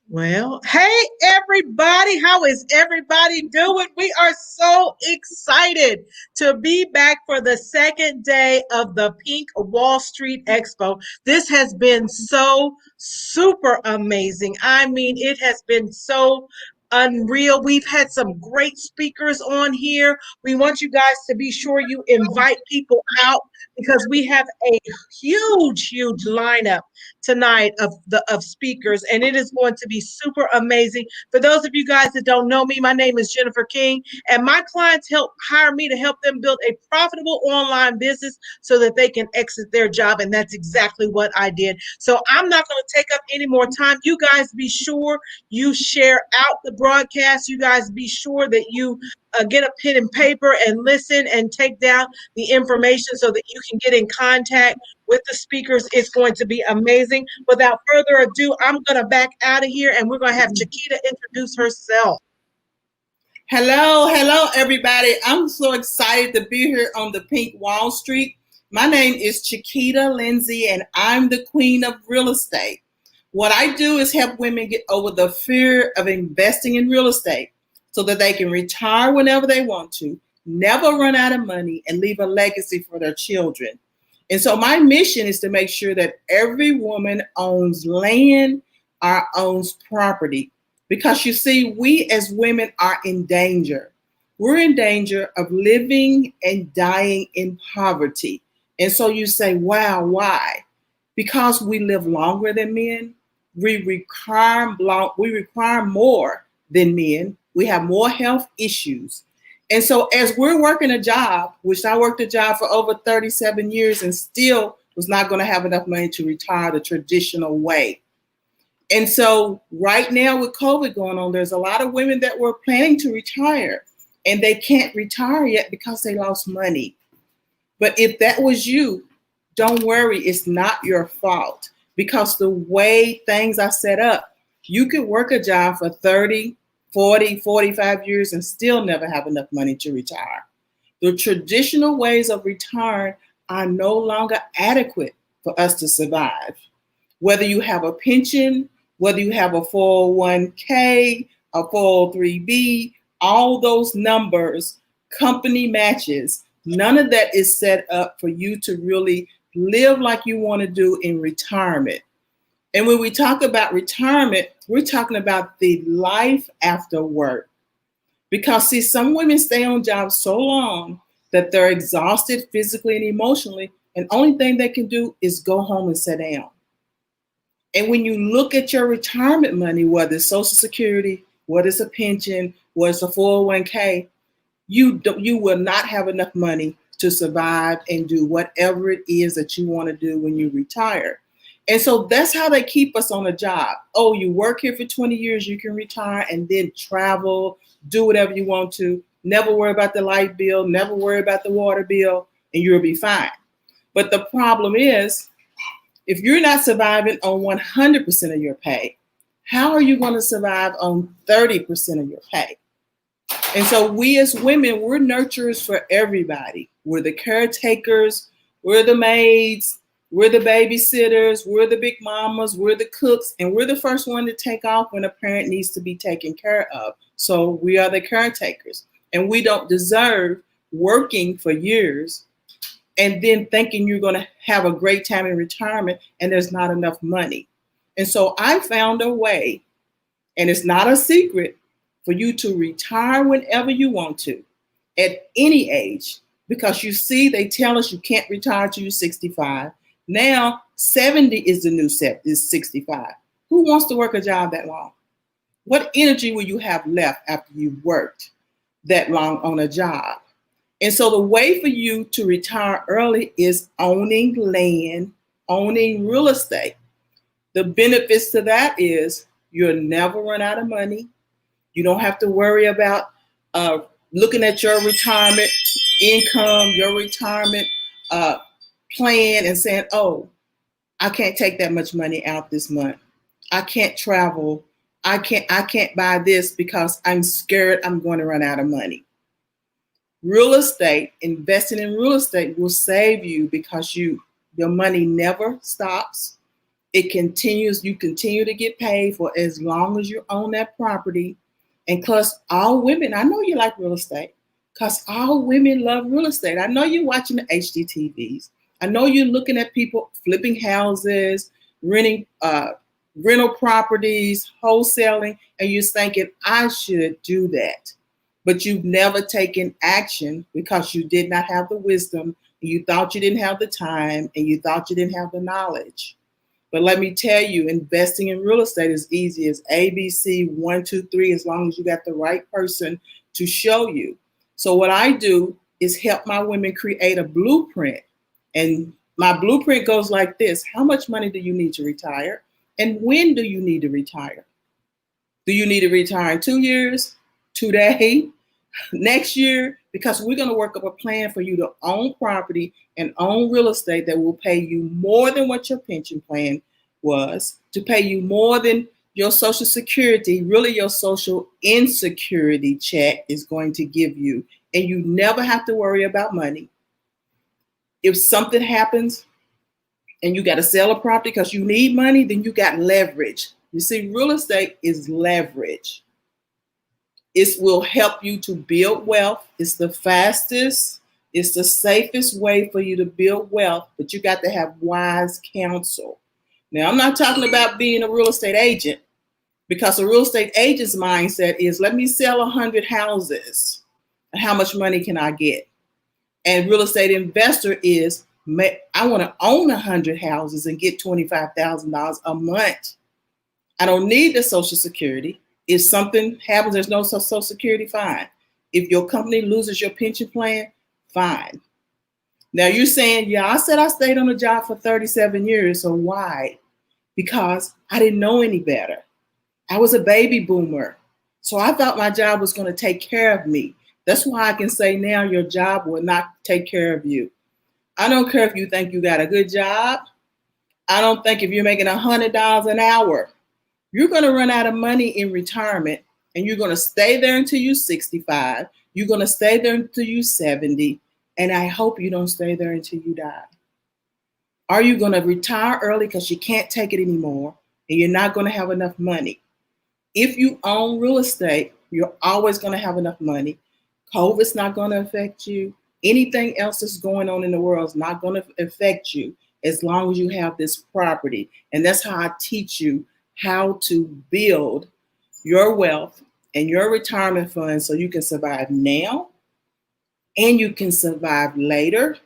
Well, hey everybody, how is everybody doing? We are so excited to be back for the second day of the Pink Wallstreet Expo. This has been so super amazing. I mean, it has been so unreal. We've had some great speakers on here. We want you guys to be sure you invite people out because we have a huge lineup tonight of speakers, and it is going to be super amazing. For those of you guys that don't know me, my name is Jennifer King, and my clients help hire me to help them build a profitable online business so that they can exit their job, and that's exactly what I did. So I'm not going to take up any more time. You guys be sure you share out the broadcast. You guys be sure that you get a pen and paper and listen and take down the information so that you can get in contact with the speakers. It's going to be amazing. Without further ado, I'm going to back out of here and we're going to have Chiquita introduce herself. Hello, everybody. I'm so excited to be here on the Pink Wallstreet. My name is Chiquita Lindsay, and I'm the queen of real estate. What I do is help women get over the fear of investing in real estate so that they can retire whenever they want to, never run out of money, and leave a legacy for their children. And so my mission is to make sure that every woman owns land or owns property. Because you see, we as women are in danger. We're in danger of living and dying in poverty. And so you say, wow, why? Because we live longer than men. We require more than men. We have more health issues. And so as we're working a job, which I worked a job for over 37 years and still was not going to have enough money to retire the traditional way. And so right now with COVID going on, there's a lot of women that were planning to retire and they can't retire yet because they lost money. But if that was you, don't worry, it's not your fault, because the way things are set up, you could work a job for 30, 40, 45 years and still never have enough money to retire. The traditional ways of retiring are no longer adequate for us to survive. Whether you have a pension, whether you have a 401k, a 403b, all those numbers, company matches, none of that is set up for you to really live like you want to do in retirement. And when we talk about retirement, we're talking about the life after work. Because see, some women stay on jobs so long that they're exhausted physically and emotionally, and only thing they can do is go home and sit down. And when you look at your retirement money, whether it's Social Security, whether it's a pension, whether it's a 401k, you will not have enough money to survive and do whatever it is that you want to do when you retire. And so that's how they keep us on a job. Oh, you work here for 20 years, you can retire and then travel, do whatever you want to, never worry about the light bill, never worry about the water bill, and you'll be fine. But the problem is, if you're not surviving on 100% of your pay, how are you going to survive on 30% of your pay? And so we as women, we're nurturers for everybody. We're the caretakers, we're the maids, we're the babysitters, we're the big mamas, we're the cooks, and we're the first one to take off when a parent needs to be taken care of. So we are the caretakers. And we don't deserve working for years and then thinking you're going to have a great time in retirement and there's not enough money. And so I found a way, and it's not a secret, for you to retire whenever you want to, at any age. Because you see, they tell us you can't retire till you're 65. Now, 70 is the new set, is 65. Who wants to work a job that long? What energy will you have left after you've worked that long on a job? And so the way for you to retire early is owning land, owning real estate. The benefits to that is you'll never run out of money. You don't have to worry about looking at your retirement income, your retirement plan and saying, oh, I can't take that much money out this month. I can't travel. I can't buy this because I'm scared I'm going to run out of money. Real estate, investing in real estate will save you because your money never stops. You continue to get paid for as long as you own that property. And plus, all women, I know you like real estate, because all women love real estate. I know you're watching the HGTVs. I know you're looking at people flipping houses, renting rental properties, wholesaling, and you're thinking, I should do that. But you've never taken action because you did not have the wisdom, and you thought you didn't have the time, and you thought you didn't have the knowledge. But let me tell you, investing in real estate is easy as ABC 1, 2, 3, as long as you got the right person to show you. So what I do is help my women create a blueprint. And my blueprint goes like this: how much money do you need to retire? And when do you need to retire? Do you need to retire in 2 years, today, next year? Because we're going to work up a plan for you to own property and own real estate that will pay you more than what your pension plan was, to pay you more than your social security, really your social insecurity check is going to give you. And you never have to worry about money. If something happens and you got to sell a property because you need money, then you got leverage. You see, real estate is leverage. It will help you to build wealth. It's the fastest, it's the safest way for you to build wealth, but you got to have wise counsel. Now, I'm not talking about being a real estate agent, because a real estate agent's mindset is, let me sell 100 houses. How much money can I get? And real estate investor is, I want to own 100 houses and get $25,000 a month. I don't need the Social Security. If something happens, there's no Social Security, fine. If your company loses your pension plan, fine. Now you're saying, yeah, I said I stayed on the job for 37 years. So why? Because I didn't know any better. I was a baby boomer. So I thought my job was going to take care of me. That's why I can say now your job will not take care of you. I don't care if you think you got a good job. I don't think if you're making $100 an hour, you're going to run out of money in retirement, and you're going to stay there until you're 65. You're going to stay there until you're 70. And I hope you don't stay there until you die. Are you going to retire early because you can't take it anymore and you're not going to have enough money? If you own real estate, you're always going to have enough money. COVID's not going to affect you. Anything else that's going on in the world is not going to affect you as long as you have this property. And that's how I teach you how to build your wealth and your retirement fund so you can survive now and you can survive later.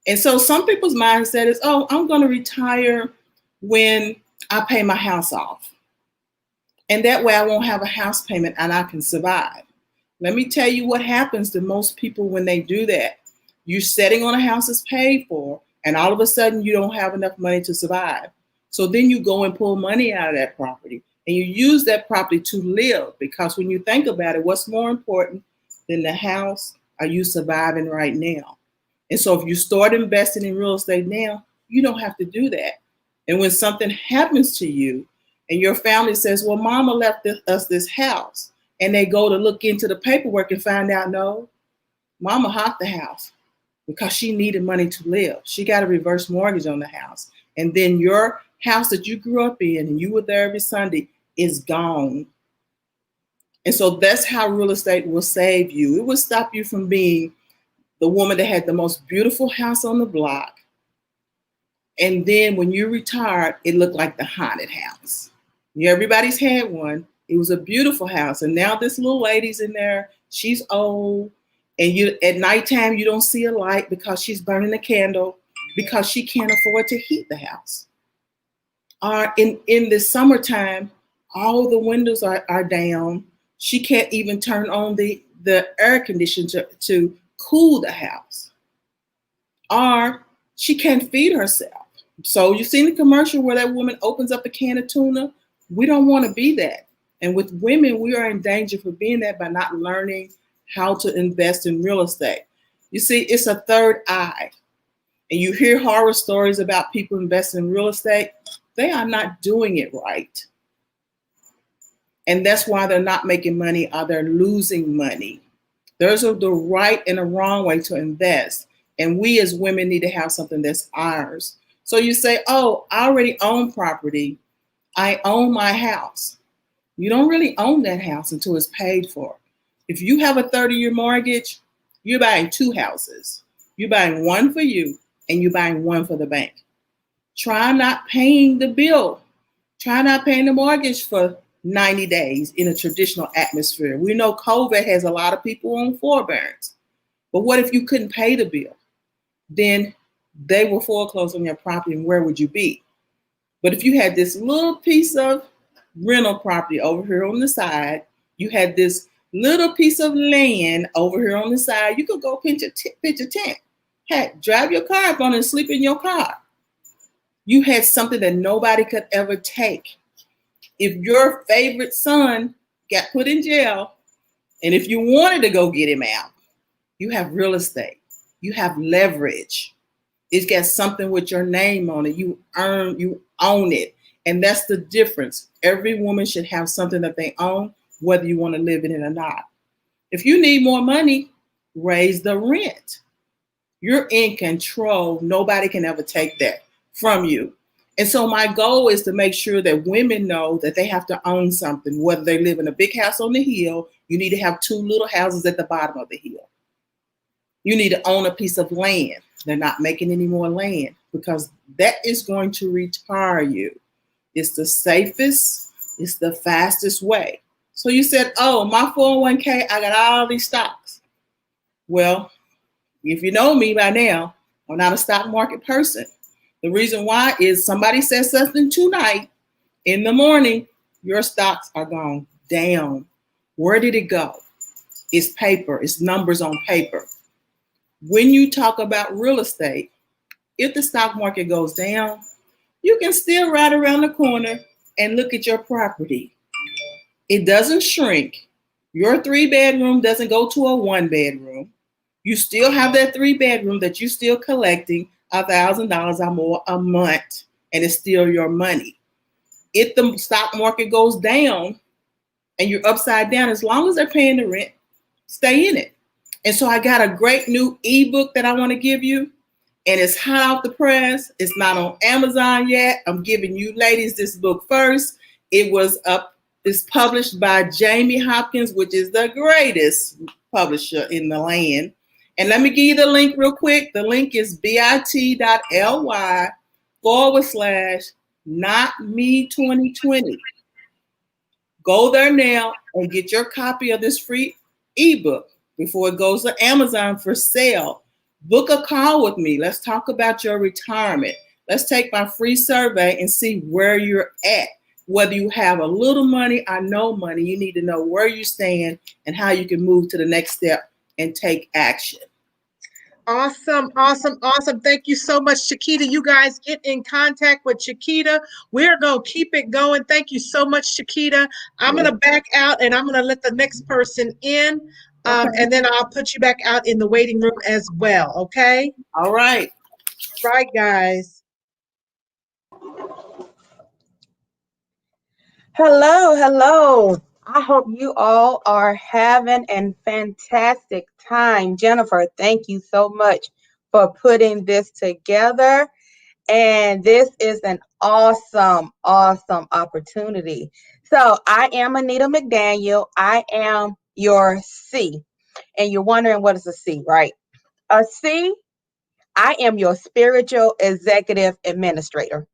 And so some people's mindset is, oh, I'm going to retire when I pay my house off. And that way I won't have a house payment and I can survive. Let me tell you what happens to most people when they do that. You're sitting on a house that's paid for, and all of a sudden you don't have enough money to survive. So then you go and pull money out of that property and you use that property to live, because when you think about it, what's more important than the house? Are you surviving right now? And so if you start investing in real estate now, you don't have to do that. And when something happens to you and your family says, well, mama left us this house, and they go to look into the paperwork and find out, no, mama hopped the house because she needed money to live. She got a reverse mortgage on the house. And then your house that you grew up in and you were there every Sunday is gone. And so that's how real estate will save you. It will stop you from being the woman that had the most beautiful house on the block. And then when you retired, it looked like the haunted house. Everybody's had one. It was a beautiful house. And now this little lady's in there. She's old. And you at nighttime, you don't see a light because she's burning a candle because she can't afford to heat the house. Or in the summertime, all the windows are down. She can't even turn on the air conditioner to cool the house. Or she can't feed herself. So you've seen the commercial where that woman opens up a can of tuna. We don't want to be that. And with women, we are in danger for being that by not learning how to invest in real estate. You see, it's a third eye. And you hear horror stories about people investing in real estate. They are not doing it right. And that's why they're not making money, or they're losing money. There's the right and a wrong way to invest. And we as women need to have something that's ours. So you say, oh, I already own property. I own my house. You don't really own that house until it's paid for. If you have a 30-year mortgage, you're buying two houses. You're buying one for you and you're buying one for the bank. Try not paying the bill. Try not paying the mortgage for 90 days in a traditional atmosphere. We know COVID has a lot of people on forbearance. But what if you couldn't pay the bill? Then they will foreclose on your property, and where would you be? But if you had this little piece of rental property over here on the side, you had this little piece of land over here on the side, you could go pitch a tent. Heck, drive your car up on it and sleep in your car. You had something that nobody could ever take. If your favorite son got put in jail, and if you wanted to go get him out, you have real estate. You have leverage. It's got something with your name on it. You own it. And that's the difference. Every woman should have something that they own, whether you want to live in it or not. If you need more money, raise the rent. You're in control. Nobody can ever take that from you. And so my goal is to make sure that women know that they have to own something, whether they live in a big house on the hill, you need to have two little houses at the bottom of the hill. You need to own a piece of land. They're not making any more land because that is going to retire you. It's the safest, it's the fastest way. So you said, oh, my 401k, I got all these stocks. Well, if you know me by now, I'm not a stock market person. The reason why is somebody said something tonight in the morning, your stocks are gone down. Where did it go? It's paper, it's numbers on paper. When you talk about real estate, if the stock market goes down, you can still ride around the corner and look at your property. It doesn't shrink. Your 3-bedroom doesn't go to a 1-bedroom. You still have that 3-bedroom that you're still collecting $1,000 or more a month, and it's still your money. If the stock market goes down and you're upside down, as long as they're paying the rent, stay in it. And so I got a great new ebook that I want to give you, and it's hot off the press. It's not on Amazon yet. I'm giving you ladies this book first. It's published by Jamie Hopkins, which is the greatest publisher in the land. And let me give you the link real quick. The link is bit.ly/NotMe2020. Go there now and get your copy of this free ebook before it goes to Amazon for sale. Book a call with me. Let's talk about your retirement. Let's take my free survey and see where you're at. Whether you have a little money or no money, you need to know where you stand and how you can move to the next step and take action. Awesome, awesome, awesome. Thank you so much, Chiquita. You guys get in contact with Chiquita. We're going to keep it going. Thank you so much, Chiquita. I'm going to back out and I'm going to let the next person in. Okay. And then I'll put you back out in the waiting room as well. Okay. All right. All right, guys. Hello, hello. I hope you all are having a fantastic time. Jennifer, thank you so much for putting this together. And this is an awesome, awesome opportunity. So I am Anita McDaniel. I am your C. And you're wondering what is a C, right? A C, I am your spiritual executive administrator.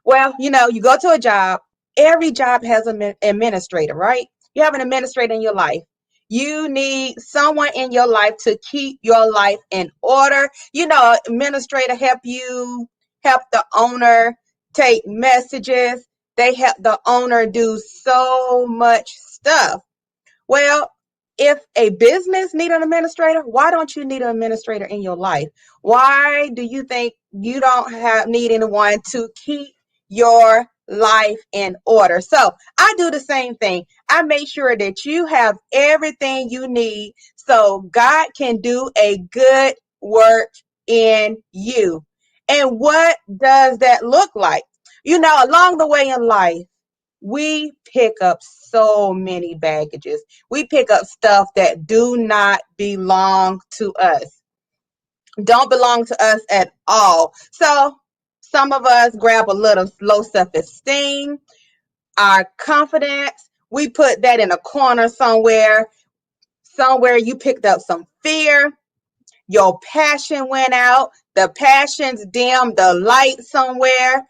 Well, you go to a job, every job has an administrator, right? You have an administrator in your life. You need someone in your life to keep your life in order. Administrator help the owner take messages. They help the owner do so much stuff. Well, if a business need an administrator, why don't you need an administrator in your life? Why do you think you don't need anyone to keep your life in order? So I do the same thing. I make sure that you have everything you need so God can do a good work in you. And what does that look like? Along the way in life, we pick up so many baggages. We pick up stuff that do not belong to us, don't belong to us at all. So Some of us grab a little low self-esteem, our confidence. We put that in a corner somewhere. Somewhere you picked up some fear. Your passion went out. The passions dimmed the light somewhere.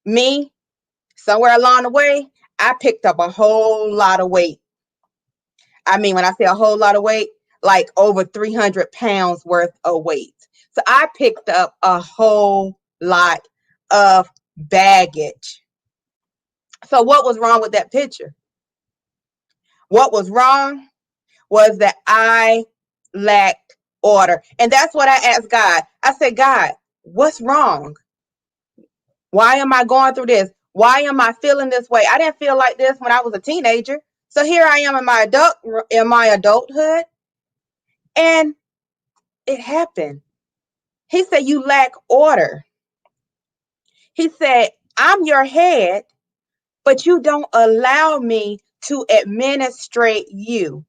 Me, somewhere along the way, I picked up a whole lot of weight. I mean, when I say a whole lot of weight, like over 300 pounds worth of weight. So I picked up a whole lot of baggage. So what was wrong with that picture? What was wrong was that I lacked order. And that's what I asked God. I said, God, what's wrong? Why am I going through this? Why am I feeling this way? I didn't feel like this when I was a teenager. So here I am in my adulthood, and it happened. He said, you lack order. He said, I'm your head, but you don't allow me to administrate you.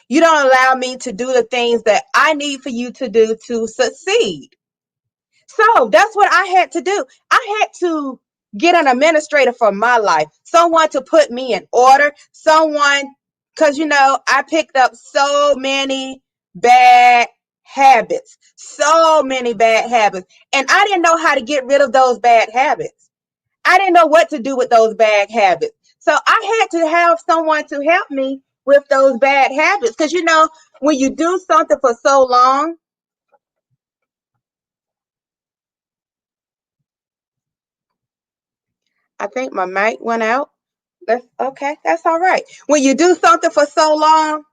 You don't allow me to do the things that I need for you to do to succeed. So that's what I had to do. I had to get an administrator for my life, someone to put me in order, someone, because, I picked up so many bad habits, so many bad habits, and I didn't know how to get rid of those bad habits. I didn't know what to do with those bad habits. So I had to have someone to help me with those bad habits. Because, when you do something for so long, I think my mic went out. That's okay. That's all right. When you do something for so long,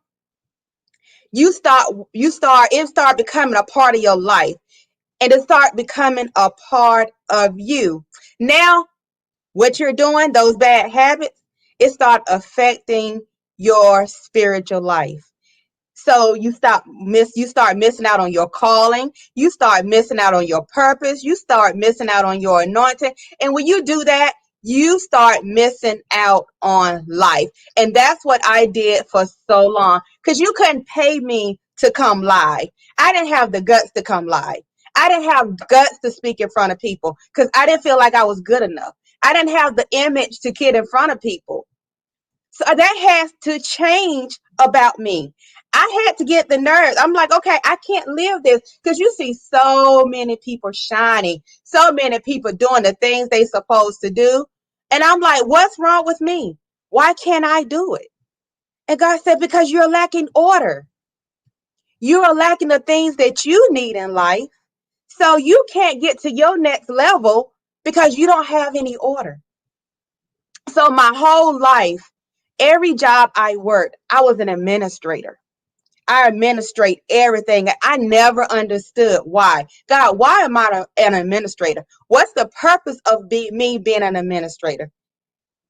it start becoming a part of your life, and it start becoming a part of you. Now, what you're doing, those bad habits, it start affecting your spiritual life. So you start missing out on your calling, you start missing out on your purpose, you start missing out on your anointing. And when you do that, you start missing out on life. And that's what I did for so long, because you couldn't pay me to come live. I didn't have the guts to come live. I didn't have guts to speak in front of people because I didn't feel like I was good enough. I didn't have the image to get in front of people. So that has to change about me. I had to get the nerves. I'm like, okay, I can't live this, because you see so many people shining, so many people doing the things they supposed to do. And I'm like, what's wrong with me? Why can't I do it? And God said, because you're lacking order. You are lacking the things that you need in life. So you can't get to your next level because you don't have any order. So my whole life, every job I worked, I was an administrator. I administrate everything. I never understood why. God, why am I an administrator? What's the purpose of me being an administrator?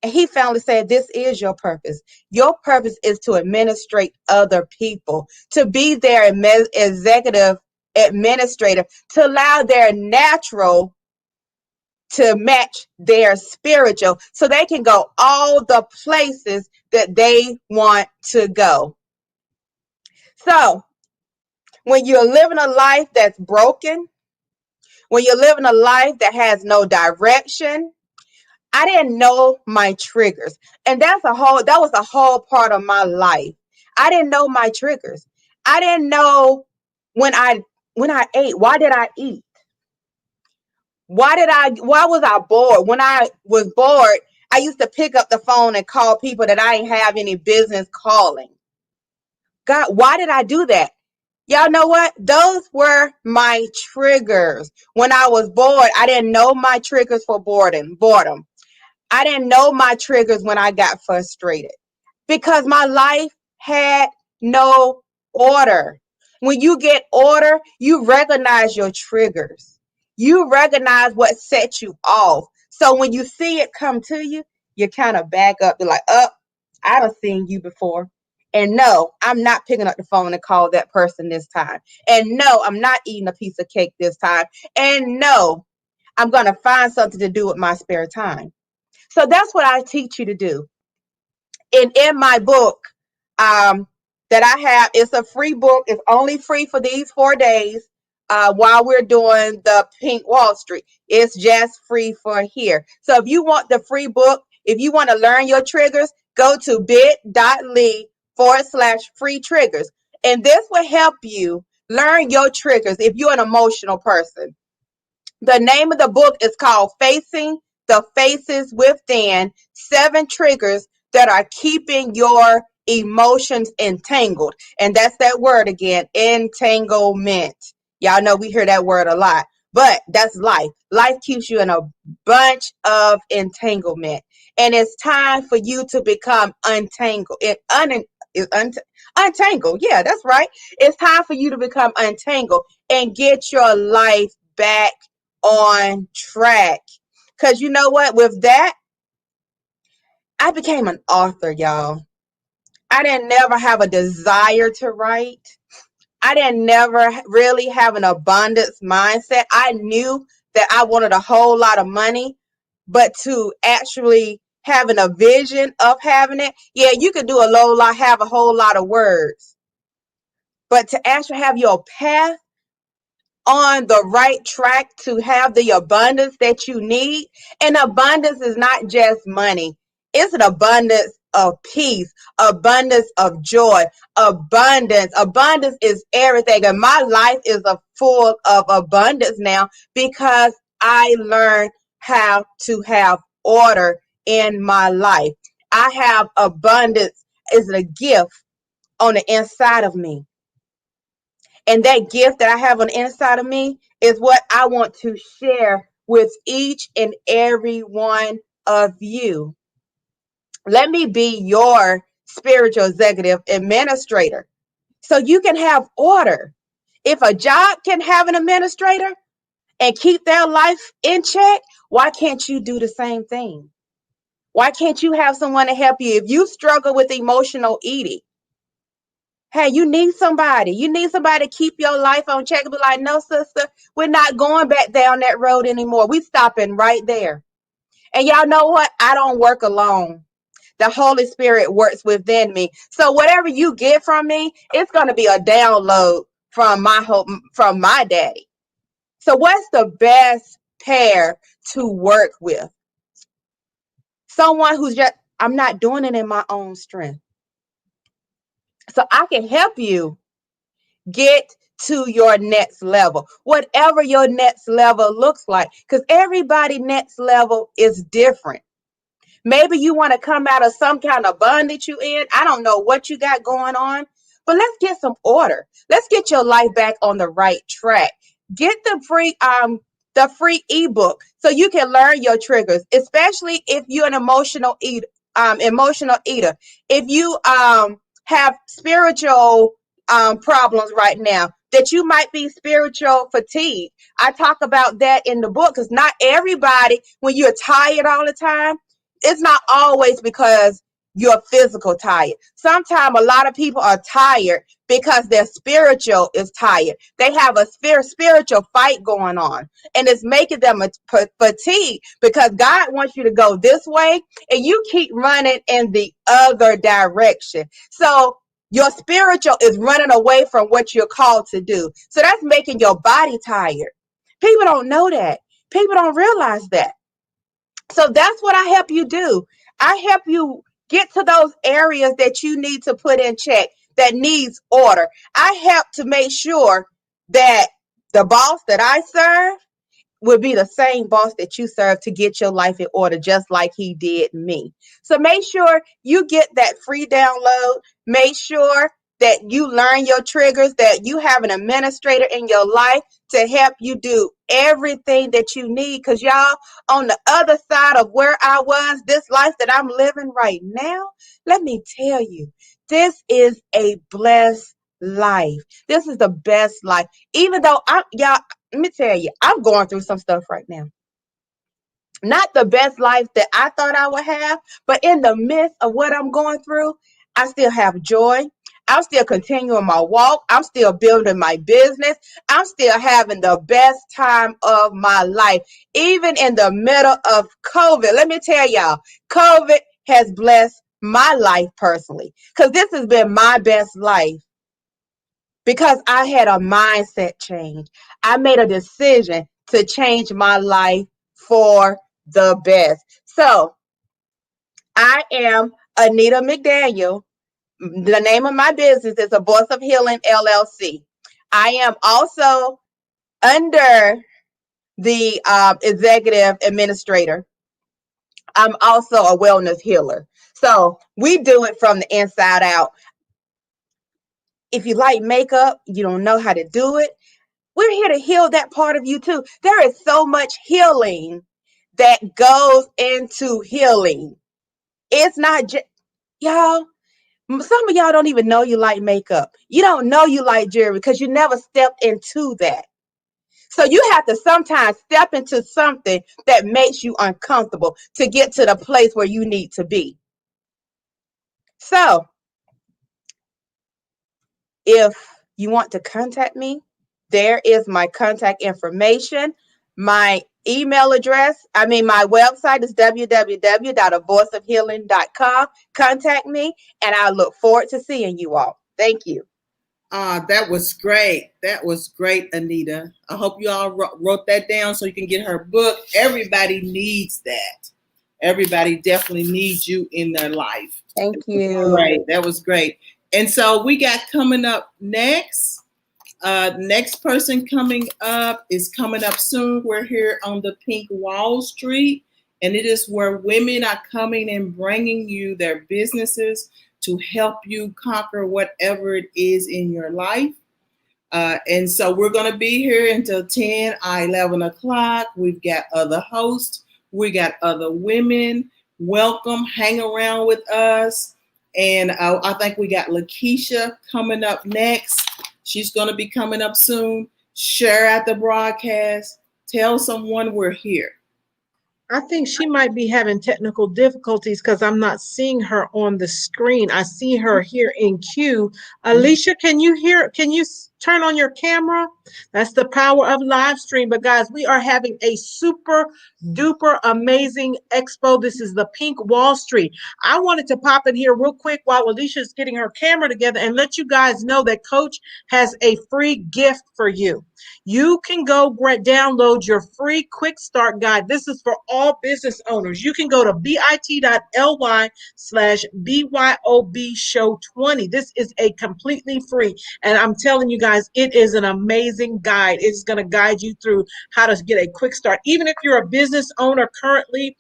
And he finally said, this is your purpose. Your purpose is to administrate other people, to be their executive administrator, to allow their natural to match their spiritual, so they can go all the places that they want to go. So when you're living a life that's broken, when you're living a life that has no direction, I didn't know my triggers. And that was a whole part of my life. I didn't know my triggers. I didn't know when I ate, why did I eat? Why was I bored? When I was bored, I used to pick up the phone and call people that I didn't have any business calling. God, why did I do that? Y'all know what? Those were my triggers. When I was bored, I didn't know my triggers for boredom. I didn't know my triggers when I got frustrated, because my life had no order. When you get order, you recognize your triggers. You recognize what sets you off. So when you see it come to you, you kind of back up. You're like, oh, I done seen you before. And no, I'm not picking up the phone and call that person this time. And no, I'm not eating a piece of cake this time. And no, I'm going to find something to do with my spare time. So that's what I teach you to do. And in my book that I have, it's a free book. It's only free for these 4 days. while we're doing the Pink Wallstreet. It's just free for here. So if you want the free book, if you want to learn your triggers, go to bit.ly/free triggers. And this will help you learn your triggers if you're an emotional person. The name of the book is called Facing the Faces Within, 7 Triggers That Are Keeping Your Emotions Entangled. And that's that word again, entanglement. Y'all know we hear that word a lot, but that's life. Life keeps you in a bunch of entanglement. And it's time for you to become untangled. Untangled. Yeah, that's right. It's time for you to become untangled and get your life back on track. Because you know what? With that, I became an author, y'all. I didn't never have a desire to write. I didn't never really have an abundance mindset. I knew that I wanted a whole lot of money, but to actually having a vision of having it, yeah, you could do a low lot, have a whole lot of words. But to actually have your path on the right track to have the abundance that you need. And abundance is not just money. It's an abundance of peace, abundance of joy, abundance. Abundance is everything. And my life is a full of abundance now because I learned how to have order in my life. I have abundance is a gift on the inside of me. And that gift that I have on the inside of me is what I want to share with each and every one of you. Let me be your spiritual executive administrator so you can have order. If a job can have an administrator and keep their life in check, why can't you do the same thing? Why can't you have someone to help you? If you struggle with emotional eating, hey, you need somebody. You need somebody to keep your life on check and be like, no, sister, we're not going back down that road anymore. We stopping right there. And y'all know what? I don't work alone. The Holy Spirit works within me. So whatever you get from me, it's going to be a download from my daddy. So what's the best pair to work with? Someone who's just, I'm not doing it in my own strength. So I can help you get to your next level, whatever your next level looks like, because everybody next level is different. Maybe you want to come out of some kind of bondage you in. I don't know what you got going on, but let's get some order. Let's get your life back on the right track. Get the free ebook so you can learn your triggers, especially if you're an emotional eater. If you have spiritual problems right now, that you might be spiritual fatigue. I talk about that in the book because not everybody, when you're tired all the time, it's not always because you're physical tired. Sometimes a lot of people are tired because their spiritual is tired. They have a spiritual fight going on, and it's making them fatigue because God wants you to go this way, and you keep running in the other direction. So your spiritual is running away from what you're called to do. So that's making your body tired. People don't know that. People don't realize that. So that's what I help you do. I help you get to those areas that you need to put in check, that needs order. I help to make sure that the boss that I serve will be the same boss that you serve to get your life in order, just like he did me. So make sure you get that free download. Make sure that you learn your triggers, that you have an administrator in your life to help you do everything that you need. Because y'all, on the other side of where I was, this life that I'm living right now, let me tell you, this is a blessed life. This is the best life. Even though y'all, let me tell you, I'm going through some stuff right now. Not the best life that I thought I would have, but in the midst of what I'm going through, I still have joy. I'm still continuing my walk. I'm still building my business. I'm still having the best time of my life, even in the middle of COVID. Let me tell y'all, COVID has blessed my life personally because this has been my best life. because I had a mindset change. I made a decision to change my life for the best. So I am Anita McDaniel. The name of my business is A Voice of Healing LLC. I am also under the executive administrator. I'm also a wellness healer. So we do it from the inside out. If you like makeup, you don't know how to do it, we're here to heal that part of you too. There is so much healing that goes into healing. It's not just, y'all, some of y'all don't even know you like makeup. You don't know you like jewelry because you never stepped into that. So you have to sometimes step into something that makes you uncomfortable to get to the place where you need to be. So if you want to contact me, there is my contact information. My email address, my website is www.avoiceofhealing.com. Contact me, and I look forward to seeing you all. Thank you. That was great. That was great, Anita. I hope you all wrote that down so you can get her book. Everybody needs that. Everybody definitely needs you in their life. Thank you. Great. That was great. And so we got coming up next. Next person coming up is coming up soon. We're here on the Pink Wallstreet, and it is where women are coming and bringing you their businesses to help you conquer whatever it is in your life. And so we're going to be here until 10 or 11 o'clock. We've got other hosts. We got other women. Welcome. Hang around with us. And I think we got Lakeisha coming up next. She's going to be coming up soon. Share out the broadcast. Tell someone we're here. I think she might be having technical difficulties because I'm not seeing her on the screen. I see her here in queue. Alicia, can you hear? Can you turn on your camera? That's the power of live stream. But guys, we are having a super duper amazing expo. This is the Pink Wallstreet. I wanted to pop in here real quick while Alicia's getting her camera together and let you guys know that Coach has a free gift for you. You can go download your free quick start guide. This is for all business owners. You can go to bit.ly/BYOB show 20. This is a completely free, and I'm telling you guys, it is an amazing guide. It's going to guide you through how to get a quick start. Even if you're a business owner currently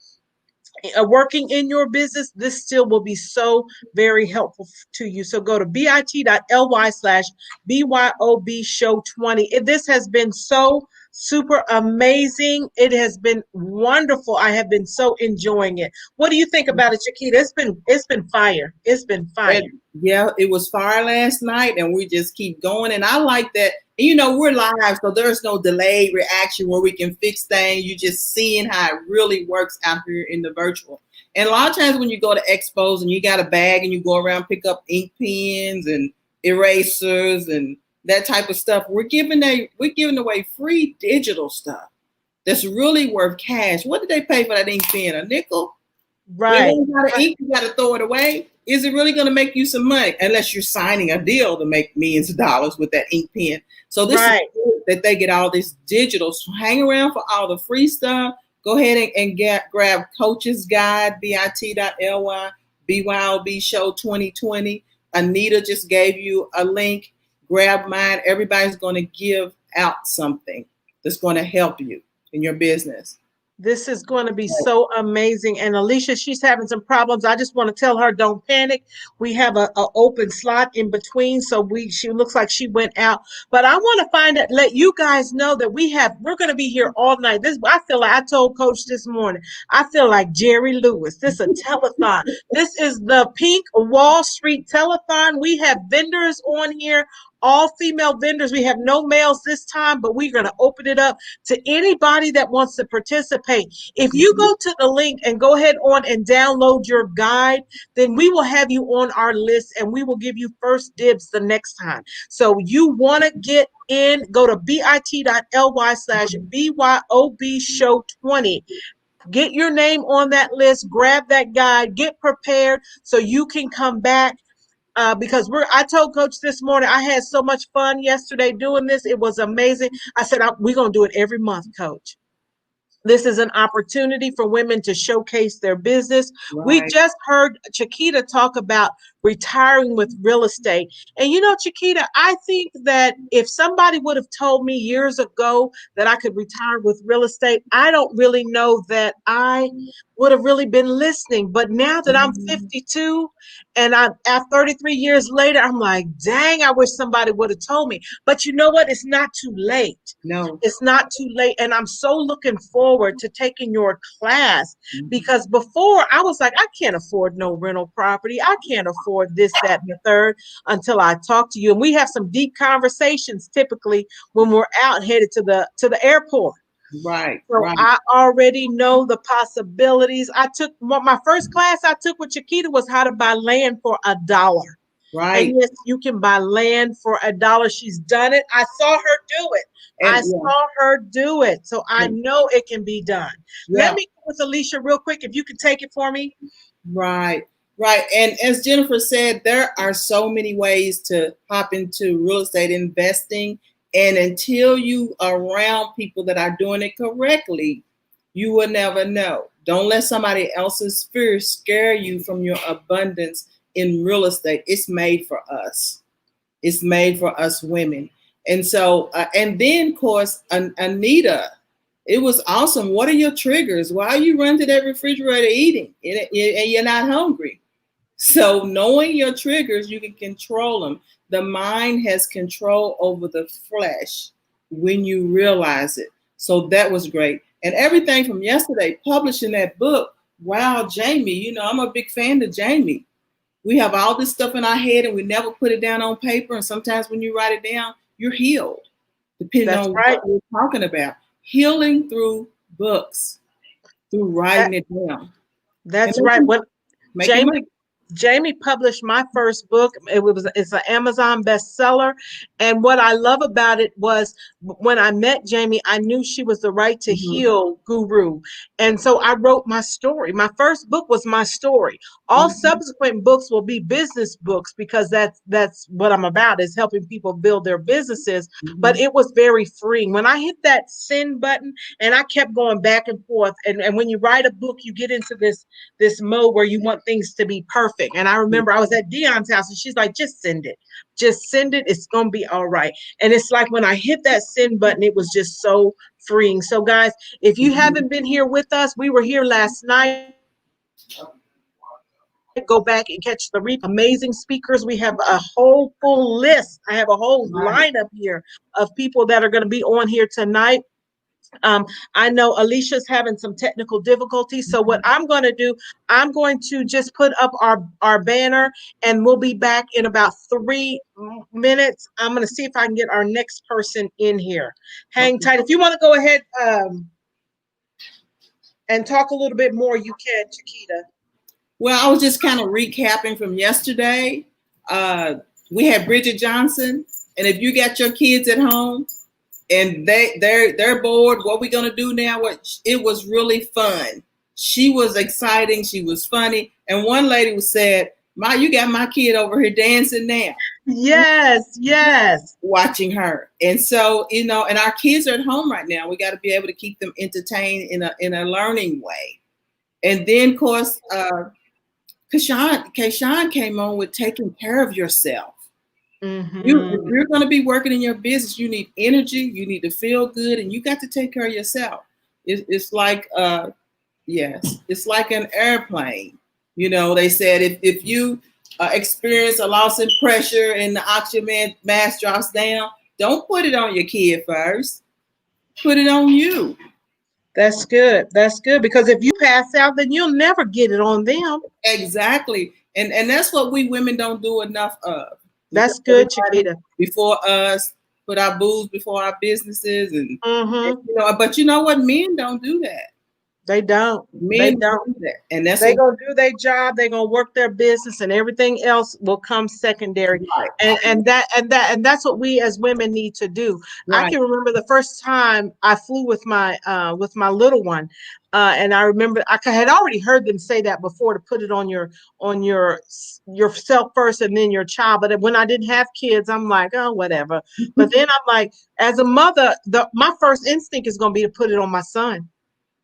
working in your business, this still will be so very helpful to you. So go to bit.ly/BYOB show 20. This has been so super amazing. It has been wonderful. I have been so enjoying it. What do you think about it, Chiquita? It's been fire. It's been fire. Yeah, it was fire last night, and we just keep going. And I like that. You know, we're live, so there's no delayed reaction where we can fix things. You just seeing how it really works out here in the virtual. And a lot of times when you go to expos and you got a bag and you go around pick up ink pens and erasers and that type of stuff, we're giving away free digital stuff that's really worth cash. What did they pay for that ink pen? A nickel? Right. You got ink, you got to throw it away. Is it really going to make you some money? Unless you're signing a deal to make millions of dollars with that ink pen. So this is good that they get all this digital. So hang around for all the free stuff. Go ahead and grab Coach's Guide, bit.ly, BYOB Show 2020. Anita just gave you a link. Grab mine. Everybody's going to give out something that's going to help you in your business. This is going to be so amazing. And Alicia, she's having some problems. I just want to tell her, don't panic. We have a open slot in between. So she looks like she went out. But I want to let you guys know that we're going to be here all night. I feel like I told Coach this morning, I feel like Jerry Lewis. This is a telethon. This is the Pink Wallstreet telethon. We have vendors on here, all female vendors. We have no males this time, but we're going to open it up to anybody that wants to participate. If you go to the link and go ahead on and download your guide, then we will have you on our list and we will give you first dibs the next time. So you want to get in, go to bit.ly/BYOB show 20. Get your name on that list, grab that guide, get prepared so you can come back because I told Coach this morning I had so much fun yesterday doing this. It was amazing. I said we're gonna do it every month, Coach. This is an opportunity for women to showcase their business. We Right. just heard Chiquita talk about retiring with real estate. And you know, Chiquita, I think that if somebody would have told me years ago that I could retire with real estate, I don't really know that I would have really been listening. But now that I'm Mhm. 52 and I'm at 33 years later, I'm like, dang, I wish somebody would have told me. But you know what? It's not too late. No. It's not too late. And I'm so looking forward to taking your class Mhm. because before I was like, I can't afford no rental property. I can't afford this, that, and the third until I talk to you. And we have some deep conversations typically when we're out headed to the airport. Right. So Right. I already know the possibilities. I took my first class I took with Chiquita was how to buy land for $1. And Right. yes, you can buy land for $1. She's done it. I saw her do it. I And yeah. saw her do it. So I And, know it can be done. Let yeah. me go with Alicia real quick. If you could take it for me. Right, right. And as Jennifer said, there are so many ways to hop into real estate investing. And until you are around people that are doing it correctly, you will never know. Don't let somebody else's fear scare you from your abundance in real estate. It's made for us. It's made for us women. And so, and then, of course, Anita, it was awesome. What are your triggers? Why are you running to that refrigerator eating and you're not hungry? So, knowing your triggers, you can control them. The mind has control over the flesh when you realize it. So, that was great. And everything from yesterday, publishing that book. Wow, Jamie, I'm a big fan of Jamie. We have all this stuff in our head and we never put it down on paper. And sometimes when you write it down, you're healed, depending That's on right. what we're talking about. Healing through books, through That writing it down and that's right. What making Jamie money. Jamie published my first book. It's an Amazon bestseller, and what I love about it was when I met Jamie, I knew she was the right to Mm-hmm. heal guru, and so I wrote my story. My first book was my story. All Mm-hmm. subsequent books will be business books because that's what I'm about is helping people build their businesses. But Mm-hmm. it was very freeing when I hit that send button, and I kept going back and forth. And when you write a book, you get into this mode where you want things to be perfect. And I remember I was at Dion's house and she's like, just send it. Just send it. It's going to be all right. And it's like when I hit that send button, it was just so freeing. So, guys, if you Mm-hmm. haven't been here with us, we were here last night. Go back and catch the replay. Amazing speakers. We have a whole full list. I have a whole lineup here of people that are going to be on here tonight. I know Alicia's having some technical difficulties. So what I'm going to do, I'm going to just put up our banner and we'll be back in about 3 minutes. I'm going to see if I can get our next person in here. Hang tight. If Okay. you want to go ahead and talk a little bit more, you can, Chiquita. Well, I was just kind of recapping from yesterday. Uh, we had Bridget Johnson, and if you got your kids at home, and they're bored. What we gonna do now? It was really fun. She was exciting. She was funny. And one lady said, "Ma, you got my kid over here dancing now, Yes, yes. watching her." And so and our kids are at home right now. We got to be able to keep them entertained in a learning way. And then, of course, Kayshawn came on with taking care of yourself. If Hmm. you're going to be working in your business, you need energy, you need to feel good, and you got to take care of yourself. It's like, yes, it's like an airplane. They said if you experience a loss in pressure and the oxygen mask drops down, don't put it on your kid first. Put it on you. That's good. That's good because if you pass out, then you'll never get it on them. Exactly. And that's what we women don't do enough of. We put That's good, everybody Chiquita. before us, put our booze before our businesses, and Hmm. but you know what? Men don't do that. They don't. They Men don't. do that, and that's They what. gonna do their job. They gonna work their business, and everything else will come secondary. Right, And that's what we as women need to do. I right. can remember the first time I flew with my little one, and I remember had already heard them say that before, to put it on yourself first and then your child. But when I didn't have kids, I'm like, oh, whatever. But then I'm like, as a mother, my first instinct is gonna be to put it on my son.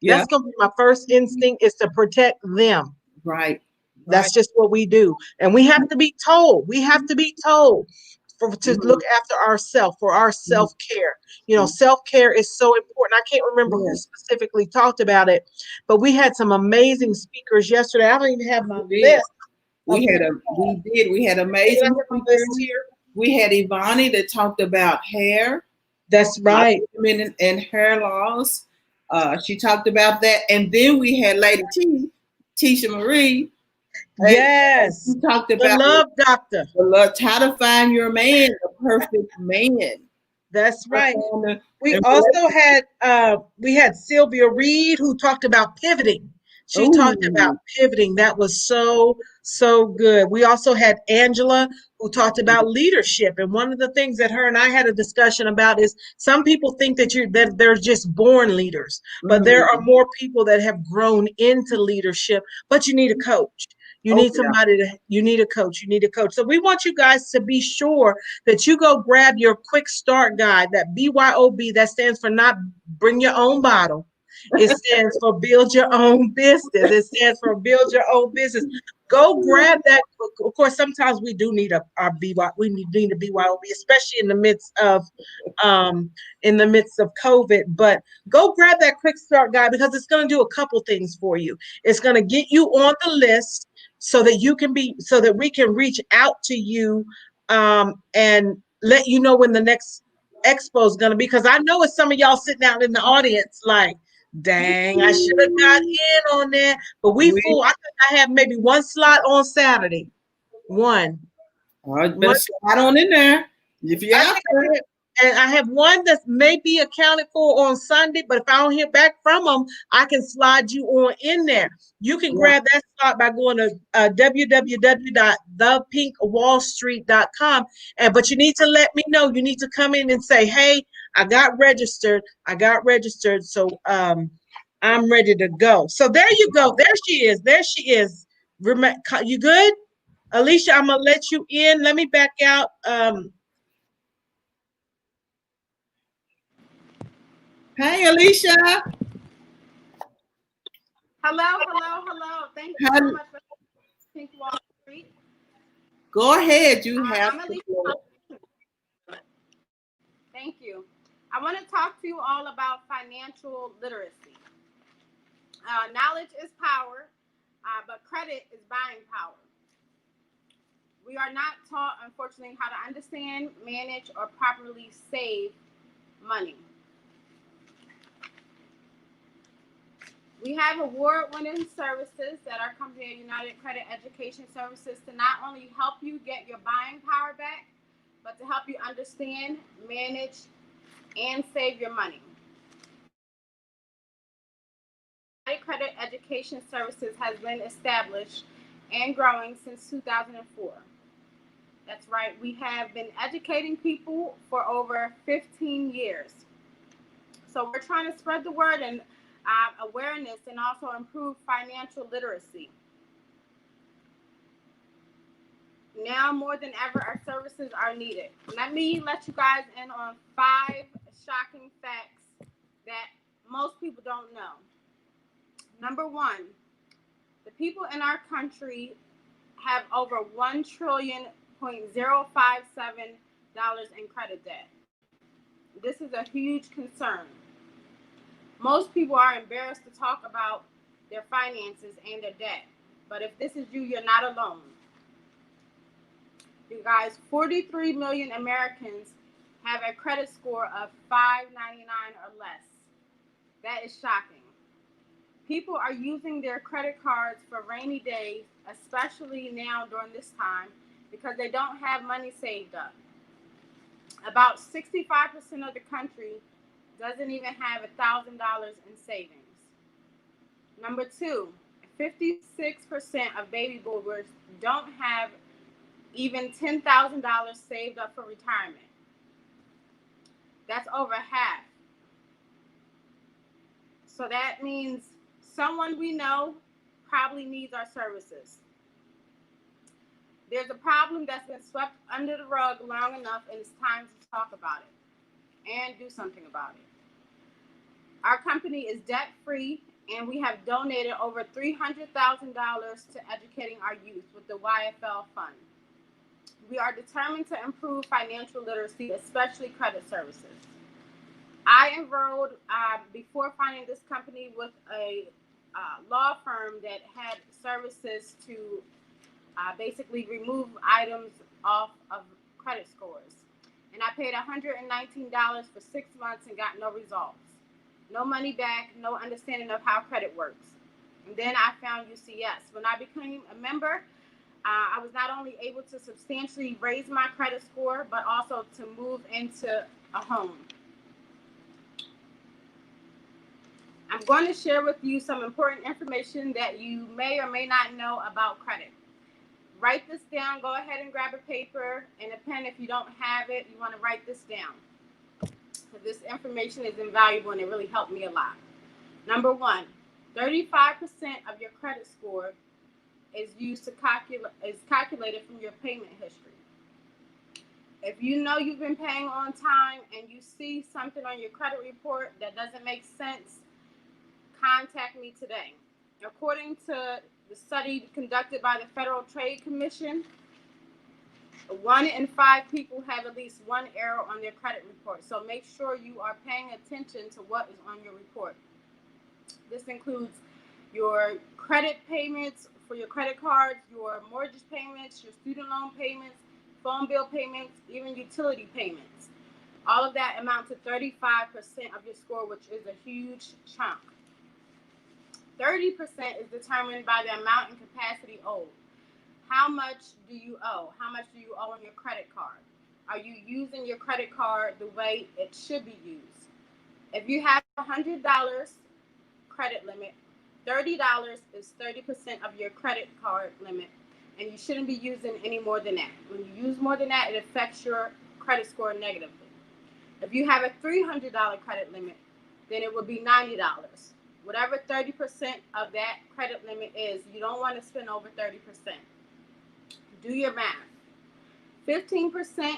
Yeah, That's going to be my first instinct, is to protect them. right, right. That's just what we do. And we have to be told. We have to be told to Mhm, look after ourselves, for our mhm, self-care. mhm. Self-care is so important. I can't remember who Yeah, specifically talked about it, but we had some amazing speakers yesterday. I don't even have my we did. list of who. We had Did I amazing have my list speakers. here? We had Ivani that talked about hair, That's right. women and hair loss. She talked about that, and then we had Lady T, Tisha Marie, and Yes. she talked The about love doctor. how to find your man, the perfect man. That's How to right. find We the also relationship. had Sylvia Reed, who talked about pivoting. She talked about Ooh, pivoting. That was so good. We also had Angela, who talked about leadership. And one of the things that her and I had a discussion about is, some people think that they're just born leaders, but there are mm. more people that have grown into leadership. But you need a coach. You Oh need yeah. somebody you need a coach. You need a coach. So we want you guys to be sure that you go grab your quick start guide, that BYOB, that stands for not bring your own bottle. It stands for build your own business. It stands for build your own business. Go grab that. Of course, sometimes we do need our BY. We need a BYOB, especially um, in the midst of COVID. But go grab that quick start guide, because it's going to do a couple things for you. It's going to get you on the list, so that we can reach out to you, and let you know when the next expo is going to be. Because I know it's some of y'all sitting out in the audience like, dang, I should have got in on that. But we We full. I think I have maybe one slot on Saturday. One. better One. slide on in there if you're I out think there. I have one that may be accounted for on Sunday, but if I don't hear back from them, I can slide you on in there. You can Yeah. grab that slot by going to www.thepinkwallstreet.com. But you need to let me know. You need to come in and say, "Hey, I got registered. I got registered. So I'm ready to go." So there you go. There she is. There she is. You good, Alicia? I'm gonna let you in. Let me back out. Hey, Alicia. Hello, hello, hello. Thank you so How- much for Pink Wallstreet. Go ahead. You have I'm the Alicia. floor. Thank you. I want to talk to you all about financial literacy. Knowledge is power, but credit is buying power. We are not taught, unfortunately, how to understand, manage, or properly save money. We have award-winning services that our company, United Credit Education Services, to not only help you get your buying power back, but to help you understand, manage, and save your money. United Credit Education Services has been established and growing since 2004. That's right, we have been educating people for over 15 years. So we're trying to spread the word and awareness, and also improve financial literacy. Now more than ever, our services are needed. Let me let you guys in on 5 shocking facts that most people don't know. Number one, the people in our country have over $1.057 trillion in credit debt. This is a huge concern. Most people are embarrassed to talk about their finances and their debt. But if this is you, you're not alone. You guys, 43 million Americans have a credit score of 599 or less. That is shocking. People are using their credit cards for rainy days, especially now during this time, because they don't have money saved up. About 65% of the country doesn't even have $1,000 in savings. Number two, 56% of baby boomers don't have even $10,000 saved up for retirement. That's over half. So that means someone we know probably needs our services. There's a problem that's been swept under the rug long enough, and it's time to talk about it and do something about it. Our company is debt free, and we have donated over $300,000 to educating our youth with the YFL Fund. We are determined to improve financial literacy, especially credit services. I enrolled before finding this company with a law firm that had services to basically remove items off of credit scores. And I paid $119 for 6 months and got no results. No money back, no understanding of how credit works. And then I found UCS. When I became a member, I was not only able to substantially raise my credit score, but also to move into a home. I'm going to share with you some important information that you may or may not know about credit. Write this down. Go ahead and grab a paper and a pen. If you don't have it, you want to write this down. This information is invaluable and it really helped me a lot. Number one, 35% of your credit score is calculated from your payment history. If you know you've been paying on time and you see something on your credit report that doesn't make sense, contact me today. According to the study conducted by the Federal Trade Commission, 1 in 5 people have at least one error on their credit report. So make sure you are paying attention to what is on your report. This includes your credit payments for your credit cards, your mortgage payments, your student loan payments, phone bill payments, even utility payments. All of that amount to 35% of your score, which is a huge chunk. 30% is determined by the amount and capacity owed. How much do you owe? How much do you owe on your credit card? Are you using your credit card the way it should be used? If you have $100 credit limit, $30 is 30% of your credit card limit, and you shouldn't be using any more than that. When you use more than that, it affects your credit score negatively. If you have a $300 credit limit, then it would be $90. Whatever 30% of that credit limit is, you don't want to spend over 30%. Do your math. 15%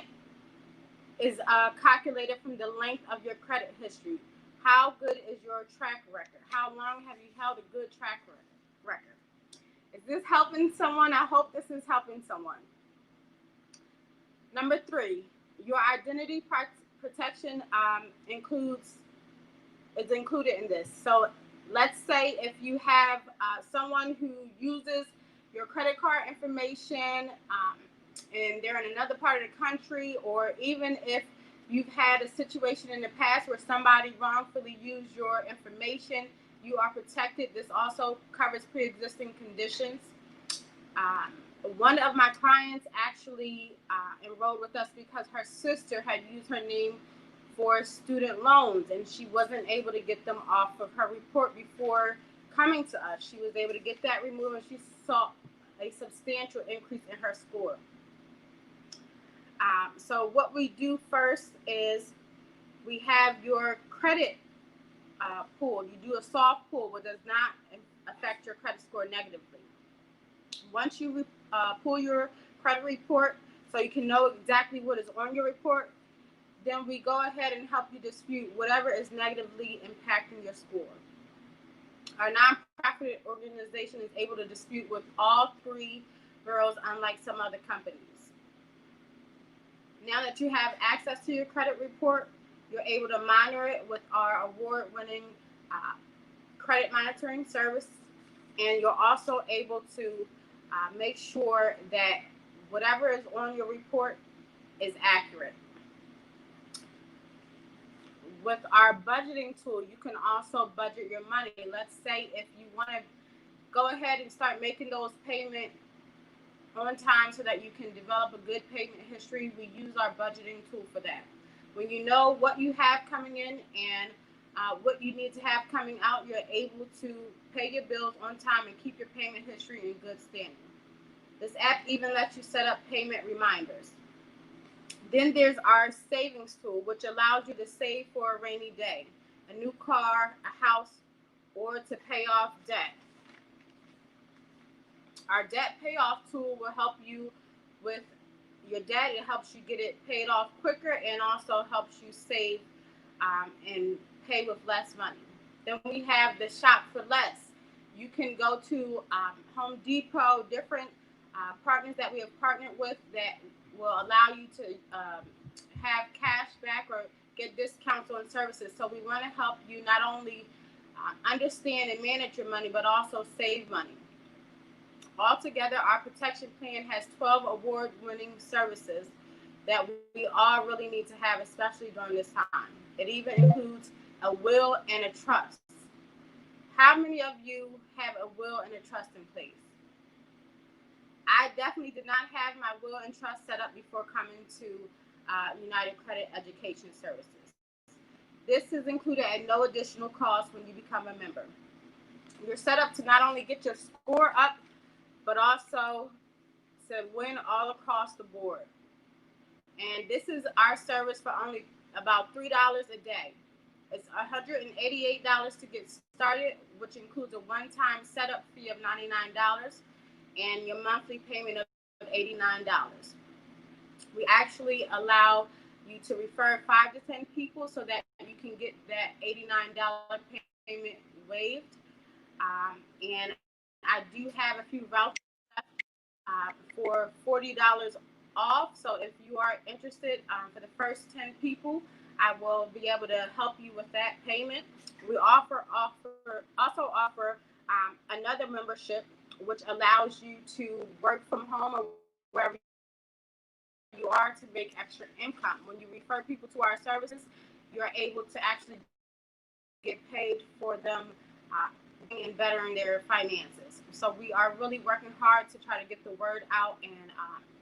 is calculated from the length of your credit history. How good is your track record? How long have you held a good track record? Is this helping someone? I hope this is helping someone. Number 3, your identity protection is included in this. So let's say if you have someone who uses your credit card information and they're in another part of the country, or even if you've had a situation in the past where somebody wrongfully used your information, you are protected. This also covers pre-existing conditions. One of my clients actually enrolled with us because her sister had used her name for student loans, and she wasn't able to get them off of her report before coming to us. She was able to get that removed, and she saw a substantial increase in her score. So what we do first is we have your credit pull. You do a soft pull, which does not affect your credit score negatively. Once you pull your credit report so you can know exactly what is on your report, then we go ahead and help you dispute whatever is negatively impacting your score. Our nonprofit organization is able to dispute with all 3 bureaus, unlike some other companies. Now that you have access to your credit report, you're able to monitor it with our award-winning credit monitoring service, and you're also able to make sure that whatever is on your report is accurate. With our budgeting tool, you can also budget your money. Let's say if you want to go ahead and start making those payments on time so that you can develop a good payment history, we use our budgeting tool for that. When you know what you have coming in and what you need to have coming out. You're able to pay your bills on time and keep your payment history in good standing. This app even lets you set up payment reminders. Then there's our savings tool, which allows you to save for a rainy day, a new car, a house, or to pay off debt. Our debt payoff tool will help you with your debt. It helps you get it paid off quicker and also helps you save and pay with less money. Then we have the shop for less. You can go to Home Depot, different partners that we have partnered with that will allow you to have cash back or get discounts on services. So we want to help you not only understand and manage your money, but also save money. Altogether, our protection plan has 12 award-winning services that we all really need to have, especially during this time. It even includes a will and a trust. How many of you have a will and a trust in place? I definitely did not have my will and trust set up before coming to United Credit Education Services. This is included at no additional cost when you become a member. You're set up to not only get your score up, but also to win all across the board. And this is our service for only about $3 a day. It's $188 to get started, which includes a one-time setup fee of $99 and your monthly payment of $89. We actually allow you to refer 5 to 10 people so that you can get that $89 payment waived. And I do have a few vouchers for $40 off. So if you are interested, for the first 10 people, I will be able to help you with that payment. We also offer another membership, which allows you to work from home or wherever you are to make extra income. When you refer people to our services, you're able to actually get paid for them and bettering their finances. So we are really working hard to try to get the word out and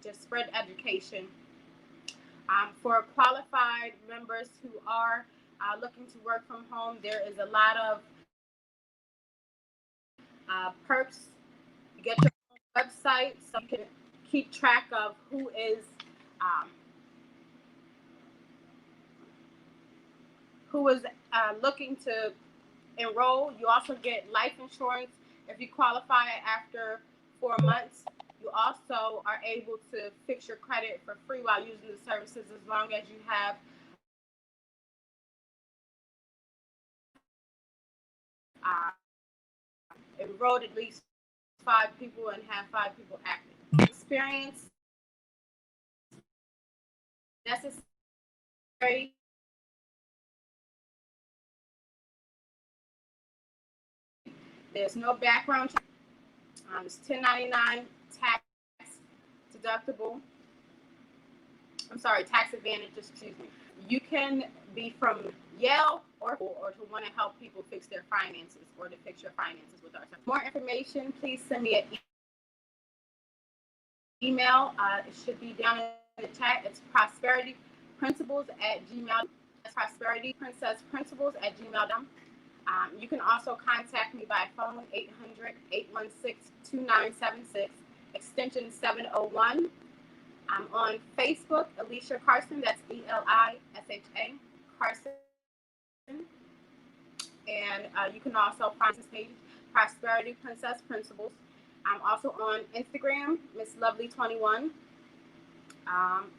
just spread education. For qualified members who are looking to work from home, there is a lot of perks. You get your own website so you can keep track of who is looking to enroll. You also get life insurance if you qualify after 4 months. You also are able to fix your credit for free while using the services as long as you have enrolled at least 5 people and have 5 people active. Experience necessary. There's no background check. It's $10.99 tax deductible. Tax advantage, excuse me. You can be from Yale or to want to help people fix their finances or to fix your finances with our service. More information, please send me an email. It should be down in the chat. It's prosperityprinciples@gmail.com. That's prosperityprincessprinciples@gmail.com. You can also contact me by phone, 800-816-2976, extension 701. I'm on Facebook, Alicia Carson, that's Elisha Carson. And you can also find this page, Prosperity Princess Principles. I'm also on Instagram, Miss Lovely21.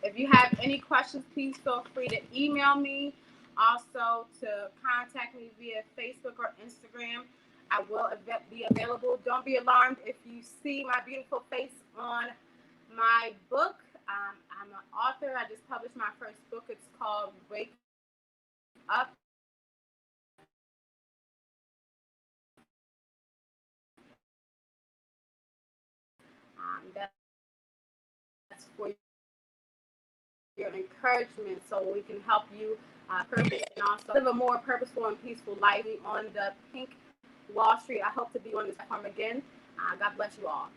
If you have any questions, please feel free to email me. Also, to contact me via Facebook or Instagram. I will be available. Don't be alarmed if you see my beautiful face on my book. I'm an author. I just published my first book. It's called Wake Up. That's for your encouragement so we can help you purpose and also live a more purposeful and peaceful life on the Pink Wallstreet. I hope to be on this platform again. God bless you all.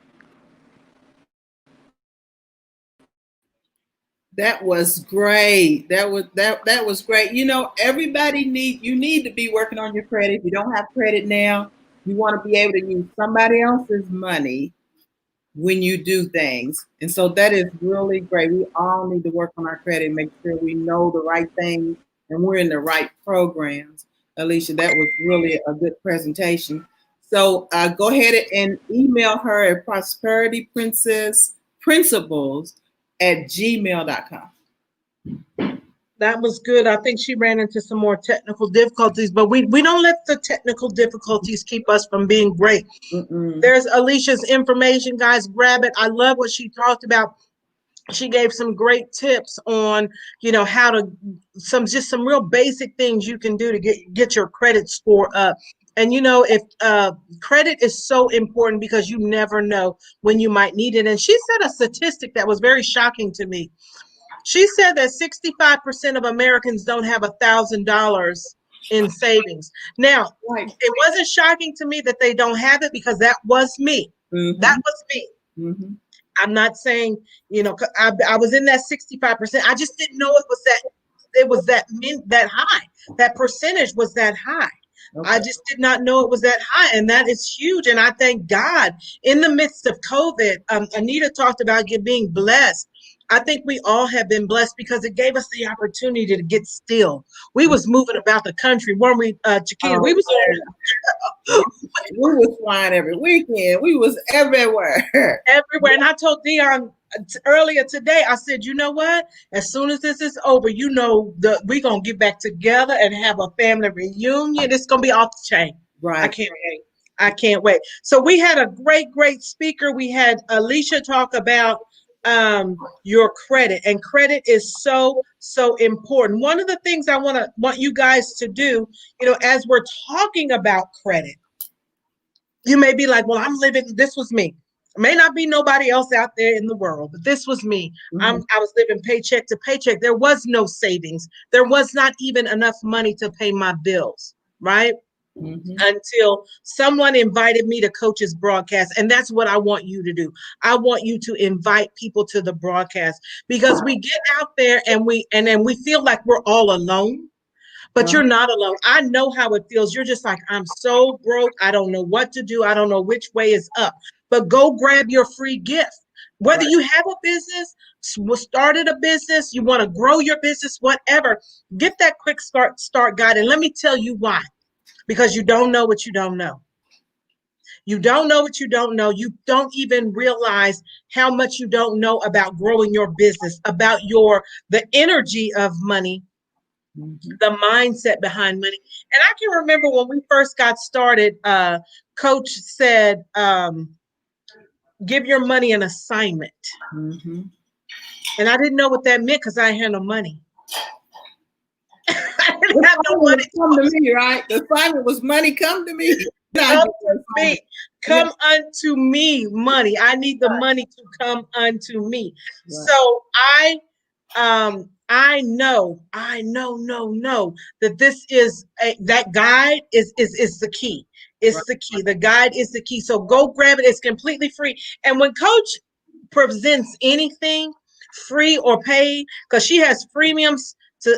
That was great. That was great. You know, everybody need to be working on your credit. If you don't have credit now, you want to be able to use somebody else's money when you do things. And so that is really great. We all need to work on our credit, make sure we know the right things and we're in the right programs. Alicia, that was really a good presentation. So go ahead and email her at prosperityprincessprinciples@gmail.com. That was good. I think she ran into some more technical difficulties, but we don't let the technical difficulties keep us from being great. Mm-mm. There's Alicia's information, guys. Grab it. I love what she talked about. She gave some great tips on, how to some real basic things you can do to get your credit score up. And if credit is so important because you never know when you might need it. And she said a statistic that was very shocking to me. She said that 65% of Americans don't have $1,000 in savings. Now, Right. it wasn't shocking to me that they don't have it because that was me. Mm-hmm. That was me. Mm-hmm. I'm not saying, I was in that 65%. I just didn't know it was that high. That percentage was that high. Okay. I just did not know it was that high, and that is huge. And I thank God in the midst of COVID. Anita talked about being blessed. I think we all have been blessed because it gave us the opportunity to get still. We was moving about the country, weren't we, Chiquita? We was we was flying every weekend. We was everywhere. everywhere. And I told Dion earlier today, I said, you know what? As soon as this is over, we're going to get back together and have a family reunion. It's going to be off the chain. Right. I can't wait. I can't wait. So we had a great speaker. We had Alicia talk about your credit, and credit is so important. One of the things I want you guys to do, as we're talking about credit, you may be like, well, this was me. It may not be nobody else out there in the world, but this was me. Mm-hmm. I was living paycheck to paycheck. There was no savings. There was not even enough money to pay my bills, right? Mm-hmm. Until someone invited me to Coach's broadcast. And that's what I want you to do. I want you to invite people to the broadcast, because we get out there and then we feel like we're all alone. But you're not alone. I know how it feels. You're just like, I'm so broke. I don't know what to do. I don't know which way is up. But go grab your free gift. Whether you have a business, started a business, you want to grow your business, whatever, get that quick start guide. And let me tell you why. Because you don't know what you don't know. You don't know what you don't know. You don't even realize how much you don't know about growing your business, about the energy of money, the mindset behind money. And I can remember when we first got started, Coach said, give your money an assignment. Mm-hmm. And I didn't know what that meant because I had no money. I didn't have no money. Come to me, right? The assignment was money. Come to me. Come to me. Come unto me, money. I need the money to come unto me. Right. So I know that this is that guide is the key. It's the key. The guide is the key. So go grab it. It's completely free. And when Coach presents anything free or paid, because she has freemiums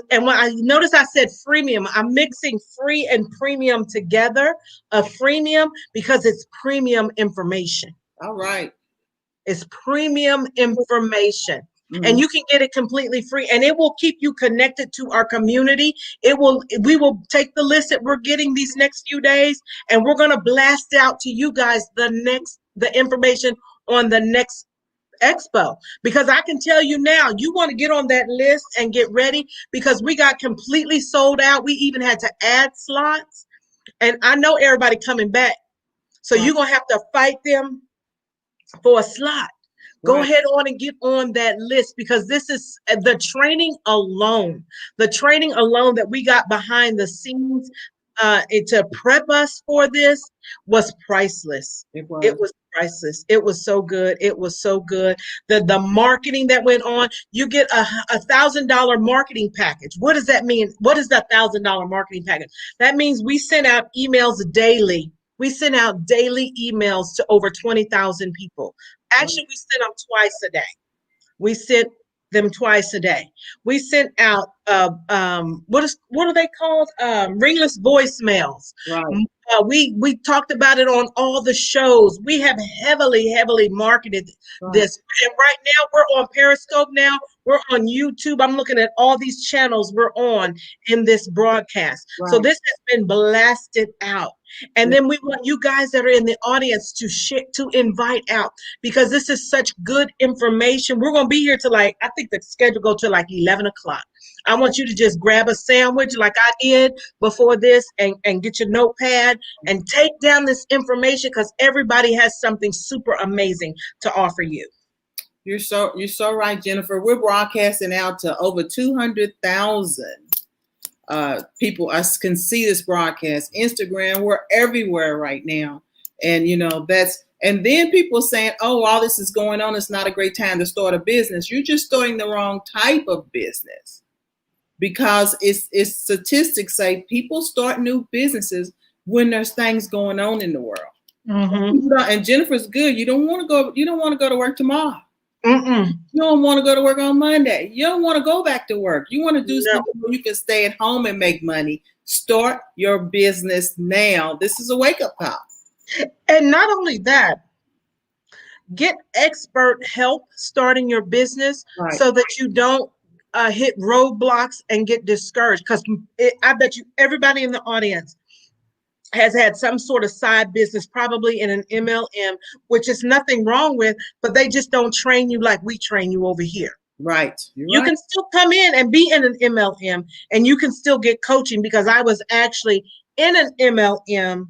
and when I notice I said freemium, I'm mixing free and premium together. A freemium because it's premium information. All right. It's premium information. And you can get it completely free, and it will keep you connected to our community. We will take the list that we're getting these next few days, and we're going to blast out to you guys the information on the next expo, because I can tell you now, you want to get on that list and get ready, because we got completely sold out. We even had to add slots, and I know everybody coming back. So you're going to have to fight them for a slot. Go ahead on and get on that list, because this is the training alone that we got behind the scenes to prep us for this was priceless. It was priceless. It was so good. It was so good. The marketing that went on, you get a $1,000 marketing package. What does that mean? What is that $1,000 marketing package? That means we send out emails daily. We send out daily emails to over 20,000 people. Actually, we sent them twice a day. We sent them twice a day. We sent out what are they called? Ringless voicemails. Right. We talked about it on all the shows. We have heavily marketed Right. this, and right now we're on Periscope. Now we're on YouTube. I'm looking at all these channels we're on in this broadcast. So Right. this has been blasted out. And then we want you guys that are in the audience to share, to invite out, because this is such good information. We're going to be here till like, I think the schedule go to like 11 o'clock. I want you to just grab a sandwich like I did before this, and get your notepad and take down this information, because everybody has something super amazing to offer you. You're so right, Jennifer. We're broadcasting out to over 200,000 people. Us can see this broadcast. Instagram, we're everywhere right now, and and then people saying, "Oh, all this is going on. It's not a great time to start a business." You're just starting the wrong type of business, because it's statistics say people start new businesses when there's things going on in the world. Mm-hmm. And Jennifer's good. You don't want to go. You don't want to go to work tomorrow. Mm-mm. You don't want to go to work on Monday. You don't want to go back to work. You want to do something where you can stay at home and make money. Start your business now. This is a wake-up call. And not only that, get expert help starting your business, Right. so that you don't hit roadblocks and get discouraged. Because I bet you everybody in the audience has had some sort of side business, probably in an MLM, which is nothing wrong with, but they just don't train you like we train you over here. Right. You can still come in and be in an MLM, and you can still get coaching, because I was actually in an MLM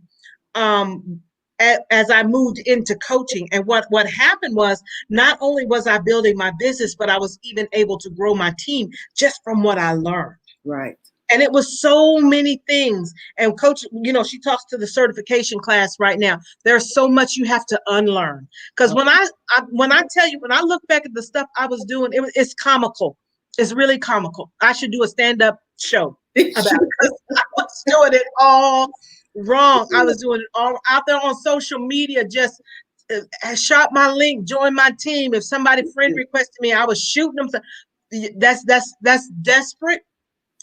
as I moved into coaching. And what happened was, not only was I building my business, but I was even able to grow my team just from what I learned. Right. And it was so many things. And coach, she talks to the certification class right now. There's so much you have to unlearn. Because when I tell you, when I look back at the stuff I was doing, it's comical. It's really comical. I should do a stand-up show about it, because I was doing it all wrong. I was doing it all out there on social media. Just shot my link, join my team. If somebody friend requested me, I was shooting them. That's desperate.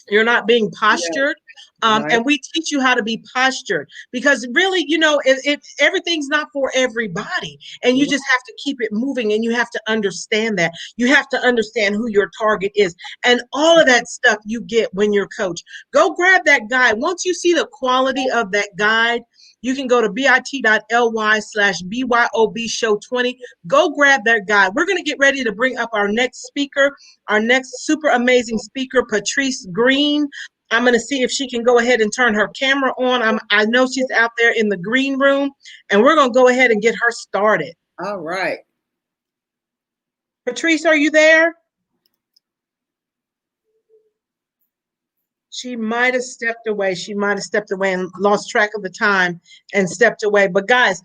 You're not being postured. Right. And we teach you how to be postured, because really, if everything's not for everybody, and you just have to keep it moving, and you have to understand that. You have to understand who your target is, and all of that stuff you get when you're coached. Go grab that guide. Once you see the quality of that guide, you can go to bit.ly/BYOB show 20. Go grab that guide. We're going to get ready to bring up our next speaker, our next super amazing speaker, Patrice Green. I'm going to see if she can go ahead and turn her camera on. I know she's out there in the green room, and we're going to go ahead and get her started. All right. Patrice, are you there? She might have stepped away. She might have stepped away and lost track of the time and stepped away. But guys,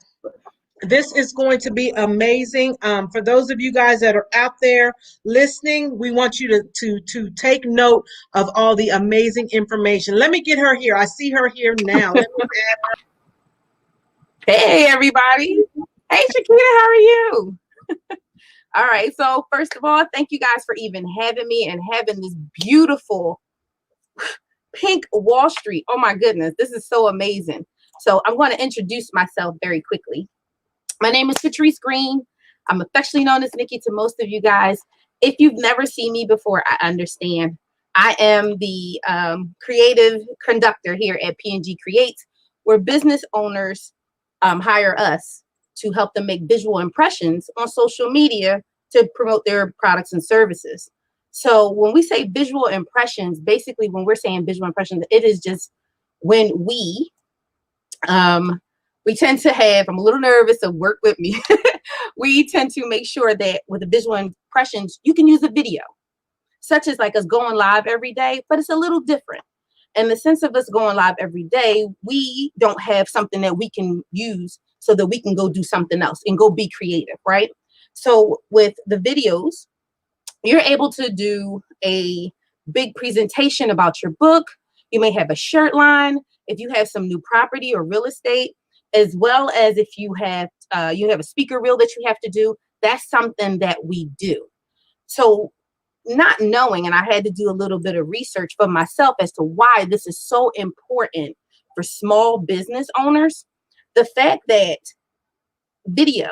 this is going to be amazing. For those of you guys that are out there listening, we want you to take note of all the amazing information. Let me get her here. I see her here now. Let me add her. Hey, everybody. Hey, Shakita, how are you? All right. So first of all, thank you guys for even having me and having this beautiful Pink Wallstreet. Oh, my goodness. This is so amazing. So I'm going to introduce myself very quickly. My name is Patrice Green. I'm affectionately known as Nikki to most of you guys. If you've never seen me before, I understand. I am the creative conductor here at P&G Creates, where business owners hire us to help them make visual impressions on social media to promote their products and services. So when we say visual impressions, basically when we're saying visual impressions, it is just when we tend to have, I'm a little nervous, so work with me. We tend to make sure that with the visual impressions, you can use a video, such as like us going live every day, but it's a little different. In the sense of us going live every day, we don't have something that we can use so that we can go do something else and go be creative, right? So with the videos, you're able to do a big presentation about your book. You may have a shirt line. If you have some new property or real estate, as well as if you have a speaker reel that you have to do, that's something that we do. So not knowing, and I had to do a little bit of research for myself as to why this is so important for small business owners. The fact that video,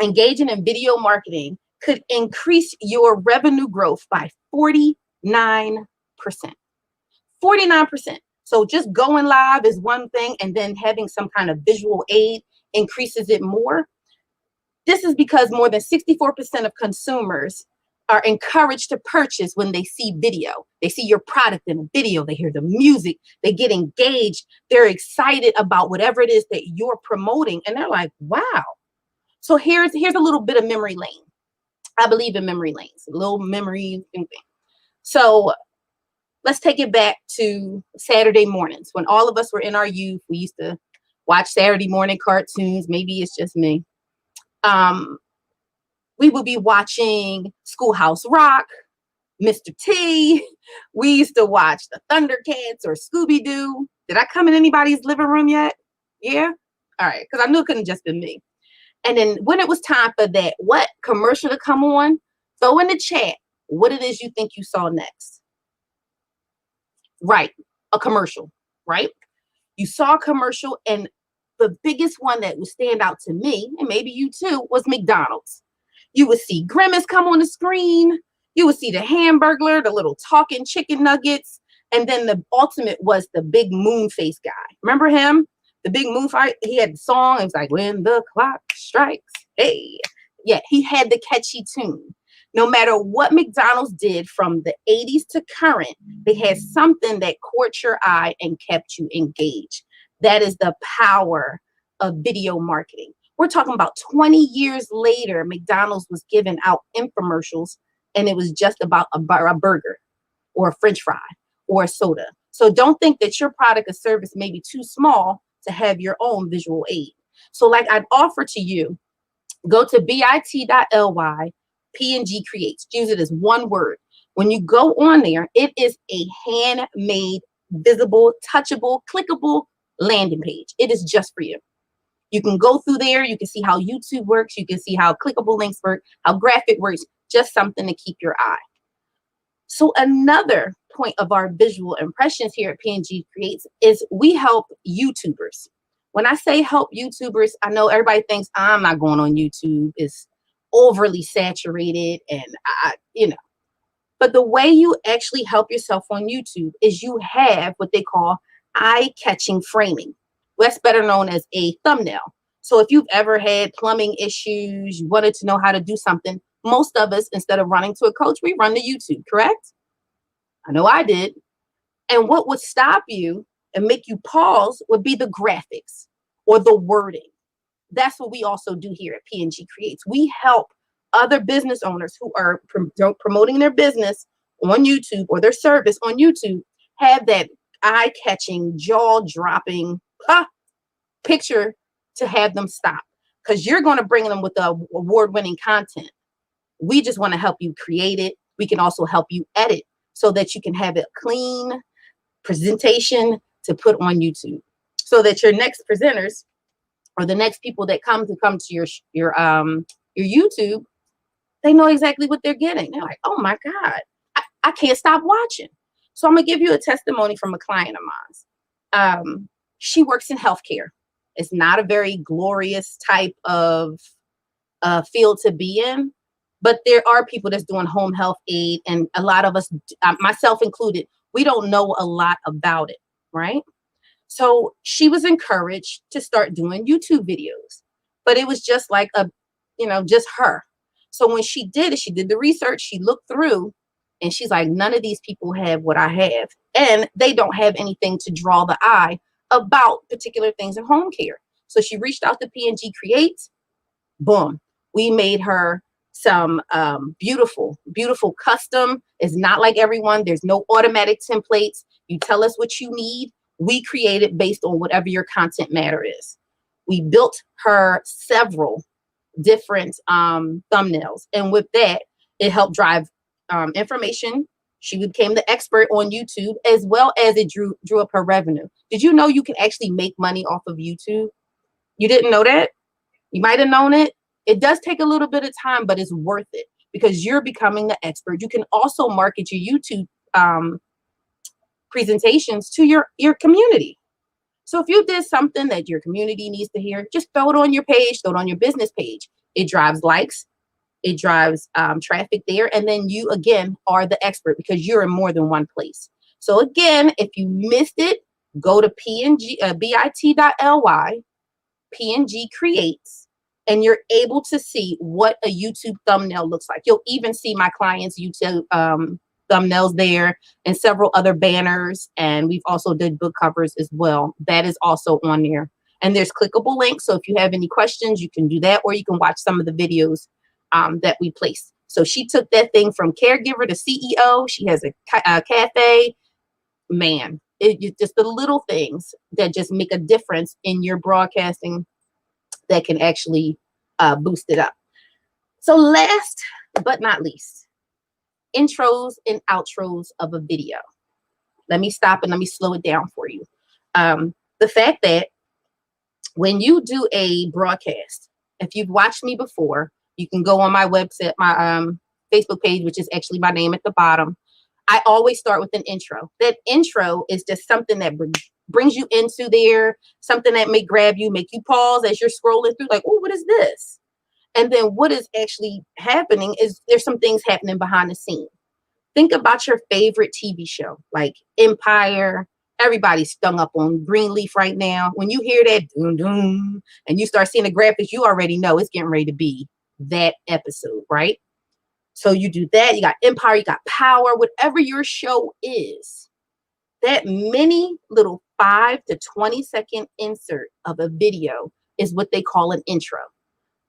engaging in video marketing could increase your revenue growth by 49%. 49%. So just going live is one thing, and then having some kind of visual aid increases it more. This is because more than 64% of consumers are encouraged to purchase when they see video. They see your product in a video, they hear the music, they get engaged, they're excited about whatever it is that you're promoting, and they're like, wow. So here's a little bit of memory lane. I believe in memory lanes, a little memory thing. So let's take it back to Saturday mornings when all of us were in our youth. We used to watch Saturday morning cartoons. Maybe it's just me. We would be watching Schoolhouse Rock, Mr. T. We used to watch the Thundercats or Scooby-Doo. Did I come in anybody's living room yet? Yeah? All right, because I knew it couldn't just been me. And then when it was time for that, what commercial to come on, throw in the chat what it is you think you saw next. Right, a commercial, right? You saw a commercial, and the biggest one that would stand out to me, and maybe you too, was McDonald's. You would see Grimace come on the screen. You would see the Hamburglar, the little talking chicken nuggets. And then the ultimate was the big moon face guy. Remember him? The big moon fight. He had the song. It was like, when the clock strikes. Hey. Yeah, he had the catchy tune. No matter what McDonald's did from the 80s to current, they had something that caught your eye and kept you engaged. That is the power of video marketing. We're talking about 20 years later, McDonald's was giving out infomercials, and it was just about a burger or a French fry or a soda. So don't think that your product or service may be too small to have your own visual aid. So like I'd offer to you, go to bit.ly, P&G Creates. Use it as one word. When you go on there, it is a handmade, visible, touchable, clickable landing page. It is just for you. You can go through there. You can see how YouTube works. You can see how clickable links work, how graphic works, just something to keep your eye. So another point of our visual impressions here at P&G Creates is we help YouTubers. When I say help YouTubers, I know everybody thinks I'm not going on YouTube. It's overly saturated and but the way you actually help yourself on YouTube is you have what they call eye-catching framing. That's better known as a thumbnail. So if you've ever had plumbing issues, you wanted to know how to do something, most of us, instead of running to a coach, we run to YouTube, correct? I know I did. And what would stop you and make you pause would be the graphics or the wording. That's what we also do here at P&G Creates. We help other business owners who are promoting their business on YouTube or their service on YouTube have that eye-catching, jaw-dropping picture to have them stop, because you're going to bring them with the award-winning content. We just want to help you create it. We can also help you edit so that you can have a clean presentation to put on YouTube, so that your next presenters or the next people that come to your YouTube, they know exactly what they're getting. They're like, oh my God, I can't stop watching. So I'm gonna give you a testimony from a client of mine. She works in healthcare. It's not a very glorious type of field to be in, but there are people that's doing home health aid, and a lot of us, myself included, we don't know a lot about it, right? So she was encouraged to start doing YouTube videos, but it was just like just her. So when she did it, she did the research, she looked through, and she's like, none of these people have what I have, and they don't have anything to draw the eye about particular things in home care. So she reached out to P&G Creates. Boom. We made her some beautiful custom. It's not like everyone. There's no automatic templates. You tell us what you need. We create it based on whatever your content matter is. We built her several different thumbnails. And with that, it helped drive information. She became the expert on YouTube, as well as it drew up her revenue. Did you know you can actually make money off of YouTube? You didn't know that? You might have known it. It does take a little bit of time, but it's worth it, because you're becoming the expert. You can also market your YouTube presentations to your community. So if you did something that your community needs to hear, just throw it on your page, throw it on your business page. It drives likes, it drives traffic there. And then you, again, are the expert because you're in more than one place. So again, if you missed it, go to bit.ly, PNG Creates, and you're able to see what a YouTube thumbnail looks like. You'll even see my clients' YouTube thumbnails there and several other banners. And we've also did book covers as well. That is also on there. And there's clickable links. So if you have any questions, you can do that, or you can watch some of the videos that we placed. So she took that thing from caregiver to CEO. She has a cafe. Man, just the little things that just make a difference in your broadcasting that can actually boost it up. So last but not least, intros and outros of a video. Let me stop and let me slow it down for you. The fact that when you do a broadcast, if you've watched me before, you can go on my website, my Facebook page, which is actually my name at the bottom. I always start with an intro. That intro is just something that brings you into there, something that may grab you, make you pause as you're scrolling through, like, oh, what is this? And then what is actually happening is there's some things happening behind the scene. Think about your favorite TV show, like Empire. Everybody's stung up on Greenleaf right now. When you hear that doom doom and you start seeing the graphics, you already know it's getting ready to be that episode, right? So you do that. You got Empire, you got Power, whatever your show is. That mini little 5 to 20-second insert of a video is what they call an intro.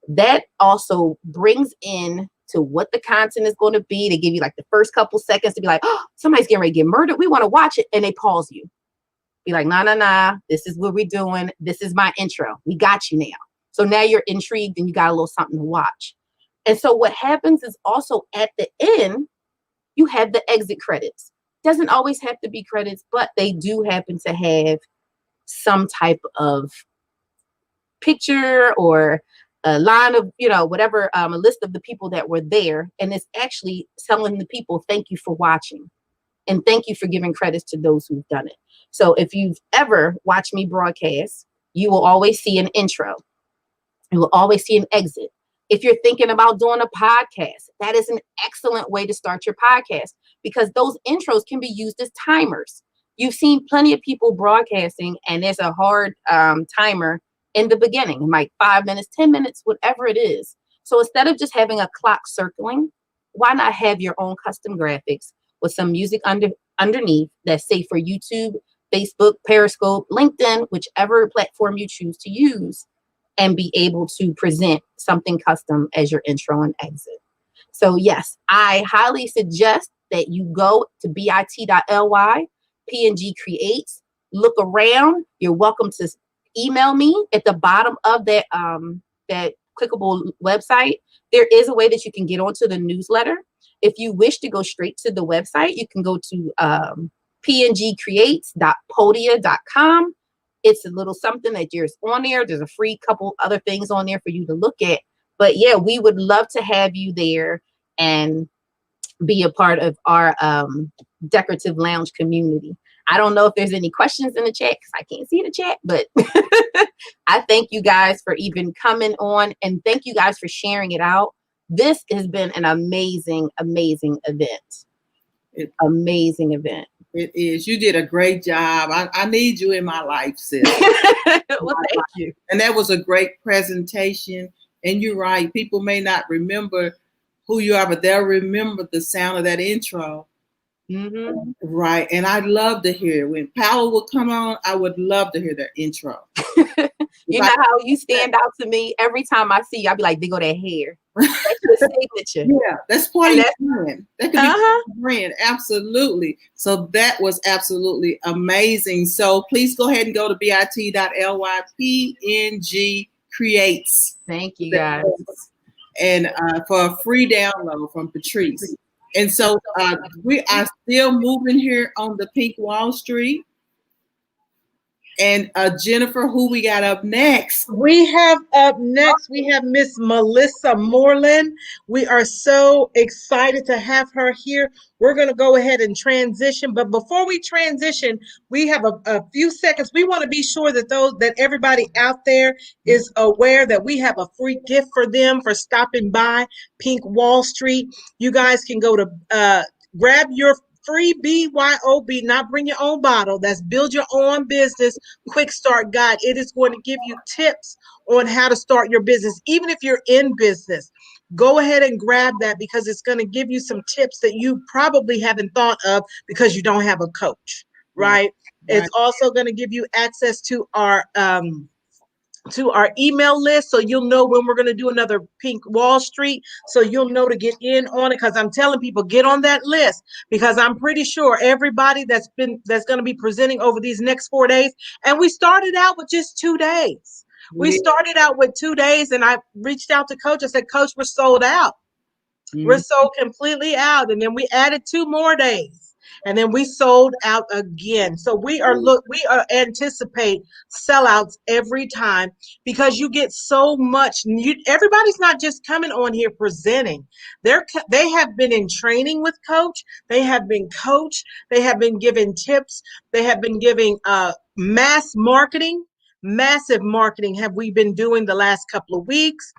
That also brings in to what the content is going to be. They give you like the first couple seconds to be like, oh, somebody's getting ready to get murdered. We want to watch it. And they pause you. Be like, nah. This is what we're doing. This is my intro. We got you now. So now you're intrigued and you got a little something to watch. And so what happens is also at the end, you have the exit credits. Doesn't always have to be credits, but they do happen to have some type of picture or a line of, whatever, a list of the people that were there. And it's actually telling the people, thank you for watching. And thank you for giving credits to those who've done it. So if you've ever watched me broadcast, you will always see an intro. You will always see an exit. If you're thinking about doing a podcast, that is an excellent way to start your podcast because those intros can be used as timers. You've seen plenty of people broadcasting and there's a hard timer in the beginning, like 5 minutes, 10 minutes, whatever it is. So instead of just having a clock circling, why not have your own custom graphics with some music underneath that's safe for YouTube, Facebook, Periscope, LinkedIn, whichever platform you choose to use, and be able to present something custom as your intro and exit. So yes, I highly suggest that you go to bit.ly, PNG Creates, look around. You're welcome to email me at the bottom of that clickable website. There is a way that you can get onto the newsletter. If you wish to go straight to the website, you can go to pngcreates.podia.com. It's a little something that there's on there. There's a free couple other things on there for you to look at. But yeah, we would love to have you there and be a part of our decorative lounge community. I don't know if there's any questions in the chat because I can't see the chat, but I thank you guys for even coming on and thank you guys for sharing it out. This has been an amazing, amazing event. Amazing event. It is. You did a great job. I need you in my life, sis. Well, thank you. And that was a great presentation. And you're right. People may not remember who you are, but they'll remember the sound of that intro. Mm-hmm. Right. And I'd love to hear when Paolo would come on. I would love to hear that intro. You know how you stand out to me every time I see you. I'll be like, they go that hair. That's your signature. Yeah, that's part of your brand. That could be your brand. Absolutely. So that was absolutely amazing. So please go ahead and go to bit.ly, PNG Creates. Thank you, guys. And for a free download from Patrice. And so we are still moving here on the Pink Wallstreet. And Jennifer, who we got up next? We have up next, we have Miss Melissa Moreland. We are so excited to have her here. We're going to go ahead and transition. But before we transition, we have a few seconds. We want to be sure that everybody out there is aware that we have a free gift for them for stopping by Pink Wallstreet. You guys can go to grab your free BYOB, not bring your own bottle. That's Build Your Own Business Quick Start Guide. It is going to give you tips on how to start your business, even if you're in business. Go ahead and grab that because it's going to give you some tips that you probably haven't thought of because you don't have a coach, right? Right. It's also going to give you access to our email list so you'll know when we're going to do another Pink Wallstreet, so you'll know to get in on it, because I'm telling people, get on that list, because I'm pretty sure everybody that's going to be presenting over these next 4 days, and we started out with just 2 days. We started out with 2 days, and I reached out to Coach. I said, Coach, we're sold out. We're sold completely out. And then we added 2 more days. And then we sold out again. So we are anticipate sellouts every time, because you get so much. Everybody's not just coming on here presenting. They have been in training with Coach. They have been coached. They have been given tips. They have been giving massive marketing have we been doing the last couple of weeks.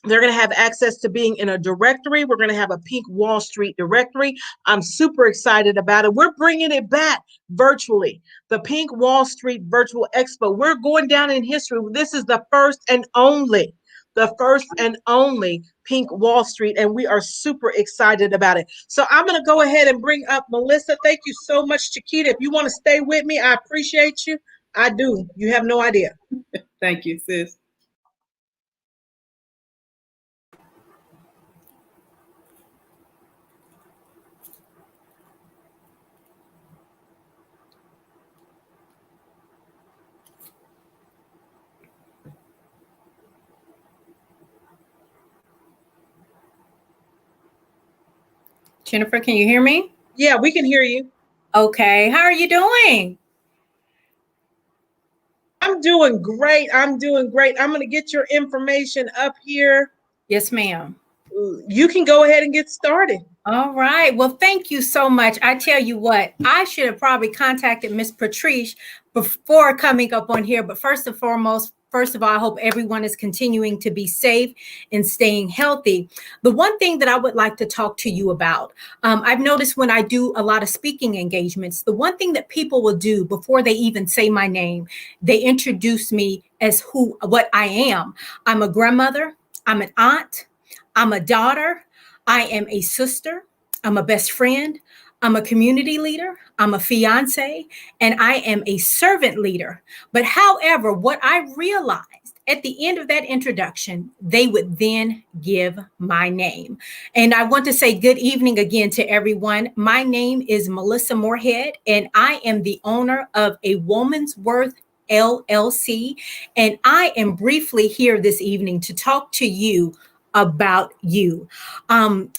They're going to have access to being in a directory. We're going to have a Pink Wallstreet directory. I'm super excited about it. We're bringing it back virtually. The Pink Wallstreet Virtual Expo. We're going down in history. This is the first and only Pink Wallstreet, and we are super excited about it. So I'm going to go ahead and bring up Melissa. Thank you so much, Chiquita. If you want to stay with me, I appreciate you. I do. You have no idea. Thank you, sis. Jennifer, can you hear me? Yeah, we can hear you. Okay. How are you doing? I'm doing great. I'm going to get your information up here. Yes, ma'am. You can go ahead and get started. All right. Well, thank you so much. I tell you what, I should have probably contacted Miss Patrice before coming up on here. But first of all, I hope everyone is continuing to be safe and staying healthy. The one thing that I would like to talk to you about, I've noticed when I do a lot of speaking engagements, the one thing that people will do before they even say my name, they introduce me as what I am. I'm a grandmother. I'm an aunt. I'm a daughter. I am a sister. I'm a best friend. I'm a community leader. I'm a fiance, and I am a servant leader. But however, what I realized at the end of that introduction, they would then give my name. And I want to say good evening again to everyone. My name is Melissa Moorhead, and I am the owner of A Woman's Worth LLC. And I am briefly here this evening to talk to you about you.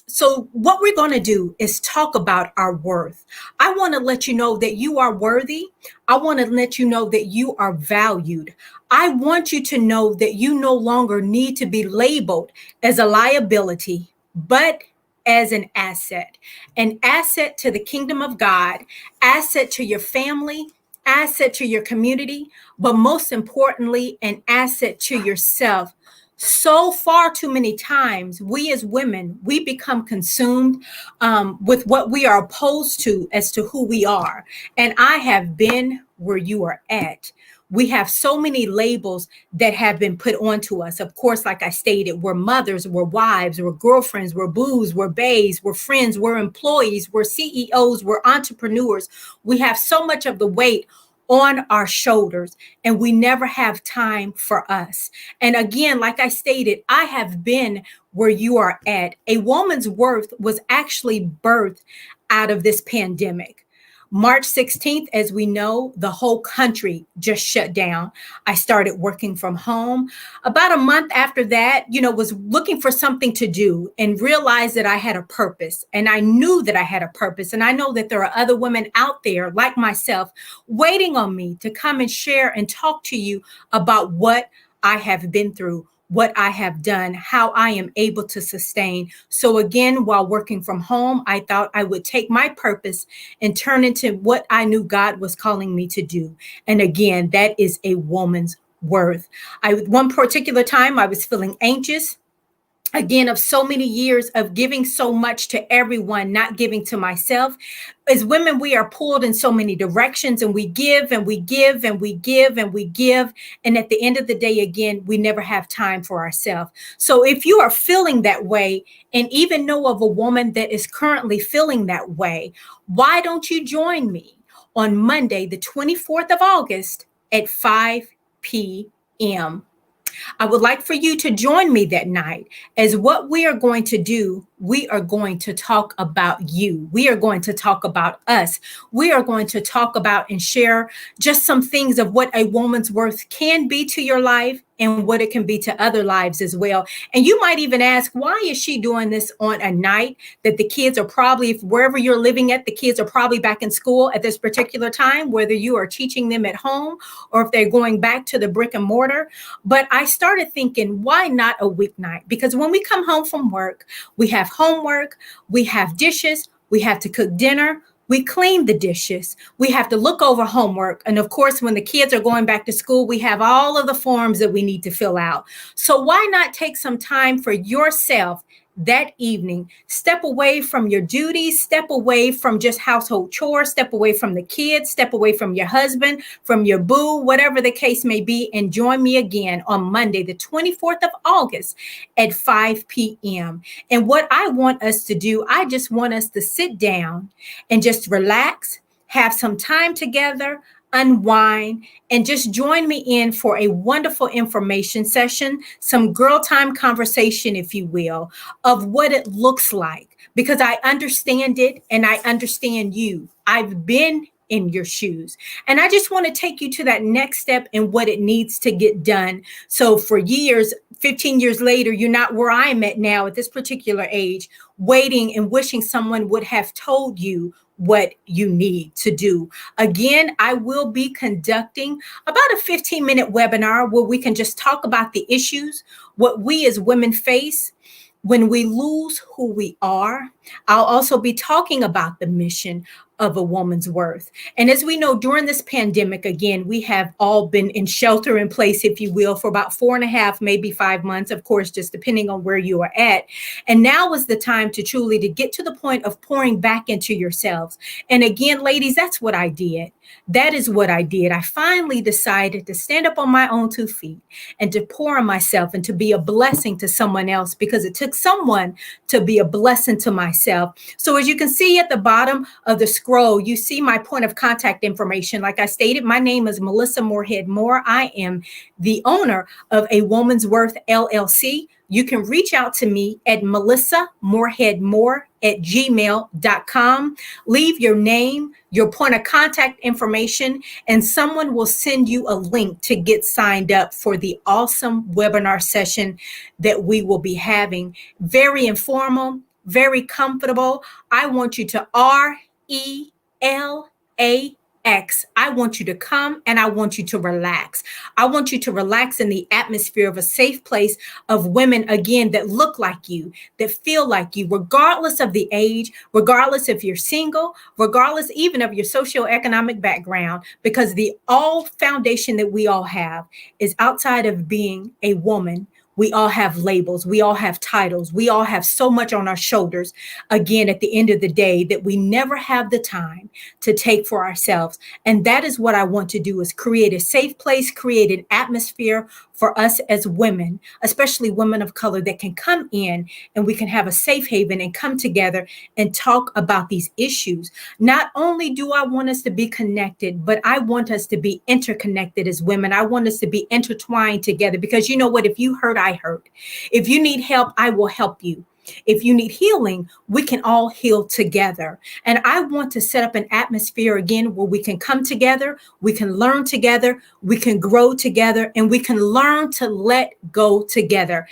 So what we're going to do is talk about our worth. I want to let you know that you are worthy. I want to let you know that you are valued. I want you to know that you no longer need to be labeled as a liability, but as an asset to the kingdom of God, asset to your family, asset to your community, but most importantly, an asset to yourself. So far too many times, we as women, we become consumed with what we are opposed to as to who we are. And I have been where you are at. We have so many labels that have been put onto us. Of course, like I stated, we're mothers, we're wives, we're girlfriends, we're boos, we're baes, we're friends, we're employees, we're CEOs, we're entrepreneurs. We have so much of the weight on our shoulders, and we never have time for us. And again, like I stated, I have been where you are at. A Woman's Worth was actually birthed out of this pandemic. March 16th, as we know, the whole country just shut down. I started working from home. About a month after that, was looking for something to do and realized that I had a purpose. And I knew that I had a purpose. And I know that there are other women out there like myself waiting on me to come and share and talk to you about what I have been through, what I have done, how I am able to sustain. So again, while working from home, I thought I would take my purpose and turn into what I knew God was calling me to do. And again, that is a woman's worth. One particular time I was feeling anxious, again, of so many years of giving so much to everyone, not giving to myself. As women, we are pulled in so many directions, and we give and we give and we give and we give. And at the end of the day, again, we never have time for ourselves. So if you are feeling that way and even know of a woman that is currently feeling that way, why don't you join me on Monday, the 24th of August at 5 p.m. I would like for you to join me that night, as what we are going to do, we are going to talk about you. We are going to talk about us. We are going to talk about and share just some things of what a woman's worth can be to your life and what it can be to other lives as well. And you might even ask, why is she doing this on a night that the kids are probably, if wherever you're living at, the kids are probably back in school at this particular time, whether you are teaching them at home or if they're going back to the brick and mortar. But I started thinking, why not a weeknight? Because when we come home from work, we have homework, we have dishes, we have to cook dinner, we clean the dishes, we have to look over homework. And of course, when the kids are going back to school, we have all of the forms that we need to fill out. So why not take some time for yourself that evening? Step away from your duties, step away from just household chores, step away from the kids, step away from your husband, from your boo, whatever the case may be, and join me again on Monday, the 24th of August at 5 p.m. And what I want us to do, I just want us to sit down and just relax, have some time together, unwind, and just join me in for a wonderful information session, some girl time conversation, if you will, of what it looks like, because I understand it and I understand you. I've been in your shoes. And I just want to take you to that next step in what it needs to get done. So for years, 15 years later, you're not where I'm at now at this particular age, waiting and wishing someone would have told you what you need to do. Again, I will be conducting about a 15-minute webinar where we can just talk about the issues, what we as women face when we lose who we are. I'll also be talking about the mission of a woman's worth. And as we know, during this pandemic, again, we have all been in shelter in place, if you will, for about 4.5, maybe 5 months, of course, just depending on where you are at. And now is the time to truly to get to the point of pouring back into yourselves. And again, ladies, that's what I did. That is what I did. I finally decided to stand up on my own 2 feet and to pour on myself and to be a blessing to someone else, because it took someone to be a blessing to myself. So as you can see at the bottom of the scroll, you see my point of contact information. Like I stated, my name is Melissa Moorhead Moore. I am the owner of A Woman's Worth LLC. You can reach out to me at melissamoorheadmoore@gmail.com. Leave your name, your point of contact information, and someone will send you a link to get signed up for the awesome webinar session that we will be having. Very informal, very comfortable. I want you to RELAX. I want you to come and I want you to relax. I want you to relax in the atmosphere of a safe place of women, again, that look like you, that feel like you, regardless of the age, regardless if you're single, regardless even of your socioeconomic background, because the all foundation that we all have is outside of being a woman. We all have labels. We all have titles. We all have so much on our shoulders, again, at the end of the day, that we never have the time to take for ourselves. And that is what I want to do, is create a safe place, create an atmosphere for us as women, especially women of color, that can come in and we can have a safe haven and come together and talk about these issues. Not only do I want us to be connected, but I want us to be interconnected as women. I want us to be intertwined together, because you know what? If you hurt, I hurt. If you need help, I will help you. If you need healing, we can all heal together. And I want to set up an atmosphere again where we can come together, we can learn together, we can grow together, and we can learn to let go together.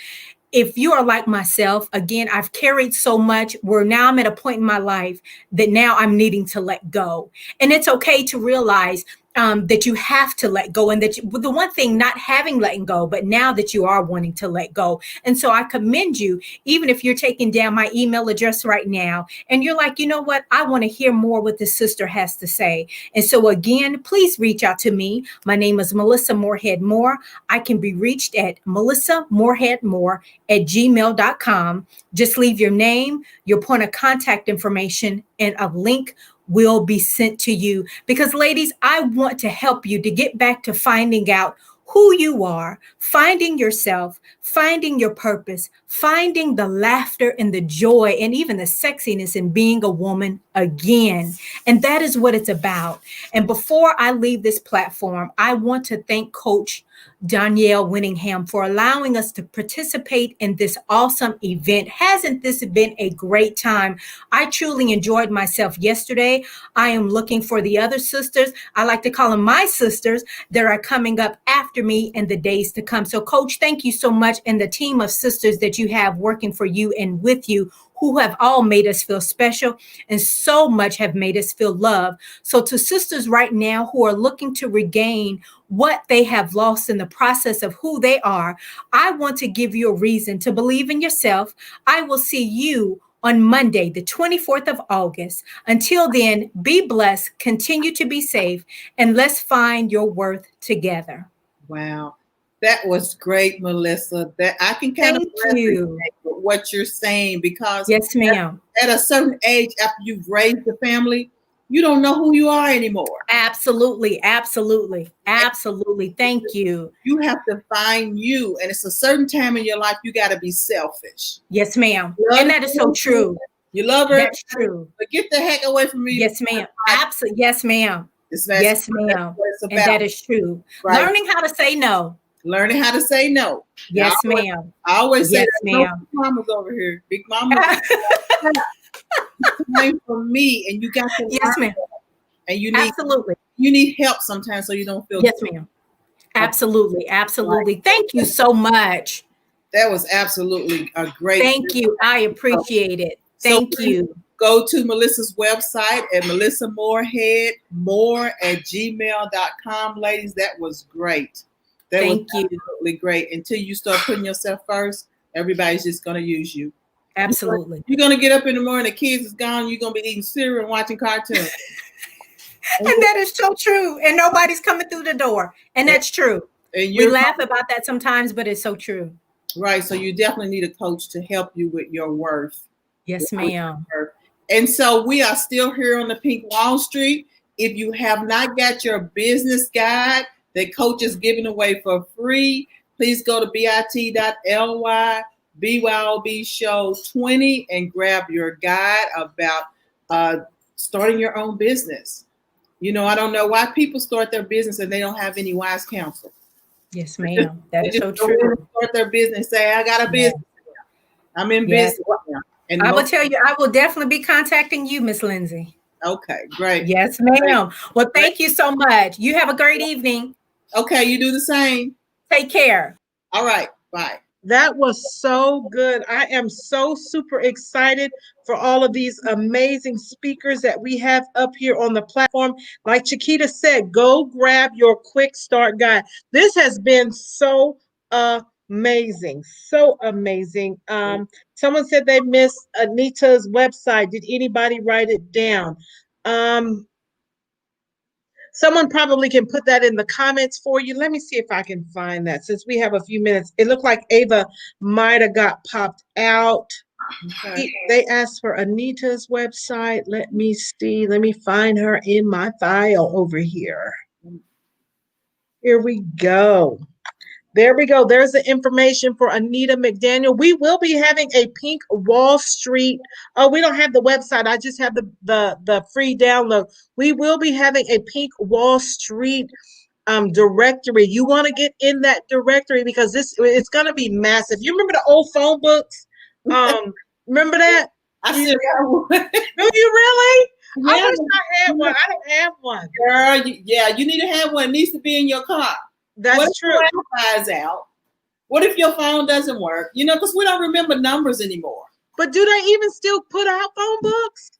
If you are like myself, again, I've carried so much where now I'm at a point in my life that now I'm needing to let go. And it's okay to realize that you have to let go, and that the one thing not having letting go, but now that you are wanting to let go. And so I commend you, even if you're taking down my email address right now and you're like, you know what, I want to hear more what this sister has to say. And so again, please reach out to me. My name is Melissa Moorhead Moore. I can be reached at melissamoorheadmoore@gmail.com. Just leave your name, your point of contact information, and a link will be sent to you. Because ladies, I want to help you to get back to finding out who you are, finding yourself, finding your purpose, finding the laughter and the joy and even the sexiness in being a woman again. And that is what it's about. And before I leave this platform, I want to thank Coach Danielle Winningham for allowing us to participate in this awesome event. Hasn't this been a great time? I truly enjoyed myself yesterday. I am looking for the other sisters. I like to call them my sisters that are coming up after me in the days to come. So Coach, thank you so much. And the team of sisters that you have working for you and with you, who have all made us feel special and so much have made us feel loved. So to sisters right now who are looking to regain what they have lost in the process of who they are, I want to give you a reason to believe in yourself. I will see you on Monday, the 24th of August. Until then, be blessed, continue to be safe, and let's find your worth together. Wow. That was great, Melissa. That I can kind Thank of you. resonate with what you're saying, because Yes, ma'am. at a certain age, after you've raised a family, you don't know who you are anymore. Absolutely, absolutely, absolutely. Thank you. You have to find you, and it's a certain time in your life you got to be selfish. Yes, ma'am. Love And that is so true. You love her, That's true. but get the heck away from me. Yes, ma'am. Absolutely. Yes, ma'am. Yes, ma'am. And that is true. Right. Learning how to say no. Learning how to say no. Yes, ma'am. I always say Yes, that. ma'am. No big mamas over here. Big mama. Time for me, and you got to Yes, learn ma'am. that. And you need Absolutely. you need help sometimes so you don't feel Yes, good. ma'am. Absolutely. Absolutely. Thank you so much. That was absolutely a great. Thank you. I appreciate it. Thank you. Go to Melissa's website at melissamoorheadmore@gmail.com. Ladies, that was great. That Thank was you. absolutely great. Until you start putting yourself first, everybody's just going to use you. Absolutely. You're going to get up in the morning, the kids is gone, you're going to be eating cereal and watching cartoons. And that is so true. And nobody's coming through the door. And that's true. And We laugh about that sometimes, but it's so true. Right. So you definitely need a coach to help you with your worth. Yes, ma'am. And so we are still here on the Pink Wallstreet. If you have not got your business guide that Coach is giving away for free, please go to bit.ly BYOB Show 20 and grab your guide about starting your own business. You know, I don't know why people start their business and they don't have any wise counsel. Yes, ma'am. That is so true. Start their business and say, I got a business. I'm in business now. And I will tell you, I will definitely be contacting you, Miss Lindsay. Okay, great. Yes, ma'am. Well, thank you so much. You have a great evening. Okay, you do the same. Take care. All right, bye. That was so good. I am so super excited for all of these amazing speakers that we have up here on the platform. Like Chiquita said, go grab your quick start guide. This has been so amazing. So amazing. Someone said they missed Anita's website. Did anybody write it down? Someone probably can put that in the comments for you. Let me see if I can find that since we have a few minutes. It looked like Ava might have got popped out. Okay. They asked for Anita's website. Let me see. Let me find her in my file over here. Here we go. There we go. There's the information for Anita McDaniel. We will be having a Pink Wallstreet. Oh, we don't have the website. I just have the free download. We will be having a Pink Wallstreet directory. You want to get in that directory because it's going to be massive. You remember the old phone books? Remember that? I You, still got one. do you really? I Yeah, wish I had one. I don't have one. girl. Yeah, you need to have one. It needs to be in your car. What That's if true. your Wi-Fi's out? What if your phone doesn't work? You know, because we don't remember numbers anymore. But do they even still put out phone books?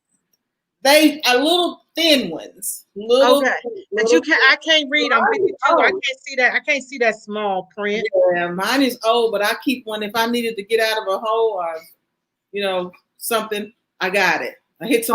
They are little thin ones. Okay. But you Little. can I can't read. I'm Mine is 52. I old. can't see that. I can't see that small print. Yeah, mine is old, but I keep one if I needed to get out of a hole or something. I got it. I Okay. hit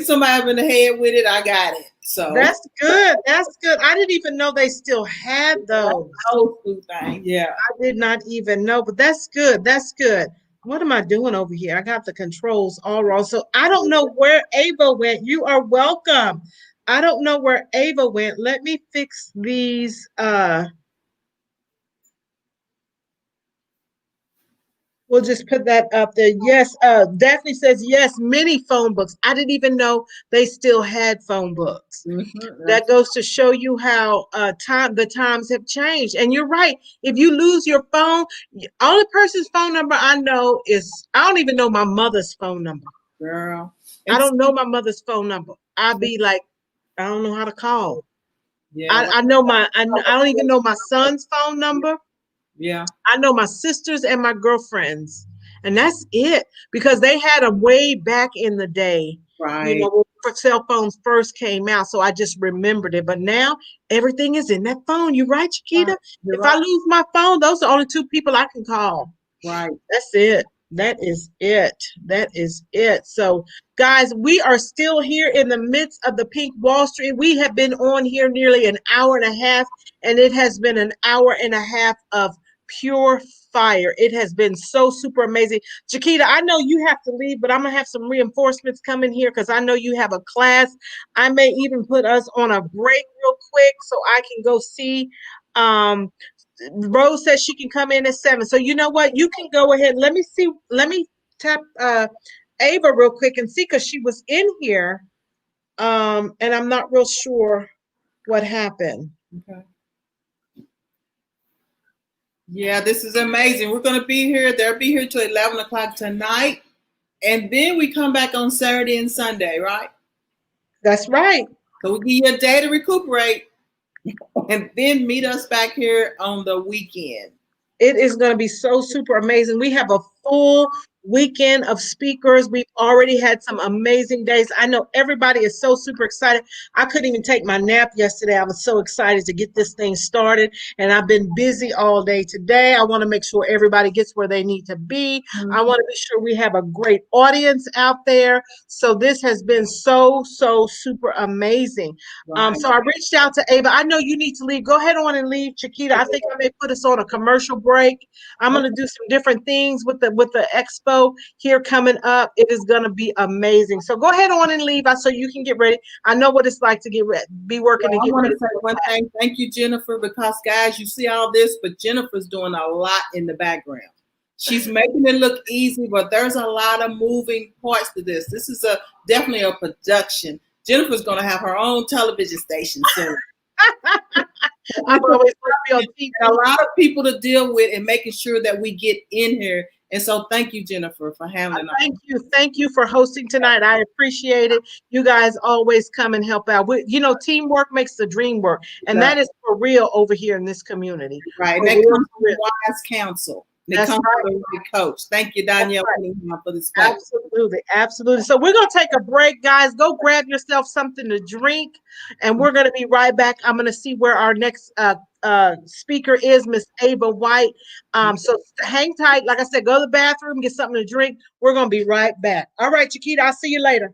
somebody up in the head with it. I got it. So That's good. That's good. I didn't even know they still had those. old school thing. Yeah. I did not even know, but that's good. That's good. What am I doing over here? I got the controls all wrong. So I don't know where Ava went. You are welcome. I don't know where Ava went. Let me fix these. We'll just put that up there. Yes, Daphne says yes, many phone books. I didn't even know they still had phone books. That goes to show you how the times have changed. And you're right. If you lose your phone, only person's phone number I know is I don't even know my mother's phone number. Girl. I don't know my mother's phone number. I'd be like, I don't know how to call. Yeah. I know I don't even know my son's phone number. Yeah. I know my sisters and my girlfriends, and that's it because they had them way back in the day, Right. when cell phones first came out. So I just remembered it. But now everything is in that phone. You're right, Chiquita. You're If I right. lose my phone, those are the only two people I can call. Right. That's it. That is it. That is it. So, guys, we are still here in the midst of the Pink Wall Street. We have been on here nearly an hour and a half, and it has been an hour and a half of pure fire. It has been so super amazing. Chiquita, I know you have to leave, but I'm going to have some reinforcements coming here because I know you have a class. I may even put us on a break real quick so I can go see. Rose says she can come in at 7. So you know what? You can go ahead. Let me see. Let me tap Ava real quick and see because she was in here. And I'm not real sure what happened. Okay. Yeah, this is amazing. We're gonna be here. They'll be here till 11 o'clock tonight. And then we come back on Saturday and Sunday, right? That's right. So we'll give you a day to recuperate and then meet us back here on the weekend. It is going to be so super amazing. We have a full weekend of speakers. We've already had some amazing days. I know everybody is so super excited. I couldn't even take my nap yesterday. I was so excited to get this thing started, and I've been busy all day today. I want to make sure everybody gets where they need to be. I want to be sure we have a great audience out there. So this has been so super amazing. Right. So I reached out to Ava. I know you need to leave. Go ahead on and leave, Chiquita. I think I may put us on a commercial break. I'm going to do some different things with the expo here coming up. It is going to be amazing. So go ahead on and leave so you can get ready. I know what it's like to be working Well, and I get want ready. to say one thing. Thank you, Jennifer, because guys, you see all this, but Jennifer's doing a lot in the background. She's making it look easy, but there's a lot of moving parts to this. This is definitely a production. Jennifer's going to have her own television station soon. I'm always going to be on TV. A lot of people to deal with and making sure that we get in here. And so thank you, Jennifer, for having us. Thank you for hosting tonight. I appreciate it. You guys always come and help out. Teamwork makes the dream work, and that is for real over here in this community. Right. For That real, comes from wise counsel. That comes from the right coach. Thank you, Danielle, for this place. Absolutely, absolutely. So we're gonna take a break, guys. Go grab yourself something to drink, and we're gonna be right back. I'm gonna see where our next speaker is, Miss Ava White. So hang tight. Like I said, go to the bathroom, get something to drink. We're gonna be right back. All right, Chiquita, I'll see you later.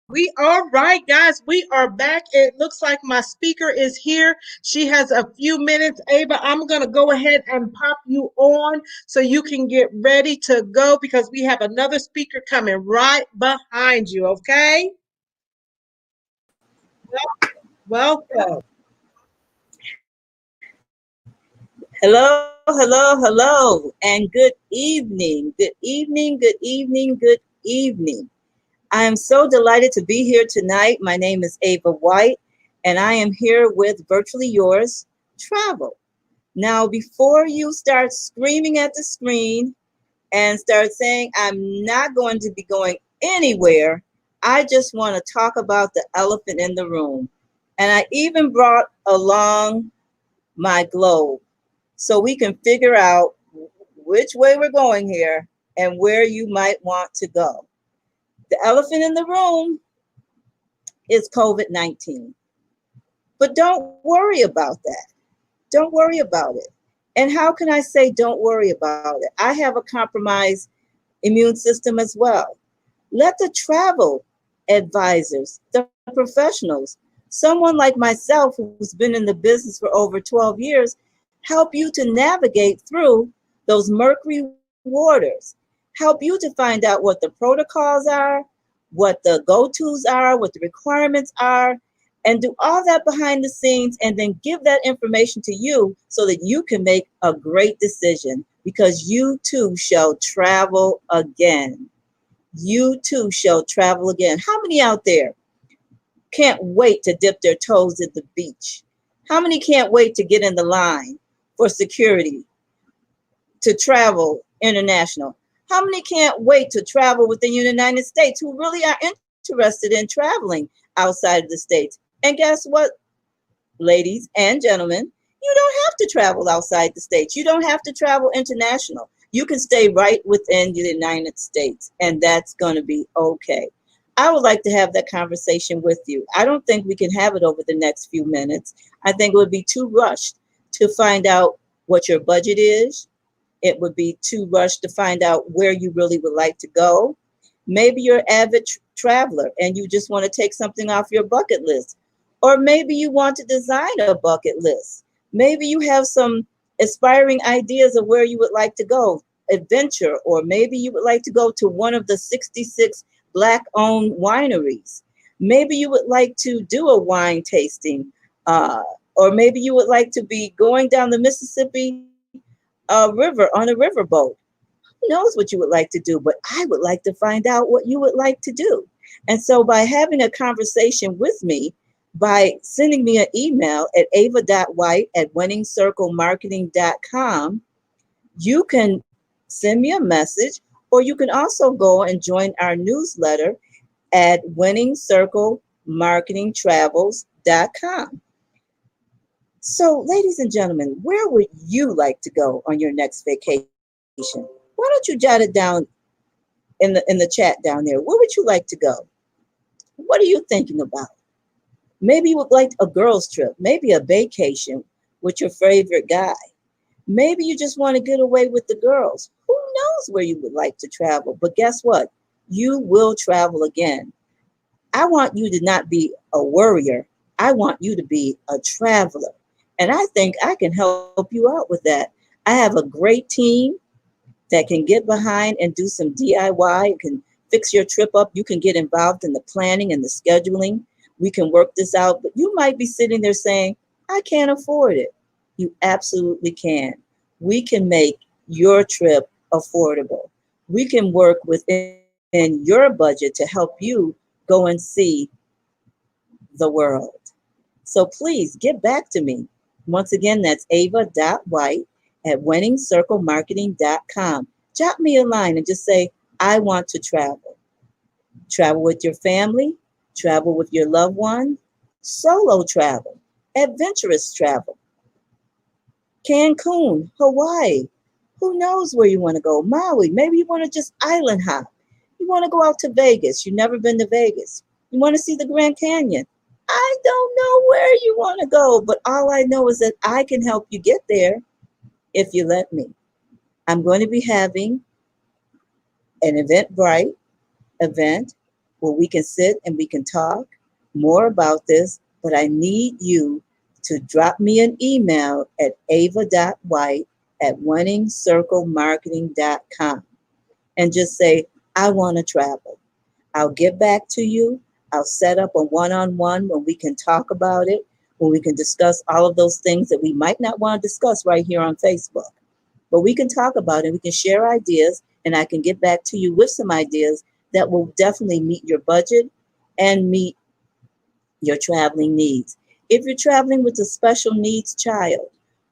We are right, guys. We are back. It looks like my speaker is here. She has a few minutes. Ava, I'm going to go ahead and pop you on so you can get ready to go because we have another speaker coming right behind you, okay? Welcome. Hello, hello, hello, and good evening. Good evening, good evening, good evening. I am so delighted to be here tonight. My name is Ava White, and I am here with Virtually Yours Travel. Now, before you start screaming at the screen and start saying, I'm not going to be going anywhere, I just want to talk about the elephant in the room. And I even brought along my globe so we can figure out which way we're going here and where you might want to go. The elephant in the room is COVID-19. But don't worry about that. Don't worry about it. And how can I say don't worry about it? I have a compromised immune system as well. Let the travel advisors, the professionals, someone like myself who's been in the business for over 12 years, help you to navigate through those murky waters, help you to find out what the protocols are, what the go-tos are, what the requirements are, and do all that behind the scenes and then give that information to you so that you can make a great decision because you too shall travel again. You too shall travel again. How many out there can't wait to dip their toes at the beach? How many can't wait to get in the line for security to travel international? How many can't wait to travel within the United States who really are interested in traveling outside of the States? And guess what, ladies and gentlemen? You don't have to travel outside the States. You don't have to travel international. You can stay right within the United States, and that's going to be okay. I would like to have that conversation with you. I don't think we can have it over the next few minutes. I think it would be too rushed to find out what your budget is. It would be too rushed to find out where you really would like to go. Maybe you're an avid traveler and you just want to take something off your bucket list. Or maybe you want to design a bucket list. Maybe you have some aspiring ideas of where you would like to go, adventure, or maybe you would like to go to one of the 66 Black-owned wineries. Maybe you would like to do a wine tasting, or maybe you would like to be going down the Mississippi River on a riverboat. Who knows what you would like to do, but I would like to find out what you would like to do. And so by having a conversation with me, by sending me an email at ava.white@winningcirclemarketing.com, you can send me a message, or you can also go and join our newsletter at winningcirclemarketingtravels.com. So, ladies and gentlemen, where would you like to go on your next vacation? Why don't you jot it down in the chat down there? Where would you like to go? What are you thinking about? Maybe you would like a girls' trip, maybe a vacation with your favorite guy. Maybe you just want to get away with the girls. Who knows where you would like to travel? But guess what? You will travel again. I want you to not be a worrier. I want you to be a traveler. And I think I can help you out with that. I have a great team that can get behind and do some DIY. You can fix your trip up. You can get involved in the planning and the scheduling. We can work this out. But you might be sitting there saying, I can't afford it. You absolutely can. We can make your trip affordable. We can work within your budget to help you go and see the world. So please get back to me. Once again, that's ava.white@winningcirclemarketing.com. Drop me a line and just say, I want to travel. Travel with your family, travel with your loved one, solo travel, adventurous travel, Cancun, Hawaii. Who knows where you want to go? Maui. Maybe you want to just island hop. You want to go out to Vegas. You've never been to Vegas. You want to see the Grand Canyon. I don't know where you want to go, but all I know is that I can help you get there if you let me. I'm going to be having an Eventbrite event where we can sit and we can talk more about this. But I need you to drop me an email at ava.white@winningcirclemarketing.com and just say, I want to travel. I'll get back to you. I'll set up a one-on-one when we can talk about it, when we can discuss all of those things that we might not want to discuss right here on Facebook. But we can talk about it. We can share ideas, and I can get back to you with some ideas that will definitely meet your budget and meet your traveling needs. If you're traveling with a special needs child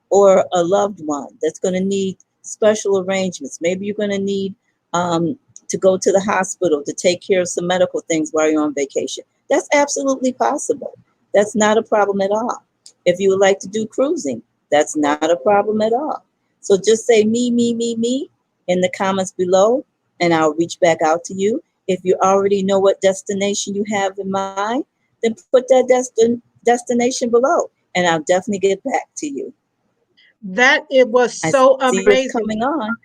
or a loved one that's going to need special arrangements, maybe you're going to need to go to the hospital to take care of some medical things while you're on vacation. That's absolutely possible. That's not a problem at all. If you would like to do cruising, that's not a problem at all. So just say me in the comments below, and I'll reach back out to you. If you already know what destination you have in mind, then put that destination below, and I'll definitely get back to you. That it was I so see what's amazing. coming on.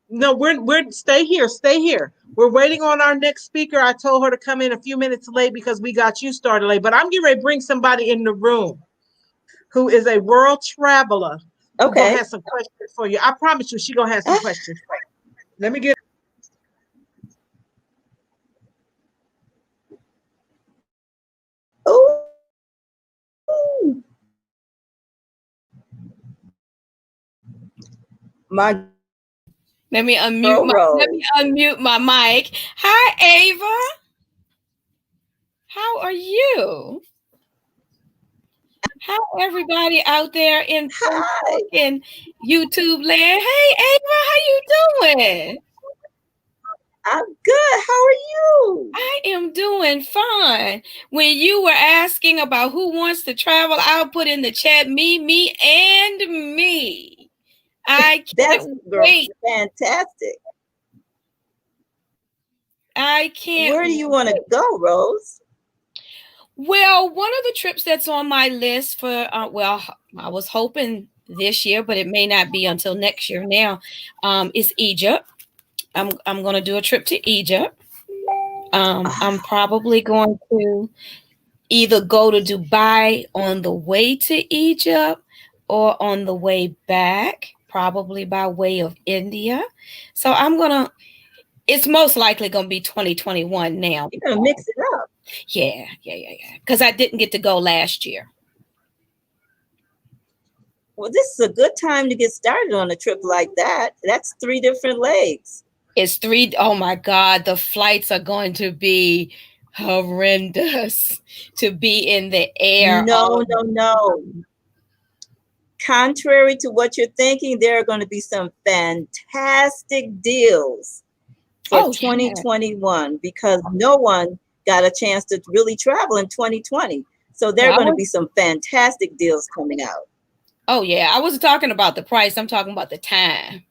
No, we're stay here, stay here. We're waiting on our next speaker. I told her to come in a few minutes late because we got you started late. But I'm getting ready to bring somebody in the room who is a world traveler who gonna Okay. have some questions for you. I promise you, she gonna have some Ah, questions for you. Let me get oh, my girl Let Rose. me unmute my mic. Hi, Ava. How are you? How everybody out there in Hi. Facebook and YouTube land? Hey, Ava, how you doing? I'm good. How are you? I am doing fine. When you were asking about who wants to travel, I'll put in the chat me, and me. I That's can't girl, wait. fantastic. I can't Where do you want to wait. go, Rose? Well, one of the trips that's on my list for, I was hoping this year, but it may not be until next year now, is Egypt. I'm going to do a trip to Egypt. I'm Ah, probably going to either go to Dubai on the way to Egypt or on the way back, probably by way of India. So it's most likely going to be 2021 now. you're gonna mix it up. Yeah. Because I didn't get to go last year. Well, this is a good time to get started on a trip like that. That's 3 different legs. It's three. Oh my God, the flights are going to be horrendous to be in the air all No, no, no. Contrary to what you're thinking, there are going to be some fantastic deals for oh yeah. 2021 because no one got a chance to really travel in 2020. So there Well, are going to be some fantastic deals coming out. oh yeah. I wasn't talking about the price, I'm talking about the time.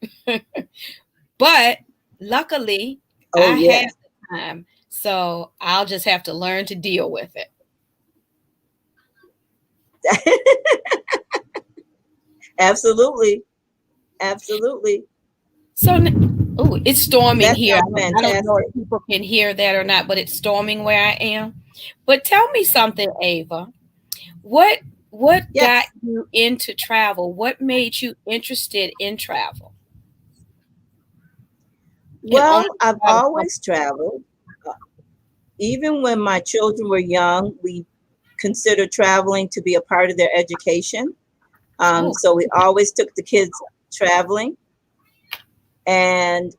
But luckily Oh, I have yeah. the time. So I'll just have to learn to deal with it. Absolutely. Absolutely. So, oh, it's storming That here. sounds I don't know fantastic. if people can hear that or not, but it's storming where I am. But tell me something, Ava. What what got Yes. you into travel? What made you interested in travel? And only Well, I've travel some- always traveled. Uh, Even when my children were young, we considered traveling to be a part of their education. oh, So we always took the kids traveling. And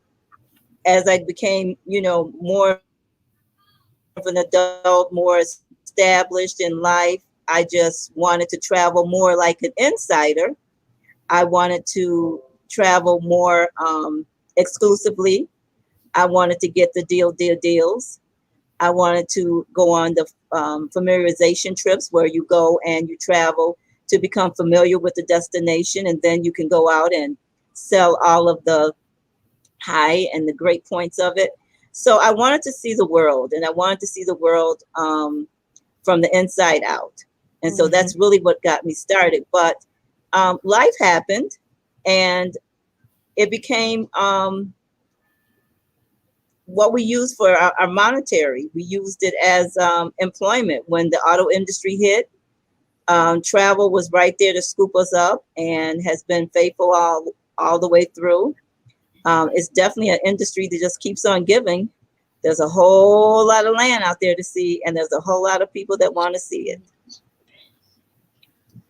as I became, more of an adult, more established in life, I just wanted to travel more like an insider. I wanted to travel more exclusively. I wanted to get the deals. I wanted to go on the familiarization trips where you go and you travel to become familiar with the destination, and then you can go out and sell all of the high and the great points of it. So I wanted to see the world, and I wanted to see the world from the inside out. And so mhm. that's really what got me started. But life happened, and it became what we use for our monetary. We used it as employment when the auto industry hit. Travel was right there to scoop us up and has been faithful all the way through. It's definitely an industry that just keeps on giving. There's a whole lot of land out there to see, and there's a whole lot of people that want to see it.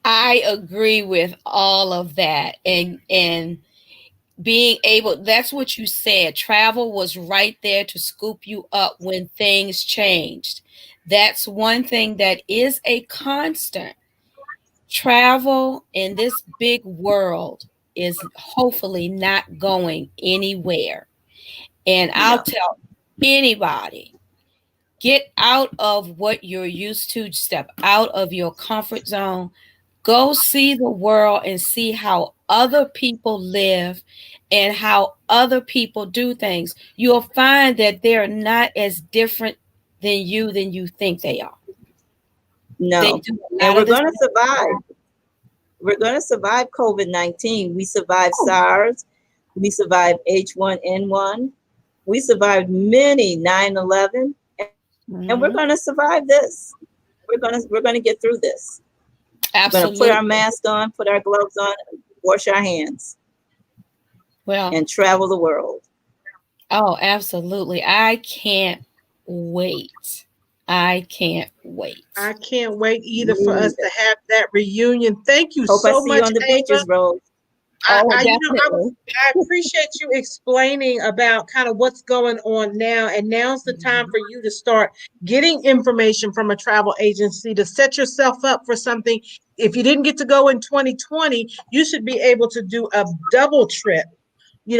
I agree with all of that. And being able, that's what you said. Travel was right there to scoop you up when things changed. That's one thing that is a constant. Travel in this big world is hopefully not going anywhere. And I'll No, tell anybody, get out of what you're used to, step out of your comfort zone, go see the world and see how other people live and how other people do things. You'll find that they're not as different than you think they are. They no. do a And lot we're of this. going to survive. We're going to survive COVID-19. We survived Oh, SARS. We survived H1N1. We survived many 9/11, and we're mhm. going to survive this. We're going to get through this. We're going to put our Absolutely. mask on, put our gloves on, wash our hands, Well, and travel the world. oh, absolutely. I can't wait. I can't I wait. can't wait either for Me us to either. have that reunion. Thank you Hope I so see you much, on the Ava. beaches, Rose. Oh, I definitely. appreciate you explaining about kind of what's going on now. And now's the time Mhm. for you to start getting information from a travel agency to set yourself up for something. If you didn't get to go in 2020, you should be able to do a double trip.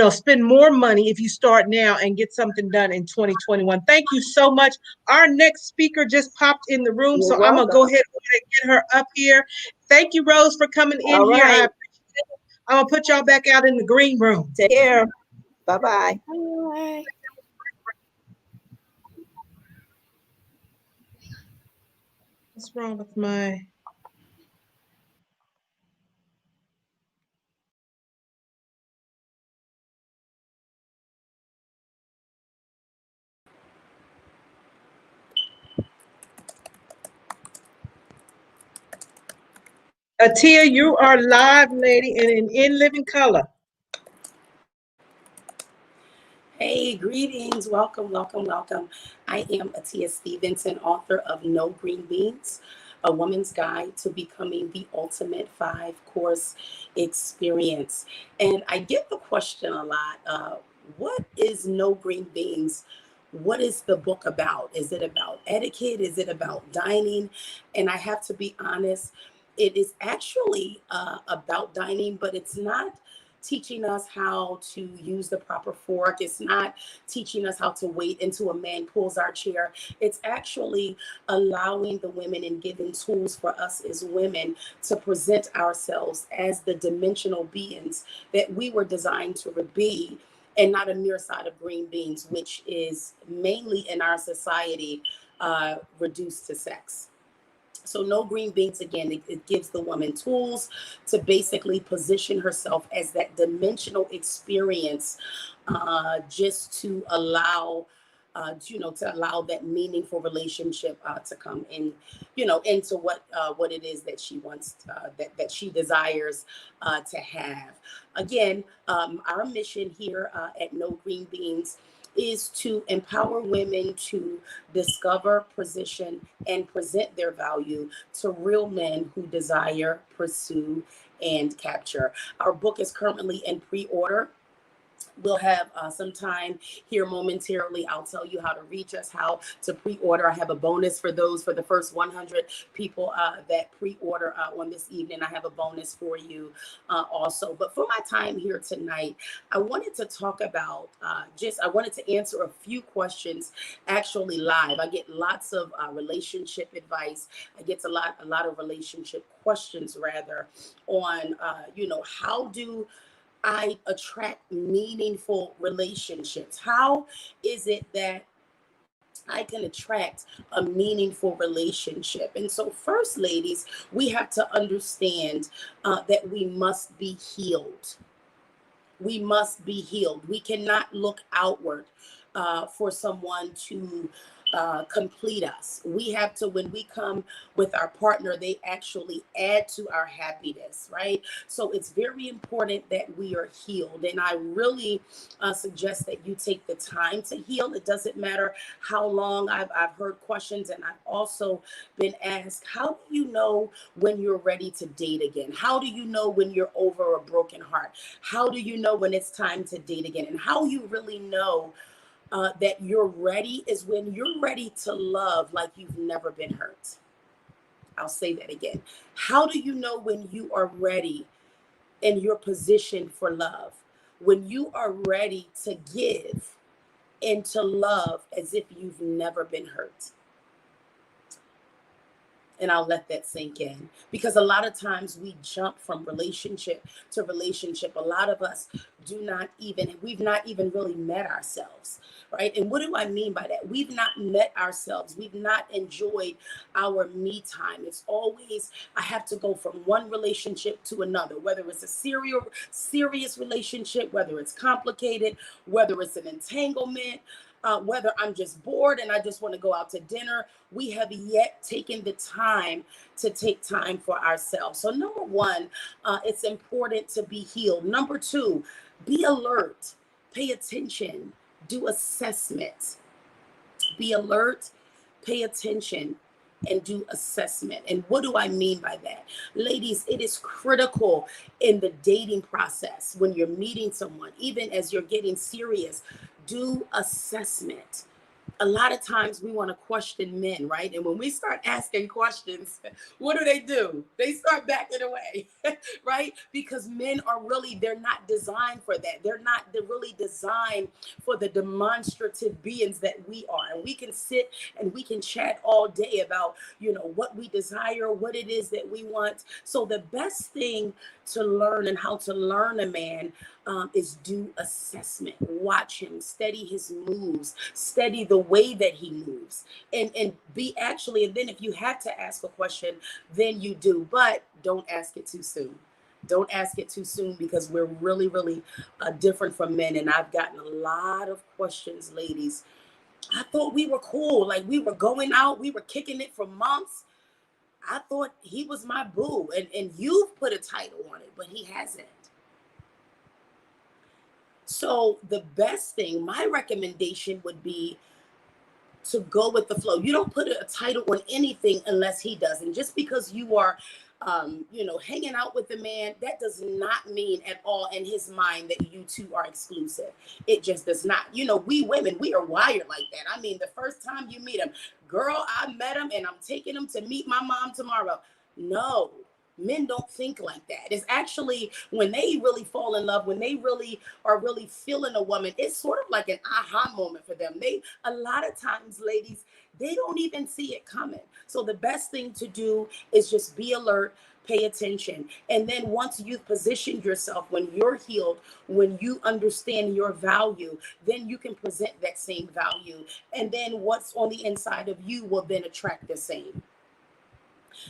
Spend more money if you start now and get something done in 2021. Thank you so much. Our next speaker just popped in the room, You're so I'm gonna go welcome. ahead and get her up here. Thank you, Rose, for coming in All here. right. I'm gonna put y'all back out in the green room. Take care. Bye bye. All right. What's wrong with my? Atia, you are live, lady, and in living color. Hey, greetings. Welcome, welcome, welcome. I am Atia Stevenson, author of No Green Beans, A Woman's Guide to Becoming the Ultimate 5 Course Experience. And I get the question a lot, what is No Green Beans? What is the book about? Is it about etiquette? Is it about dining? And I have to be honest, it is actually about dining, but it's not teaching us how to use the proper fork. It's not teaching us how to wait until a man pulls our chair. It's actually allowing the women and giving tools for us as women to present ourselves as the dimensional beings that we were designed to be, and not a mere side of green beans, which is mainly in our society reduced to sex. So no green beans, again, it gives the woman tools to basically position herself as that dimensional experience, just to allow, to allow that meaningful relationship to come in, into what it is that she wants, that she desires to have. Again, our mission here at No Green Beans is to empower women to discover, position, and present their value to real men who desire, pursue, and capture. Our book is currently in pre-order. We'll have some time here momentarily. I'll tell you how to reach us, how to pre-order. I have a bonus for those, for the first 100 people that pre-order on this evening. I have a bonus for you also. But for my time here tonight, I wanted to talk about I wanted to answer a few questions actually live. I get lots of relationship advice. I get a lot of relationship questions rather on, how do I attract meaningful relationships? How is it that I can attract a meaningful relationship? And so, first, ladies, we have to understand that we must be healed. We must be healed. We cannot look outward. for someone to complete us. We have to, when we come with our partner, they actually add to our happiness, right? So it's very important that we are healed. And I really suggest that you take the time to heal. It doesn't matter how long. I've heard questions, and I've also been asked, how do you know when you're ready to date again? How do you know when you're over a broken heart? How do you know when it's time to date again? And how you really know that you're ready is when you're ready to love like you've never been hurt. I'll say that again. How do you know when you are ready and you're positioned for love? When you are ready to give and to love as if you've never been hurt. And I'll let that sink in, because a lot of times we jump from relationship to relationship. A lot of us we've not even really met ourselves, right? And what do I mean by that? We've not met ourselves. We've not enjoyed our me time. It's always, I have to go from one relationship to another, whether it's a serious relationship, whether it's complicated, whether it's an entanglement, whether I'm just bored and I just want to go out to dinner. We have yet taken the time to take time for ourselves. So number one, it's important to be healed. Number two, be alert, pay attention, do assessment. Be alert, pay attention, and do assessment. And what do I mean by that? Ladies, it is critical in the dating process when you're meeting someone, even as you're getting serious, do assessment. A lot of times we want to question men, right? And when we start asking questions, what do? They start backing away, right? Because men are really, they're not designed for that. They're really designed for the demonstrative beings that we are. And we can sit and we can chat all day about, what we desire, what it is that we want. So the best thing to learn and how to learn a man is do assessment. Watch him, study his moves, study the way that he moves, and be actually. And then if you have to ask a question, then you do, but don't ask it too soon. Don't ask it too soon, because we're really, really different from men. And I've gotten a lot of questions, ladies. I thought we were cool, like we were going out, we were kicking it for months. I thought he was my boo, and you've put a title on it, but he hasn't. So the best thing, my recommendation would be to go with the flow. You don't put a title on anything unless he does. And just because you are, hanging out with the man, that does not mean at all in his mind that you two are exclusive. It just does not. We women, we are wired like that. I mean, the first time you meet him, girl, I met him and I'm taking him to meet my mom tomorrow. No, men don't think like that. It's actually when they really fall in love, when they really are really feeling a woman, it's sort of like an aha moment for them. A lot of times, ladies, they don't even see it coming. So the best thing to do is just be alert, pay attention. And then once you've positioned yourself, when you're healed, when you understand your value, then you can present that same value. And then what's on the inside of you will then attract the same.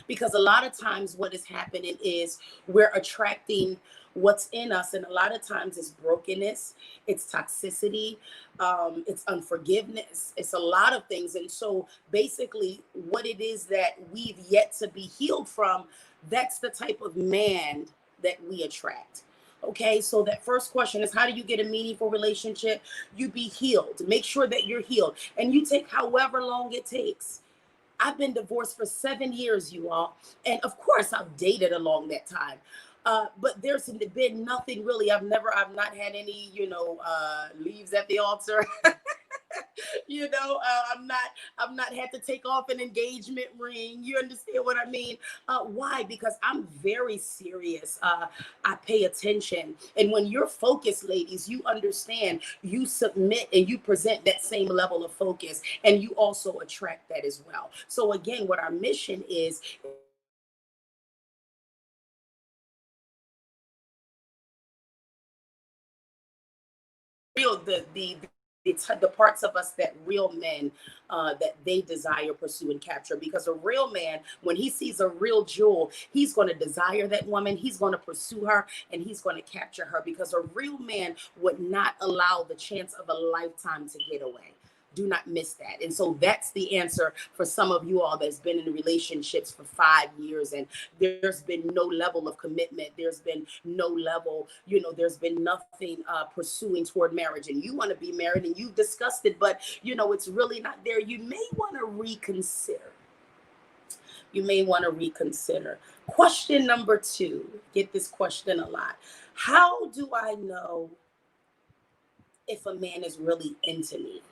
Because a lot of times what is happening is we're attracting what's in us, and a lot of times it's brokenness, it's toxicity, it's unforgiveness, it's a lot of things. And so basically what it is that we've yet to be healed from, that's the type of man that we attract. Okay, so that first question is, how do you get a meaningful relationship? You be healed. Make sure that you're healed, and you take however long it takes. I've been divorced for 7 years, you all. And of course, I've dated along that time. But there's been nothing really. I've not had any, leaves at the altar. I've not had to take off an engagement ring. You understand what I mean? Why? Because I'm very serious. I pay attention. And when you're focused, ladies, you understand, you submit and you present that same level of focus, and you also attract that as well. So again, what our mission is real, the the parts of us that real men that they desire, pursue, and capture. Because a real man, when he sees a real jewel, he's going to desire that woman, he's going to pursue her, and he's going to capture her. Because a real man would not allow the chance of a lifetime to get away. Do not miss that. And so that's the answer for some of you all that's been in relationships for 5 years and there's been no level of commitment. There's been no level, there's been nothing pursuing toward marriage, and you want to be married and you've discussed it, but it's really not there. You may want to reconsider. Question number 2, get this question a lot. How do I know if a man is really into me?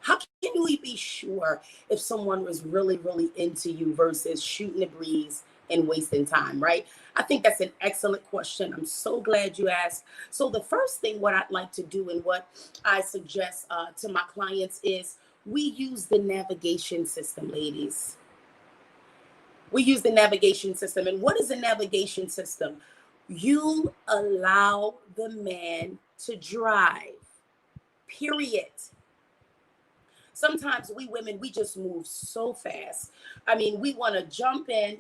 How can we be sure if someone was really, really into you versus shooting the breeze and wasting time, right? I think that's an excellent question. I'm so glad you asked. So the first thing what I'd like to do and what I suggest to my clients is we use the navigation system, ladies. We use the navigation system. And what is a navigation system? You allow the man to drive, period. Sometimes we women, we just move so fast. I mean, we want to jump in,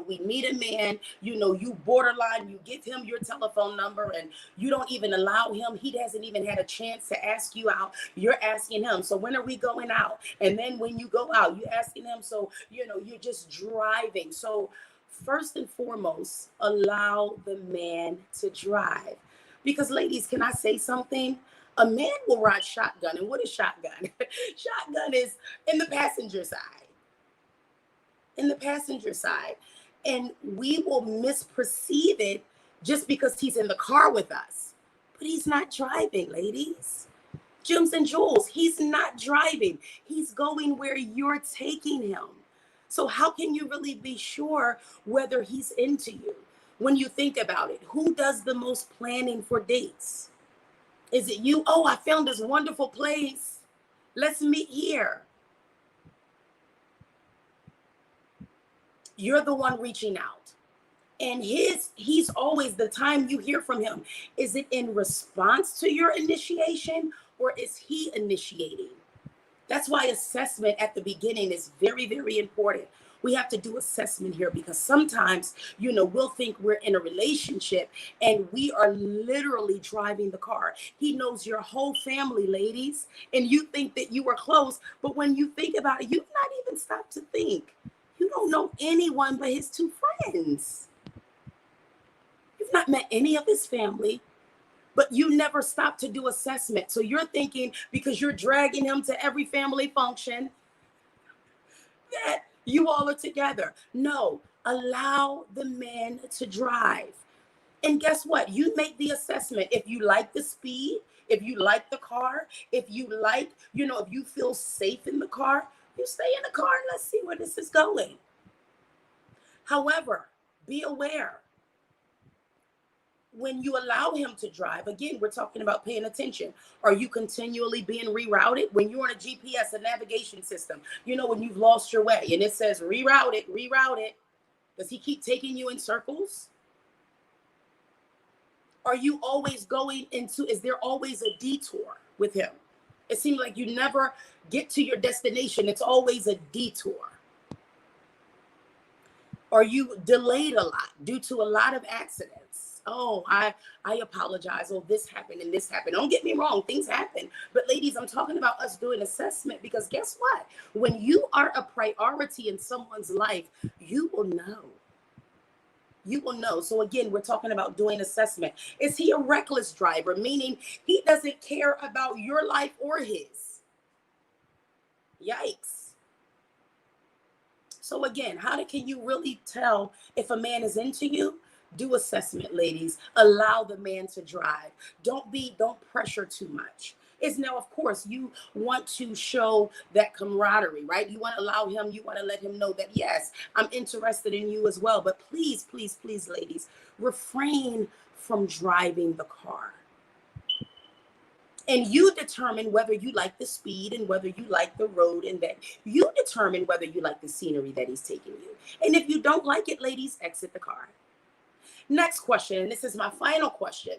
we meet a man, you borderline, you give him your telephone number and you don't even allow him. He hasn't even had a chance to ask you out. You're asking him, so when are we going out? And then when you go out, you're asking him, so, you're just driving. So first and foremost, allow the man to drive. Because ladies, can I say something? A man will ride shotgun. And what is shotgun? Shotgun is in the passenger side. In the passenger side. And we will misperceive it just because he's in the car with us. But he's not driving, ladies. Gems and Jules, he's not driving. He's going where you're taking him. So how can you really be sure whether he's into you? When you think about it, who does the most planning for dates? Is it you? Oh, I found this wonderful place. Let's meet here. You're the one reaching out. And he's always, the time you hear from him, is it in response to your initiation or is he initiating? That's why assessment at the beginning is very, very important. We have to do assessment here because sometimes, we'll think we're in a relationship and we are literally driving the car. He knows your whole family, ladies, and you think that you are close. But when you think about it, you've not even stopped to think. You don't know anyone but his 2 friends. You've not met any of his family, but you never stop to do assessment. So you're thinking because you're dragging him to every family function that you all are together. No, allow the man to drive. And guess what? You make the assessment. If you like the speed, if you like the car, if you like, if you feel safe in the car, you stay in the car and let's see where this is going. However, be aware. When you allow him to drive, again, we're talking about paying attention. Are you continually being rerouted? When you're on a GPS, a navigation system, when you've lost your way and it says reroute it, does he keep taking you in circles? Are you always going is there always a detour with him? It seems like you never get to your destination. It's always a detour. Are you delayed a lot due to a lot of accidents? Oh, I apologize. Oh, this happened and this happened. Don't get me wrong. Things happen. But ladies, I'm talking about us doing assessment because guess what? When you are a priority in someone's life, you will know. You will know. So again, we're talking about doing assessment. Is he a reckless driver? Meaning he doesn't care about your life or his. Yikes. So again, how can you really tell if a man is into you? Do assessment, ladies. Allow the man to drive. Don't pressure too much. It's now, of course, you want to show that camaraderie, right? You want to allow him, you want to let him know that, yes, I'm interested in you as well. But please, please, please, ladies, refrain from driving the car. And you determine whether you like the speed and whether you like the road, and that you determine whether you like the scenery that he's taking you. And if you don't like it, ladies, exit the car. Next question, and this is my final question.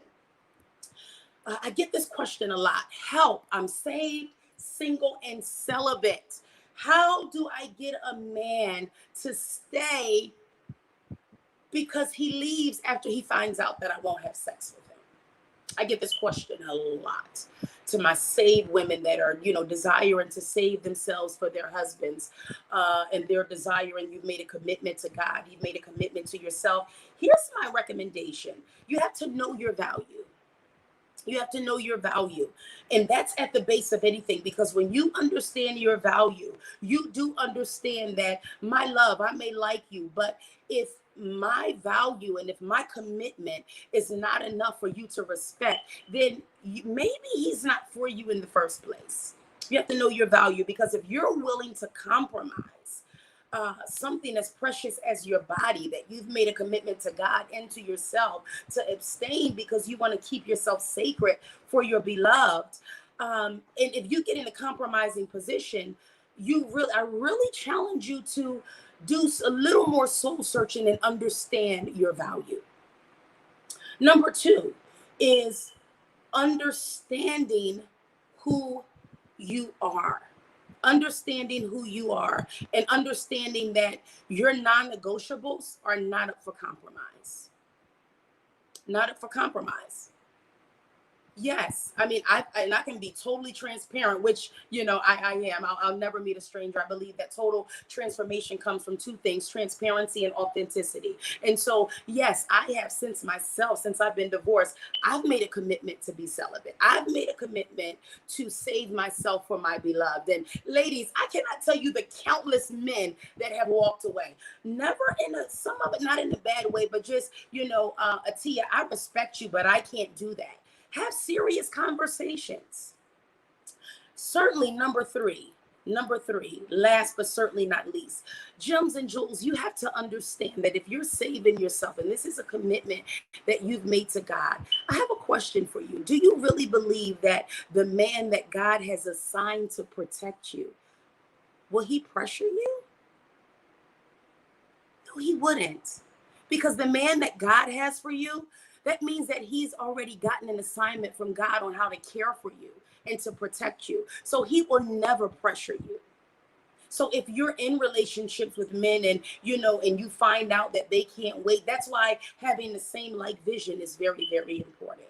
I get this question a lot. Help, I'm saved, single, and celibate. How do I get a man to stay because he leaves after he finds out that I won't have sex with him? I get this question a lot to my saved women that are, desiring to save themselves for their husbands, and they're desiring, you've made a commitment to God, you've made a commitment to yourself. Here's my recommendation. You have to know your value. You have to know your value. And that's at the base of anything, because when you understand your value, you do understand that, my love, I may like you, but if my value and if my commitment is not enough for you to respect, then maybe he's not for you in the first place. You have to know your value, because if you're willing to compromise something as precious as your body, that you've made a commitment to God and to yourself to abstain because you want to keep yourself sacred for your beloved. And if you get in a compromising position, I really challenge you to do a little more soul searching and understand your value. Number two is understanding who you are. Understanding who you are and understanding that your non-negotiables are not up for compromise. Not up for compromise. Yes, I mean, I can be totally transparent, which I am. I'll never meet a stranger. I believe that total transformation comes from two things: transparency and authenticity. And so, yes, I have since I've been divorced, I've made a commitment to be celibate. I've made a commitment to save myself for my beloved. And ladies, I cannot tell you the countless men that have walked away. Never some of it not in a bad way, but just Atia, I respect you, but I can't do that. Have serious conversations. Certainly, number three, last but certainly not least, gems and jewels, you have to understand that if you're saving yourself, and this is a commitment that you've made to God, I have a question for you. Do you really believe that the man that God has assigned to protect you, will he pressure you? No, he wouldn't. Because the man that God has for you, that means that he's already gotten an assignment from God on how to care for you and to protect you. So he will never pressure you. So if you're in relationships with men and you find out that they can't wait, that's why having the same vision is very, very important.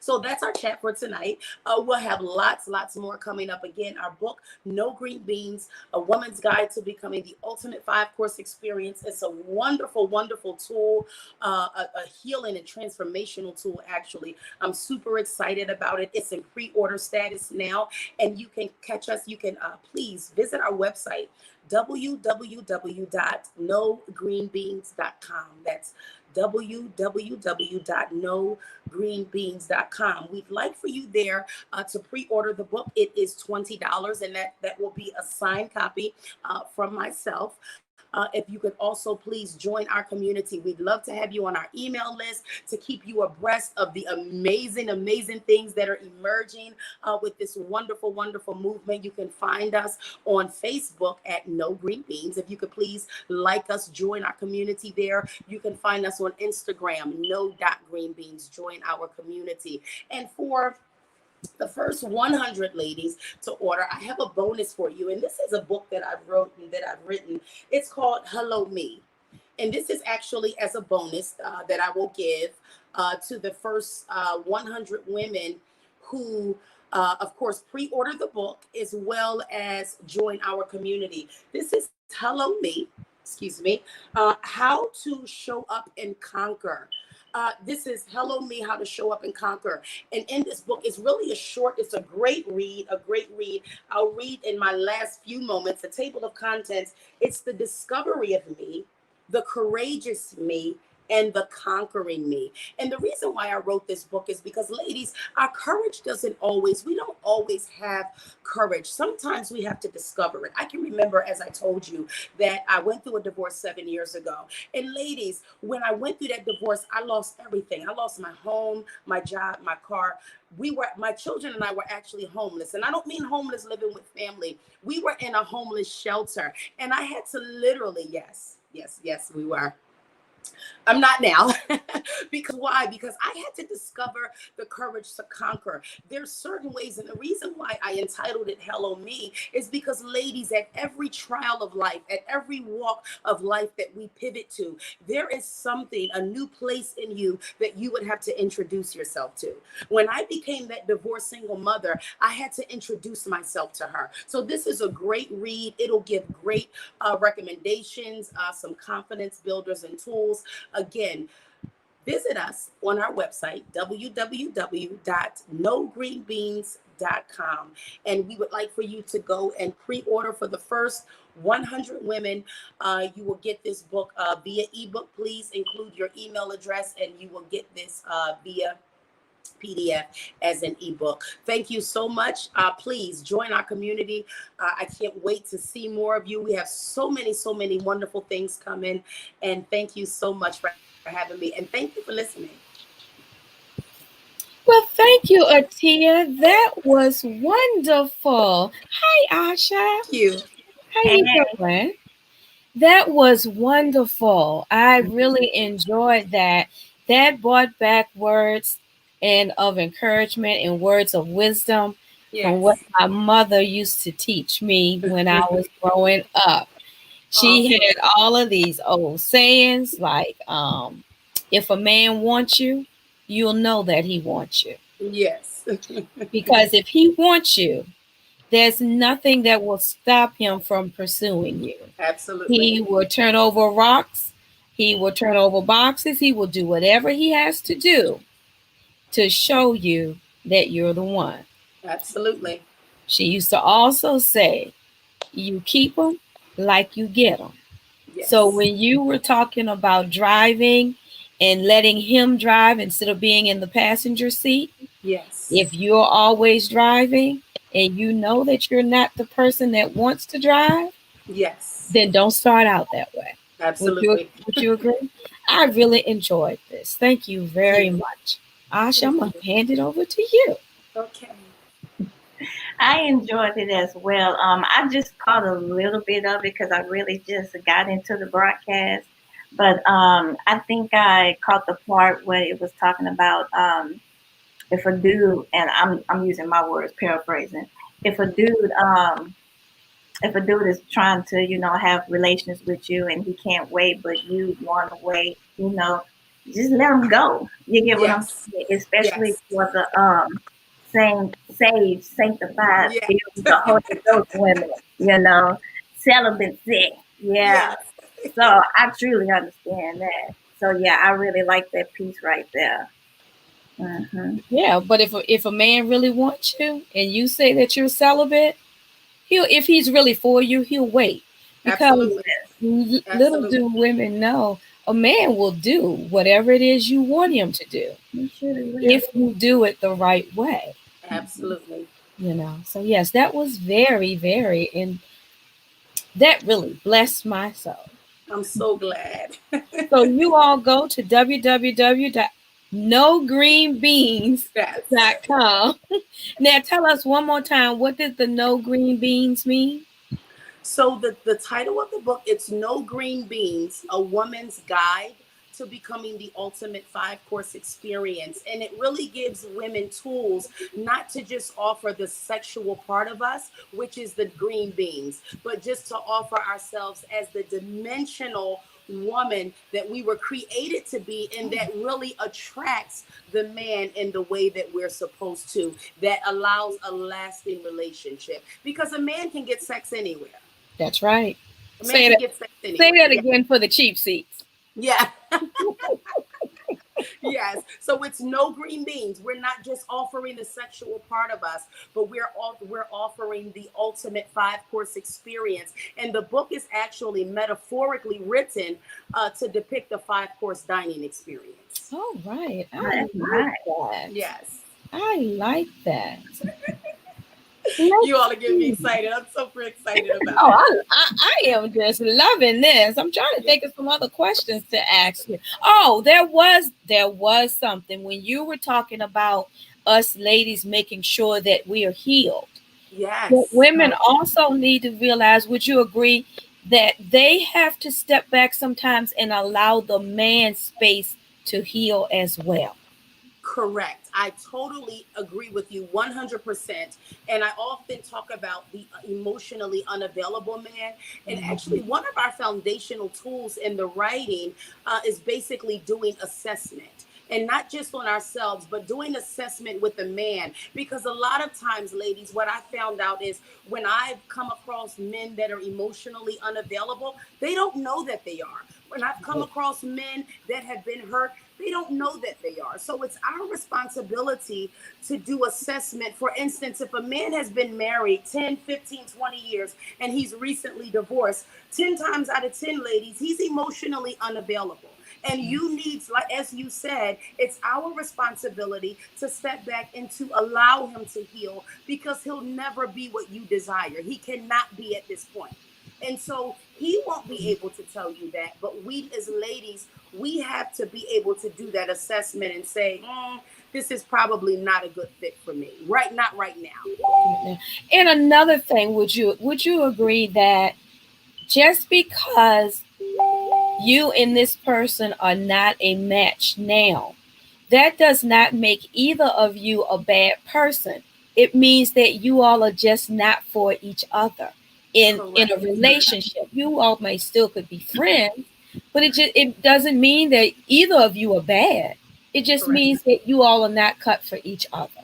So that's our chat for tonight. We'll have lots more coming up. Again, our book, No Green Beans, A Woman's Guide to Becoming the Ultimate 5-Course Experience. It's a wonderful, wonderful tool, a healing and transformational tool, actually. I'm super excited about it. It's in pre-order status now, and you can catch us. You can please visit our website, www.nogreenbeans.com. That's www.nogreenbeans.com. We'd like for you there to pre-order the book. It is $20, and that will be a signed copy from myself. If you could also please join our community. We'd love to have you on our email list to keep you abreast of the amazing, amazing things that are emerging with this wonderful, wonderful movement. You can find us on Facebook at No Green Beans. If you could please like us, join our community there. You can find us on Instagram, no.greenbeans. Join our community. And for the first 100 ladies to order, I have a bonus for you. And this is a book that I've written. It's called Hello Me. And this is actually as a bonus that I will give to the first 100 women who, of course, pre-order the book as well as join our community. This is Hello Me, How to Show Up and Conquer. This is Hello Me, How to Show Up and Conquer. And in this book, it's really it's a great read. I'll read in my last few moments, the table of contents. It's the discovery of me, the courageous me, and the conquering me. And the reason why I wrote this book is because, ladies, our courage we don't always have courage. Sometimes we have to discover it. I can remember, as I told you, that I went through a divorce 7 years ago. And ladies, when I went through that divorce, I lost everything. I lost my home, my job, my car. My children and I were actually homeless. And I don't mean homeless living with family. We were in a homeless shelter. And I had to literally, yes, we were. I'm not now. Because why? Because I had to discover the courage to conquer. There's certain ways, and the reason why I entitled it Hello Me is because, ladies, at every trial of life, at every walk of life that we pivot to, there is something, a new place in you that you would have to introduce yourself to. When I became that divorced single mother, I had to introduce myself to her. So this is a great read. It'll give great recommendations, some confidence builders and tools. Again, visit us on our website, www.nogreenbeans.com. And we would like for you to go and pre-order for the first 100 women. You will get this book via ebook. Please include your email address and you will get this via PDF as an ebook. Thank you so much. Please join our community. I can't wait to see more of you. We have so many wonderful things coming. And thank you so much for having me. And thank you for listening. Well, thank you, Atia. That was wonderful. Hi, Asha. Thank you. How you doing? That was wonderful. I really enjoyed that. That brought back words and of encouragement and words of wisdom from what Yes. my mother used to teach me when I was growing up. She Awesome. had all of these old sayings like, if a man wants you, you'll know that he wants you. Yes. Because if he wants you, there's nothing that will stop him from pursuing you. Absolutely. He will turn over rocks. He will turn over boxes. He will do whatever he has to do to show you that you're the one. Absolutely. She used to also say, you keep them like you get them. So Yes. when you were talking about driving and letting him drive instead of being in the passenger seat, Yes. if you're always driving and you know that you're not the person that wants to drive, Yes. then don't start out that way. Absolutely. Would you agree? I really enjoyed this. Thank you Thank very you. much. Asha, I'm Thank going you. to hand it over to you. Okay. I enjoyed it as well. I just caught a little bit of it because I really just got into the broadcast. But I think I caught the part where it was talking about if a dude, and I'm using my words, paraphrasing, if a dude if a dude is trying to, have relations with you and he can't wait, but you want to wait, just let him go. You get what I'm Yes. saying? Especially Yes. for the saved, sanctified, Yes. filled with the Holy Ghost women, celibacy. Yeah. Yes. So I truly understand that. So yeah, I really like that piece right there. Hmm. Yeah, but if a man really wants you and you say that you're celibate, he'll if he's really for you, he'll wait. Because Absolutely. little Absolutely. do women know, a man will do whatever it is you want him to do You surely will. if you do it the right way. Hmm. Absolutely. So yes, that was very, and that really blessed my soul. I'm so glad. So you all go to Yes. www.nogreenbeans.com. Now tell us one more time, what did the no green beans mean? So the title of the book, it's No Green Beans, A Woman's Guide to Becoming the Ultimate Five-Course Experience. And it really gives women tools not to just offer the sexual part of us, which is the green beans, but just to offer ourselves as the dimensional woman that we were created to be, and that really attracts the man in the way that we're supposed to, that allows a lasting relationship, because a man can get sex anywhere. That's right. A man can get sex Say anywhere. that Yeah. again for the cheap seats. Yeah. Yes. So it's no green beans. We're not just offering the sexual part of us, but we're offering the ultimate five-course experience. And the book is actually metaphorically written to depict the five-course dining experience. All right. I That's like nice. that. Yes. I like that. You Let's all are getting me see. excited. I'm super excited about Oh, it. I am just loving this. I'm trying to Yeah. think of some other questions to ask you. Oh, there was something when you were talking about us ladies making sure that we are healed. What Yes. women also need to realize, would you agree? that they have to step back sometimes and allow the man space to heal as well. Correct. I totally agree with you 100%. And I often talk about the emotionally unavailable man. And actually, one of our foundational tools in the writing is basically doing assessment. And not just on ourselves, but doing assessment with the man. Because a lot of times, ladies, what I found out is when I've come across men that are emotionally unavailable, they don't know that they are. When I've come across men that have been hurt, they don't know that they are. So it's our responsibility to do assessment. For instance, if a man has been married 10, 15, 20 years and he's recently divorced, 10 times out of 10, ladies, he's emotionally unavailable. And you need, like as you said, it's our responsibility to step back and to allow him to heal, because he'll never be what you desire. He cannot be at this point. And so he won't be able to tell you that. But we as ladies, we have to be able to do that assessment and say, this is probably not a good fit for me. Right, not right now. And another thing, would you agree that just because you and this person are not a match now, that does not make either of you a bad person. It means that you all are just not for each other in a relationship. You all may still could be friends, but it doesn't mean that either of you are bad. It just means that you all are not cut for each other.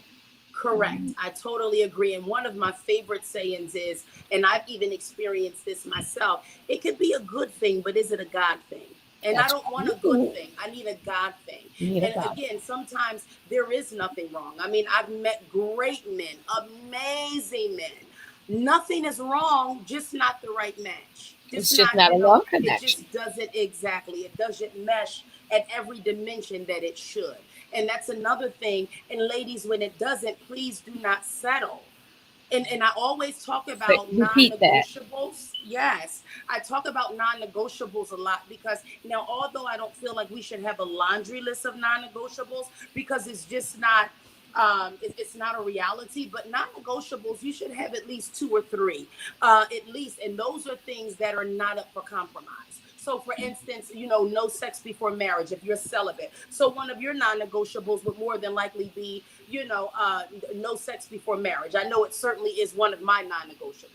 Correct. I totally agree. And one of my favorite sayings is, and I've even experienced this myself, it could be a good thing, but is it a God thing? And I don't want a good thing. I need a God thing. And again, sometimes there is nothing wrong. I mean, I've met great men, amazing men. Nothing is wrong, just not the right match. It's just not a love It connection. just doesn't exactly. It doesn't mesh at every dimension that it should. And that's another thing. And ladies, when it doesn't, please do not settle. And I always talk about Repeat that. non-negotiables. Yes, I talk about non-negotiables a lot, because now, although I don't feel like we should have a laundry list of non-negotiables, because it's just not it's not a reality, but non-negotiables, you should have at least two or three, at least. And those are things that are not up for compromise. So, for instance, no sex before marriage if you're celibate. So one of your non-negotiables would more than likely be, no sex before marriage. I know it certainly is one of my non-negotiables.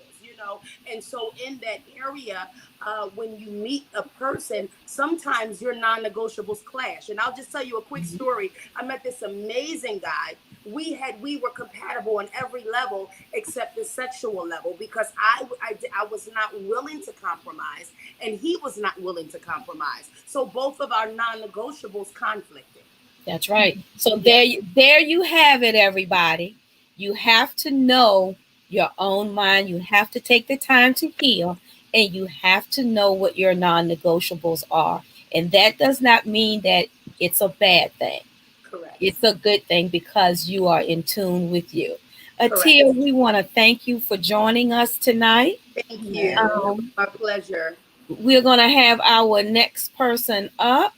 And so in that area, when you meet a person, sometimes your non-negotiables clash. And I'll just tell you a quick story. I met this amazing guy. We were compatible on every level except the sexual level, because I was not willing to compromise, and he was not willing to compromise. So both of our non-negotiables conflicted. That's right. So there you have it, everybody. You have to know your own mind. You have to take the time to heal, and you have to know what your non-negotiables are. And that does not mean that it's a bad thing. Correct. It's a good thing because you are in tune with you. Atia, we want to thank you for joining us tonight. Thank you. It was my pleasure. We're going to have our next person up.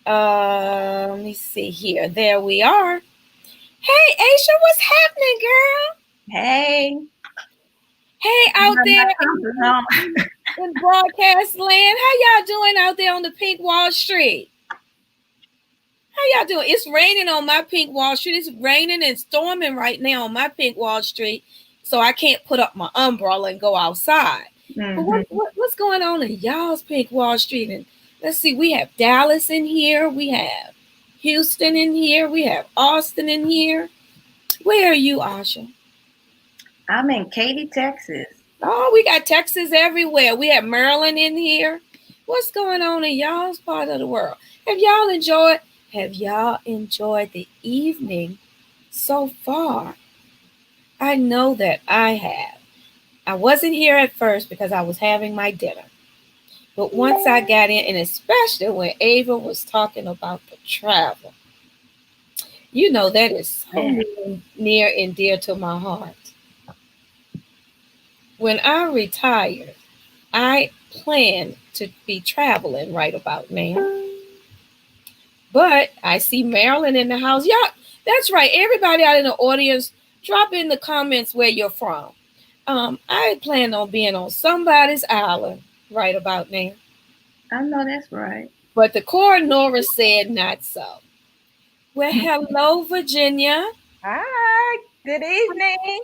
Let me see here. There we are. Hey, Aisha, what's happening, girl? Hey. Hey, out there in broadcast land. How y'all doing out there on the Pink Wallstreet? How y'all doing? It's raining on my Pink Wallstreet. It's raining and storming right now on my Pink Wallstreet. So I can't put up my umbrella and go outside. But what's going on in y'all's Pink Wallstreet? And let's see, we have Dallas in here. We have Houston in here. We have Austin in here. Where are you, Asha? I'm in Katy, Texas. Oh, we got Texas everywhere. We have Maryland in here. What's going on in y'all's part of the world? Have y'all enjoyed the evening so far? I know that I have. I wasn't here at first because I was having my dinner. But once I got in, and especially when Ava was talking about the travel, that is so near and dear to my heart. When I retire, I plan to be traveling right about now. But I see Marilyn in the house. Yeah, that's right. Everybody out in the audience, drop in the comments where you're from. I plan on being on somebody's island right about now. I know that's right. But the coroner said not so. Well, hello, Virginia. Hi, good evening.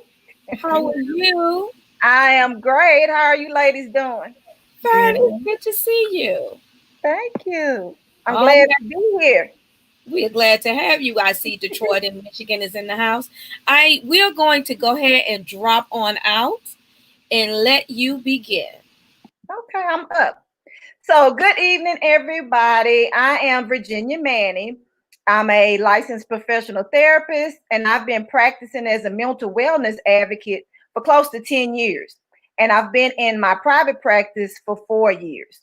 How are you? I am great. How are you ladies doing? Fine, it's Good. good to see you. Thank you. I'm Oh, glad to be here. we're glad to have you. I see Detroit and Michigan is in the house. We're going to go ahead and drop on out and let you begin. Okay, I'm up. So, good evening, everybody. I am Virginia Manning. I'm a licensed professional therapist, and I've been practicing as a mental wellness advocate for close to 10 years. And I've been in my private practice for 4 years.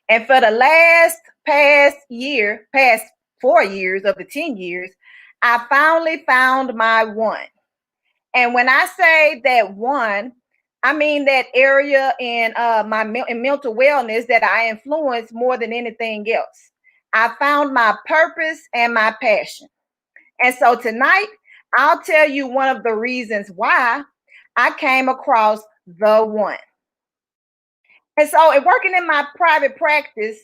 And for the past 4 years of the 10 years, I finally found my one. And when I say that one, I mean that area in in mental wellness that I influence more than anything else. I found my purpose and my passion. And so tonight, I'll tell you one of the reasons why I came across the one. And so, in working in my private practice,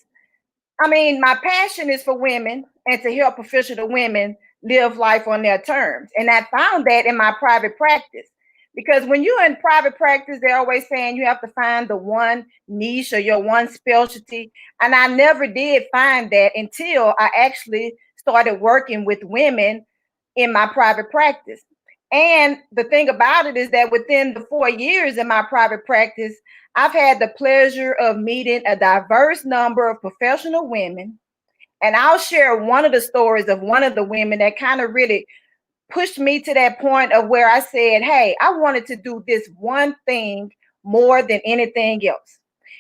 I mean, my passion is for women and to help professional women live life on their terms. And I found that in my private practice. Because when you're in private practice, they're always saying you have to find the one niche or your one specialty. And I never did find that until I actually started working with women in my private practice. And the thing about it is that within the 4 years in my private practice, I've had the pleasure of meeting a diverse number of professional women. And I'll share one of the stories of one of the women that kind of really pushed me to that point of where I said, hey, I wanted to do this one thing more than anything else.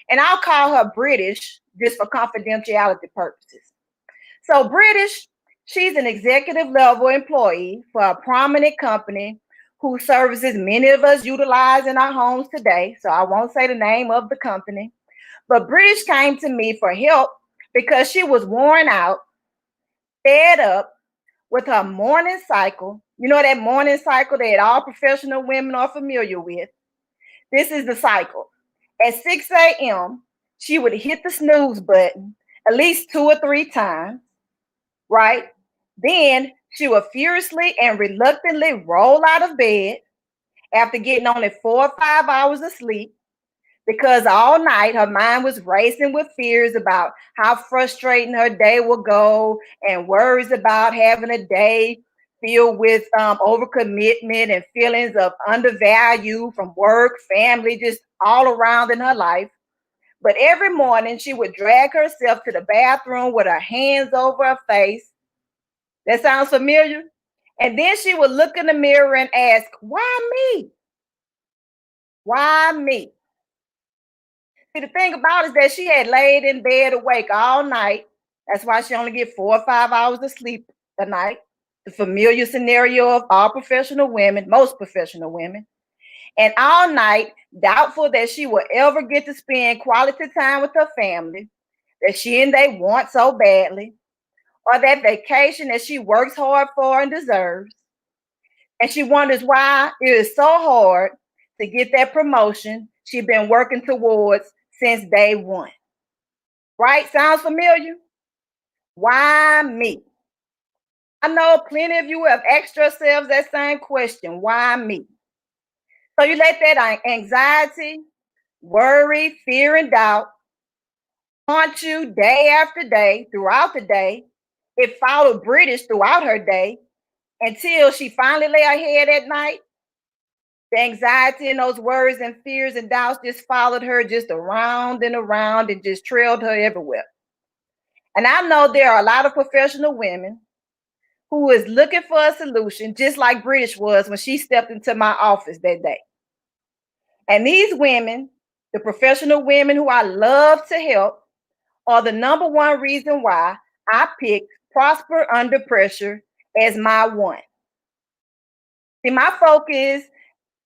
And I'll call her British just for confidentiality purposes. So, British, she's an executive level employee for a prominent company whose services many of us utilize in our homes today. So, I won't say the name of the company, but British came to me for help because she was worn out, fed up with her morning cycle. You know, that morning cycle that all professional women are familiar with. This is the cycle. At 6 a.m., she would hit the snooze button at least 2 or 3 times, right? Then she would furiously and reluctantly roll out of bed after getting only 4 or 5 hours of sleep because all night her mind was racing with fears about how frustrating her day will go and worries about having a day filled with overcommitment and feelings of undervalue from work, family, just all around in her life. But every morning she would drag herself to the bathroom with her hands over her face. That sounds familiar? And then she would look in the mirror and ask, why me? Why me? See, the thing about it is that she had laid in bed awake all night. That's why she only get 4 or 5 hours of sleep a night. The familiar scenario of all professional women, most professional women. And all night, doubtful that she will ever get to spend quality time with her family that she and they want so badly, or that vacation that she works hard for and deserves. And she wonders why it is so hard to get that promotion she's been working towards since day one. Right? Sounds familiar? Why me? I know plenty of you have asked yourselves that same question. Why me? So you let that anxiety, worry, fear, and doubt haunt you day after day throughout the day. It followed British throughout her day until she finally lay her head at night. The anxiety and those worries and fears and doubts just followed her just around and around and just trailed her everywhere. And I know there are a lot of professional women who is looking for a solution, just like British was when she stepped into my office that day. And these women, the professional women who I love to help, are the number one reason why I picked Prosper Under Pressure as my one. See, my focus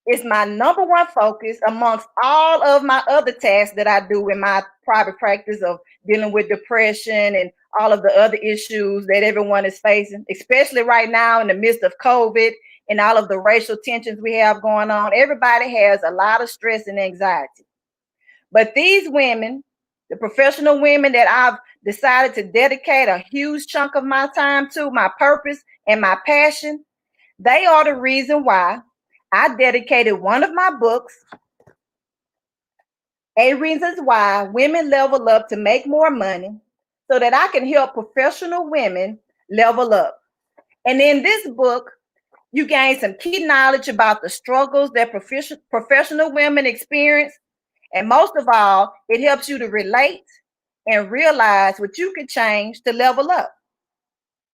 is my number one focus amongst all of my other tasks that I do in my private practice of dealing with depression and all of the other issues that everyone is facing, especially right now in the midst of COVID and all of the racial tensions we have going on. Everybody has a lot of stress and anxiety. But these women the professional women that I've decided to dedicate a huge chunk of my time to, my purpose and my passion, they are the reason why I dedicated one of my books, 8 Reasons Why Women Level Up to Make More Money, so that I can help professional women level up. And in this book, you gain some key knowledge about the struggles that professional women experience. And most of all, it helps you to relate and realize what you can change to level up.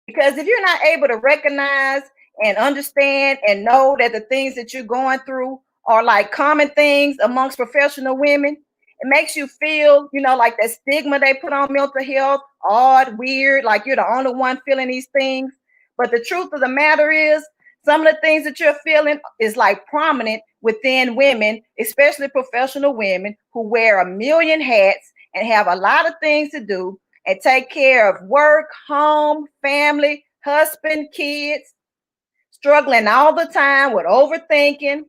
Because if you're not able to recognize and understand and know that the things that you're going through are like common things amongst professional women, it makes you feel, like that stigma they put on mental health, odd, weird, like you're the only one feeling these things. But the truth of the matter is, some of the things that you're feeling is like prominent within women, especially professional women who wear a million hats and have a lot of things to do and take care of work, home, family, husband, kids, struggling all the time with overthinking,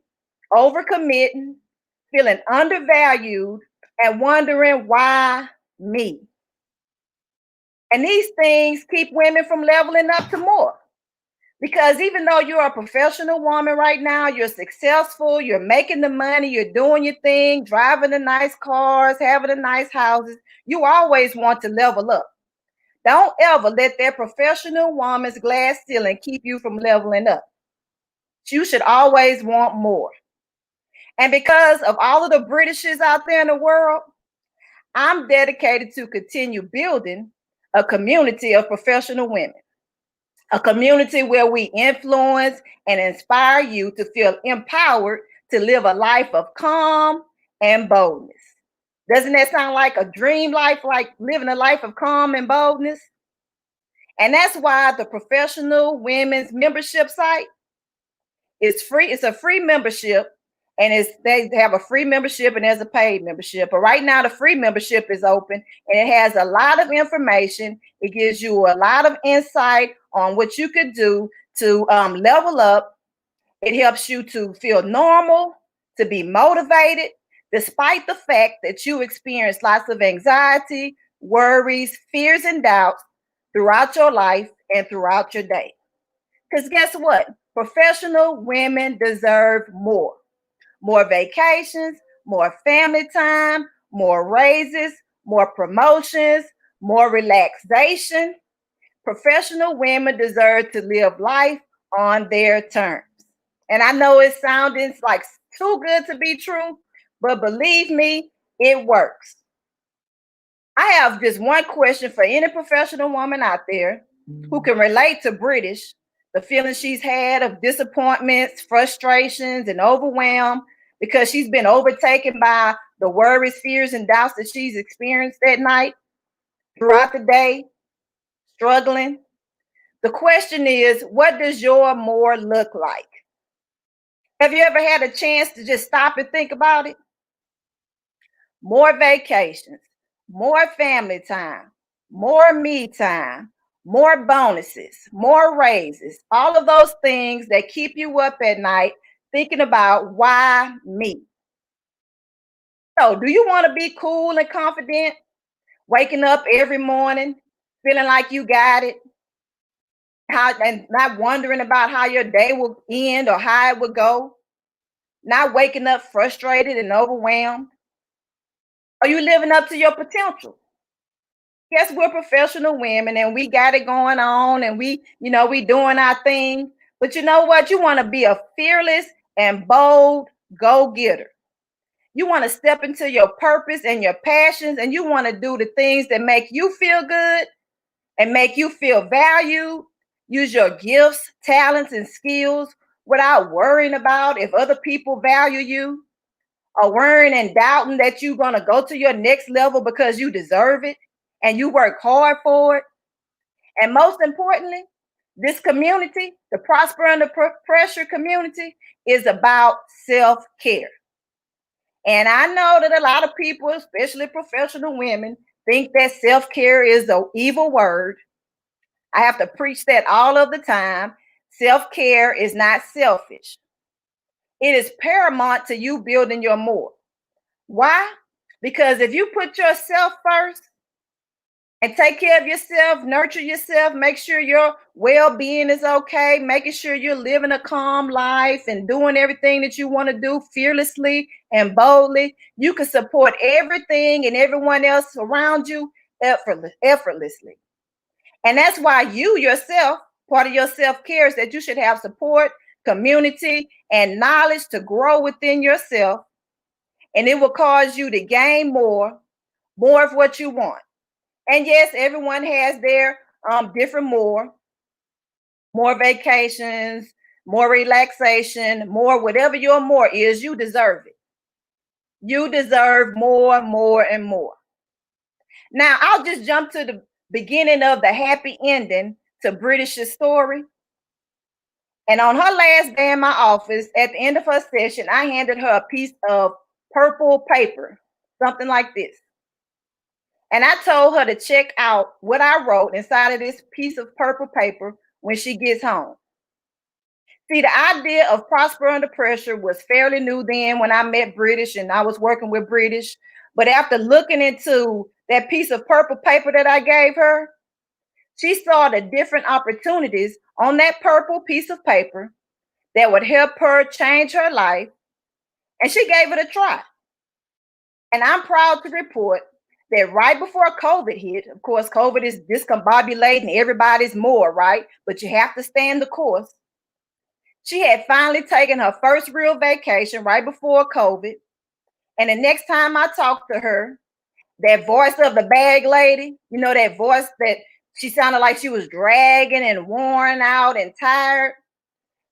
overcommitting, feeling undervalued, and wondering why me. And these things keep women from leveling up to more. Because even though you're a professional woman right now, you're successful, you're making the money, you're doing your thing, driving the nice cars, having the nice houses, you always want to level up. Don't ever let that professional woman's glass ceiling keep you from leveling up. You should always want more. And because of all of the Britishes out there in the world, I'm dedicated to continue building a community of professional women, a community where we influence and inspire you to feel empowered to live a life of calm and boldness. Doesn't that sound like a dream life, like living a life of calm and boldness? And that's why the Professional Women's Membership site is free. It's a free membership, and they have a free membership and there's a paid membership. But right now, the free membership is open, and it has a lot of information. It gives you a lot of insight on what you could do to level up. It helps you to feel normal, to be motivated, despite the fact that you experience lots of anxiety, worries, fears, and doubts throughout your life and throughout your day. Because guess what? Professional women deserve more. More vacations, more family time, more raises, more promotions, more relaxation. Professional women deserve to live life on their terms. And I know it sounding like too good to be true, but believe me, it works. I have just one question for any professional woman out there who can relate to British, the feeling she's had of disappointments, frustrations, and overwhelm because she's been overtaken by the worries, fears, and doubts that she's experienced that night, throughout the day, struggling. The question is, what does your more look like? Have you ever had a chance to just stop and think about it? More vacations, more family time, more me time, more bonuses, more raises, all of those things that keep you up at night thinking about why me. So, do you want to be cool and confident, waking up every morning feeling like you got it, and not wondering about how your day will end or how it would go, not waking up frustrated and overwhelmed? Are you living up to your potential? Yes, we're professional women and we got it going on and we doing our thing. But you know what? You want to be a fearless and bold go-getter. You want to step into your purpose and your passions, and you want to do the things that make you feel good and make you feel valued. Use your gifts, talents, and skills without worrying about if other people value you, or worrying and doubting that you're going to go to your next level because you deserve it and you work hard for it. And most importantly, this community, the Prosper Under Pressure community, is about self-care. And I know that a lot of people, especially professional women, think that self-care is an evil word. I have to preach that all of the time. Self-care is not selfish. It is paramount to you building your more. Why? Because if you put yourself first and take care of yourself, nurture yourself, make sure your well-being is okay, making sure you're living a calm life and doing everything that you want to do fearlessly and boldly, you can support everything and everyone else around you effortlessly. And that's why you yourself, part of your self-care is that you should have support, community, and knowledge to grow within yourself. And it will cause you to gain more of what you want. And yes, everyone has their different more vacations, more relaxation, more whatever your more is, you deserve it. You deserve more, and more. Now, I'll just jump to the beginning of the happy ending to British's story. And on her last day in my office, at the end of her session, I handed her a piece of purple paper, something like this. And I told her to check out what I wrote inside of this piece of purple paper when she gets home. See, the idea of prosper under pressure was fairly new then when I met British and I was working with British. But after looking into that piece of purple paper that I gave her, she saw the different opportunities on that purple piece of paper that would help her change her life. And she gave it a try. And I'm proud to report that right before COVID hit, of course, COVID is discombobulating everybody's more, right? But you have to stay in the course. She had finally taken her first real vacation right before COVID. And the next time I talked to her, that voice of the bag lady, you know, that voice that she sounded like she was dragging and worn out and tired,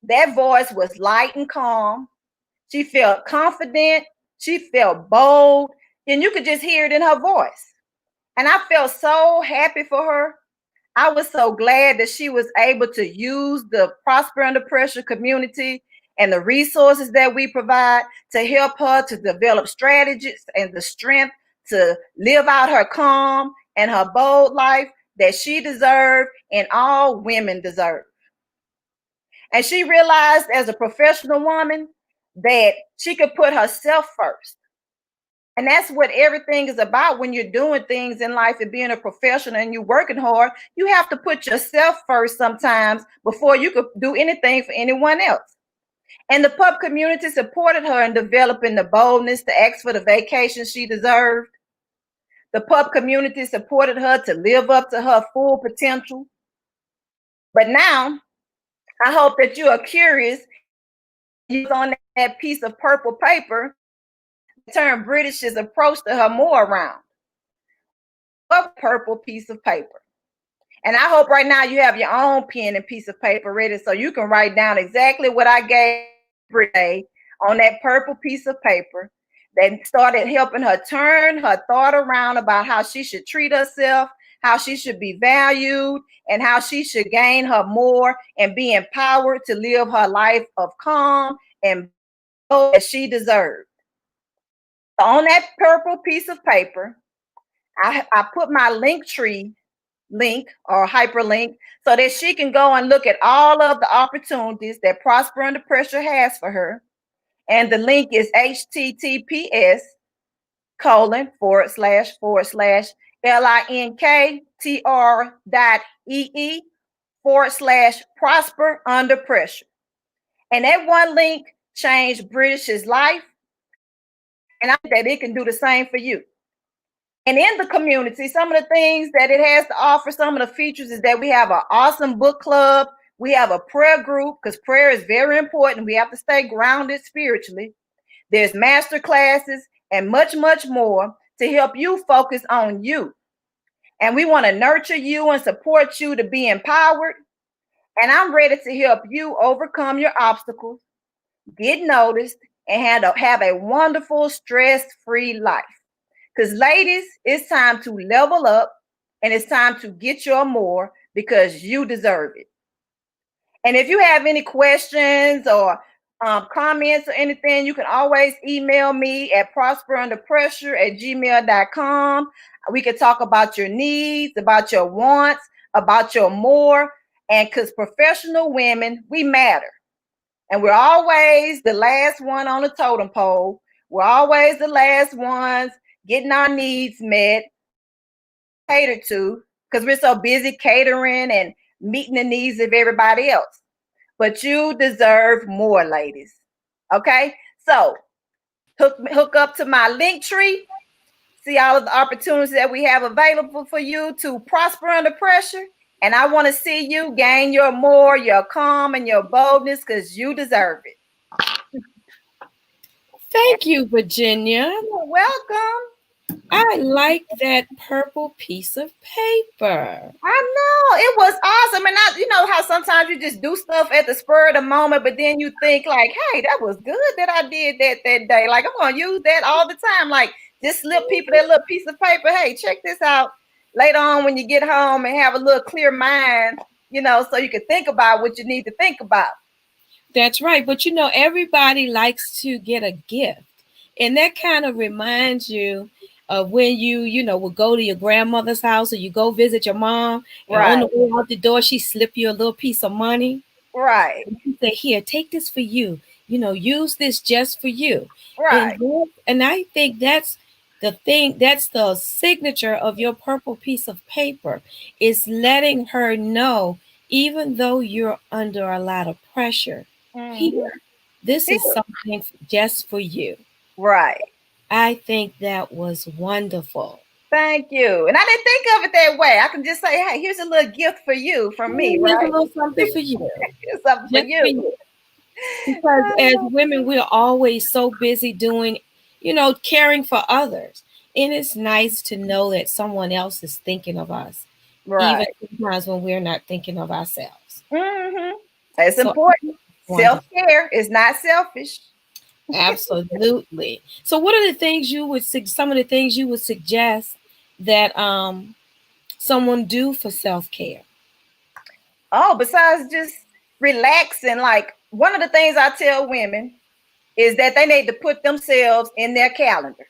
that voice was light and calm. She felt confident. She felt bold. And you could just hear it in her voice. And I felt so happy for her. I was so glad that she was able to use the Prosper Under Pressure community and the resources that we provide to help her to develop strategies and the strength to live out her calm and her bold life that she deserved and all women deserve. And she realized as a professional woman that she could put herself first. And that's what everything is about when you're doing things in life and being a professional and you're working hard. You have to put yourself first sometimes before you could do anything for anyone else. And the pub community supported her in developing the boldness to ask for the vacation she deserved. The pub community supported her to live up to her full potential. But now, I hope that you are curious on that piece of purple paper turn British's approach to her more around. A purple piece of paper. And I hope right now you have your own pen and piece of paper ready so you can write down exactly what I gave Britney on that purple piece of paper that started helping her turn her thought around about how she should treat herself, how she should be valued, and how she should gain her more and be empowered to live her life of calm and as she deserved. On that purple piece of paper, I put my Linktree link or hyperlink so that she can go and look at all of the opportunities that Prosper Under Pressure has for her. And the link is https://linktr.ee/prosper under pressure. And that one link changed British's life. And I think that it can do the same for you. And in the community, some of the things that it has to offer, some of the features is that we have an awesome book club. We have a prayer group because prayer is very important. We have to stay grounded spiritually. There's master classes and much, much more to help you focus on you. And we want to nurture you and support you to be empowered. And I'm ready to help you overcome your obstacles, get noticed, and have a wonderful, stress-free life. Because ladies, it's time to level up and it's time to get your more because you deserve it. And if you have any questions or comments or anything, you can always email me at prosperunderpressure@gmail.com. We can talk about your needs, about your wants, about your more. And because professional women, we matter. And we're always the last one on the totem pole. We're always the last ones getting our needs met, catered to, because we're so busy catering and meeting the needs of everybody else. But you deserve more, ladies. Okay? So hook up to my link tree. See all of the opportunities that we have available for you to prosper under pressure. And I want to see you gain your more, your calm, and your boldness because you deserve it. Thank you, Virginia. You're welcome. I like that purple piece of paper. I know it was awesome, and you know how sometimes you just do stuff at the spur of the moment, but then you think like, "Hey, that was good that I did that day. Like I'm gonna use that all the time. Like just slip people that little piece of paper. Hey, check this out later on when you get home and have a little clear mind, you know, so you can think about what you need to think about." That's right, but you know everybody likes to get a gift, and that kind of reminds you of when you know, would go to your grandmother's house or you go visit your mom, and on Right, the way out the door, she slip you a little piece of money. right, And she say, "Here, take this for you. You know, use this just for you." right. And I think that's the thing. That's the signature of your purple piece of paper, is letting her know, even though you're under a lot of pressure, Mm-hmm. here, this is something just for you. Right. I think that was wonderful. Thank you. And I didn't think of it that way. I can just say, hey, here's a little gift for you from me, Here's a right? little something for you, Here's something for just for you. you. Because as women, we're always so busy doing, you know, caring for others. And it's nice to know that someone else is thinking of us, even Right. sometimes when we're not thinking of ourselves. Mm-hmm. It's So important. wonderful. Self-care is not selfish. Absolutely. So what are the things you would some of the things you would suggest that someone do for self-care? Oh, besides just relaxing, like one of the things I tell women is that they need to put themselves in their calendar.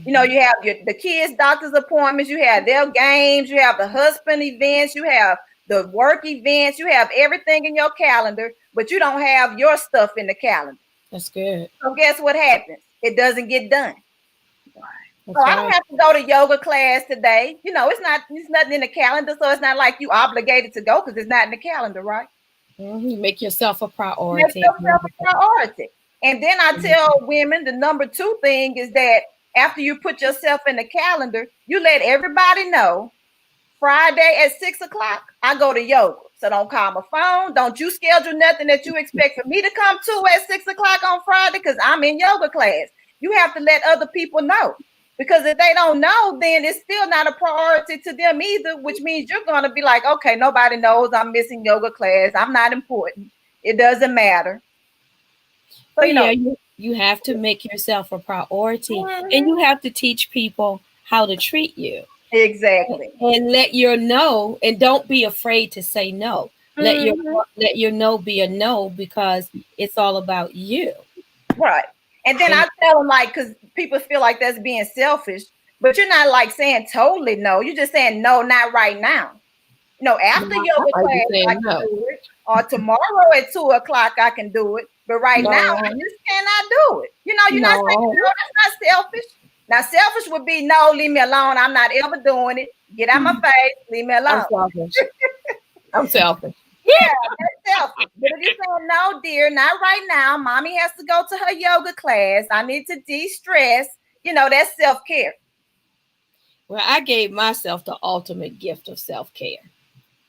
You know, you have the kids' doctor's appointments, you have their games, you have the husband events, you have the work events, you have everything in your calendar, but you don't have your stuff in the calendar. That's good. So guess what happens? It doesn't get done. That's So I don't right. have to go to yoga class today. You know, it's nothing in the calendar, so it's not like you obligated to go because it's not in the calendar, right? Make yourself a Make priority. yourself a priority. And then I tell women the number two thing is that after you put yourself in the calendar, you let everybody know Friday at 6 o'clock, I go to yoga. So don't call my phone. Don't you schedule nothing that you expect for me to come to at 6 o'clock on Friday because I'm in yoga class. You have to let other people know. Because if they don't know, then it's still not a priority to them either, which means you're going to be like, okay, nobody knows I'm missing yoga class. I'm not important. It doesn't matter. So, Well, yeah, you have to make yourself a priority, and you have to teach people how to treat you. Exactly. And let your no, and don't be afraid to say no. Let your no be a no because it's all about you. Right. And then I tell them, like, because people feel like that's being selfish, but you're not like saying totally no. You're just saying no, not right now. You know, after yoga I class, I saying can no. do it. Or tomorrow at 2 o'clock, I can do it. But right now, I just cannot do it. You know, you're not saying no, that's not selfish. Now, selfish would be no, leave me alone. I'm not ever doing it. Get out my face, leave me alone. I'm selfish. I'm selfish. Yeah, that's selfish. But if you're saying no, dear, not right now. Mommy has to go to her yoga class. I need to de-stress. You know, that's self-care. Well, I gave myself the ultimate gift of self-care.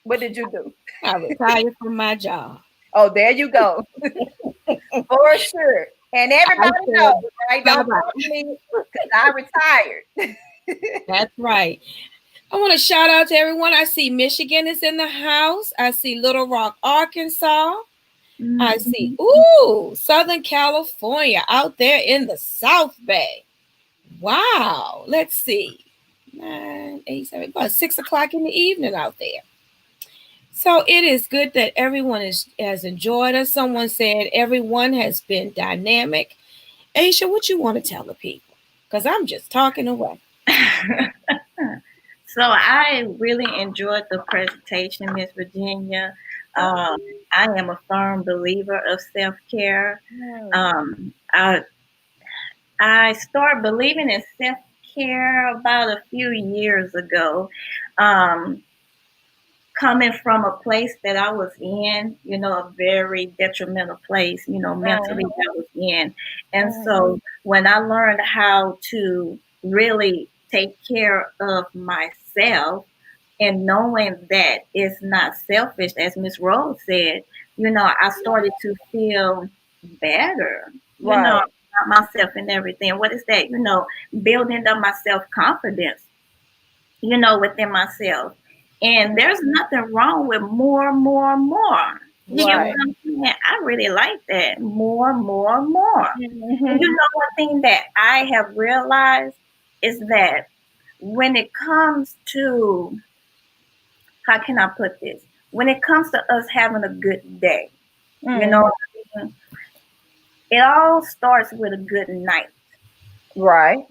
What did you do? I retired from my job. Oh, there you go. For sure. And everybody knows, right? Don't talk to me because I retired. That's right. I want to shout out to everyone. I see Michigan is in the house. I see Little Rock, Arkansas. I see, Southern California out there in the South Bay. Wow. Let's see. 9, 8, 7, about 6 o'clock in the evening out there. So it is good that everyone has enjoyed us. Someone said everyone has been dynamic. Aisha, what you want to tell the people? Because I'm just talking away. So I really enjoyed the presentation, Miss Virginia. I am a firm believer of self-care. I I started believing in self-care about a few years ago. Um, Coming from a place that I was in, a very detrimental place, mentally Mhm. that I was in. And Mhm. so when I learned how to really take care of myself and knowing that it's not selfish, as Miss Rose said, I started to feel better, Right. about myself and everything. What is that? Building up my self confidence, within myself. And there's nothing wrong with more, more, more. You get what Right. I'm saying? I really like that. More, more, more. And Mhm. one thing that I have realized is that when it comes to, how can I put this? When it comes to us having a good day, you know Mhm. what I mean? It all starts with a good night. Right.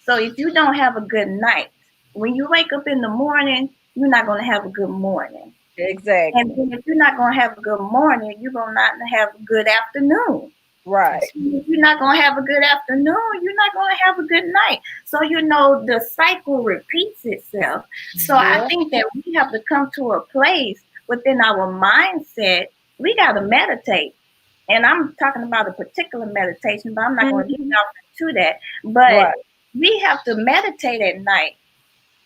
So if you don't have a good night, when you wake up in the morning, you're not going to have a good morning. And Exactly. then if you're not going to have a good morning, you're going to not have a good afternoon. Right. If you're not going to have a good afternoon, you're not going to have a good night. So, the cycle repeats itself. So I Yeah. think that we have to come to a place within our mindset. We got to meditate. And I'm talking about a particular meditation, but I'm not going to get Mhm. off into that. But Right. we have to meditate at night.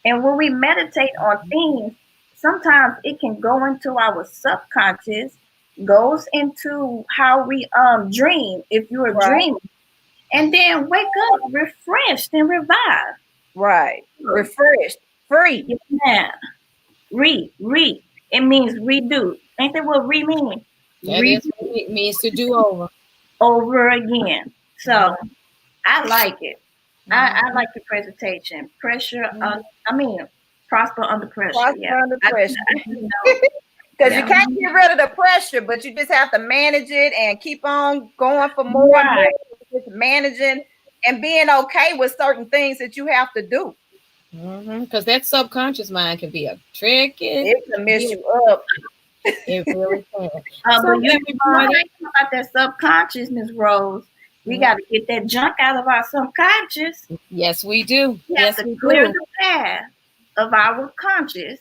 And when we meditate on things, sometimes it can go into our subconscious, goes into how we dream if you're a Right. dreamer, and then wake up refreshed and revived. Right. Refreshed. Free. Yeah. Re. It means redo. Ain't that what re mean? That is Redo what it means to do over. over again. So Mhm. I like it. I Mhm. like the presentation. Pressure Mhm. prosper under pressure. Yeah. Prosper under I, pressure. you know, Because you yeah. can't get rid of the pressure, but you just have to manage it and keep on going for more and more. Right. Just managing and being okay with certain things that you have to do. Because that subconscious mind can be a tricky. It can mess It, you up. it really can. But So one everybody, thing about that subconscious, Miss Rose, we mhm, got to get that junk out of our subconscious. yes, we do. We have Yes, to we clear do. the path of our conscious,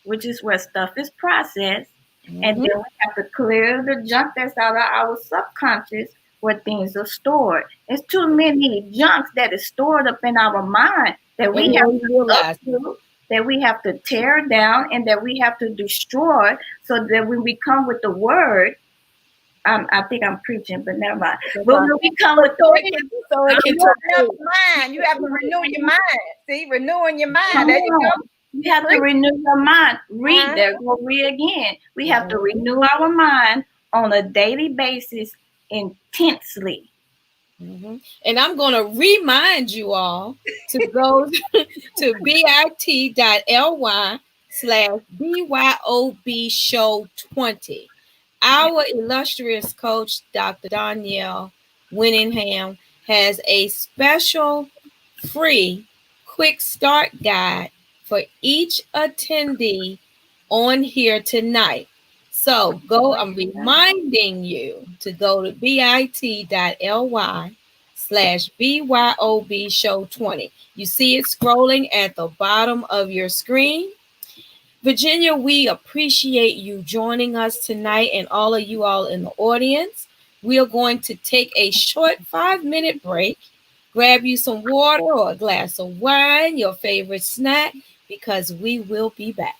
which is where stuff is processed. And Hmm. then we have to clear the junk that's out of our subconscious where things are stored. There's too many junks that is stored up in our mind that And we we have don't even to realize. uproot, that we have to tear down, and that we have to destroy so that when we come with the word, I think I'm preaching, but never mind. But when we come with the So word, it I'm can not open up your mind. You have to renew your mind. See, renewing your mind. Come There you on. go. We have to Preach. renew your mind. Read, Uh-huh. there go read again. We have to Mhm. renew our mind on a daily basis intensely. And I'm going to remind you all to go to bit.ly/BYOB show 20. Our illustrious coach, Dr. Danielle Winningham, has a special free quick start guide for each attendee on here tonight. So I'm reminding you to go to bit.ly/BYOB show 20. You see it scrolling at the bottom of your screen. Virginia, we appreciate you joining us tonight and all of you all in the audience. We are going to take a short 5-minute break. Grab you some water or a glass of wine, your favorite snack, because we will be back.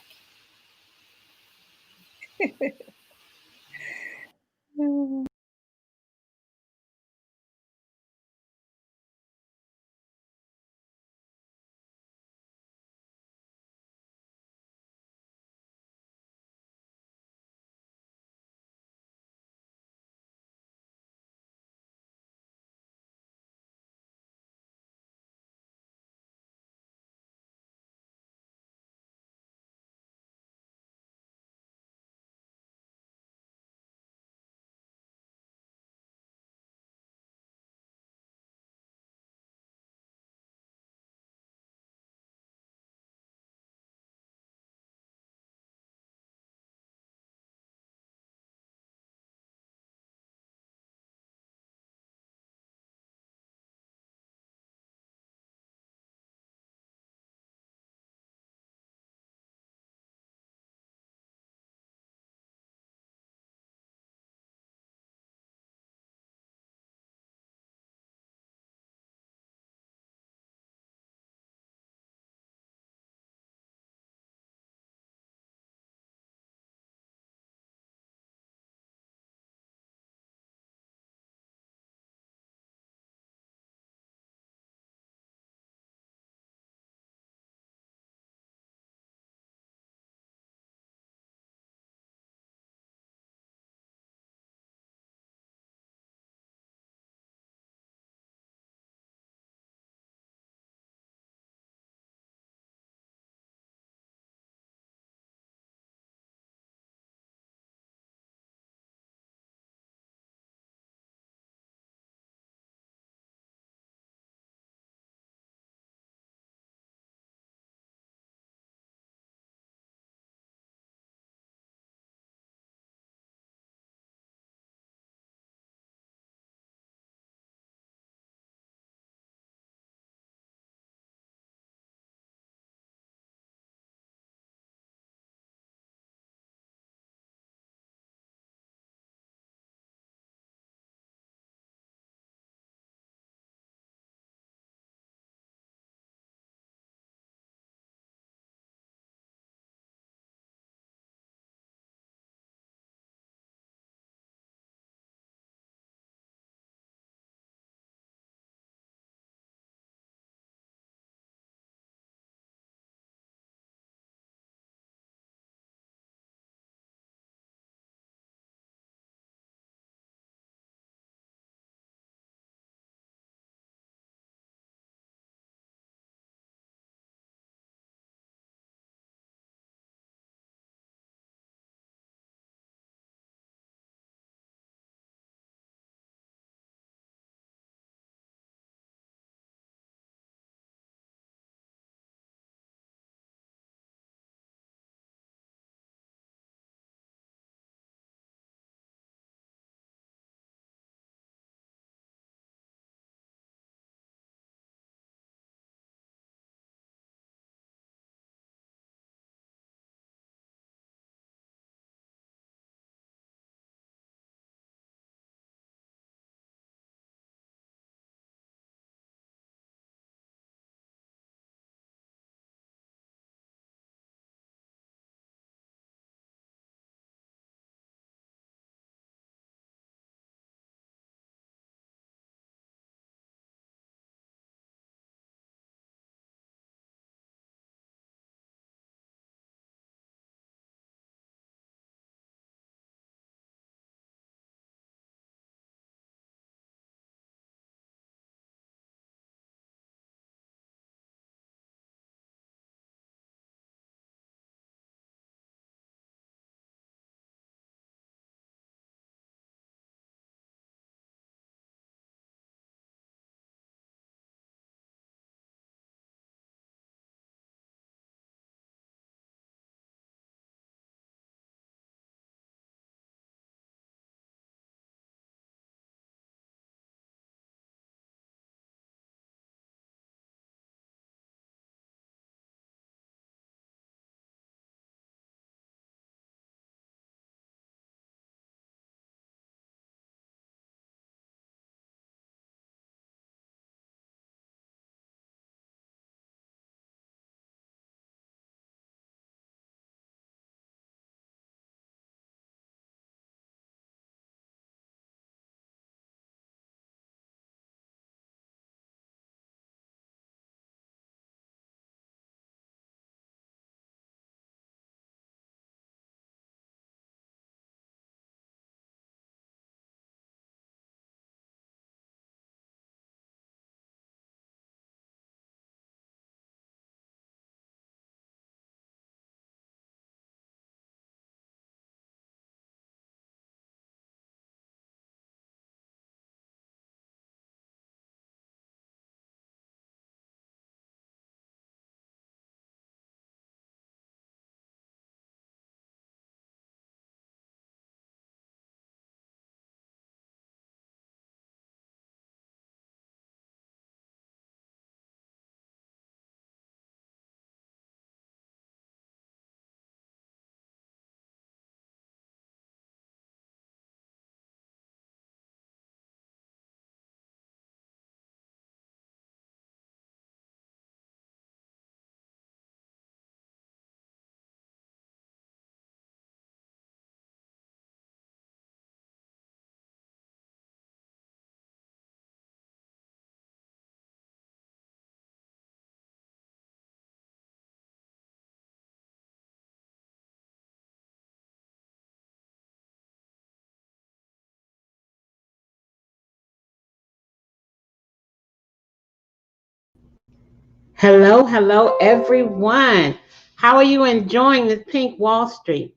Hello, hello, everyone. How are you enjoying this Pink Wall Street?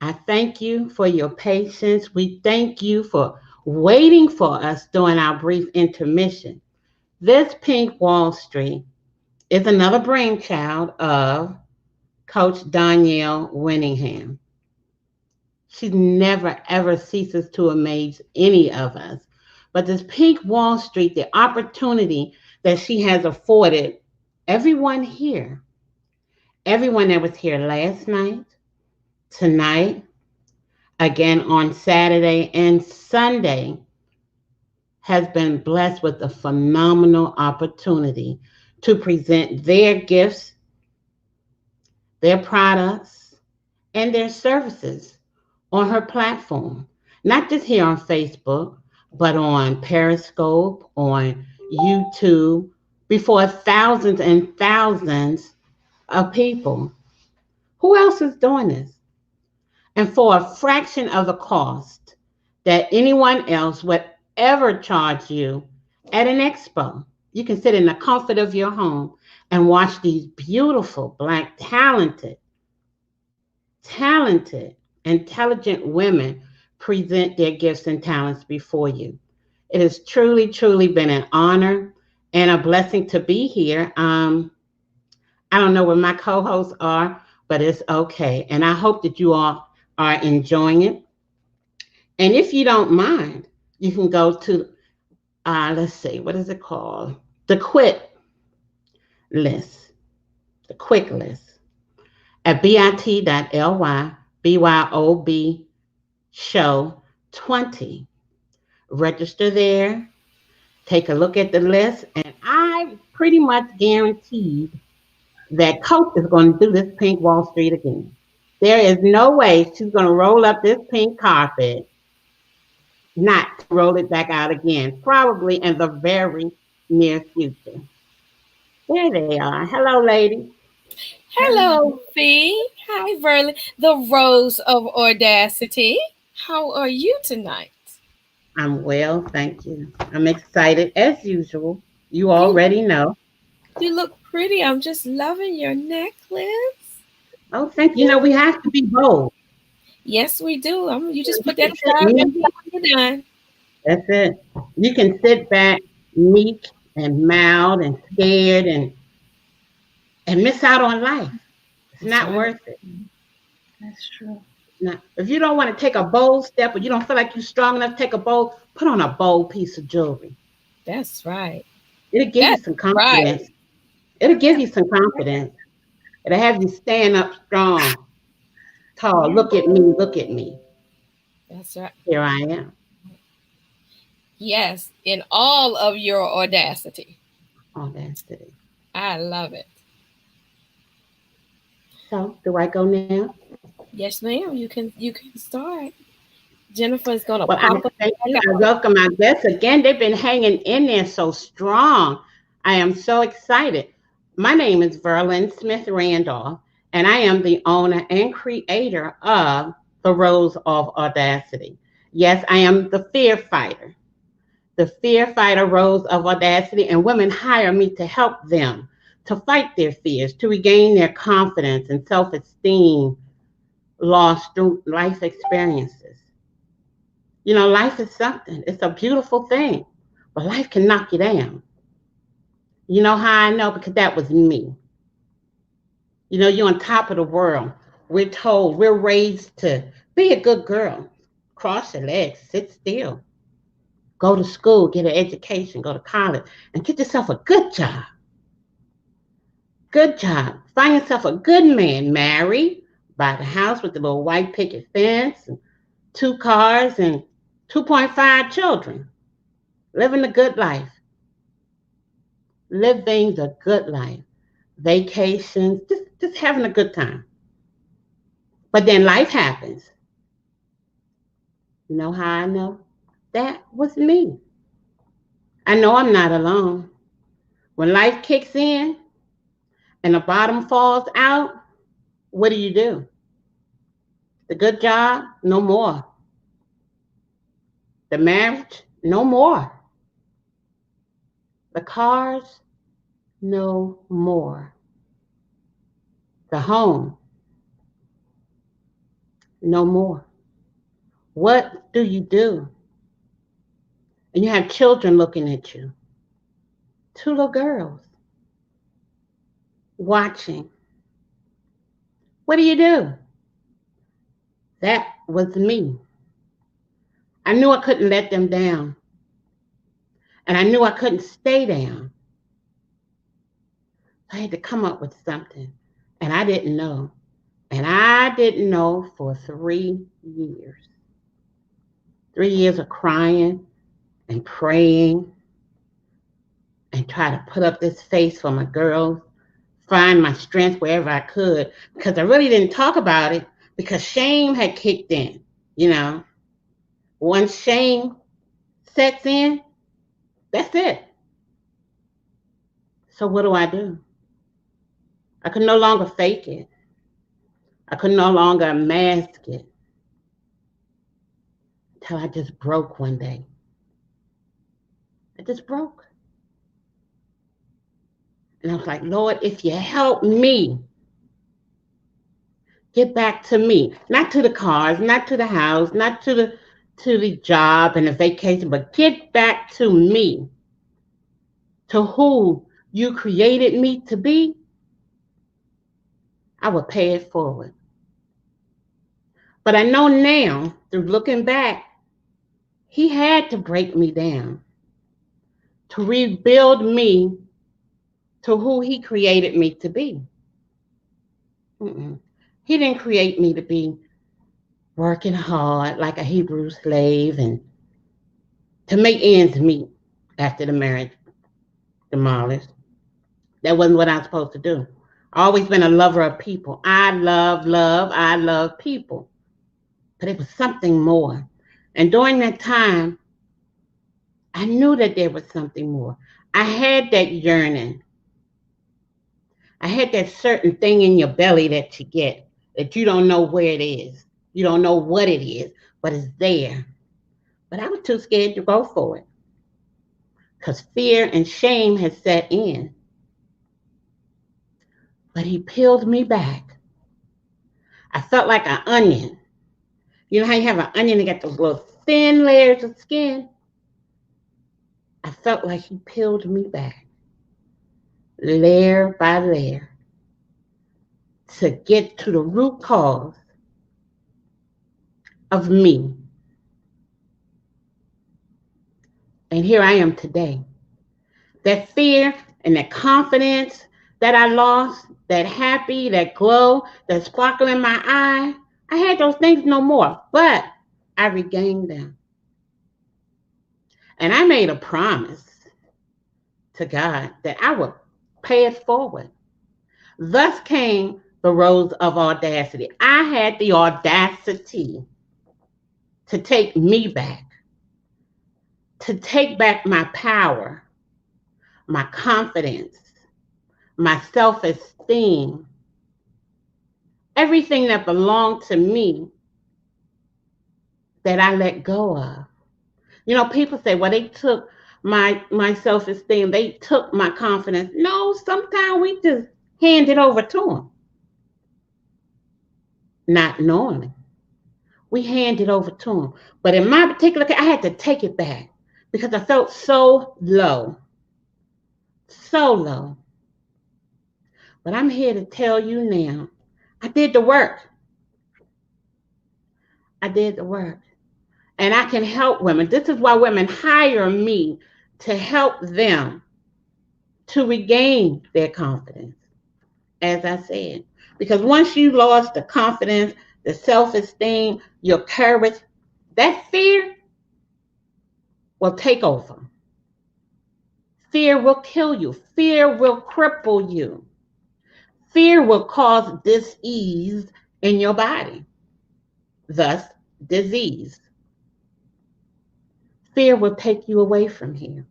I thank you for your patience. We thank you for waiting for us during our brief intermission. This Pink Wall Street is another brainchild of Coach Danielle Winningham. She never ever ceases to amaze any of us. But this Pink Wall Street, the opportunity that she has afforded everyone here, everyone that was here last night, tonight, again on Saturday and Sunday, has been blessed with a phenomenal opportunity to present their gifts, their products, and their services on her platform. Not just here on Facebook, but on Periscope, on YouTube, before thousands and thousands of people. Who else is doing this? And for a fraction of the cost that anyone else would ever charge you at an expo. You can sit in the comfort of your home and watch these beautiful, black, talented, intelligent women present their gifts and talents before you. It has truly, truly been an honor and a blessing to be here. I don't know where my co hosts are, but it's okay. And I hope that you all are enjoying it. And if you don't mind, you can go to, let's see, what is it called? The quit list, the quick list at bit.ly, BYOB show 20. Register there, take a look at the list, and I pretty much guaranteed that Coach is going to do this Pink Wall Street again. There is no way she's going to roll up this pink carpet, not to roll it back out again, probably in the very near future. There they are. Hello, ladies. Hello, Fee. Hi, Verlin. The Rose of Audacity. How are you tonight? I'm well, thank you. I'm excited as usual. You You, already know. you look pretty. I'm just loving your necklace. Oh, thank you. You know, we have to be bold. Yes, we do. You just You put that can sit aside meek. when you're done. That's it. You can sit back meek and mild and scared and miss out on life. It's That's not right. worth it. That's true. Now, if you don't want to take a bold step or you don't feel like you're strong enough to take a bold, put on a bold piece of jewelry. That's right. It'll give you That's some right. confidence. It'll give you some confidence. It'll have you stand up strong, tall. Yeah. Look at me, look at me. That's right. Here I am. Yes, in all of your audacity. Oh, that's it. I love it. So, do I go now? Yes, ma'am. You can start. Jennifer is gonna Well, I pop up thank back you. I out. welcome our guests again. They've been hanging in there so strong. I am so excited. My name is Verlin Smith Randolph, and I am the owner and creator of the Rose of Audacity. Yes, I am the fear fighter Rose of Audacity, and women hire me to help them to fight their fears, to regain their confidence and self esteem lost through life experiences. You know, life is something, it's a beautiful thing, but life can knock you down. You know how I know? Because that was me. You know, you're on top of the world. We're told, we're raised to be a good girl, cross your legs, sit still, go to school, get an education, go to college, and get yourself a good job. Good job. Find yourself a good man, marry, buy the house with the little white picket fence, and two cars, and 2.5 children. Living a good life. Living the good life. Vacations, just having a good time. But then life happens. You know how I know? That was me. I know I'm not alone. When life kicks in and the bottom falls out, what do? The good job? No more. The marriage? No more. The cars? no more. The home, no more. What do you do? And you have children looking at you, two little girls watching. What do you do? That was me. I knew I couldn't let them down, and I knew I couldn't stay down. I had to come up with something, and I didn't know. And I didn't know for 3 years. 3 years of crying and praying and try to put up this face for my girls, find my strength wherever I could, because I really didn't talk about it because shame had kicked in, you know. Once shame sets in, that's it. So what do I do? I could no longer fake it. I could no longer mask it until I just broke one day. I just broke. And I was like, Lord, if you help me get back to me, not to the cars, not to the house, not to the job and the vacation, but get back to me, to who you created me to be, I will pay it forward. But I know now, through looking back, he had to break me down to rebuild me to who he created me to be. He didn't create me to be working hard like a Hebrew slave and to make ends meet after the marriage demolished. That wasn't what I was supposed to do. I always been a lover of people. I love people. But it was something more. And during that time, I knew that there was something more. I had that yearning. I had that certain thing in your belly that you get, that you don't know where it is. You don't know what it is, but it's there. But I was too scared to go for it because fear and shame had set in. But he peeled me back. I felt like an onion. You know how you have an onion and got those little thin layers of skin? I felt like he peeled me back, layer by layer, to get to the root cause of me. And here I am today. That fear and that confidence that I lost, that happy, that glow, that sparkle in my eye, I had those things no more, but I regained them. And I made a promise to God that I would pay it forward. Thus came the rose of audacity. I had the audacity to take me back, to take back my power, my confidence, my self esteem, everything that belonged to me that I let go of. You know, people say, well, they took my self esteem, they took my confidence. No, sometimes we just hand it over to them, not knowingly. We hand it over to them. But in my particular case, I had to take it back because I felt so low, so low. But I'm here to tell you now, I did the work. I did the work. And I can help women. This is why women hire me to help them to regain their confidence, as I said. Because once you lost the confidence, the self-esteem, your courage, that fear will take over. Fear will kill you. Fear will cripple you. Fear will cause dis-ease in your body, thus disease. Fear will take you away from here.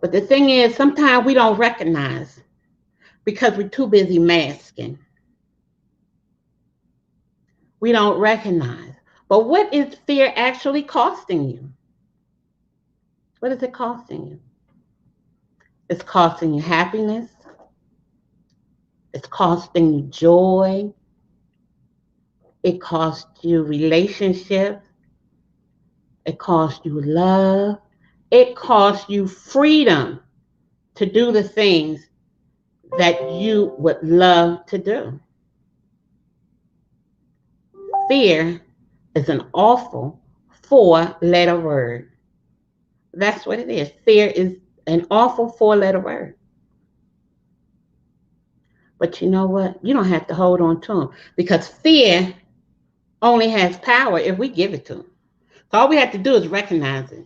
But the thing is, sometimes we don't recognize because we're too busy masking. We don't recognize. But what is fear actually costing you? What is it costing you? It's costing you happiness. It's costing you joy. It costs you relationships. It costs you love. It costs you freedom to do the things that you would love to do. Fear is an awful four-letter word. That's what it is. Fear is an awful four-letter word. But you know what? You don't have to hold on to them because fear only has power if we give it to them. So all we have to do is recognize it.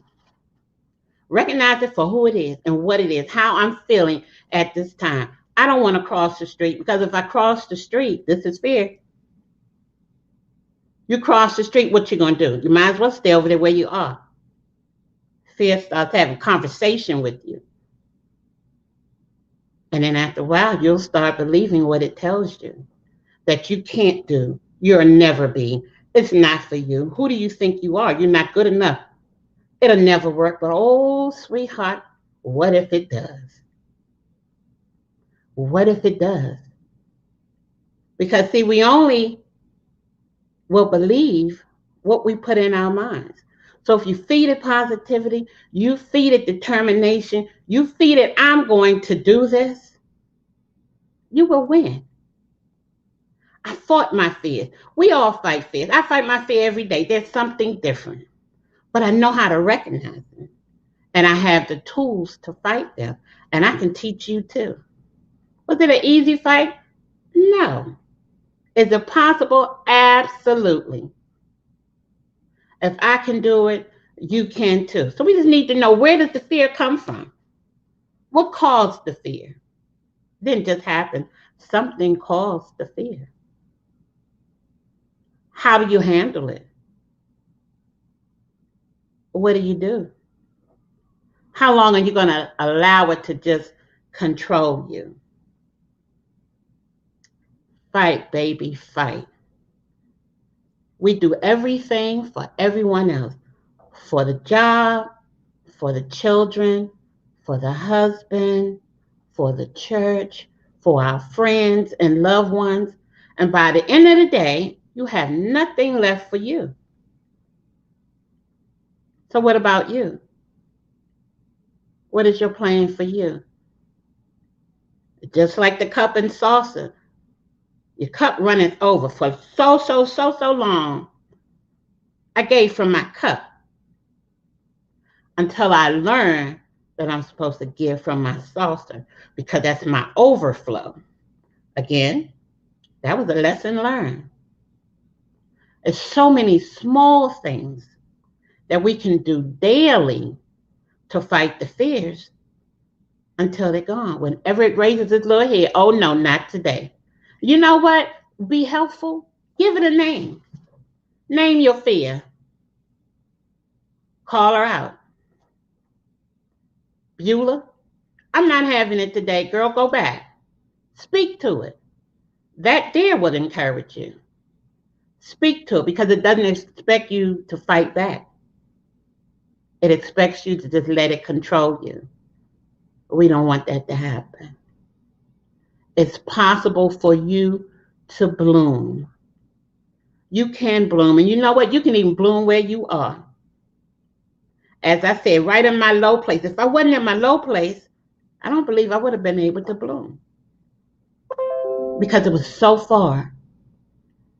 Recognize it for who it is and what it is, how I'm feeling at this time. I don't want to cross the street because if I cross the street, this is fear. You cross the street, what you going to do? You might as well stay over there where you are. Fear starts having conversation with you. And then after a while, you'll start believing what it tells you that you can't do. You'll never be. It's not for you. Who do you think you are? You're not good enough. It'll never work. But oh, sweetheart, what if it does? What if it does? Because, see, we only will believe what we put in our minds. So if you feed it positivity, you feed it determination, you feed it, I'm going to do this, you will win. I fought my fears. We all fight fears. I fight my fear every day. There's something different. But I know how to recognize them. And I have the tools to fight them. And I can teach you too. Was it an easy fight? No. Is it possible? Absolutely. If I can do it, you can too. So we just need to know, where does the fear come from? What caused the fear? It didn't just happen. Something caused the fear. How do you handle it? What do you do? How long are you going to allow it to just control you? Fight, baby, fight. We do everything for everyone else, for the job, for the children, for the husband, for the church, for our friends and loved ones. And by the end of the day, you have nothing left for you. So, what about you? What is your plan for you? Just like the cup and saucer, your cup runneth over for so long. I gave from my cup until I learned that I'm supposed to give from my saucer because that's my overflow. Again, that was a lesson learned. There's so many small things that we can do daily to fight the fears until they're gone. Whenever it raises its little head, oh no, not today. You know what? Be helpful. Give it a name. Name your fear. Call her out. Beulah, I'm not having it today, girl. Go back. Speak to it. That there would encourage you. Speak to it because it doesn't expect you to fight back. It expects you to just let it control you. We don't want that to happen. It's possible for you to bloom. You can bloom. And you know what? You can even bloom where you are. As I said, right in my low place. If I wasn't in my low place, I don't believe I would have been able to bloom. Because it was so far.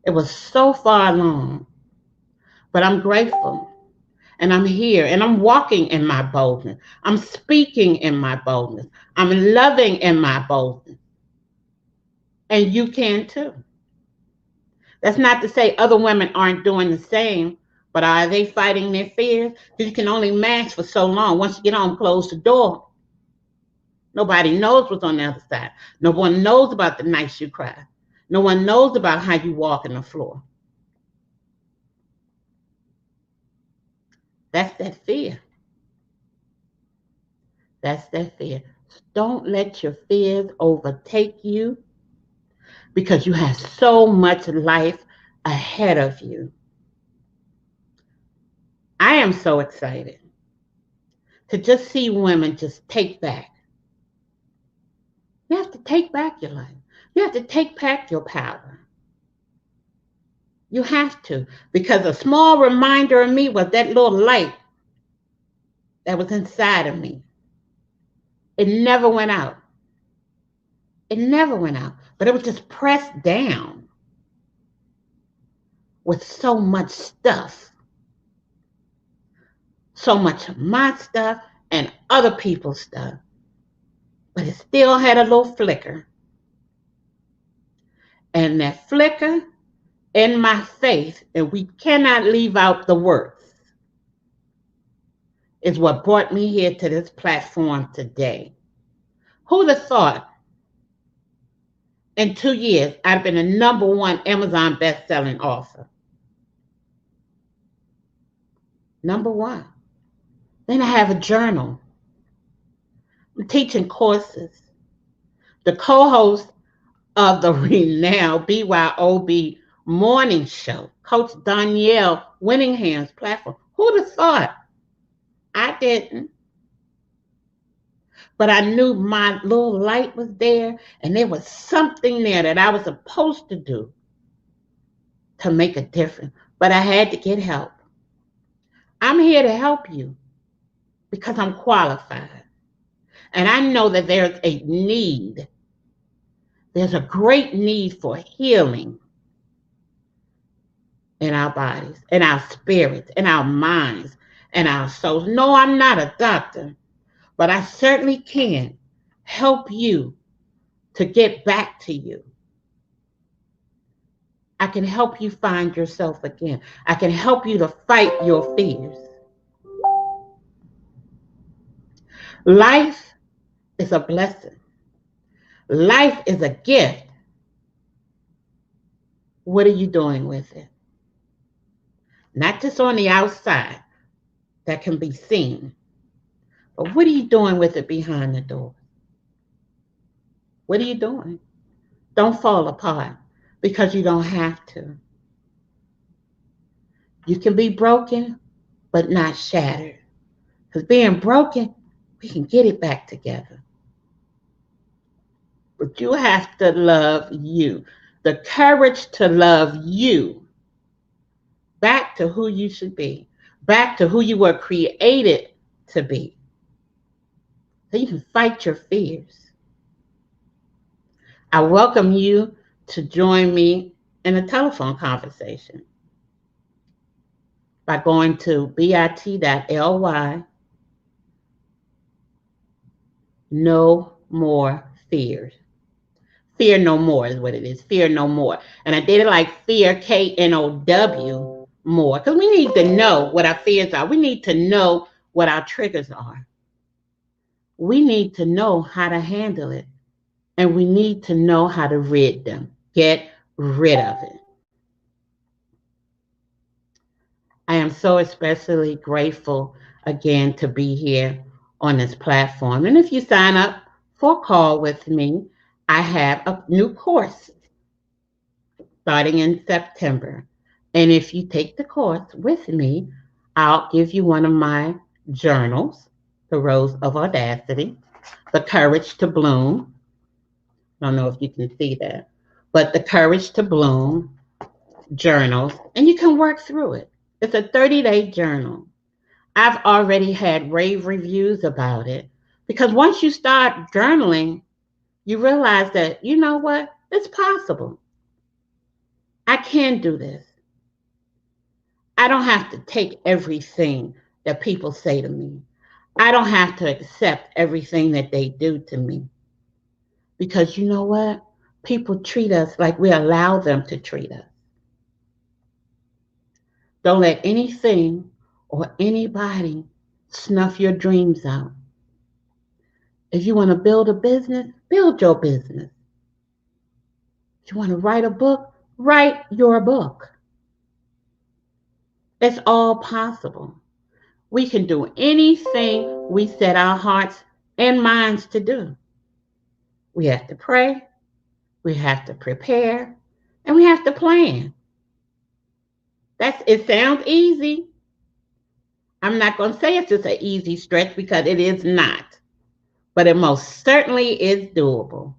It was so far along. But I'm grateful. And I'm here. And I'm walking in my boldness. I'm speaking in my boldness. I'm loving in my boldness. And you can too. That's not to say other women aren't doing the same, but are they fighting their fears? Because you can only mask for so long. Once you get home, close the door. Nobody knows what's on the other side. No one knows about the nights you cry. No one knows about how you walk on the floor. That's that fear. That's that fear. Don't let your fears overtake you because you have so much life ahead of you. I am so excited to just see women just take back. to take back your life. You have to take back your power. You have to. Because a small reminder of me was that little light that was inside of me. It never went out. It never went out. But it was just pressed down with so much stuff. So much of my stuff and other people's stuff. But it still had a little flicker. And that flicker in my faith, and we cannot leave out the words, is what brought me here to this platform today. Who'd have thought in 2 years I'd been a #1 Amazon best-selling author? #1. Then I have a journal. I'm teaching courses. The co-host of the renowned BYOB morning show, Coach Danielle Winningham's platform. Who'd have thought? I didn't. But I knew my little light was there, and there was something there that I was supposed to do to make a difference. But I had to get help. I'm here to help you because I'm qualified. And I know that there's a need. There's a great need for healing in our bodies, in our spirits, in our minds, and our souls. No, I'm not a doctor, but I certainly can help you to get back to you. I can help you find yourself again. I can help you to fight your fears. Life is a blessing. Life is a gift. What are you doing with it? Not just on the outside that can be seen, but what are you doing with it behind the door? What are you doing? Don't fall apart because you don't have to. You can be broken, but not shattered. Because being broken, we can get it back together. But you have to love you. The courage to love you back to who you should be, back to who you were created to be. So you can fight your fears. I welcome you to join me in a telephone conversation by going to bit.ly. No more fears. Fear no more is what it is. Fear no more. And I did it like fear, KNOW, more. Because we need to know what our fears are. We need to know what our triggers are. We need to know how to handle it. And we need to know how to rid them. Get rid of it. I am so especially grateful again to be here on this platform. And if you sign up for a call with me, I have a new course starting in September. And if you take the course with me, I'll give you one of my journals, The Rose of Audacity, The Courage to Bloom. I don't know if you can see that, but The Courage to Bloom journals, and you can work through it. It's a 30-day journal. I've already had rave reviews about it because once you start journaling, you realize that, you know what, it's possible. I can do this. I don't have to take everything that people say to me. I don't have to accept everything that they do to me. Because you know what? People treat us like we allow them to treat us. Don't let anything or anybody snuff your dreams out. If you want to build a business, build your business. If you want to write a book, write your book. It's all possible. We can do anything we set our hearts and minds to do. We have to pray, we have to prepare, and we have to plan. It sounds easy. I'm not going to say it's just an easy stretch because it is not. But it most certainly is doable.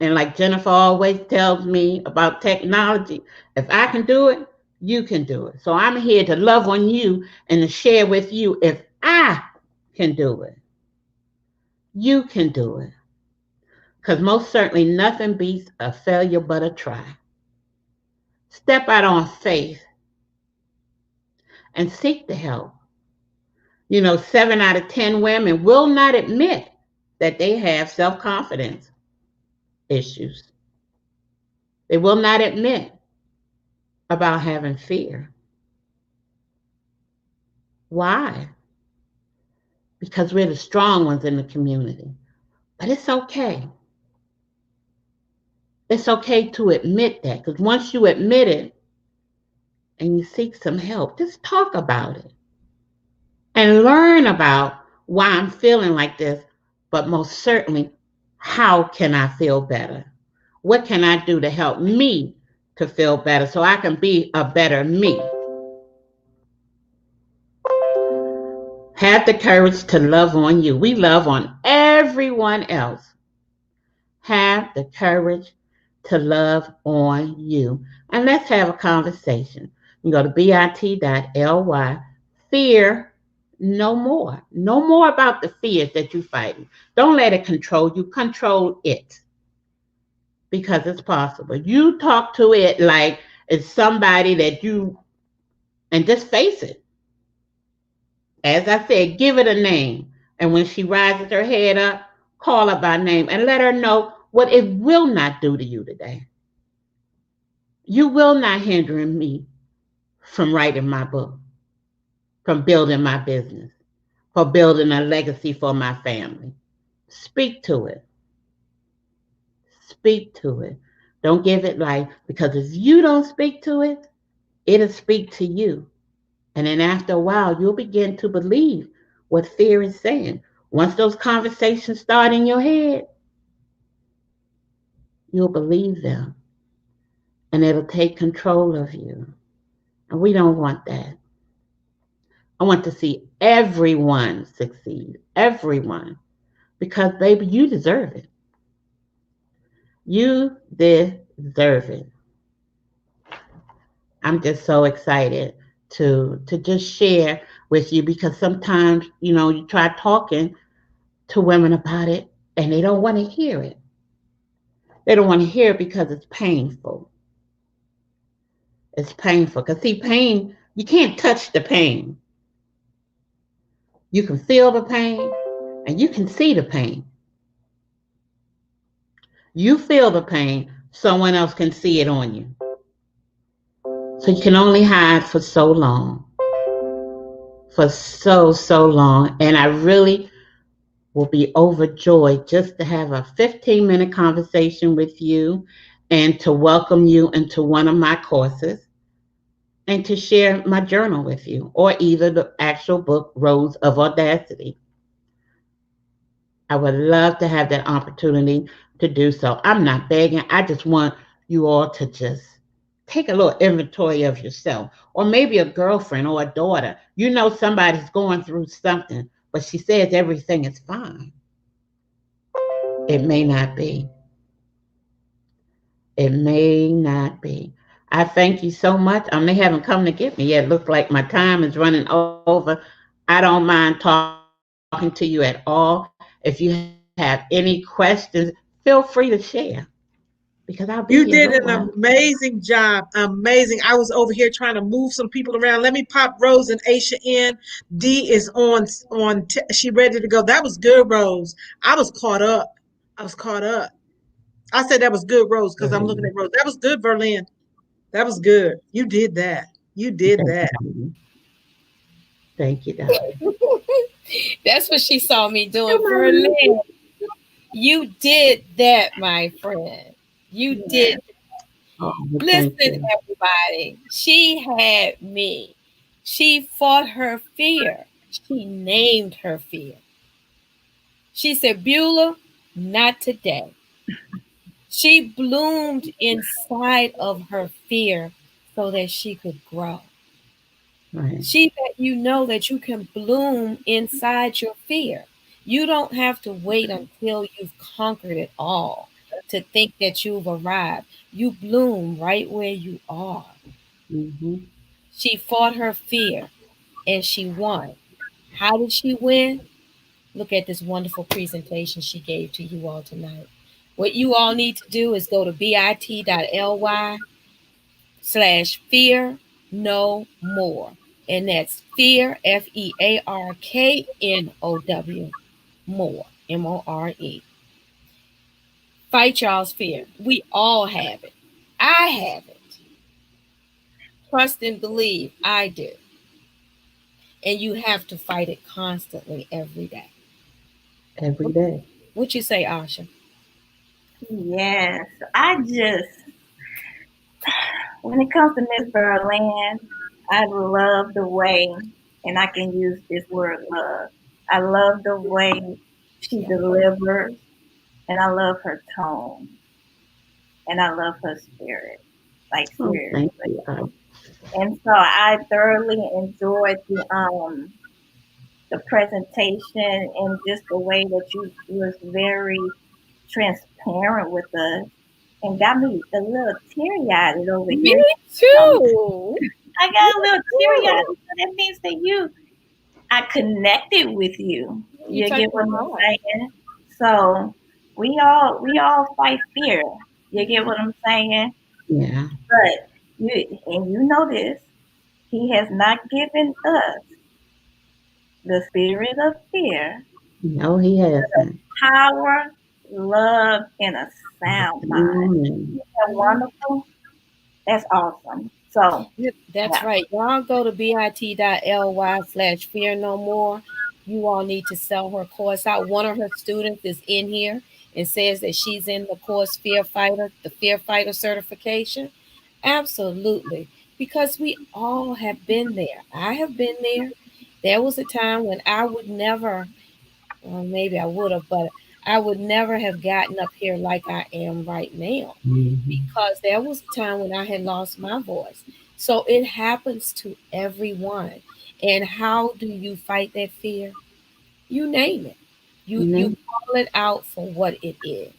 And like Jennifer always tells me about technology, if I can do it, you can do it. So I'm here to love on you and to share with you, if I can do it, you can do it. Because most certainly nothing beats a failure but a try. Step out on faith and seek the help. 7 out of 10 women will not admit that they have self confidence issues. They will not admit about having fear. Why? Because we're the strong ones in the community. But it's okay. It's okay to admit that, because once you admit it and you seek some help, just talk about it and learn about why I'm feeling like this, but most certainly, how can I feel better? What can I do to help me to feel better so I can be a better me? Have the courage to love on you. We love on everyone else. Have the courage to love on you. And let's have a conversation. You go to bit.ly. Fear no more. No more about the fears that you're fighting. Don't let it control you. Control it, because it's possible. You talk to it like it's somebody that you, and just face it. As I said, give it a name. And when she rises her head up, call her by name and let her know what it will not do to you today. You will not hinder me from writing my book, from building my business, for building a legacy for my family. Speak to it. Speak to it. Don't give it life, because if you don't speak to it, it'll speak to you. And then after a while, you'll begin to believe what fear is saying. Once those conversations start in your head, you'll believe them and it'll take control of you. And we don't want that. I want to see everyone succeed, everyone, because baby, you deserve it. You deserve it. I'm just so excited to just share with you, because sometimes, you try talking to women about it and they don't want to hear it. They don't want to hear it because it's painful. It's painful. Because, see, pain, you can't touch the pain. You can feel the pain and you can see the pain. You feel the pain, someone else can see it on you. So you can only hide for so long. For so, so long. And I really will be overjoyed just to have a 15-minute conversation with you and to welcome you into one of my courses and to share my journal with you, or either the actual book, Rose of Audacity. I would love to have that opportunity to do so. I'm not begging. I just want you all to just take a little inventory of yourself, or maybe a girlfriend or a daughter. Somebody's going through something, but she says everything is fine. It may not be. It may not be. I thank you so much. They haven't come to get me yet. It looks like my time is running over. I don't mind talking to you at all. If you have any questions, feel free to share, because I'll be your little You one. did an amazing job. Amazing. I was over here trying to move some people around. Let me pop Rose and Aisha in. D is she ready to go. That was good, Rose. I was caught up. I was caught up. I said that was good, Rose, Go because I'm looking ahead. at Rose. That was good, Verlin. That was good. You did that. You did Thank you, that. darling. Thank you, darling. That's what she saw me doing. Come Berlin, you did that, my friend. You on. did. Oh, well, thank Listen, you. everybody. She had me. She fought her fear. She named her fear. She said, Beulah, not today. She bloomed inside of her fear so that she could grow. Right. She let you know that you can bloom inside your fear. You don't have to wait until you've conquered it all to think that you've arrived. You bloom right where you are. Mm-hmm. She fought her fear and she won. How did she win? Look at this wonderful presentation she gave to you all tonight. What you all need to do is go to bit.ly/fear no more. And that's fear, FEARKNOW, more, MORE. Fight y'all's fear. We all have it. I have it. Trust and believe. I do. And you have to fight it constantly every day. Every day. What you say, Asha? Yes, I just, when it comes to Miss Berlin, I love the way, and I can use this word love. I love the way she Yeah. delivers, and I love her tone, and I love her spirit. Like Oh, thank seriously. you. And so I thoroughly enjoyed the presentation and just the way that you was very transparent with us and got me a little teary eyed over Me here. Um, too. I Me got a little teary eyed, too. so that means that I connected with you. You You touched get my what I'm heart. saying? So we all fight fear. You get what I'm saying? Yeah. But you know this, he has not given us the spirit of fear, No, he hasn't. power, love, and a sound mind. Amen. Isn't that wonderful? That's awesome. So, That's yeah. right. Y'all go to bit.ly/fear no more. You all need to sell her course out. One of her students is in here and says that she's in the course the Fear Fighter certification. Absolutely. Because we all have been there. I have been there. There was a time when I would never, well, maybe I would have, but I would never have gotten up here like I am right now Mm-hmm. because there was a time when I had lost my voice. So it happens to everyone. And how do you fight that fear? You name it. You Amen. call it out for what it is.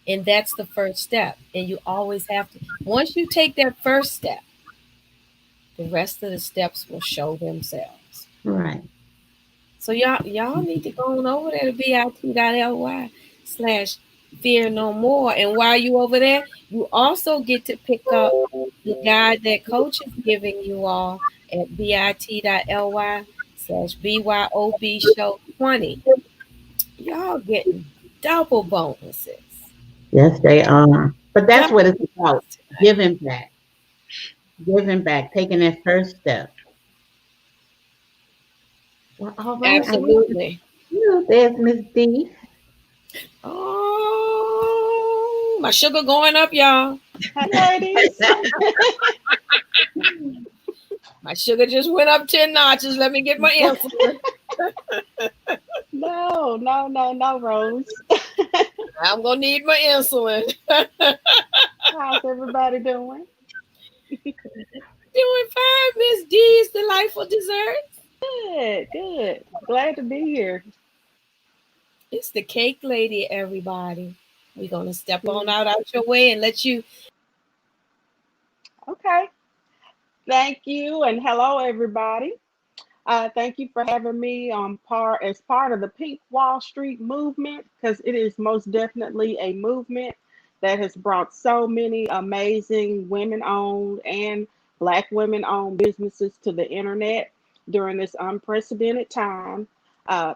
And that's the first step. And you always have to once you take that first step, the rest of the steps will show themselves. Right. So y'all need to go on over there to bit.ly/ fear no more. And while you over there, you also get to pick up the guide that coach is giving you all at bit.ly/BYOB show 20. Y'all getting double bonuses. Yes, they are. But that's Double what it's about. bonuses tonight. Giving back, taking that first step. Well, all right. I guess it's Absolutely. you. There's Miss D. Oh, my sugar going up, y'all. Hi, ladies. My sugar just went up 10 notches. Let me get my insulin. No, no, no, no, Rose. I'm gonna need my insulin. How's everybody doing? Doing fine, Miss D's delightful desserts. Good, good. Glad to be here. It's the cake lady, everybody. We're gonna step on Mm, out your way and let you. okay. Thank you, and hello, everybody. Thank you for having me on as part of the Pink Wall Street movement, because it is most definitely a movement that has brought so many amazing women-owned and Black women-owned businesses to the internet during this unprecedented time.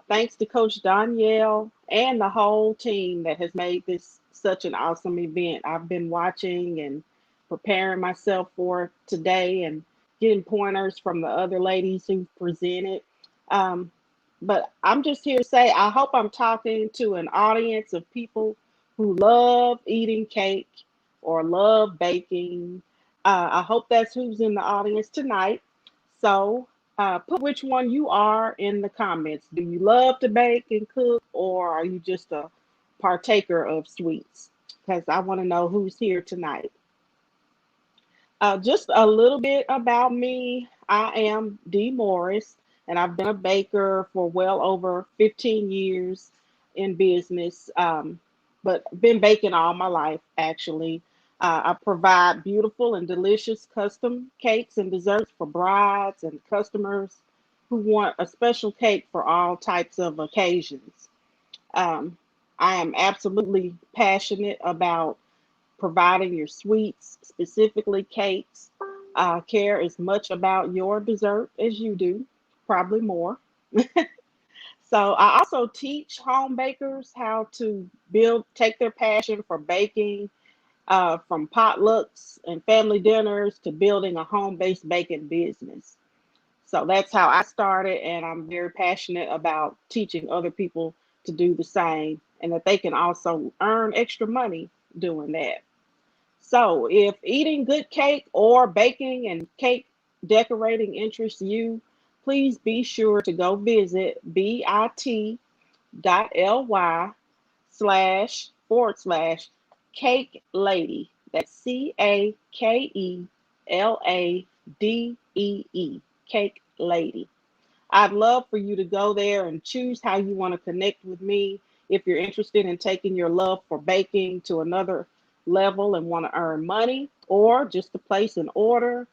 Thanks to Coach Danielle and the whole team that has made this such an awesome event. I've been watching and preparing myself for today and getting pointers from the other ladies who presented. Um, but I'm just here to say I hope I'm talking to an audience of people who love eating cake or love baking. I hope that's who's in the audience tonight. So put which one you are in the comments. Do you love to bake and cook, or are you just a partaker of sweets? Because I want to know who's here tonight. Just a little bit about me. I am Dee Morris, and I've been a baker for well over 15 years in business. but been baking all my life, actually. I provide beautiful and delicious custom cakes and desserts for brides and customers who want a special cake for all types of occasions. Um, I am absolutely passionate about providing your sweets, specifically cakes. Care as much about your dessert as you do, probably more. So I also teach home bakers how to take their passion for baking, from potlucks and family dinners to building a home-based baking business. So that's how I started, and I'm very passionate about teaching other people to do the same and that they can also earn extra money doing that. So, if eating good cake or baking and cake decorating interests you, please be sure to go visit bit.ly / cake lady. That's CAKELADEE, cake lady. I'd love for you to go there and choose how you want to connect with me if you're interested in taking your love for baking to another level and want to earn money, or just to place an order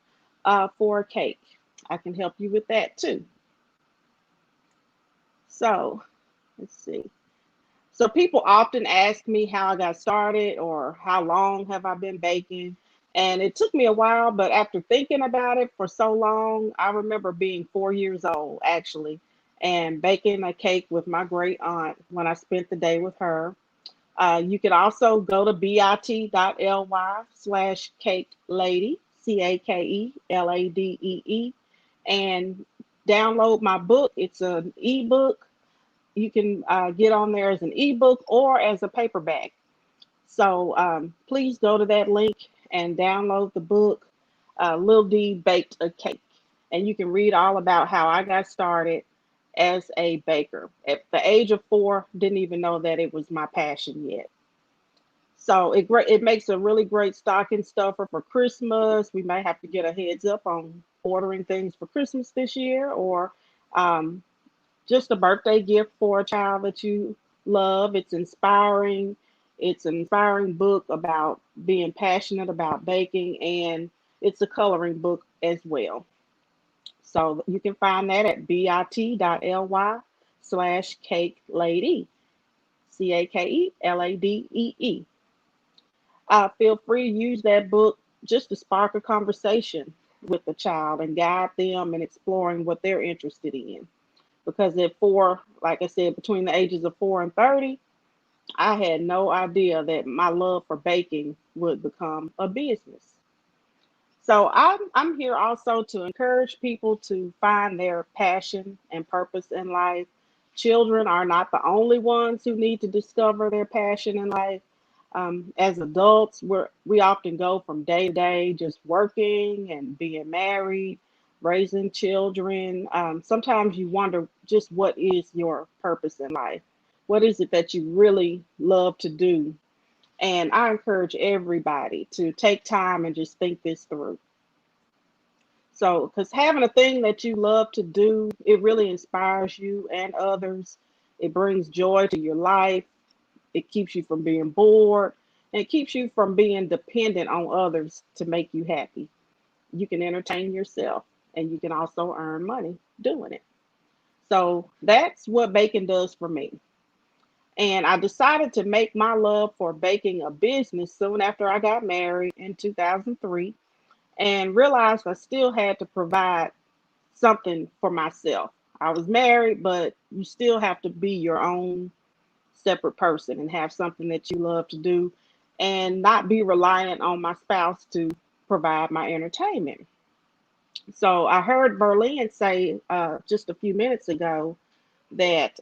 for a cake. I can help you with that too. So, let's see. So people often ask me how I got started or how long have I been baking. And it took me a while, but after thinking about it for so long, I remember being 4 years old actually and baking a cake with my great aunt when I spent the day with her. You can also go to bit.ly / cake lady, CAKELADEE, and download my book. It's an ebook. You can get on there as an ebook or as a paperback. So please go to that link and download the book. Lil D Baked a Cake. And you can read all about how I got started as a baker. At the age of 4, didn't even know that it was my passion yet. So it makes a really great stocking stuffer for Christmas. We may have to get a heads up on ordering things for Christmas this year, or um, just a birthday gift for a child that you love. It's inspiring. It's an inspiring book about being passionate about baking, and it's a coloring book as well. So you can find that at bit.ly / cake lady, CAKELADEE. Feel free to use that book just to spark a conversation with the child and guide them in exploring what they're interested in. Because at 4, like I said, between the ages of 4 and 30, I had no idea that my love for baking would become a business. So I'm here also to encourage people to find their passion and purpose in life. Children are not the only ones who need to discover their passion in life. As adults, we often go from day to day just working and being married, raising children. Sometimes you wonder just what is your purpose in life? What is it that you really love to do? And I encourage everybody to take time and just think this through. So, because having a thing that you love to do, it really inspires you and others. It brings joy to your life. It keeps you from being bored, and it keeps you from being dependent on others to make you happy. You can entertain yourself, and you can also earn money doing it. So, that's what baking does for me. And I decided to make my love for baking a business soon after I got married in 2003, and realized I still had to provide something for myself. I was married, but you still have to be your own separate person and have something that you love to do and not be reliant on my spouse to provide my entertainment. So I heard Berlin say just a few minutes ago that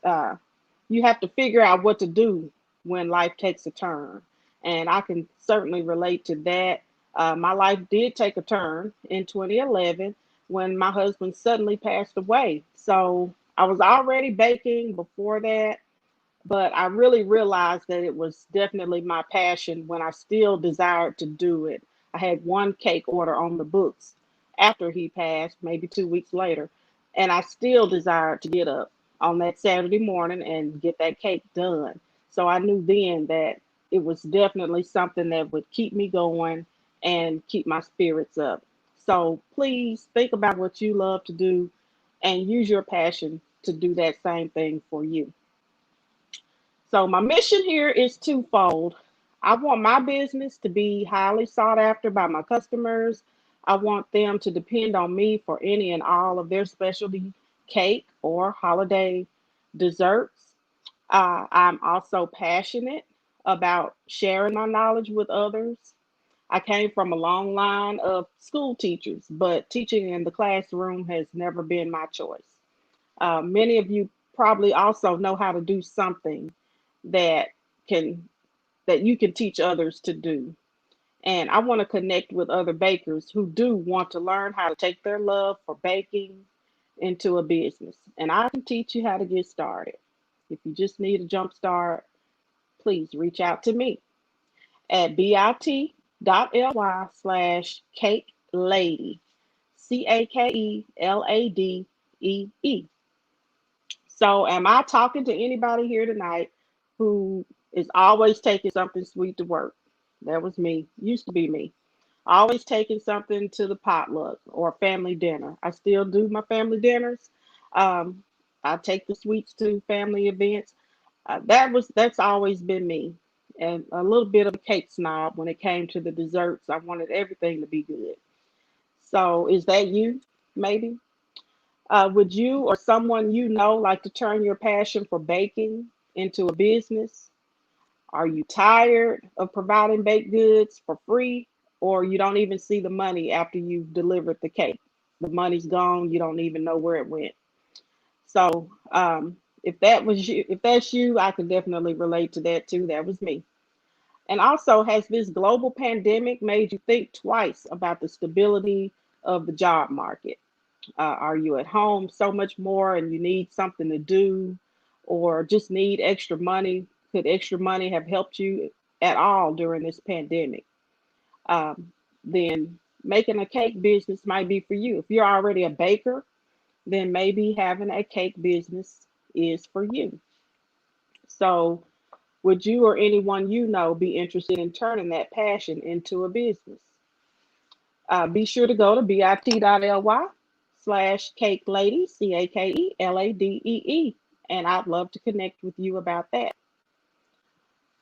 you have to figure out what to do when life takes a turn. And I can certainly relate to that. My life did take a turn in 2011 when my husband suddenly passed away. So I was already baking before that, but I really realized that it was definitely my passion when I still desired to do it. I had one cake order on the books after he passed, maybe 2 weeks later, and I still desired to get up on that Saturday morning and get that cake done. So I knew then that it was definitely something that would keep me going and keep my spirits up. So please think about what you love to do and use your passion to do that same thing for you. So my mission here is twofold. I want my business to be highly sought after by my customers. I want them to depend on me for any and all of their specialty cake or holiday desserts. I'm also passionate about sharing my knowledge with others. I came from a long line of school teachers, but teaching in the classroom has never been my choice. Many of you probably also know how to do something that can that you can teach others to do. And I want to connect with other bakers who do want to learn how to take their love for baking into a business. And I can teach you how to get started. If you just need a jump start, please reach out to me at bit.ly/cake lady, CakeLadee. So, am I talking to anybody here tonight who is always taking something sweet to work? That was me, used to be me. Always taking something to the potluck or family dinner. I still do my family dinners. Um, I take the sweets to family events. That's always been me, and a little bit of a cake snob when it came to the desserts. I wanted everything to be good. So, is that you? Maybe. Would you or someone you know like to turn your passion for baking into a business? Are you tired of providing baked goods for free, or you don't even see the money after you've delivered the cake? The money's gone, you don't even know where it went. So, if that was you, if that's you, I can definitely relate to that too. That was me. And also, has this global pandemic made you think twice about the stability of the job market? Are you at home so much more and you need something to do or just need extra money? Could extra money have helped you at all during this pandemic? Then making a cake business might be for you. If you're already a baker, then maybe having a cake business is for you. So, would you or anyone you know be interested in turning that passion into a business? Be sure to go to bit.ly/cake lady, CakeLadee. And I'd love to connect with you about that.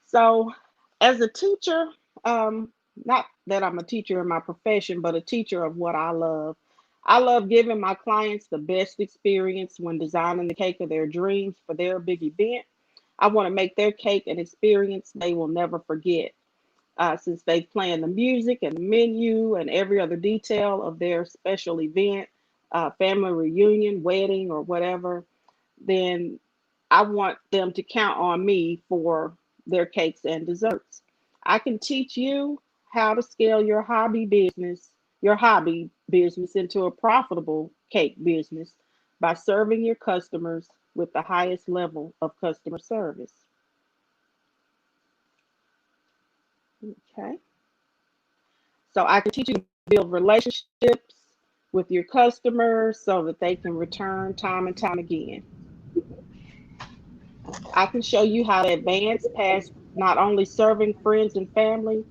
So, as a teacher, not that I'm a teacher in my profession, but a teacher of what I love. I love giving my clients the best experience when designing the cake of their dreams for their big event. I want to make their cake an experience they will never forget. Since they plan the music and the menu and every other detail of their special event, family reunion, wedding, or whatever, then I want them to count on me for their cakes and desserts. I can teach you how to scale your hobby business into a profitable cake business by serving your customers with the highest level of customer service. Okay. So I can teach you to build relationships with your customers so that they can return time and time again. I can show you how to advance past not only serving friends and family,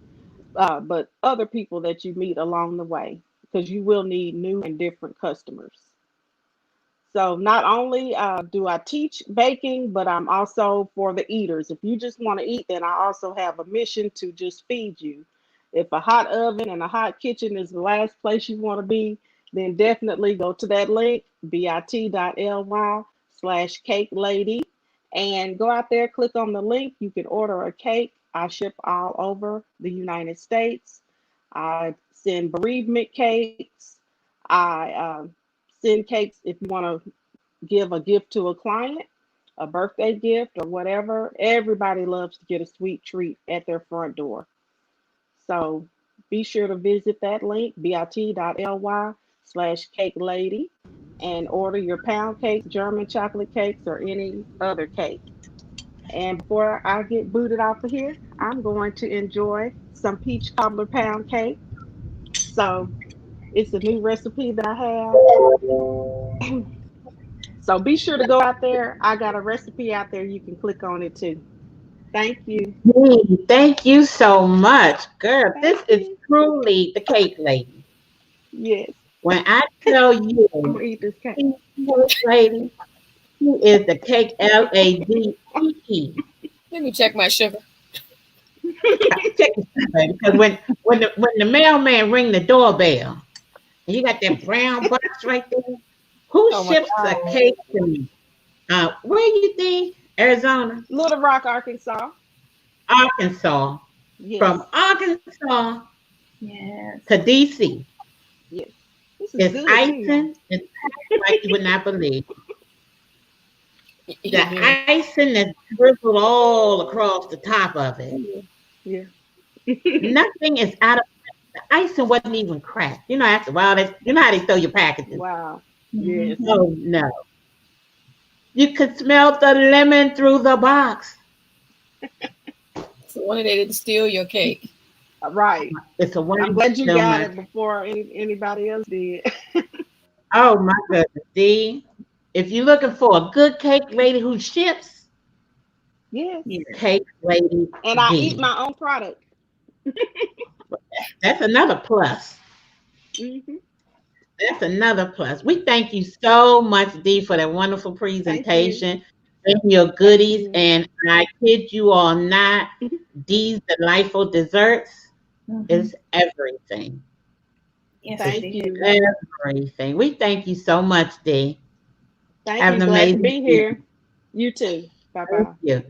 but other people that you meet along the way, because you will need new and different customers. So not only do I teach baking, but I'm also for the eaters. If you just want to eat, then I also have a mission to just feed you. If a hot oven and a hot kitchen is the last place you want to be, then definitely go to that link, bit.ly/cake lady, and go out there, click on the link. You can order a cake. I ship all over the United States. I send bereavement cakes. I send cakes if you want to give a gift to a client, a birthday gift or whatever. Everybody loves to get a sweet treat at their front door. So be sure to visit that link, bit.ly/cake lady, and order your pound cakes, German chocolate cakes, or any other cake. And before I get booted off of here, I'm going to enjoy some peach cobbler pound cake. So it's a new recipe that I have. So be sure to go out there. I got a recipe out there. You can click on it too. Thank you. Thank you so much, girl. Thank This is you. truly the cake lady. Yes. When I tell I'm you, gonna eat this cake. she's the cake lady, she is the cake LADE. Let me check my sugar. Check this out, baby. Because when the mailman ring the doorbell, and you got that brown box right there, who Oh my ships a God. cake to me? Where you think? Arizona, Little Rock, Arkansas. Arkansas. From Yes. Arkansas Yes. to DC. Yes. This is It's good too, y'all. icing and packed like you would not believe. The It is. icing that's drizzled all across the top of it. Yeah. Nothing is out of the icing wasn't even cracked. You know, after a while, you know how they throw your packages. Wow. Yes. Mm-hmm. Oh no. You could smell the lemon through the box. So wonder they didn't steal your cake. Right. It's a I'm wonder glad you so got much. it before anybody else did. Oh my goodness. See, if you're looking for a good cake lady who ships, Yes. Yes. cake lady And I eat D. my own product. That's another plus. Hmm. That's another plus. We thank you so much, Dee, for that wonderful Thank you. presentation and your Thank goodies. you. And I kid you all not, Dee's delightful desserts Mm-hmm. is everything. Yes, It's it Thank is. you. everything. We thank you so much, Dee. Thank Have you. an Glad to amazing be evening. here. You too. Bye Thank bye. you.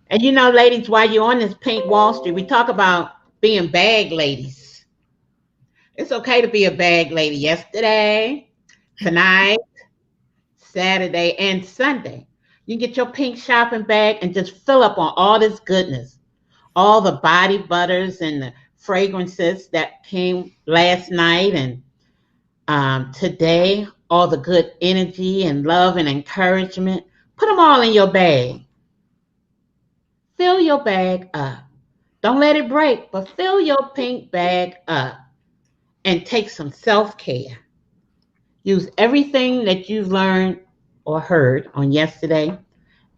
And you know, ladies, while you're on this Pink Wall Street, we talk about being bag ladies. It's okay to be a bag lady yesterday, tonight, Saturday, and Sunday. You can get your pink shopping bag and just fill up on all this goodness, all the body butters and the fragrances that came last night and today, all the good energy and love and encouragement. Put them all in your bag. Fill your bag up. Don't let it break, but fill your pink bag up and take some self care. Use everything that you've learned or heard on yesterday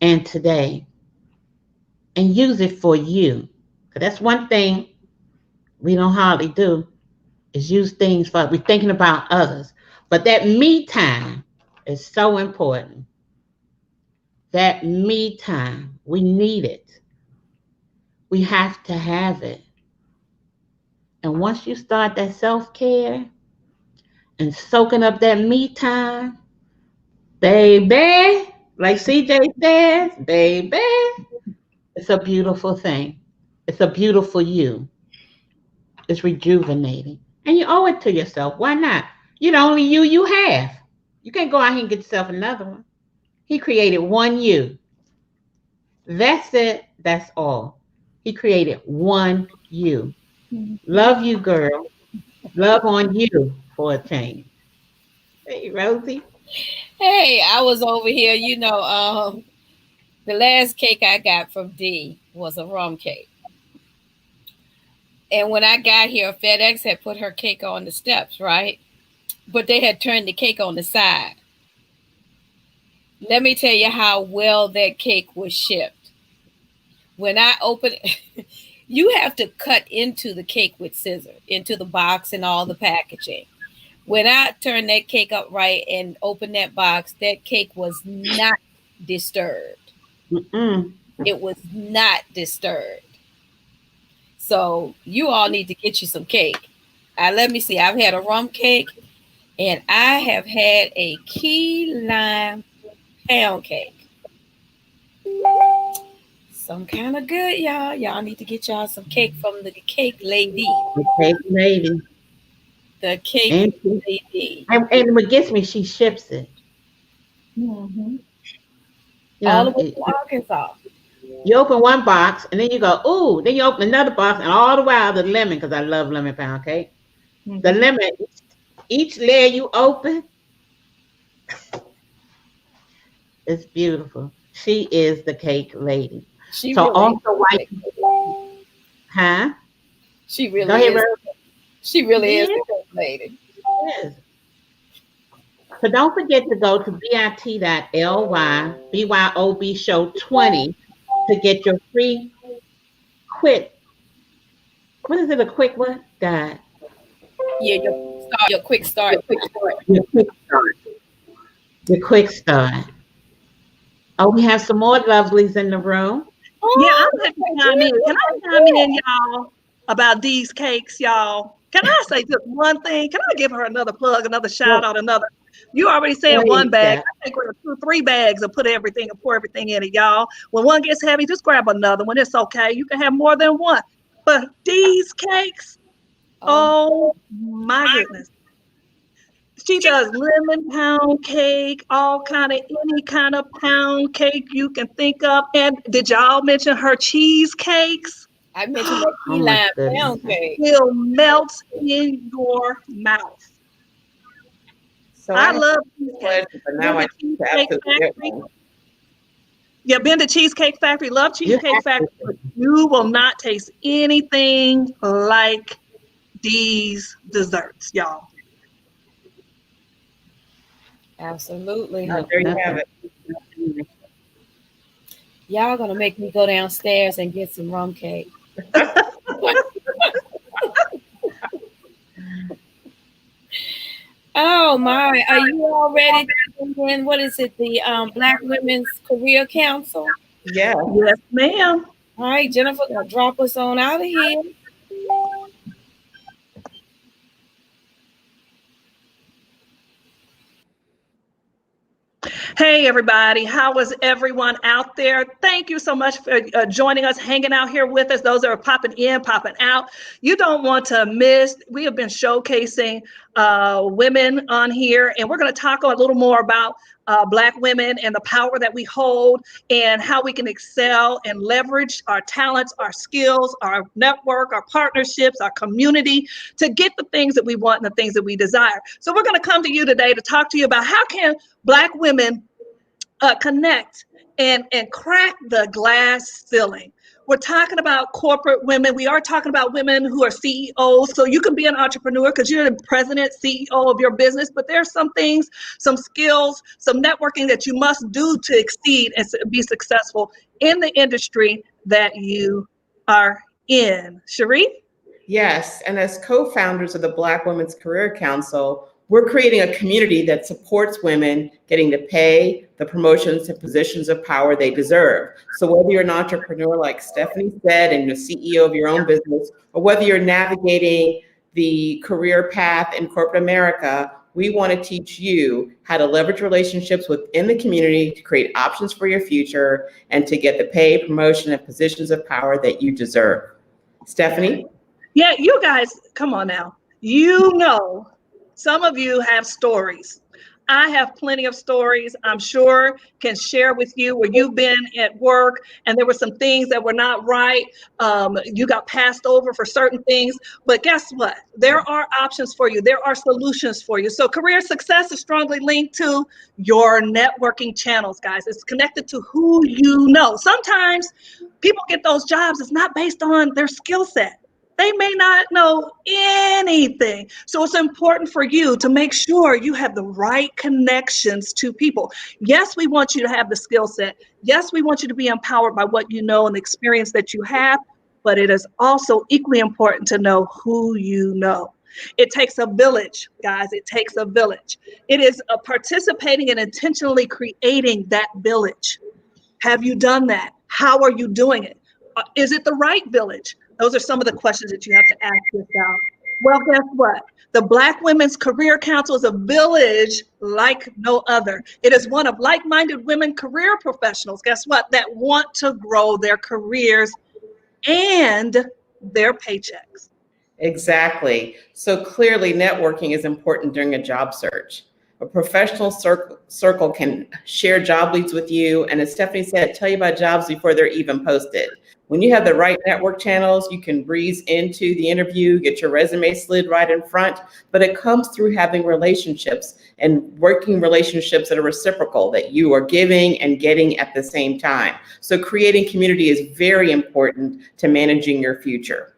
and today and use it for you. 'Cause that's one thing we don't hardly do is use things for we're thinking about others. But that me time is so important. That me time, we need it. We have to have it. And once you start that self care and soaking up that me time, baby, like CJ says, baby, it's a beautiful thing. It's a beautiful you. It's rejuvenating. And you owe it to yourself. Why not? You're the only you have. You can't go out here and get yourself another one. He created one you. That's it. That's all. He created one you. Mm-hmm. Love you, girl. Love on you for a change. Hey, Rosie. Hey, I was over here, the last cake I got from D was a rum cake. And when I got here, FedEx had put her cake on the steps, right? But they had turned the cake on the side. Let me tell you how well that cake was shipped. When I opened it, you have to cut into the cake with scissors, into the box and all the packaging. When I turned that cake up right and opened that box, that cake was not disturbed. Mm-mm. It was not disturbed. So you all need to get you some cake. Let me see. I've had a rum cake and I have had a key lime pound cake. Some kind of good, y'all. Y'all need to get y'all some cake from the cake lady. Okay, lady. The cake And, she, lady. and what gets me, she ships it. Mm-hmm. You All the know, way from Arkansas. you open one box and then you go, ooh, then you open another box and all the while the lemon, because I love lemon pound cake. The Mm-hmm. lemon, each layer you open, is beautiful. She is the cake lady. She So really is also, why, the cake lady. huh? She Go really ahead, is. Rose. She really is Yeah, the cake lady. yes. So don't forget to go to bit.ly, BYOB show 20 to get your free quick, what is it? A quick what? God. Yeah, your quick start. Your quick start. Your quick start. Oh, we have some more lovelies in the room. Yeah, Oh, I'm going to that's chime in. Can good. I chime in, y'all, about these cakes, y'all? Can I say just one thing? Can I give her another plug, another shout Go, out, another? You already said one please, bag. Steph. I think we're 2, 3 bags and put everything and pour everything in it, y'all. When one gets heavy, just grab another one. It's okay. You can have more than one. But these cakes, Oh, oh my goodness. She does lemon pound cake, all kind of any kind of pound cake you can think of. And did y'all mention her cheesecakes? I mentioned that Oh key my lime goodness. pound cake. Will melt in your mouth. So I I had love the cheesecake. pleasure, but Been now I to need to Cheesecake absolutely get Factory. one. Yeah, been to Cheesecake Factory. Love You Cheesecake have Factory, to. but you will not taste anything like these desserts, y'all. Absolutely. There you have Nothing. it. Y'all gonna make me go downstairs and get some rum cake. Oh my, are you all ready to bring in what is it, the Black Women's Career Council? Yeah. Yes, ma'am. All right, Jennifer gonna drop us on out of here. Hey, everybody. How is everyone out there? Thank you so much for joining us, hanging out here with us. Those that are popping in, popping out. You don't want to miss. We have been showcasing women on here, and we're going to talk a little more about Black women and the power that we hold and how we can excel and leverage our talents, our skills, our network, our partnerships, our community to get the things that we want and the things that we desire. So we're going to come to you today to talk to you about how can Black women connect and crack the glass ceiling. We're talking about corporate women. We are talking about women who are CEOs. So you can be an entrepreneur because you're the president, CEO of your business, but there's some things, some skills, some networking that you must do to exceed and be successful in the industry that you are in. Cherie? Yes, and as co-founders of the Black Women's Career Council, we're creating a community that supports women getting the pay, the promotions, and positions of power they deserve. So whether you're an entrepreneur, like Stephanie said, and the CEO of your own business, or whether you're navigating the career path in corporate America, we want to teach you how to leverage relationships within the community to create options for your future and to get the pay, promotion, and positions of power that you deserve. Stephanie? Yeah, you guys, come on now. You know, some of you have stories. I have plenty of stories, I'm sure, can share with you where you've been at work and there were some things that were not right. You got passed over for certain things. But guess what? There are options for you, there are solutions for you. So, career success is strongly linked to your networking channels, guys. It's connected to who you know. Sometimes people get those jobs, it's not based on their skill set. They may not know anything. So it's important for you to make sure you have the right connections to people. Yes, we want you to have the skill set. Yes, we want you to be empowered by what you know and the experience that you have, but it is also equally important to know who you know. It takes a village, guys. It takes a village. It is participating and intentionally creating that village. Have you done that? How are you doing it? Is it the right village? Those are some of the questions that you have to ask yourself. Well, guess what? The Black Women's Career Council is a village like no other. It is one of like-minded women career professionals, guess what, that want to grow their careers and their paychecks. Exactly. So clearly, networking is important during a job search. A professional circle can share job leads with you, and as Stephanie said, tell you about jobs before they're even posted. When you have the right network channels, you can breeze into the interview, get your resume slid right in front, but it comes through having relationships and working relationships that are reciprocal, that you are giving and getting at the same time. So creating community is very important to managing your future.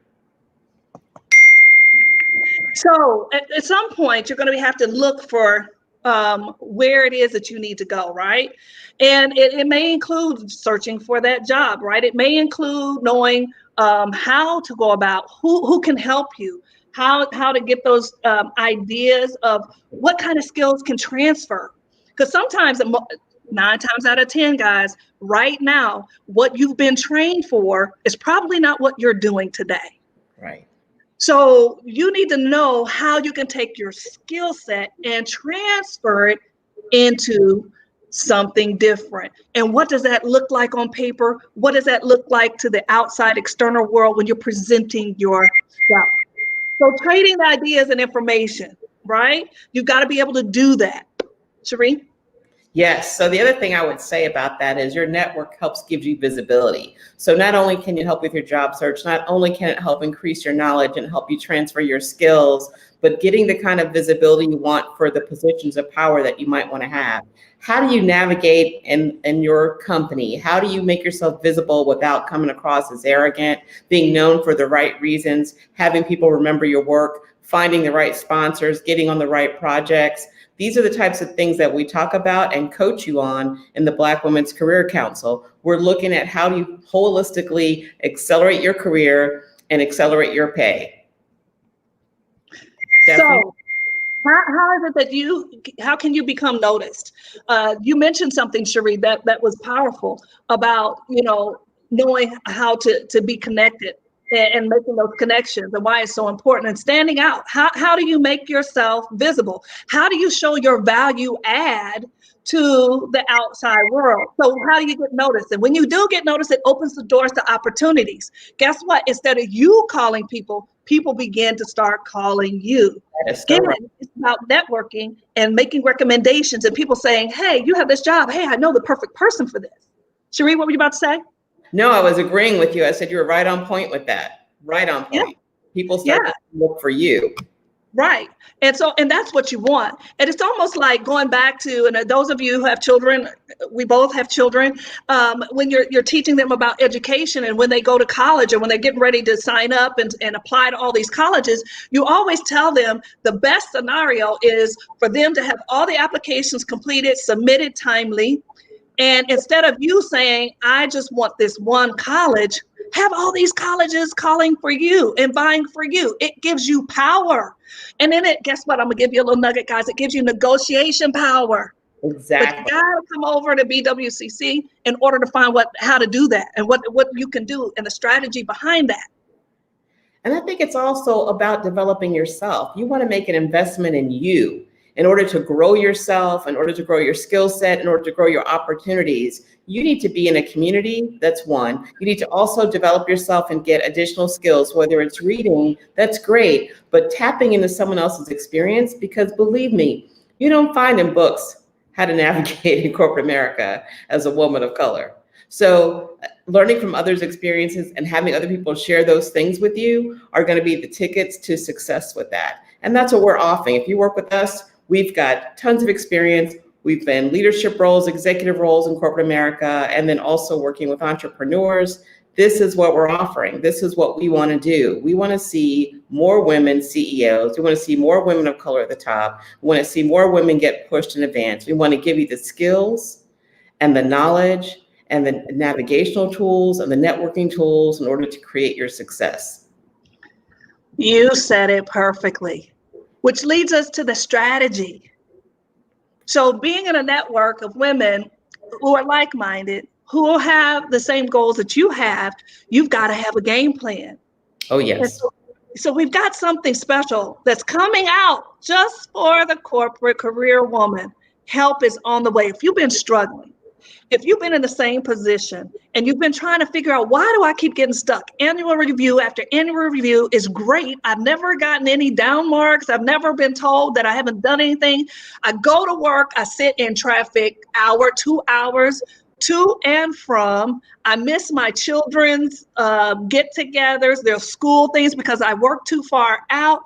So at some point, you're going to have to look for where it is that you need to go, right? And it may include searching for that job, right? It may include knowing how to go about, who can help you, how to get those ideas of what kind of skills can transfer. Because sometimes, 9 times out of 10, guys, right now, what you've been trained for is probably not what you're doing today. Right. So you need to know how you can take your skill set and transfer it into something different. And what does that look like on paper? What does that look like to the outside external world when you're presenting your stuff? So trading ideas and information, right? You've got to be able to do that. Cherie? Yes. So the other thing I would say about that is your network helps give you visibility. So not only can you help with your job search, not only can it help increase your knowledge and help you transfer your skills, but getting the kind of visibility you want for the positions of power that you might want to have. How do you navigate in your company? How do you make yourself visible without coming across as arrogant, being known for the right reasons, having people remember your work, finding the right sponsors, getting on the right projects? These are the types of things that we talk about and coach you on in the Black Women's Career Council. We're looking at how do you holistically accelerate your career and accelerate your pay. Stephanie? So how is it that how can you become noticed? You mentioned something, Cherie, that was powerful about, knowing how to be connected and making those connections and why it's so important and standing out. How do you make yourself visible? How do you show your value add to the outside world? So how do you get noticed? And when you do get noticed, it opens the doors to opportunities. Guess what? Instead of you calling people, people begin to start calling you. That is so Again, right. it's about networking and making recommendations and people saying, hey, you have this job. Hey, I know the perfect person for this. Cherie, what were you about to say? No, I was agreeing with you. I said you were right on point with that. Right on point. Yeah. People start to look for you. Right. And that's what you want. And it's almost like going back to, and those of you who have children, we both have children, when you're teaching them about education and when they go to college or when they're getting ready to sign up and apply to all these colleges, you always tell them the best scenario is for them to have all the applications completed, submitted timely. And instead of you saying, I just want this one college, have all these colleges calling for you and vying for you. It gives you power. And then guess what? I'm gonna give you a little nugget, guys. It gives you negotiation power. Exactly. But you gotta come over to BWCC in order to find how to do that and what you can do and the strategy behind that. And I think it's also about developing yourself. You want to make an investment in you in order to grow yourself, in order to grow your skill set, in order to grow your opportunities. You need to be in a community, that's one. You need to also develop yourself and get additional skills, whether it's reading, that's great, but tapping into someone else's experience, because believe me, you don't find in books how to navigate in corporate America as a woman of color. So learning from others' experiences and having other people share those things with you are going to be the tickets to success with that. And that's what we're offering. If you work with us, we've got tons of experience. We've been leadership roles, executive roles in corporate America, and then also working with entrepreneurs. This is what we're offering. This is what we want to do. We want to see more women CEOs. We want to see more women of color at the top. We want to see more women get pushed in advance. We want to give you the skills and the knowledge and the navigational tools and the networking tools in order to create your success. You said it perfectly, which leads us to the strategy. So being in a network of women who are like-minded, who have the same goals that you have, you've got to have a game plan. Oh, yes. So we've got something special that's coming out just for the corporate career woman. Help is on the way. If you've been struggling, if you've been in the same position and you've been trying to figure out, why do I keep getting stuck? Annual review after annual review is great. I've never gotten any down marks. I've never been told that I haven't done anything. I go to work, I sit in traffic, 2 hours to and from. I miss my children's get-togethers, their school things because I work too far out.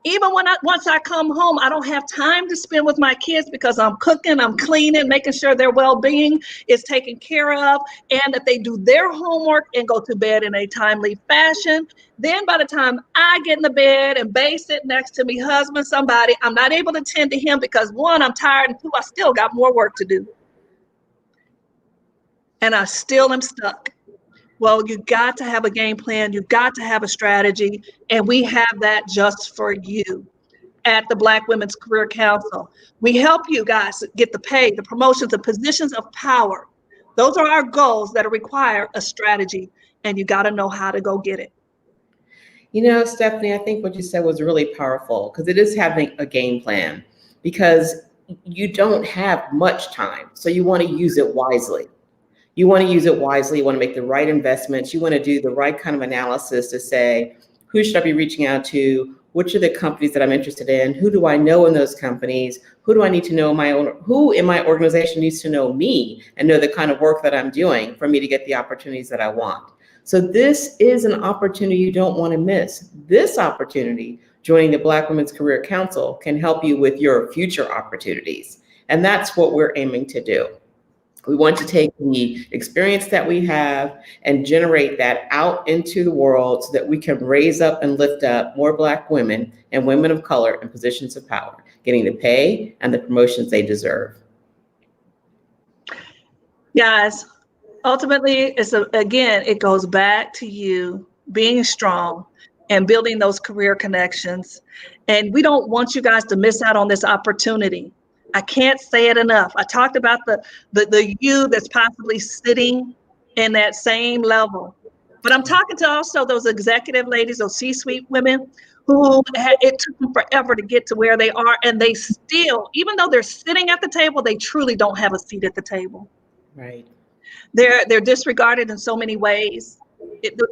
Even once I come home, I don't have time to spend with my kids because I'm cooking, I'm cleaning, making sure their well-being is taken care of, and that they do their homework and go to bed in a timely fashion. Then by the time I get in the bed and Bae sit next to me, husband, somebody, I'm not able to tend to him because 1, I'm tired, and 2, I still got more work to do. And I still am stuck. Well, you got to have a game plan. You've got to have a strategy. And we have that just for you at the Black Women's Career Council. We help you guys get the pay, the promotions, the positions of power. Those are our goals that require a strategy, and you got to know how to go get it. You know, Stephanie, I think what you said was really powerful because it is having a game plan because you don't have much time. So you want to use it wisely. You want to use it wisely. You want to make the right investments. You want to do the right kind of analysis to say, who should I be reaching out to? Which are the companies that I'm interested in? Who do I know in those companies? Who do I need to know in my own? Who in my organization needs to know me and know the kind of work that I'm doing for me to get the opportunities that I want? So this is an opportunity you don't want to miss. This opportunity, joining the Black Women's Career Council, can help you with your future opportunities. And that's what we're aiming to do. We want to take the experience that we have and generate that out into the world so that we can raise up and lift up more Black women and women of color in positions of power, getting the pay and the promotions they deserve. Guys, ultimately, again, it goes back to you being strong and building those career connections. And we don't want you guys to miss out on this opportunity. I can't say it enough. I talked about the you that's possibly sitting in that same level. But I'm talking to also those executive ladies, those C-suite women who it took them forever to get to where they are. And they still, even though they're sitting at the table, they truly don't have a seat at the table. Right. They're disregarded in so many ways.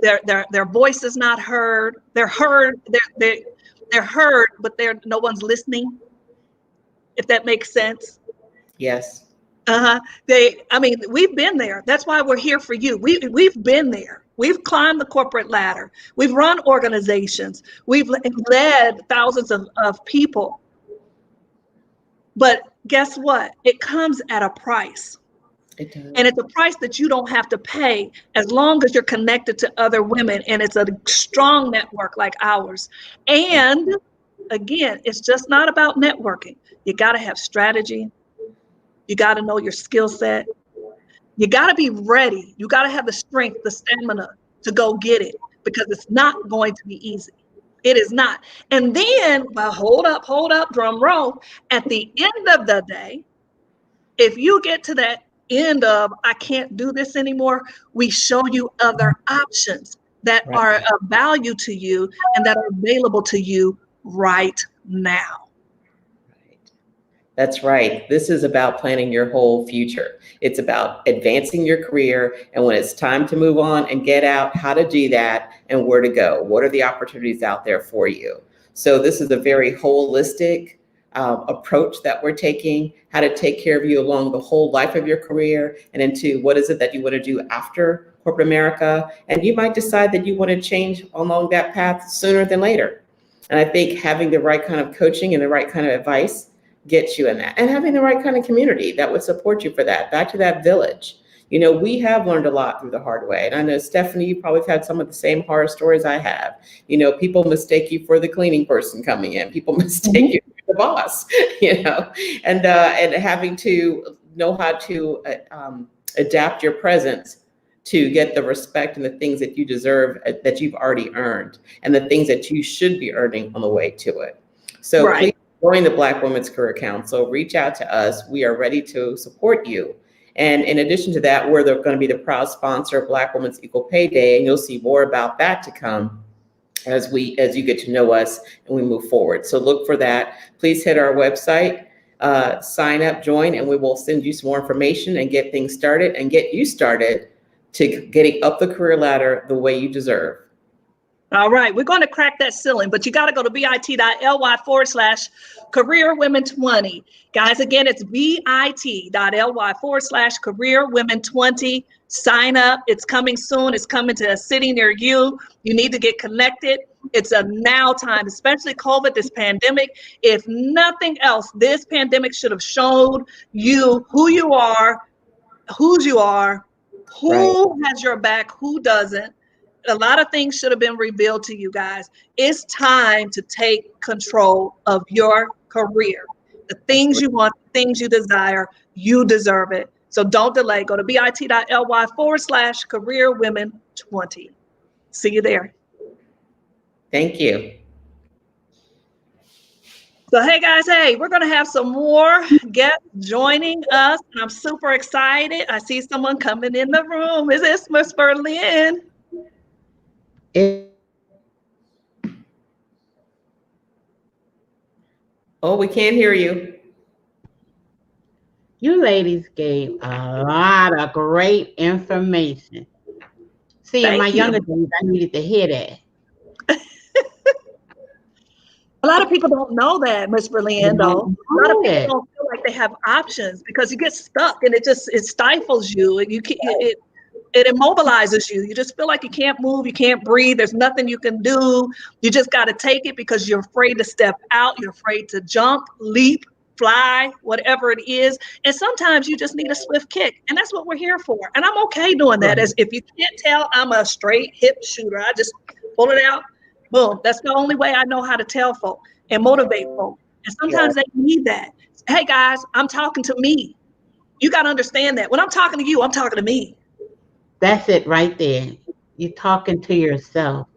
Their voice is not heard. They're heard. They're heard, but no one's listening. If that makes sense. Yes. We've been there. That's why we're here for you. We've been there. We've climbed the corporate ladder. We've run organizations. We've led thousands of people. But guess what? It comes at a price. It does. And it's a price that you don't have to pay as long as you're connected to other women and it's a strong network like ours. And again, it's just not about networking. You got to have strategy. You got to know your skill set. You got to be ready. You got to have the strength, the stamina to go get it because it's not going to be easy. It is not. And then, well, hold up, drum roll. At the end of the day, if you get to that end of, I can't do this anymore, we show you other options that are of value to you and that are available to you right now. That's right. This is about planning your whole future. It's about advancing your career. And when it's time to move on and get out, how to do that and where to go. What are the opportunities out there for you? So this is a very holistic approach that we're taking, how to take care of you along the whole life of your career and into what is it that you want to do after corporate America. And you might decide that you want to change along that path sooner than later. And I think having the right kind of coaching and the right kind of advice gets you in that, and having the right kind of community that would support you for that. Back to that village. You know, we have learned a lot through the hard way. And I know, Stephanie, you probably have had some of the same horror stories I have. You know, people mistake you for the cleaning person coming in. People mistake you for the boss, you know, and having to know how to adapt your presence to get the respect and the things that you deserve, that you've already earned, and the things that you should be earning on the way to it. So please join the Black Women's Career Council, reach out to us. We are ready to support you. And in addition to that, we're going to be the proud sponsor of Black Women's Equal Pay Day, and you'll see more about that to come as you get to know us and we move forward. So look for that. Please hit our website, sign up, join, and we will send you some more information and get things started and get you started to getting up the career ladder the way you deserve. All right, we're going to crack that ceiling, but you got to go to bit.ly/careerwomen20. Guys, again, it's bit.ly/careerwomen20. Sign up. It's coming soon. It's coming to a city near you. You need to get connected. It's a now time, especially COVID, this pandemic. If nothing else, this pandemic should have showed you who you are, whose you are, who has your back, who doesn't. A lot of things should have been revealed to you guys. It's time to take control of your career. The things you want, the things you desire, you deserve it. So don't delay. Go to bit.ly/careerwomen20. 2020. See you there. Thank you. So, hey guys, hey, we're going to have some more guests joining us. And I'm super excited. I see someone coming in the room. Is this Miss Berlin? Oh, we can't hear you. You ladies gave a lot of great information. See, in my Thank you. younger days, I needed to hear that. A lot of people don't know that, Miss Berlin, though. A lot of people That. don't feel like they have options because you get stuck and it stifles you and it immobilizes you. You just feel like you can't move, you can't breathe. There's nothing you can do. You just got to take it because you're afraid to step out. You're afraid to jump, leap, fly, whatever it is. And sometimes you just need a swift kick. And that's what we're here for. And I'm okay doing that. As if you can't tell, I'm a straight hip shooter. I just pull it out. Boom. That's the only way I know how to tell folk and motivate folk. And sometimes they need that. Hey guys, I'm talking to me. You got to understand that. When I'm talking to you, I'm talking to me. That's it right there. You're talking to yourself.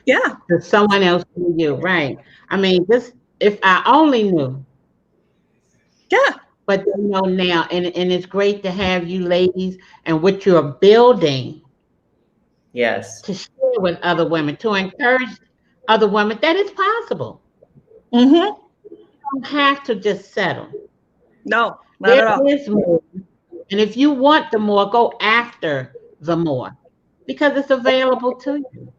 Yeah. To someone else than you, right? I mean, this if I only knew. Yeah. But you know now, and it's great to have you ladies and what you're building. Yes. To share with other women, to encourage other women that it's possible. Mm-hmm. You don't have to just settle. No, not There at all. is more. And if you want the more, go after the more because it's available to you.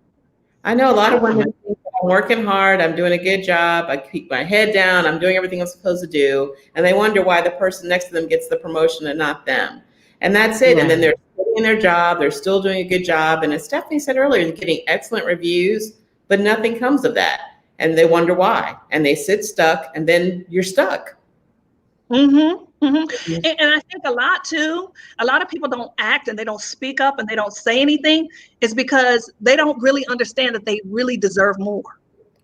I know a lot of women think I'm working hard, I'm doing a good job, I keep my head down, I'm doing everything I'm supposed to do, and they wonder why the person next to them gets the promotion and not them. And that's it. Right. And then they're still in their job, they're still doing a good job. And as Stephanie said earlier, they're getting excellent reviews, but nothing comes of that. And they wonder why. And they sit stuck, and then you're stuck. Mm-hmm. Mm-hmm. And I think a lot of people don't act and they don't speak up and they don't say anything is because they don't really understand that they really deserve more.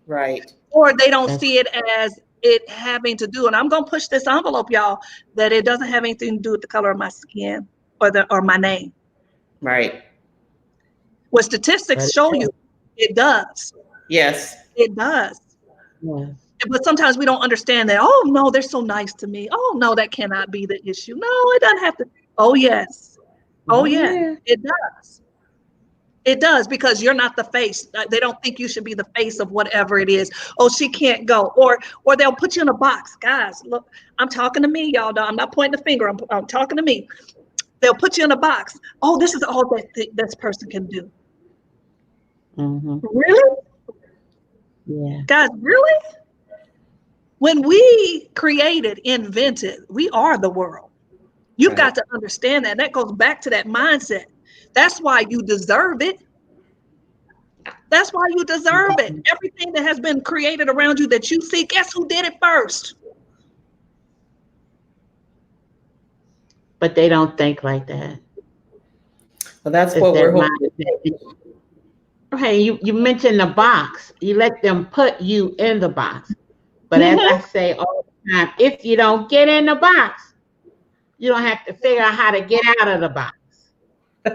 Right. Or they don't see it as it having to do, and I'm going to push this envelope, y'all, that it doesn't have anything to do with the color of my skin or my name. Right. What statistics show you, it does. Yes. It does. Yes. But sometimes we don't understand that. Oh, no, they're so nice to me. Oh, no, that cannot be the issue. No, it doesn't have to. Oh, yes. Oh, yeah. It does. It does because you're not the face. They don't think you should be the face of whatever it is. Oh, she can't go. Or they'll put you in a box. Guys, look, I'm talking to me, y'all. I'm not pointing the finger. I'm talking to me. They'll put you in a box. Oh, this is all that this person can do. Mm-hmm. Really? Yeah. Guys, really? When we invented, we are the world. You've got to understand that. That goes back to that mindset. That's why you deserve it. That's why you deserve it. Everything that has been created around you that you see, guess who did it first? But they don't think like that. Well, that's what we're hoping. Okay, you mentioned the box. You let them put you in the box. But as I say all the time, if you don't get in the box, you don't have to figure out how to get out of the box.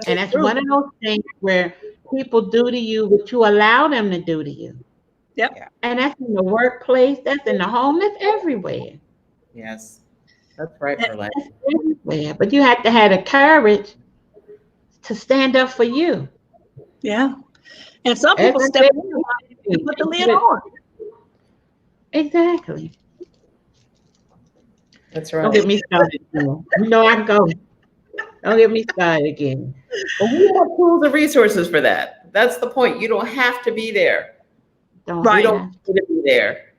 And that's one of those things where people do to you what you allow them to do to you. Yep. And that's in the workplace, that's in the home, that's everywhere. Yes, that's right, Berlin. That's everywhere. But you have to have the courage to stand up for you. Yeah. And some people step in and put the lid on. Exactly. That's right. Don't get me started again. You know I go. Don't get me started again. Well, we have tools and resources for that. That's the point. You don't have to be there. You don't have to be there.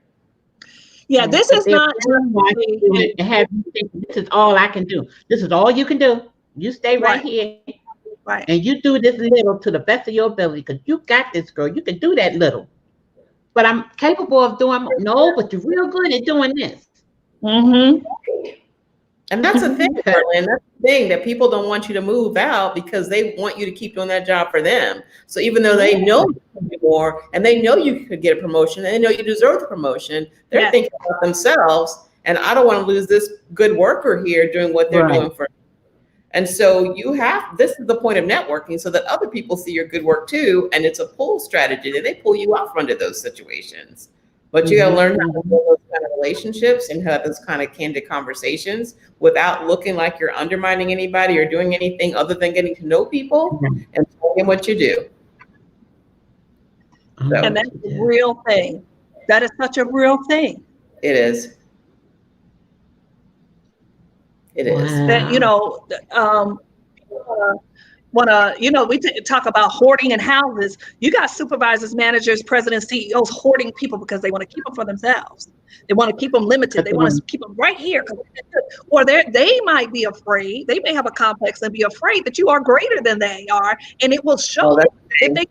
Yeah, this is not to have you think this is all I can do. This is all you can do. You stay right here. Right. And you do this little to the best of your ability because you got this, girl. You can do that little. But I'm capable of doing but you're real good at doing this. Mm-hmm. And that's the thing, Berlin. That's the thing that people don't want you to move out because they want you to keep doing that job for them. So even though they know you can do more and they know you could get a promotion and they know you deserve the promotion, they're thinking about themselves. And I don't want to lose this good worker here doing what they're doing for me. And so this is the point of networking so that other people see your good work too. And it's a pull strategy that they pull you out from under those situations. But you got to learn how to build those kind of relationships and have those kind of candid conversations without looking like you're undermining anybody or doing anything other than getting to know people and telling what you do. So, and that's a real thing. That is such a real thing. It is. It is. That, we talk about hoarding in houses. You got supervisors, managers, presidents, CEOs hoarding people because they want to keep them for themselves. They want to keep them limited. They want to keep them right here. Or they might be afraid. They may have a complex and be afraid that you are greater than they are, and it will show. If they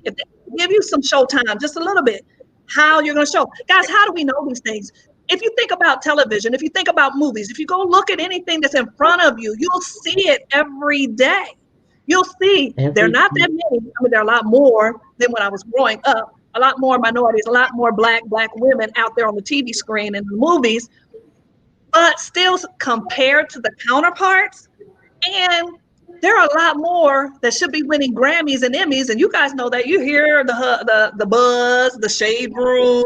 if they give you some show time, just a little bit, how you're going to show. Guys, how do we know these things? If you think about television, if you think about movies, if you go look at anything that's in front of you, you'll see it every day. You'll see there are not that many. I mean, there are a lot more than when I was growing up. A lot more minorities, a lot more black women out there on the TV screen and the movies. But still, compared to the counterparts, and there are a lot more that should be winning Grammys and Emmys, and you guys know that. You hear the buzz, the shade room,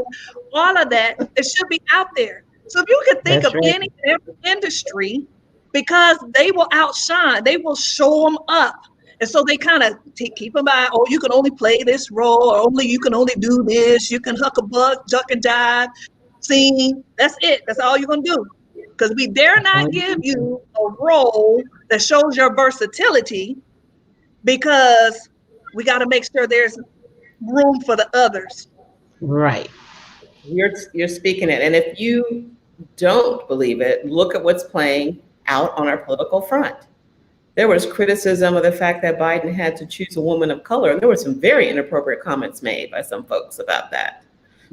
all of that. It should be out there. So if you could think of any industry, because they will outshine, they will show them up, and so they kind of keep them out. Oh, you can only play this role, or you can only do this. You can huck a buck, duck and dive, sing. That's it. That's all you're gonna do. Because we dare not give you a role that shows your versatility, because we got to make sure there's room for the others. Right. You're speaking it. And if you don't believe it, look at what's playing out on our political front. There was criticism of the fact that Biden had to choose a woman of color. And there were some very inappropriate comments made by some folks about that.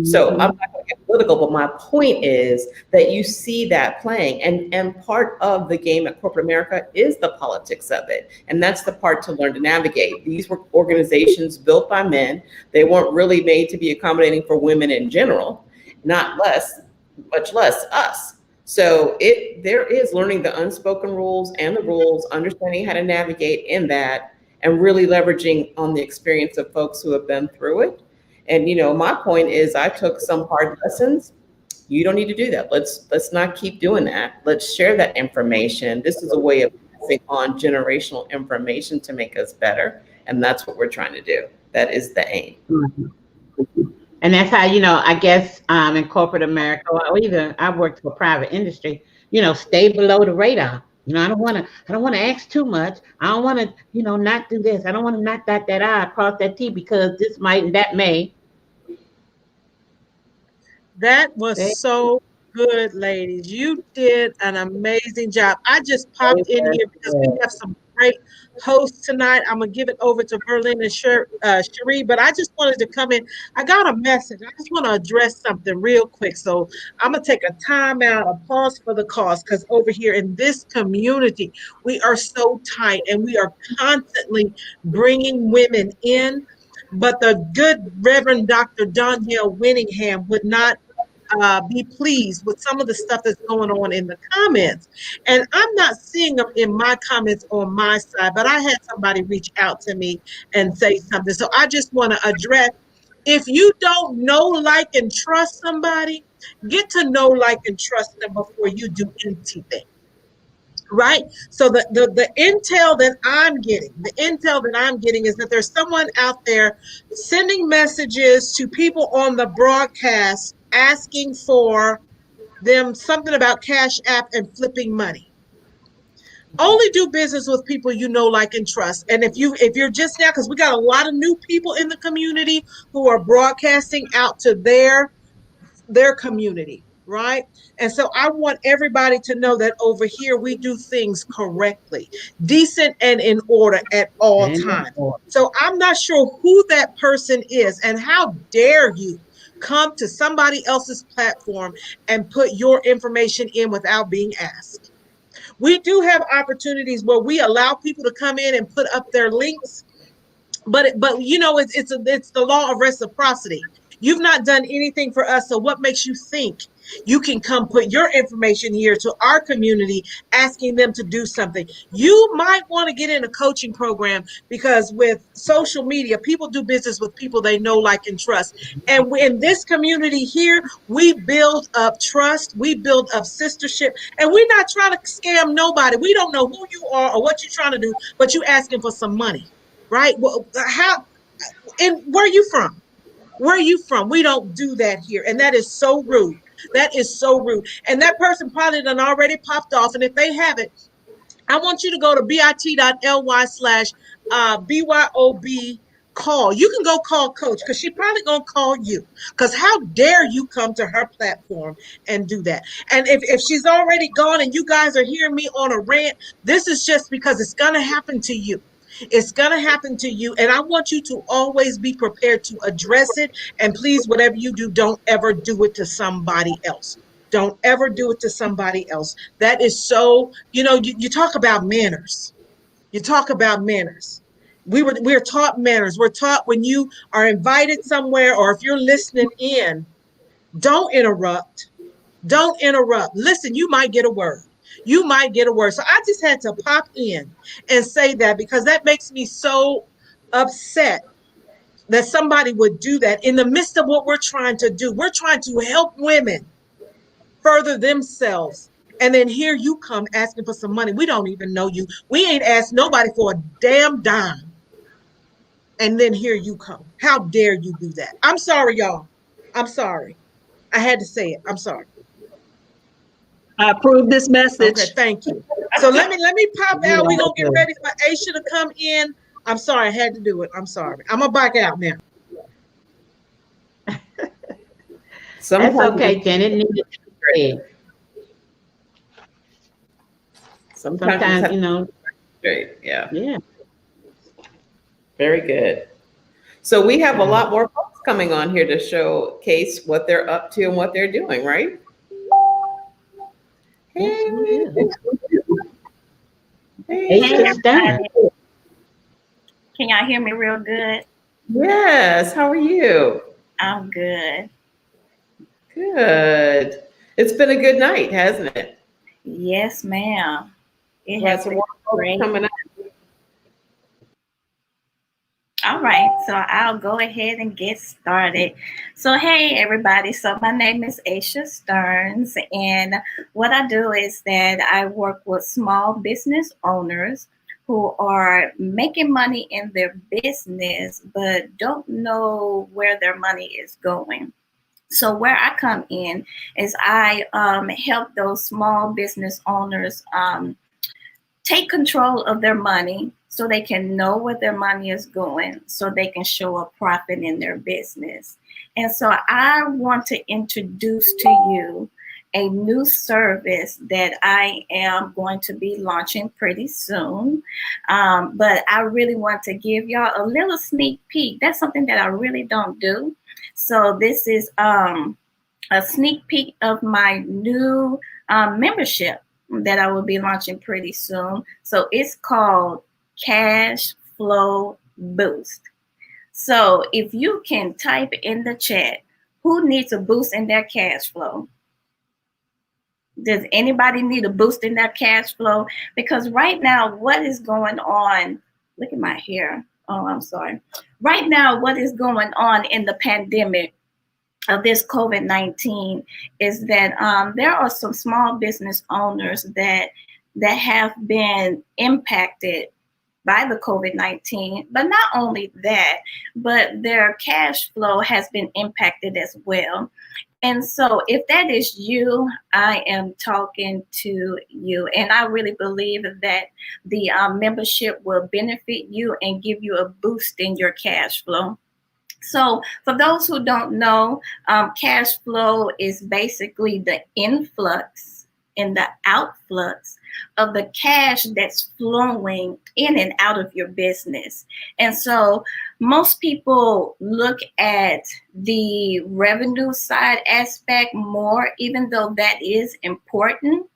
So I'm not going to get political, but my point is that you see that playing, and part of the game at corporate America is the politics of it. And that's the part to learn to navigate. These were organizations built by men. They weren't really made to be accommodating for women in general, much less us. So there is learning the unspoken rules and the rules, understanding how to navigate in that, and really leveraging on the experience of folks who have been through it. And, my point is I took some hard lessons. You don't need to do that. Let's not keep doing that. Let's share that information. This is a way of passing on generational information to make us better. And that's what we're trying to do. That is the aim. And that's how, I guess in corporate America, or even I've worked for private industry, stay below the radar. I don't want to ask too much. I don't want to, not do this. I don't want to not dot that I, cross that T, because this might and that may. That was so good, ladies. You did an amazing job. I just popped in here because we have some great hosts tonight. I'm going to give it over to Berlin and Cherie, but I just wanted to come in. I got a message. I just want to address something real quick. So I'm going to take a time out, a pause for the cause, because over here in this community, we are so tight and we are constantly bringing women in. But the good Reverend Dr. Danielle Winningham would not be pleased with some of the stuff that's going on in the comments. And I'm not seeing them in my comments on my side, but I had somebody reach out to me and say something. So I just want to address, if you don't know, like, and trust somebody, get to know, like, and trust them before you do anything. Right? So the intel that I'm getting is that there's someone out there sending messages to people on the broadcast asking for them something about Cash App and flipping money. Only do business with people you know, like, and trust. And if you're just now, because we got a lot of new people in the community who are broadcasting out to their community, right? And so I want everybody to know that over here we do things correctly, decent and in order at all times. So I'm not sure who that person is, and how dare you come to somebody else's platform and put your information in without being asked. We do have opportunities where we allow people to come in and put up their links, but it's the law of reciprocity. You've not done anything for us, so what makes you think You can come put your information here to our community, asking them to do something. You might want to get in a coaching program, because with social media, people do business with people they know, like, and trust. And in this community here, we build up trust, we build up sistership, and we're not trying to scam nobody. We don't know who you are or what you're trying to do, but you asking for some money, right? Well, how, and where are you from? Where are you from? We don't do that here. And that is so rude. That is so rude. And that person probably done already popped off. And if they haven't, I want you to go to bit.ly/BYOB call. You can go call Coach, because she probably gonna call you. Because how dare you come to her platform and do that? And if she's already gone and you guys are hearing me on a rant, this is just because it's gonna happen to you. It's going to happen to you. And I want you to always be prepared to address it. And please, whatever you do, don't ever do it to somebody else. Don't ever do it to somebody else. That is so, you talk about manners. You talk about manners. We're taught manners. We're taught when you are invited somewhere, or if you're listening in, don't interrupt. Don't interrupt. Listen, you might get a word. You might get a word. So I just had to pop in and say that, because that makes me so upset that somebody would do that in the midst of what we're trying to do. We're trying to help women further themselves. And then here you come asking for some money. We don't even know you. We ain't asked nobody for a damn dime. And then here you come. How dare you do that? I'm sorry, y'all. I'm sorry. I had to say it. I'm sorry. I approve this Okay, message. thank you. So let me pop out. We're gonna get ready for Aisha to come in. I'm sorry, I had to do it. I'm sorry. I'm gonna back out now. That's okay, Janet. Needed to be said. Sometimes, Great. Yeah. Yeah. Very good. So we have a lot more folks coming on here to showcase what they're up to and what they're doing, right? Yes, we do. Hey, Aisha Stern. Can y'all hear me real good? yes. How are you? I'm good. Good. It's been a good night, hasn't it? Yes, ma'am. It has Lots of been more folks great. coming up. All right, so I'll go ahead and get started. So, hey, everybody. So, my name is Aisha Stearns, and what I do is that I work with small business owners who are making money in their business but don't know where their money is going. So, where I come in is I help those small business owners take control of their money so they can know where their money is going, so they can show a profit in their business. And so I want to introduce to you a new service that I am going to be launching pretty soon. But I really want to give y'all a little sneak peek. That's something that I really don't do. So this is a sneak peek of my new membership that I will be launching pretty soon. So it's called Cash Flow Boost. So if you can type in the chat, who needs a boost in their cash flow? Does anybody need a boost in their cash flow? Because right now, what is going on? Look at my hair. Oh, I'm sorry. Right now, what is going on in the pandemic of this COVID-19 is that there are some small business owners that have been impacted by the COVID-19, but not only that, but their cash flow has been impacted as well. And so if that is you, I am talking to you. And I really believe that the membership will benefit you and give you a boost in your cash flow. So for those who don't know, cash flow is basically the influx and the outflux of the cash that's flowing in and out of your business. And so most people look at the revenue side aspect more, even though that is important.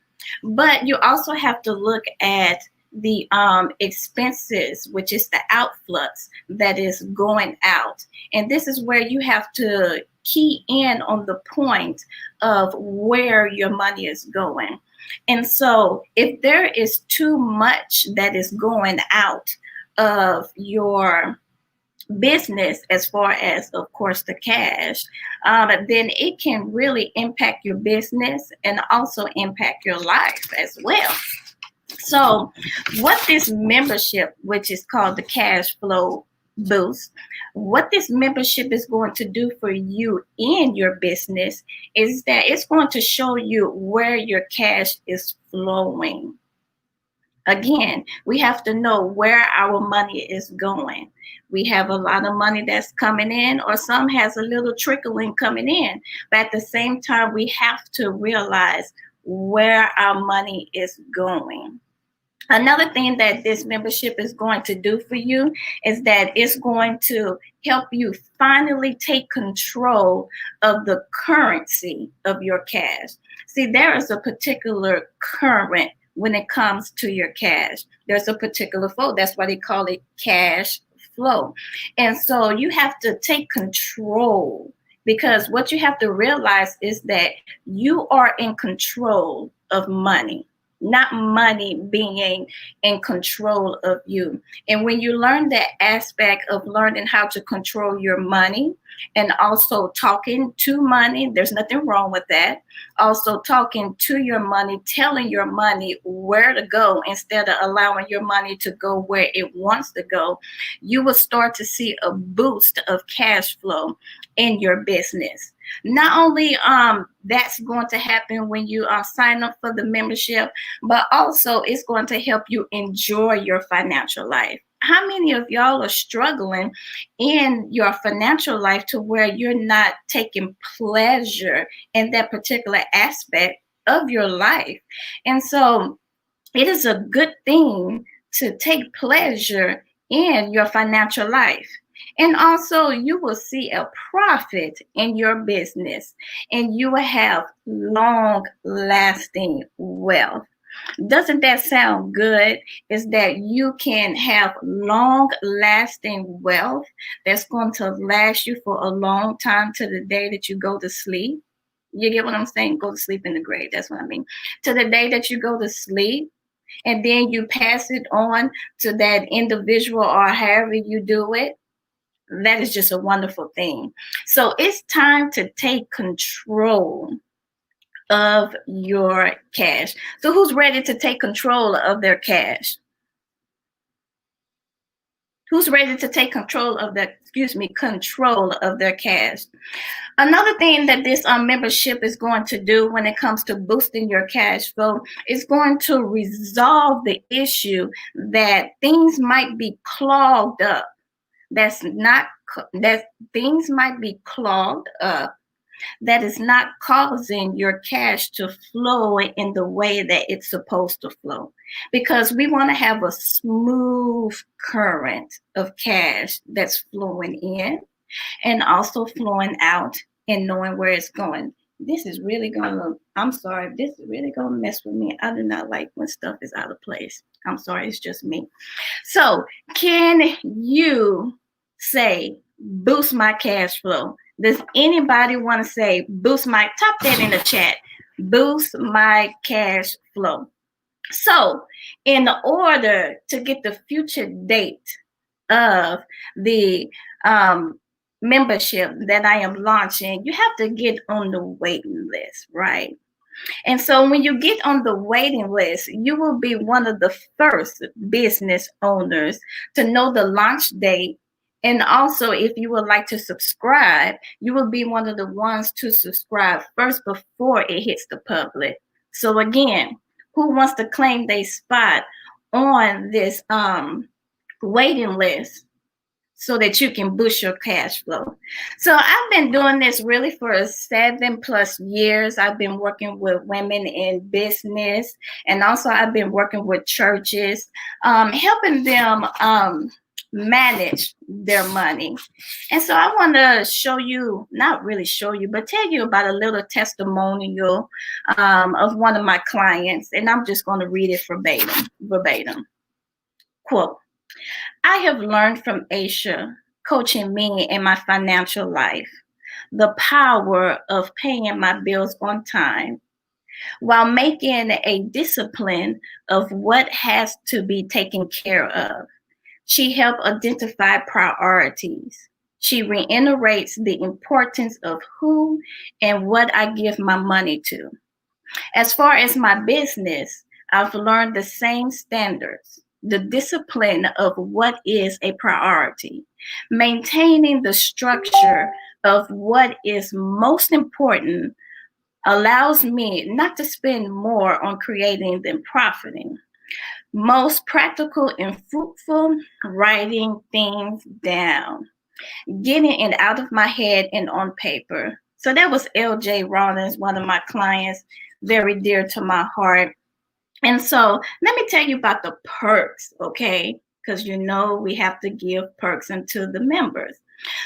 But you also have to look at the expenses, which is the outflux that is going out. And this is where you have to key in on the point of where your money is going. And so if there is too much that is going out of your business, as far as, of course, the cash, then it can really impact your business and also impact your life as well. So, what this membership, which is called the Cash Flow Boost, what this membership is going to do for you in your business is that it's going to show you where your cash is flowing. Again, we have to know where our money is going. We have a lot of money that's coming in, or some has a little trickling coming in. But at the same time, we have to realize where our money is going. Another thing that this membership is going to do for you is that it's going to help you finally take control of the currency of your cash. See, there is a particular current when it comes to your cash. There's a particular flow. That's why they call it cash flow. And so you have to take control, because what you have to realize is that you are in control of money, not money being in control of you. And when you learn that aspect of learning how to control your money and also talking to money, there's nothing wrong with that. Also talking to your money, telling your money where to go instead of allowing your money to go where it wants to go, you will start to see a boost of cash flow in your business. Not only that's going to happen when you sign up for the membership, but also it's going to help you enjoy your financial life. How many of y'all are struggling in your financial life to where you're not taking pleasure in that particular aspect of your life? And so it is a good thing to take pleasure in your financial life. And also, you will see a profit in your business, and you will have long lasting wealth. Doesn't that sound good? Is that you can have long lasting wealth that's going to last you for a long time to the day that you go to sleep? You get what I'm saying? Go to sleep in the grave. That's what I mean. To the day that you go to sleep, and then you pass it on to that individual or however you do it. That is just a wonderful thing. So it's time to take control of your cash. So who's ready to take control of their cash? Who's ready to take control of their, control of their cash? Another thing that this membership is going to do when it comes to boosting your cash flow is going to resolve the issue that things might be clogged up. That things might be clogged up that is not causing your cash to flow in the way that it's supposed to flow, because we want to have a smooth current of cash that's flowing in and also flowing out and knowing where it's going. This is really gonna mess with me. I do not like when stuff is out of place. I'm sorry, it's just me. So can you say boost my cash flow? Does anybody want to say boost my, type that in the chat, boost my cash flow? So in order to get the future date of the membership that I am launching, you have to get on the waiting list, right? And so when you get on the waiting list, you will be one of the first business owners to know the launch date. And also, if you would like to subscribe, you will be one of the ones to subscribe first before it hits the public. So again, who wants to claim their spot on this waiting list so that you can boost your cash flow? So I've been doing this really for 7+ years. I've been working with women in business, and also I've been working with churches, helping them manage their money. And so I want to show you, not really show you, but tell you about a little testimonial of one of my clients, and I'm just going to read it verbatim. Quote, "I have learned from Aisha coaching me in my financial life. the power of paying my bills on time while making a discipline of what has to be taken care of. She helped identify priorities. She reiterates the importance of who and what I give my money to. As far as my business, I've learned the same standards, the discipline of what is a priority, maintaining the structure of what is most important allows me not to spend more on creating than profiting. Most practical and fruitful, writing things down, getting it out of my head and on paper. So that was LJ Rollins, one of my clients, very dear to my heart. And so let me tell you about the perks, okay? Because you know we have to give perks unto the members.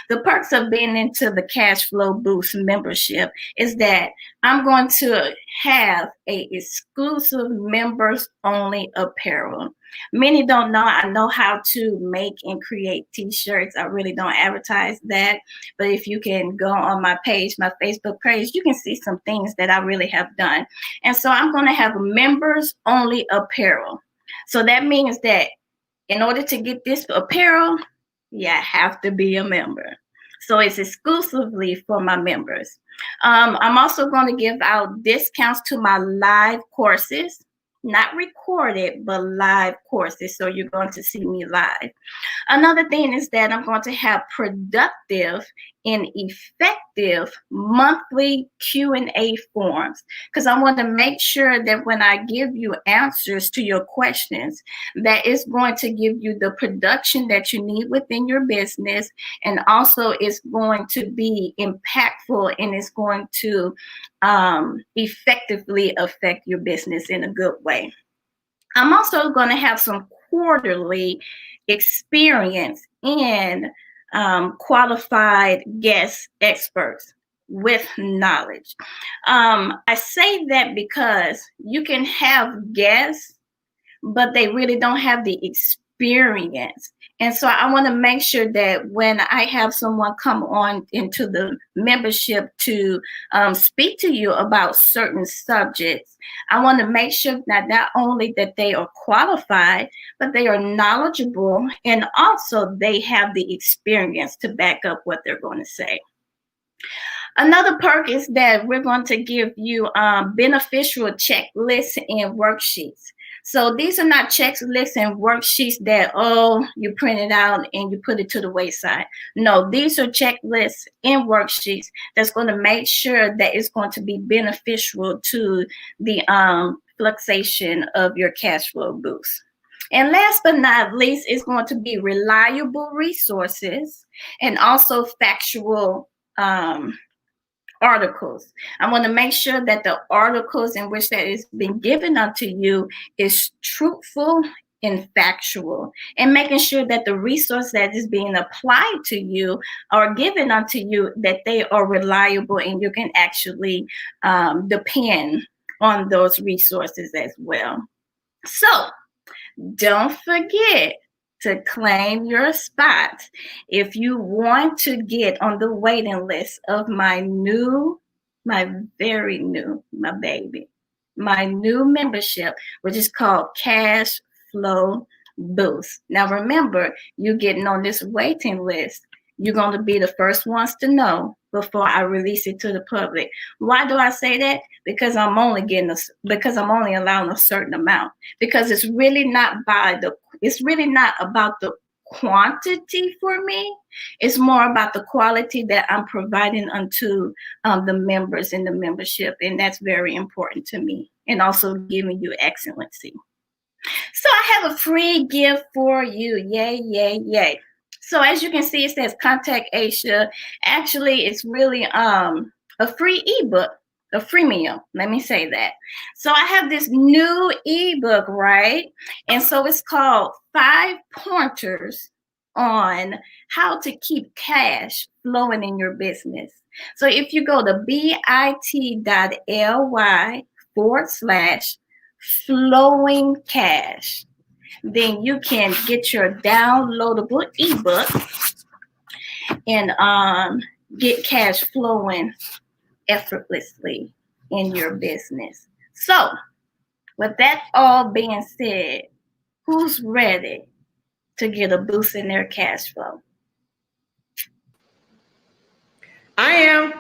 The perks of being into the Cash Flow Boost membership is that I'm going to have a exclusive members only apparel. Many don't know I know how to make and create t-shirts. I really don't advertise that, but if you can go on my page, my Facebook page, you can see some things that I really have done. And so I'm going to have members only apparel. So that means that in order to get this apparel, you have to be a member. So it's exclusively for my members. I'm also going to give out discounts to my live courses, not recorded, but live courses. So you're going to see me live. Another thing is that I'm going to have productive and effective monthly Q&A forms, because I want to make sure that when I give you answers to your questions, that is going to give you the production that you need within your business, and also it's going to be impactful and it's going to effectively affect your business in a good way. I'm also going to have some quarterly experience in qualified guest experts with knowledge. I say that because you can have guests, but they really don't have the experience. And so I want to make sure that when I have someone come on into the membership to speak to you about certain subjects, I want to make sure that not only that they are qualified, but they are knowledgeable, and also they have the experience to back up what they're going to say. Another perk is that we're going to give you beneficial checklists and worksheets. So these are not checklists and worksheets that, you print it out and you put it to the wayside. No, these are checklists and worksheets that's going to make sure that it's going to be beneficial to the fluctuation of your cash flow boost. And last but not least, it's going to be reliable resources and also factual articles. I want to make sure that the articles in which that is being given unto you is truthful and factual, and making sure that the resource that is being applied to you or given unto you, that they are reliable and you can actually depend on those resources as well. So don't forget to claim your spot if you want to get on the waiting list of my very new membership, which is called Cash Flow Boost. Now remember, you're getting on this waiting list. You're going to be the first ones to know before I release it to the public. Why do I say that? Because I'm only allowing a certain amount. Because it's really not about the quantity for me. It's more about the quality that I'm providing unto the members in the membership, and that's very important to me. And also giving you excellency. So I have a free gift for you. Yay, yay, yay. So as you can see, it says Contact Aisha. Actually, it's really a free ebook, a freemium. Let me say that. So I have this new ebook, right? And so it's called 5 Pointers on How to Keep Cash Flowing in Your Business. So if you go to bit.ly/flowing cash, then you can get your downloadable ebook. And get cash flowing effortlessly in your business. So, with that all being said, who's ready to get a boost in their cash flow? I am.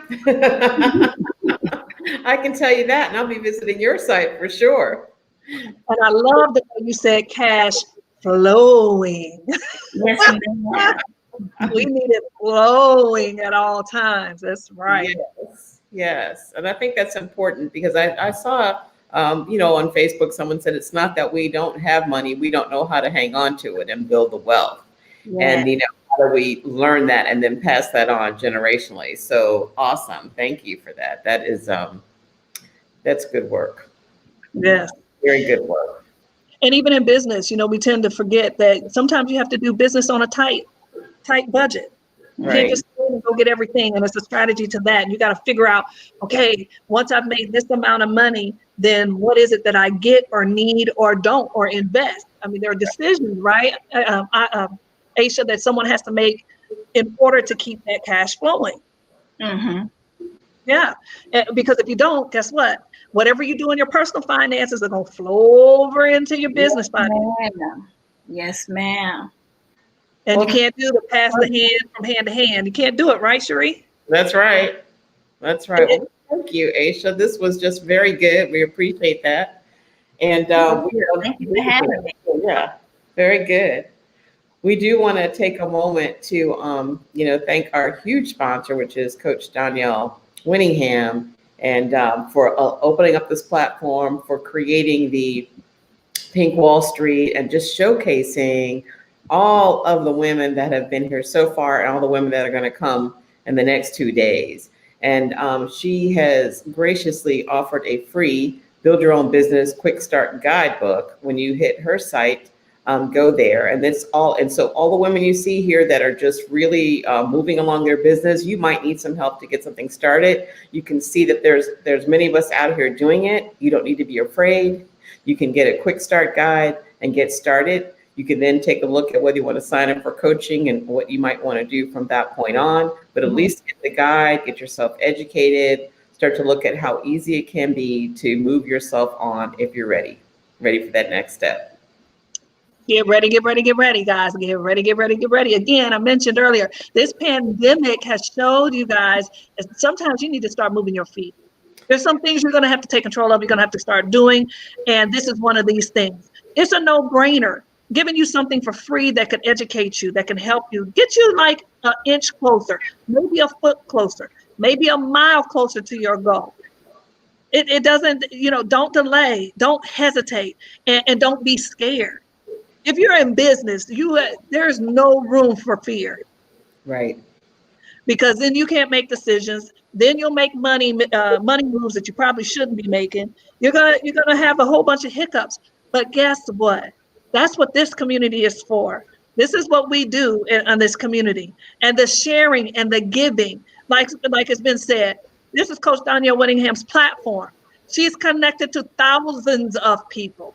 I can tell you that, and I'll be visiting your site for sure. And I love the way you said cash flowing. Yes, ma'am. We need it flowing at all times. That's right. Yes, yes. And I think that's important because I saw, on Facebook, someone said it's not that we don't have money, we don't know how to hang on to it and build the wealth. Yes. And, how do we learn that and then pass that on generationally? So awesome. Thank you for that. That is, that's good work. Yes. Very good work. And even in business, we tend to forget that sometimes you have to do business on a tight budget. You can't Right. just go get everything, and it's a strategy to that. And you got to figure out, okay, once I've made this amount of money, then what is it that I get or need or don't or invest? I mean, there are decisions, right, Aisha, that someone has to make in order to keep that cash flowing. Mm-hmm. Yeah, because if you don't, guess what? Whatever you do in your personal finances are going to flow over into your business finances. Yes, ma'am. And you can't do the pass the hand from hand to hand. You can't do it, right, Cherie? That's right. That's right. Well, thank you, Aisha. This was just very good. We appreciate that. And Thank you for having me. Yeah, very good. We do want to take a moment to, thank our huge sponsor, which is Coach Danielle Winningham, and for opening up this platform, for creating the Pink Wallstreet, and just showcasing all of the women that have been here so far and all the women that are going to come in the next 2 days. And she has graciously offered a free Build Your Own Business Quick Start Guidebook. When you hit her site, go there. And that's all. And so all the women you see here that are just really moving along their business, you might need some help to get something started. You can see that there's many of us out here doing it. You don't need to be afraid. You can get a quick start guide and get started. You can then take a look at whether you want to sign up for coaching and what you might want to do from that point on. But at least get the guide, get yourself educated, start to look at how easy it can be to move yourself on if you're ready for that next step. Get ready, guys. Get ready. Again, I mentioned earlier, this pandemic has showed you guys that sometimes you need to start moving your feet. There's some things you're going to have to take control of. You're going to have to start doing. And this is one of these things. It's a no-brainer. Giving you something for free that can educate you, that can help you, get you like an inch closer, maybe a foot closer, maybe a mile closer to your goal. It doesn't, don't delay, don't hesitate, and don't be scared. If you're in business, there's no room for fear. Right. Because then you can't make decisions. Then you'll make money moves that you probably shouldn't be making. You're gonna have a whole bunch of hiccups. But guess what? That's what this community is for. This is what we do in this community, and the sharing and the giving. Like it's been said, this is Coach Danielle Winningham's platform. She's connected to thousands of people.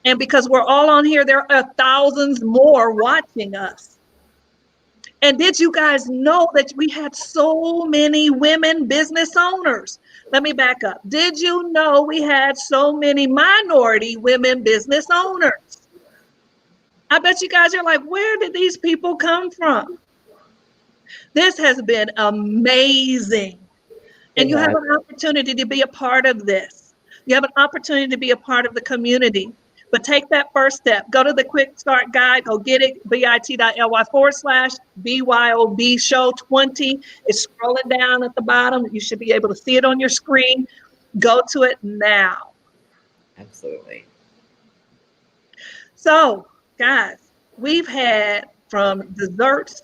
And because we're all on here, there are thousands more watching us. And did you guys know that we had so many women business owners? Let me back up. Did you know we had so many minority women business owners? I bet you guys are like, where did these people come from? This has been amazing. And you have an opportunity to be a part of this. You have an opportunity to be a part of the community. But take that first step. Go to the Quick Start Guide. Go get it, bit.ly/BYOB show 20. It's scrolling down at the bottom. You should be able to see it on your screen. Go to it now. Absolutely. So, guys, we've had from desserts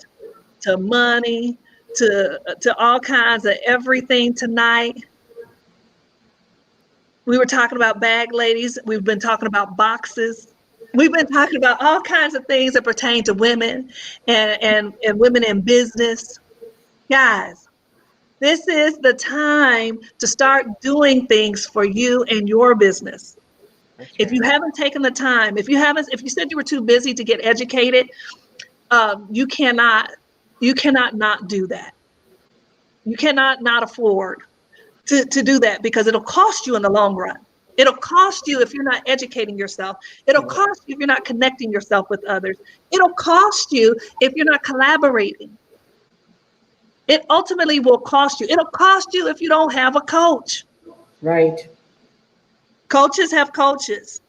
to money to all kinds of everything tonight. We were talking about bag ladies. We've been talking about boxes. We've been talking about all kinds of things that pertain to women and women in business. Guys, this is the time to start doing things for you and your business. If you haven't taken the time, if you said you were too busy to get educated, you cannot not do that. You cannot not afford to do that, because it'll cost you in the long run. It'll cost you if you're not educating yourself. It'll cost you if you're not connecting yourself with others. It'll cost you if you're not collaborating. It ultimately will cost you. It'll cost you if you don't have a coach. Right. Coaches have coaches.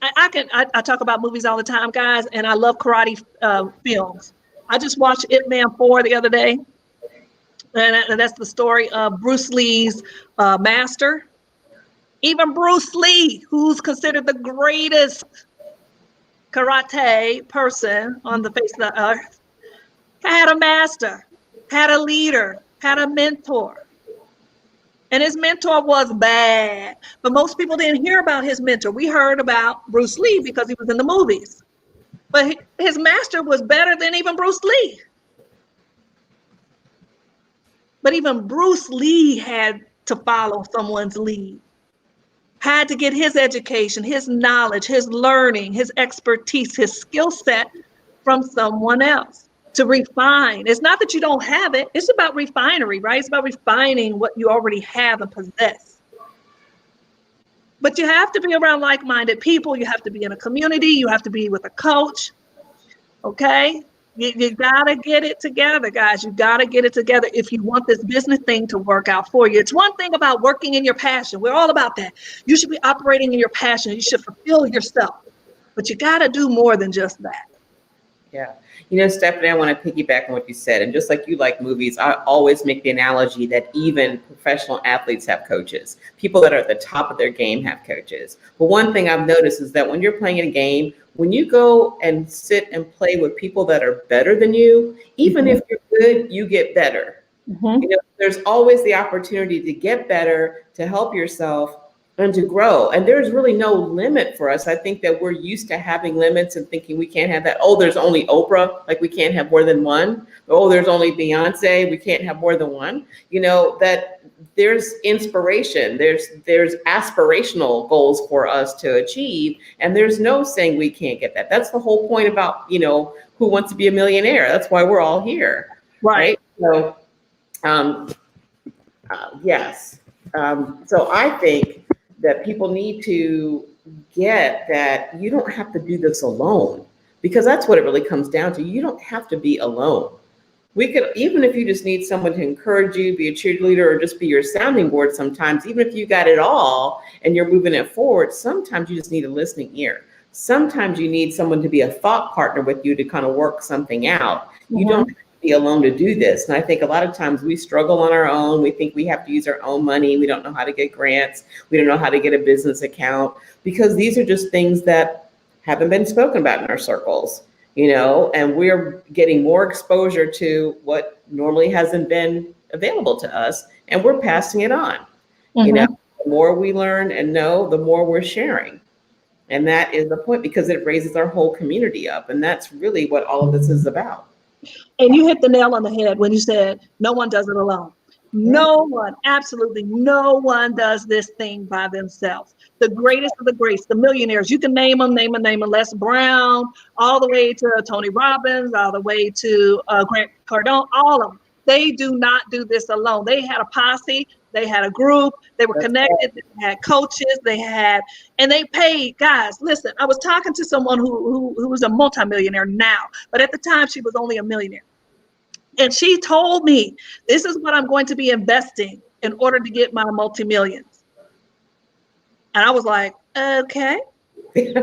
I talk about movies all the time, guys, and I love karate films. I just watched Ip Man 4 the other day, and that's the story of Bruce Lee's master. Even Bruce Lee, who's considered the greatest karate person on the face of the earth, had a master, had a leader, had a mentor. And his mentor was bad. But most people didn't hear about his mentor. We heard about Bruce Lee because he was in the movies. But his master was better than even Bruce Lee. But even Bruce Lee had to follow someone's lead, had to get his education, his knowledge, his learning, his expertise, his skill set from someone else to refine. It's not that you don't have it. It's about refinery, right? It's about refining what you already have and possess. But you have to be around like-minded people. You have to be in a community. You have to be with a coach. Okay? You got to get it together, guys. You got to get it together if you want this business thing to work out for you. It's one thing about working in your passion. We're all about that. You should be operating in your passion. You should fulfill yourself. But you got to do more than just that. Yeah. You know, Stephanie, I want to piggyback on what you said. And just like you like movies, I always make the analogy that even professional athletes have coaches. People that are at the top of their game have coaches. But one thing I've noticed is that when you're playing a game, when you go and sit and play with people that are better than you, even if you're good, you get better. You know, there's always the opportunity to get better, to help yourself, and to grow. And there's really no limit for us. I think that we're used to having limits and thinking we can't have that. Oh, there's only Oprah, like we can't have more than one. Oh, there's only Beyonce, we can't have more than one. You know, that there's inspiration, there's aspirational goals for us to achieve. And there's no saying we can't get that. That's the whole point about, you know, Who Wants to Be a Millionaire? That's why we're all here. Right. So, yes. So I think that people need to get that you don't have to do this alone, because that's what it really comes down to. You don't have to be alone. We could, even if you just need someone to encourage you, be a cheerleader, or just be your sounding board sometimes, even if you got it all and you're moving it forward, sometimes you just need a listening ear. Sometimes you need someone to be a thought partner with you to kind of work something out. You don't have to be alone to do this. And I think a lot of times we struggle on our own. We think we have to use our own money. We don't know how to get grants. We don't know how to get a business account, because these are just things that haven't been spoken about in our circles, you know, and we're getting more exposure to what normally hasn't been available to us, and we're passing it on. You know, the more we learn and know, the more we're sharing. And that is the point, because it raises our whole community up. And that's really what all of this is about. And you hit the nail on the head when you said no one does it alone. No one, absolutely no one does this thing by themselves. The greatest of the greats, the millionaires, you can name them, Les Brown, all the way to Tony Robbins, all the way to Grant Cardone, all of them. They do not do this alone. They had a posse, they had a group, they were connected, they had coaches, and they paid. Guys, listen, I was talking to someone who was a multimillionaire now, but at the time she was only a millionaire. And she told me, this is what I'm going to be investing in order to get my multi-millions. And I was like, okay. She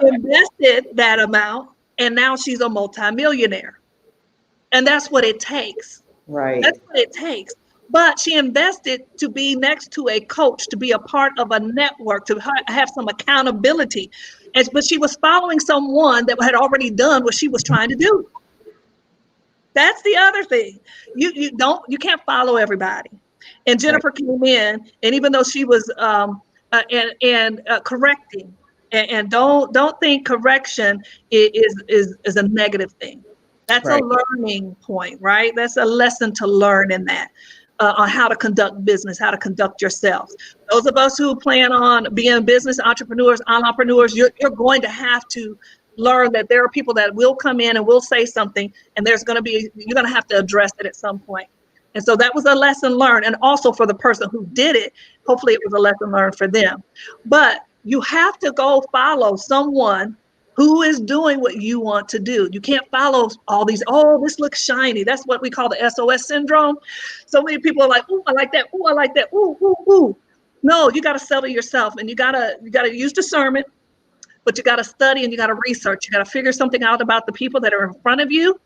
invested that amount, and now she's a multi-millionaire. And that's what it takes. Right. That's what it takes. But she invested to be next to a coach, to be a part of a network, to have some accountability. But she was following someone that had already done what she was trying to do. That's the other thing. You can't follow everybody. And Jennifer came in, and even though she was correcting, and don't think correction is a negative thing. That's a learning point, right? That's a lesson to learn in that, on how to conduct business, how to conduct yourselves. Those of us who plan on being business entrepreneurs, you're going to have to learn that there are people that will come in and will say something, and you're going to have to address it at some point. And so that was a lesson learned. And also for the person who did it, hopefully it was a lesson learned for them. But you have to go follow someone who is doing what you want to do. You can't follow all these, oh, this looks shiny. That's what we call the SOS syndrome. So many people are like, ooh, I like that. Ooh, I like that. Ooh, ooh, ooh. No, you got to settle yourself, and you got to use discernment, but you got to study and you got to research. You got to figure something out about the people that are in front of you,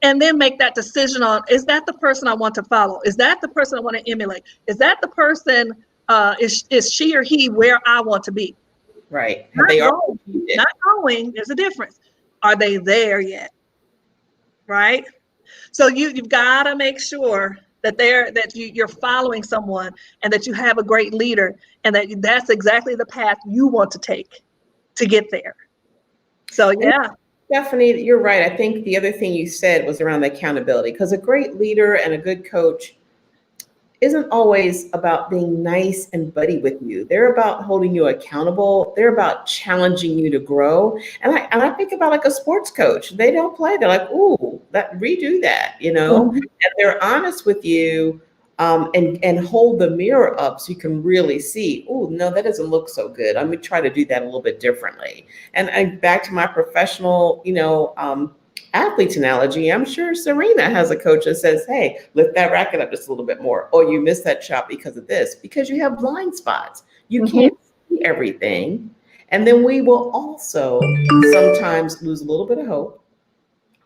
and then make that decision on, is that the person I want to follow? Is that the person I want to emulate? Is that the person, is she or he where I want to be? Right. Not going, there's a difference. Are they there yet? Right? So you've got to make sure that you're following someone, and that you have a great leader, and that's exactly the path you want to take to get there. So yeah. Stephanie, you're right. I think the other thing you said was around the accountability, because a great leader and a good coach isn't always about being nice and buddy with you. They're about holding you accountable. They're about challenging you to grow. And I think about like a sports coach. They don't play. They're like, ooh, redo that, Mm-hmm. And they're honest with you, and hold the mirror up so you can really see, oh, no, that doesn't look so good. I'm going to try to do that a little bit differently. And back to my professional, athletes analogy, I'm sure Serena has a coach that says, hey, lift that racket up just a little bit more, or you missed that shot because of this, because you have blind spots. You can't see everything. And then we will also sometimes lose a little bit of hope,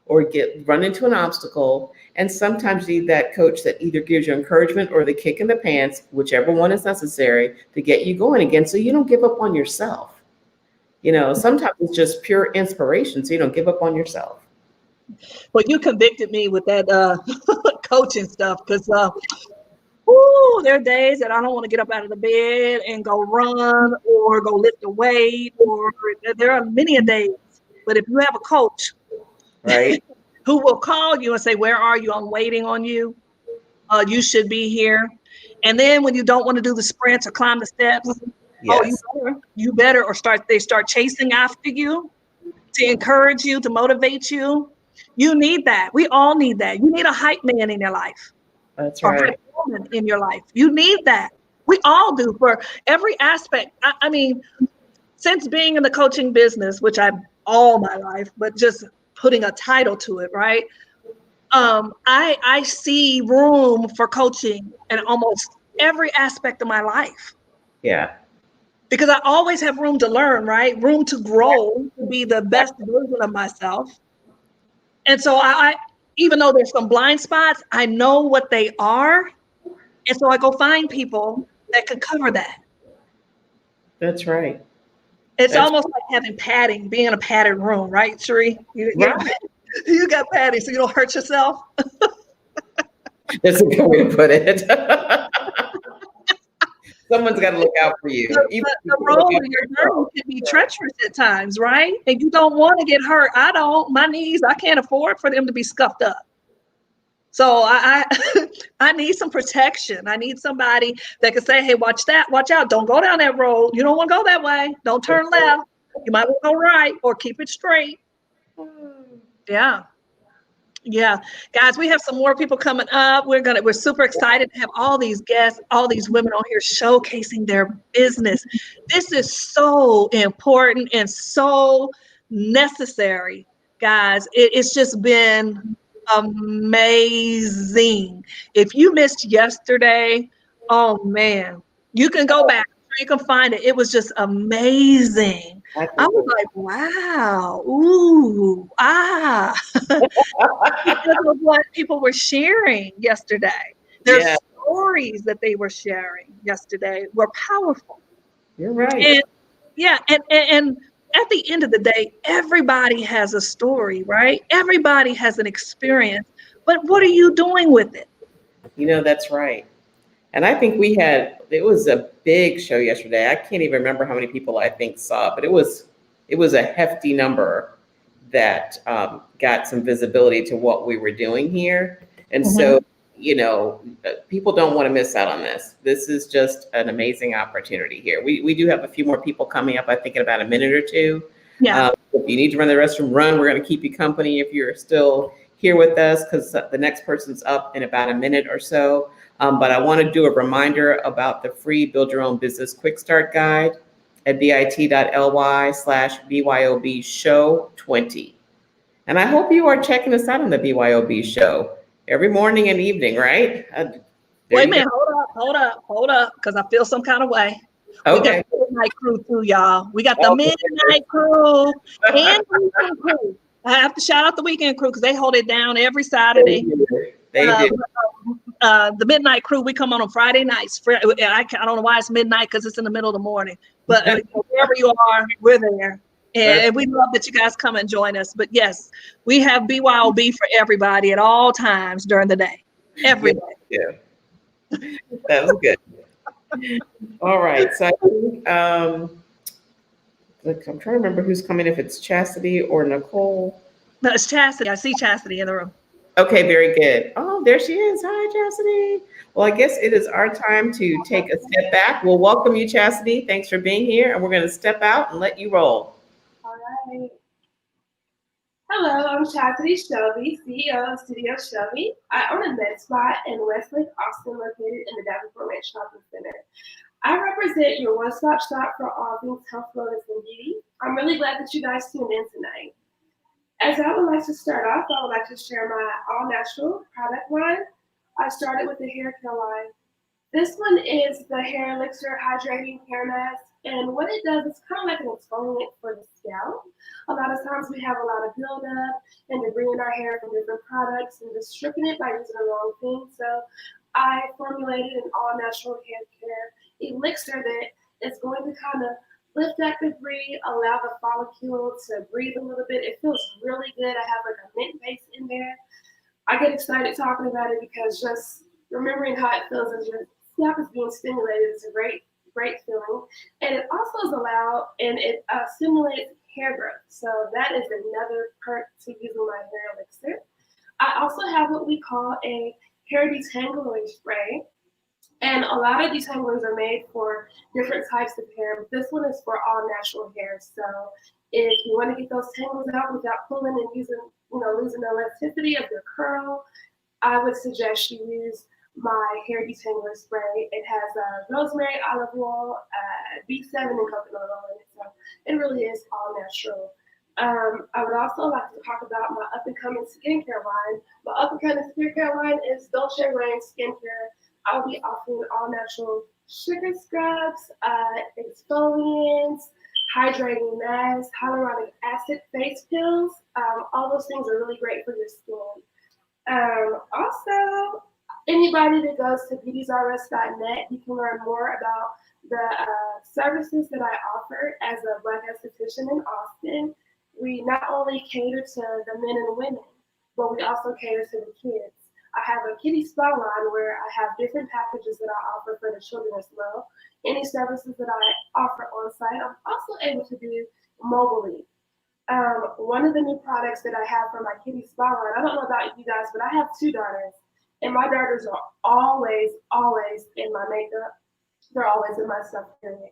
or run into an obstacle. And sometimes you need that coach that either gives you encouragement or the kick in the pants, whichever one is necessary, to get you going again, so you don't give up on yourself. Sometimes it's just pure inspiration, so you don't give up on yourself. Well, you convicted me with that coaching stuff, because there are days that I don't want to get up out of the bed and go run or go lift a weight, or there are many a days. But if you have a coach, right, who will call you and say, where are you? I'm waiting on you. You should be here. And then when you don't want to do the sprints or climb the steps, yes. you better, or they start chasing after you to encourage you, to motivate you. You need that. We all need that. You need a hype man in your life. That's or right. hype woman in your life. You need that. We all do, for every aspect. I mean, since being in the coaching business, which I've all my life, but just putting a title to it, right? I see room for coaching in almost every aspect of my life. Yeah. Because I always have room to learn, right? Room to grow, to be the best version of myself. And so I even though there's some blind spots, I know what they are. And so I go find people that could cover that. That's right. It's almost like having padding, being in a padded room, right, Cherie? You got padding so you don't hurt yourself. That's a good way to put it. Someone's got to look out for you. The road of your journey can be treacherous at times, right? And you don't want to get hurt. I don't. My knees, I can't afford for them to be scuffed up. So I need some protection. I need somebody that can say, hey, watch out. Don't go down that road. You don't want to go that way. Don't turn left. You might want to go right, or keep it straight. Yeah. Yeah. Guys, we have some more people coming up. We're super excited to have all these guests, all these women on here showcasing their business. This is so important and so necessary, guys. It's just been amazing. If you missed yesterday, oh man, you can go back. You can find it. It was just amazing. I was like, wow, ooh, because of what people were sharing yesterday. Their stories that they were sharing yesterday were powerful. You're right. And and at the end of the day, everybody has a story, right? Everybody has an experience. But what are you doing with it? That's right. And I think it was a big show yesterday. I can't even remember how many people I think saw it, but it was a hefty number that got some visibility to what we were doing here. And so, people don't want to miss out on this. This is just an amazing opportunity here. We do have a few more people coming up, I think, in about a minute or two. Yeah. If you need to run the restroom, run. We're going to keep you company if you're still here with us, because the next person's up in about a minute or so. But I want to do a reminder about the free Build Your Own Business Quick Start Guide at bit.ly/BYOB show 20. And I hope you are checking us out on the BYOB show every morning and evening, right? Wait a minute, hold up, because I feel some kind of way. We got Okay. the midnight crew too, y'all. We got the midnight crew and the weekend crew. I have to shout out the weekend crew because they hold it down every Saturday. They do. The midnight crew, we come on Friday nights. I don't know why it's midnight because it's in the middle of the morning. But wherever you are, we're there. And we love that you guys come and join us. But yes, we have BYOB for everybody at all times during the day. Every day. Yeah. That was good. All right. So I think, look, I'm trying to remember who's coming, if it's Chastity or Nicole. No, it's Chastity. I see Chastity in the room. Okay, very good. Oh, there she is. Hi, Chastity. Well, I guess it is our time to take a step back. We'll welcome you, Chastity. Thanks for being here. And we're going to step out and let you roll. All right. Hello, I'm Chastity Shelby, CEO of Studio Shelby. I own a med spa in Westlake, Austin, located in the Davenport Ranch Shopping Center. I represent your one-stop shop for all things health, wellness, and beauty. I'm really glad that you guys tuned in tonight. As I would like to start off, I would like to share my all-natural product line. I started with the hair care line. This one is the Hair Elixir Hydrating Hair Mask, and what it does is kind of like an exfoliant for the scalp. A lot of times we have a lot of buildup and debris in our hair from different products and just stripping it by using the wrong thing. So I formulated an all-natural hair care elixir that is going to kind of lift that debris, allow the follicle to breathe a little bit. It feels really good. I have like a mint base in there. I get excited talking about it because just remembering how it feels as your scalp is being stimulated is a great feeling. And it also is allowed, and it stimulates hair growth. So that is another perk to using my hair elixir. I also have what we call a hair detangling spray. And a lot of detanglers are made for different types of hair, but this one is for all natural hair. So if you want to get those tangles out without pulling and losing the elasticity of your curl, I would suggest you use my hair detangler spray. It has rosemary, olive oil, B7, and coconut oil in it. So it really is all natural. I would also like to talk about my up-and-coming skincare line. My up-and-coming skincare line is Dolce Rain Skincare. I'll be offering all natural sugar scrubs, exfoliants, hydrating masks, hyaluronic acid face pills. All those things are really great for your skin. Also, anybody that goes to beautiesrs.net, you can learn more about the services that I offer as a Black esthetician in Austin. We not only cater to the men and the women, but we also cater to the kids. I have a kiddie spa line where I have different packages that I offer for the children as well. Any services that I offer on site, I'm also able to do mobily. One of the new products that I have for my kiddie spa line, I don't know about you guys, but I have two daughters, and my daughters are always in my makeup. They're always in my stuff, period.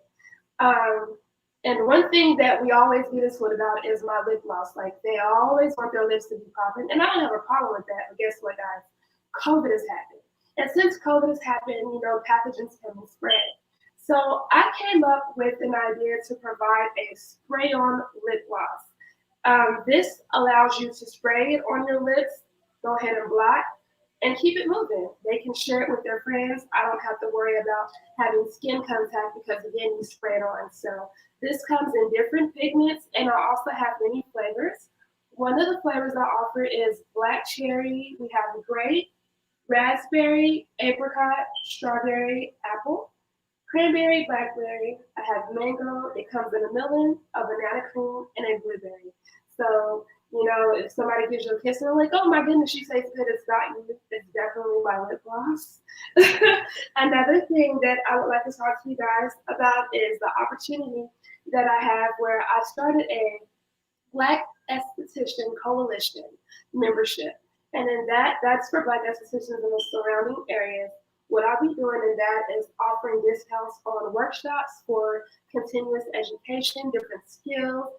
And one thing that we always get this one about is my lip gloss. Like, they always want their lips to be popping, and I don't have a problem with that, but guess what, guys? COVID has happened. And since COVID has happened, pathogens can be spread. So I came up with an idea to provide a spray-on lip gloss. This allows you to spray it on your lips, go ahead and blot, and keep it moving. They can share it with their friends. I don't have to worry about having skin contact because, again, you spray it on. So this comes in different pigments, and I also have many flavors. One of the flavors I offer is black cherry. We have grape, raspberry, apricot, strawberry, apple, cranberry, blackberry. I have mango. It comes in a melon, a banana cream, and a blueberry. So, if somebody gives you a kiss and they're like, oh my goodness, she tastes good, it's not you, it's definitely my lip gloss. Another thing that I would like to talk to you guys about is the opportunity that I have where I started a Black Esthetician Coalition membership. And in that's for Black estheticians in the surrounding areas. What I'll be doing in that is offering discounts on workshops for continuous education, different skills,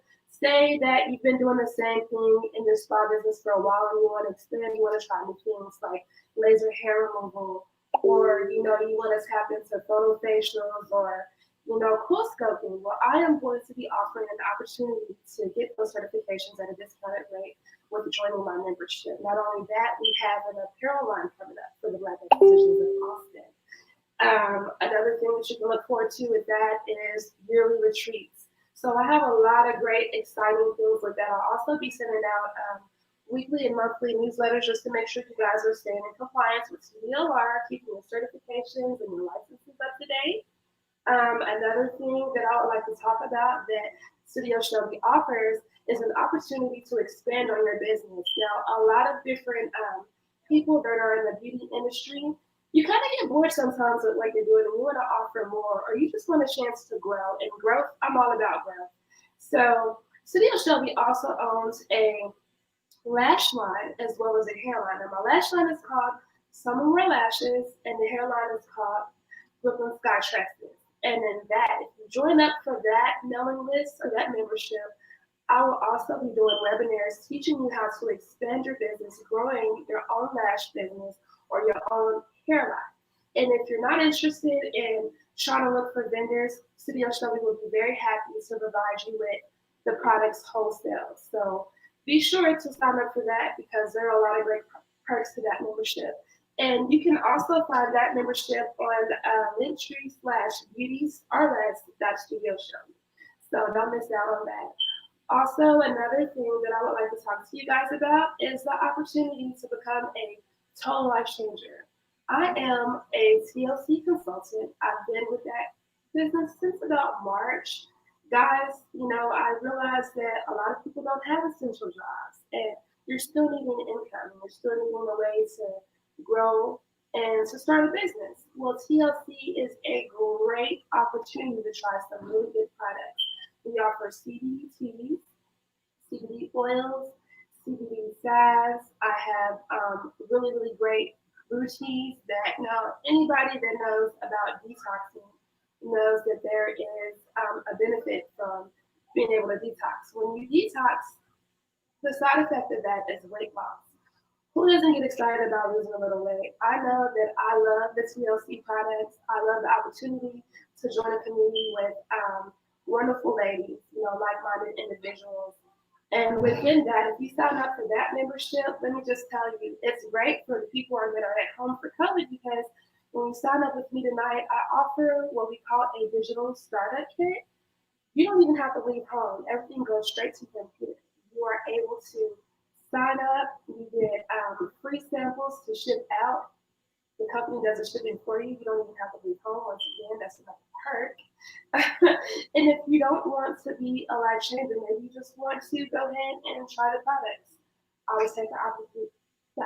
say that you've been doing the same thing in your spa business for a while and you want to expand, you want to try new things like laser hair removal, or you want to tap into photo facials or cool scoping. Well, I am going to be offering an opportunity to get those certifications at a discounted rate with joining my membership. Not only that, we have an apparel line coming up for the Black Physicians in Austin. Another thing that you can look forward to with that is yearly retreats. So I have a lot of great, exciting things with that. I'll also be sending out weekly and monthly newsletters just to make sure you guys are staying in compliance with CDLR, keeping your certifications and your licenses up to date. Another thing that I would like to talk about that Studio Shelby offers is an opportunity to expand on your business. Now, a lot of different people that are in the beauty industry, you kind of get bored sometimes with what you're doing and you want to offer more, or you just want a chance to grow. And growth, I'm all about growth. So, Studio Shelby also owns a lash line as well as a hairline. Now, my lash line is called Summer Wear Lashes, and the hairline is called Brooklyn Sky Tresses. And then that, if you join up for that mailing list or that membership, I will also be doing webinars teaching you how to expand your business, growing your own lash business or your own hair line. And if you're not interested in trying to look for vendors, Studio Shelby will be very happy to provide you with the products wholesale. So be sure to sign up for that because there are a lot of great perks to that membership. And you can also find that membership on linktree/beauties.studio Shelby. So don't miss out on that. Also, another thing that I would like to talk to you guys about is the opportunity to become a total life changer. I am a TLC consultant. I've been with that business since about March. Guys, I realized that a lot of people don't have essential jobs and you're still needing an income and you're still needing a way to grow and to start a business. Well, TLC is a great opportunity to try some really good products. We offer CBD teas, CBD oils, CBD salves. I have really, really great brew teas that now anybody that knows about detoxing knows that there is a benefit from being able to detox. When you detox, the side effect of that is weight loss. Who doesn't get excited about losing a little weight? I know that I love the TLC products. I love the opportunity to join a community with wonderful ladies, like-minded individuals. And within that, if you sign up for that membership, let me just tell you, it's great for the people that are at home for COVID because when you sign up with me tonight, I offer what we call a digital startup kit. You don't even have to leave home. Everything goes straight to your computer. You are able to sign up. You get free samples to ship out. The company does the shipping for you. You don't even have to leave home. Once again, that's another perk. And if you don't want to be a life changer, maybe you just want to go ahead and try the products. I always take the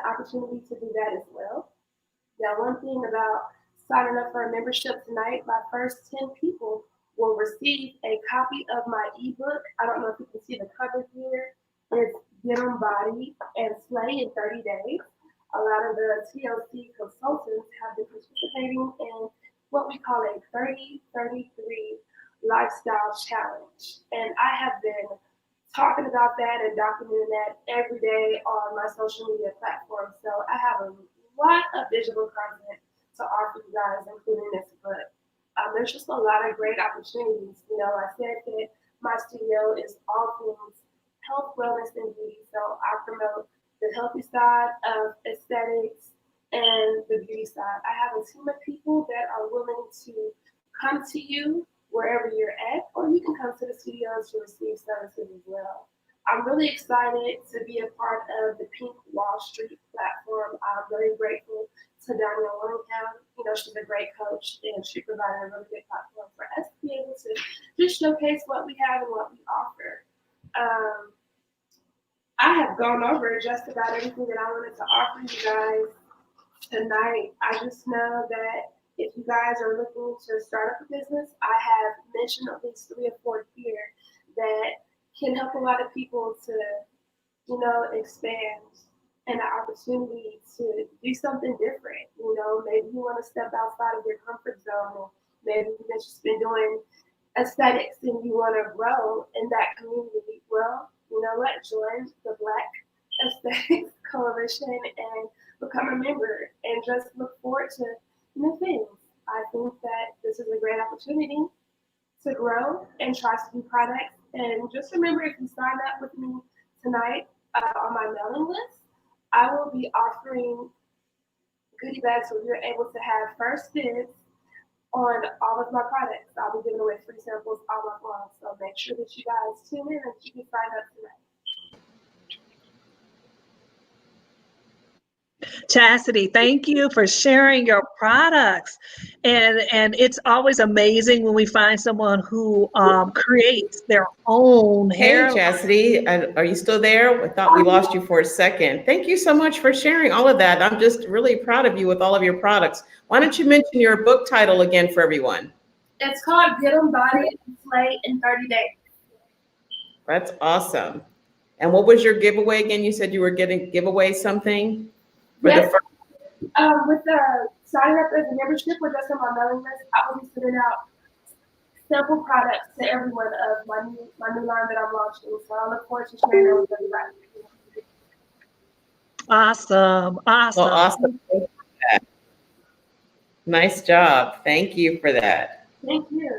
opportunity to do that as well. Now, one thing about signing up for a membership tonight, my first 10 people will receive a copy of my ebook. I don't know if you can see the cover here. It's Get on Body and Slay in 30 Days. A lot of the TLC consultants have been participating in what we call a 30-33 lifestyle challenge. And I have been talking about that and documenting that every day on my social media platforms. So I have a lot of visual content to offer you guys, including this book. There's just a lot of great opportunities. I said that my studio is all things health, wellness, and beauty. So I promote the healthy side of aesthetics and the beauty side. I have a team of people that are willing to come to you wherever you're at, or you can come to the studios to receive services as well. I'm really excited to be a part of the Pink Wallstreet platform. I'm very grateful to Danielle Willingham. She's a great coach and she provided a really good platform for us to be able to just showcase what we have and what we offer. I have gone over just about everything that I wanted to offer you guys tonight. I just know that if you guys are looking to start up a business, I have mentioned at least 3 or 4 here that can help a lot of people to, expand and the opportunity to do something different. Maybe you want to step outside of your comfort zone. Maybe you've just been doing aesthetics and you want to grow in that community, well, you know what? Join the Black Aesthetics Coalition and become a member and just look forward to new things. I think that this is a great opportunity to grow and try some new products. And just remember, if you sign up with me tonight on my mailing list, I will be offering goodie bags where you're able to have first dibs on all of my products. I'll be giving away free samples all month long. So make sure that you guys tune in and you can sign up tonight. Chastity, thank you for sharing your products. And it's always amazing when we find someone who creates their own Hey, hair. Chastity, are you still there? I thought we lost you for a second. Thank you so much for sharing all of that. I'm just really proud of you with all of your products. Why don't you mention your book title again for everyone? It's called Get 'em Body and Slay in 30 Days. That's awesome. And what was your giveaway again? You said you were getting giveaway something for Yes. the first. With the signing up as a membership or just on my mailing list, I will be sending out sample products to everyone of my new line that I'm launching. So I look forward to sharing that with everybody. Awesome. Well, awesome. Thank you for that. Nice job. Thank you for that. Thank you.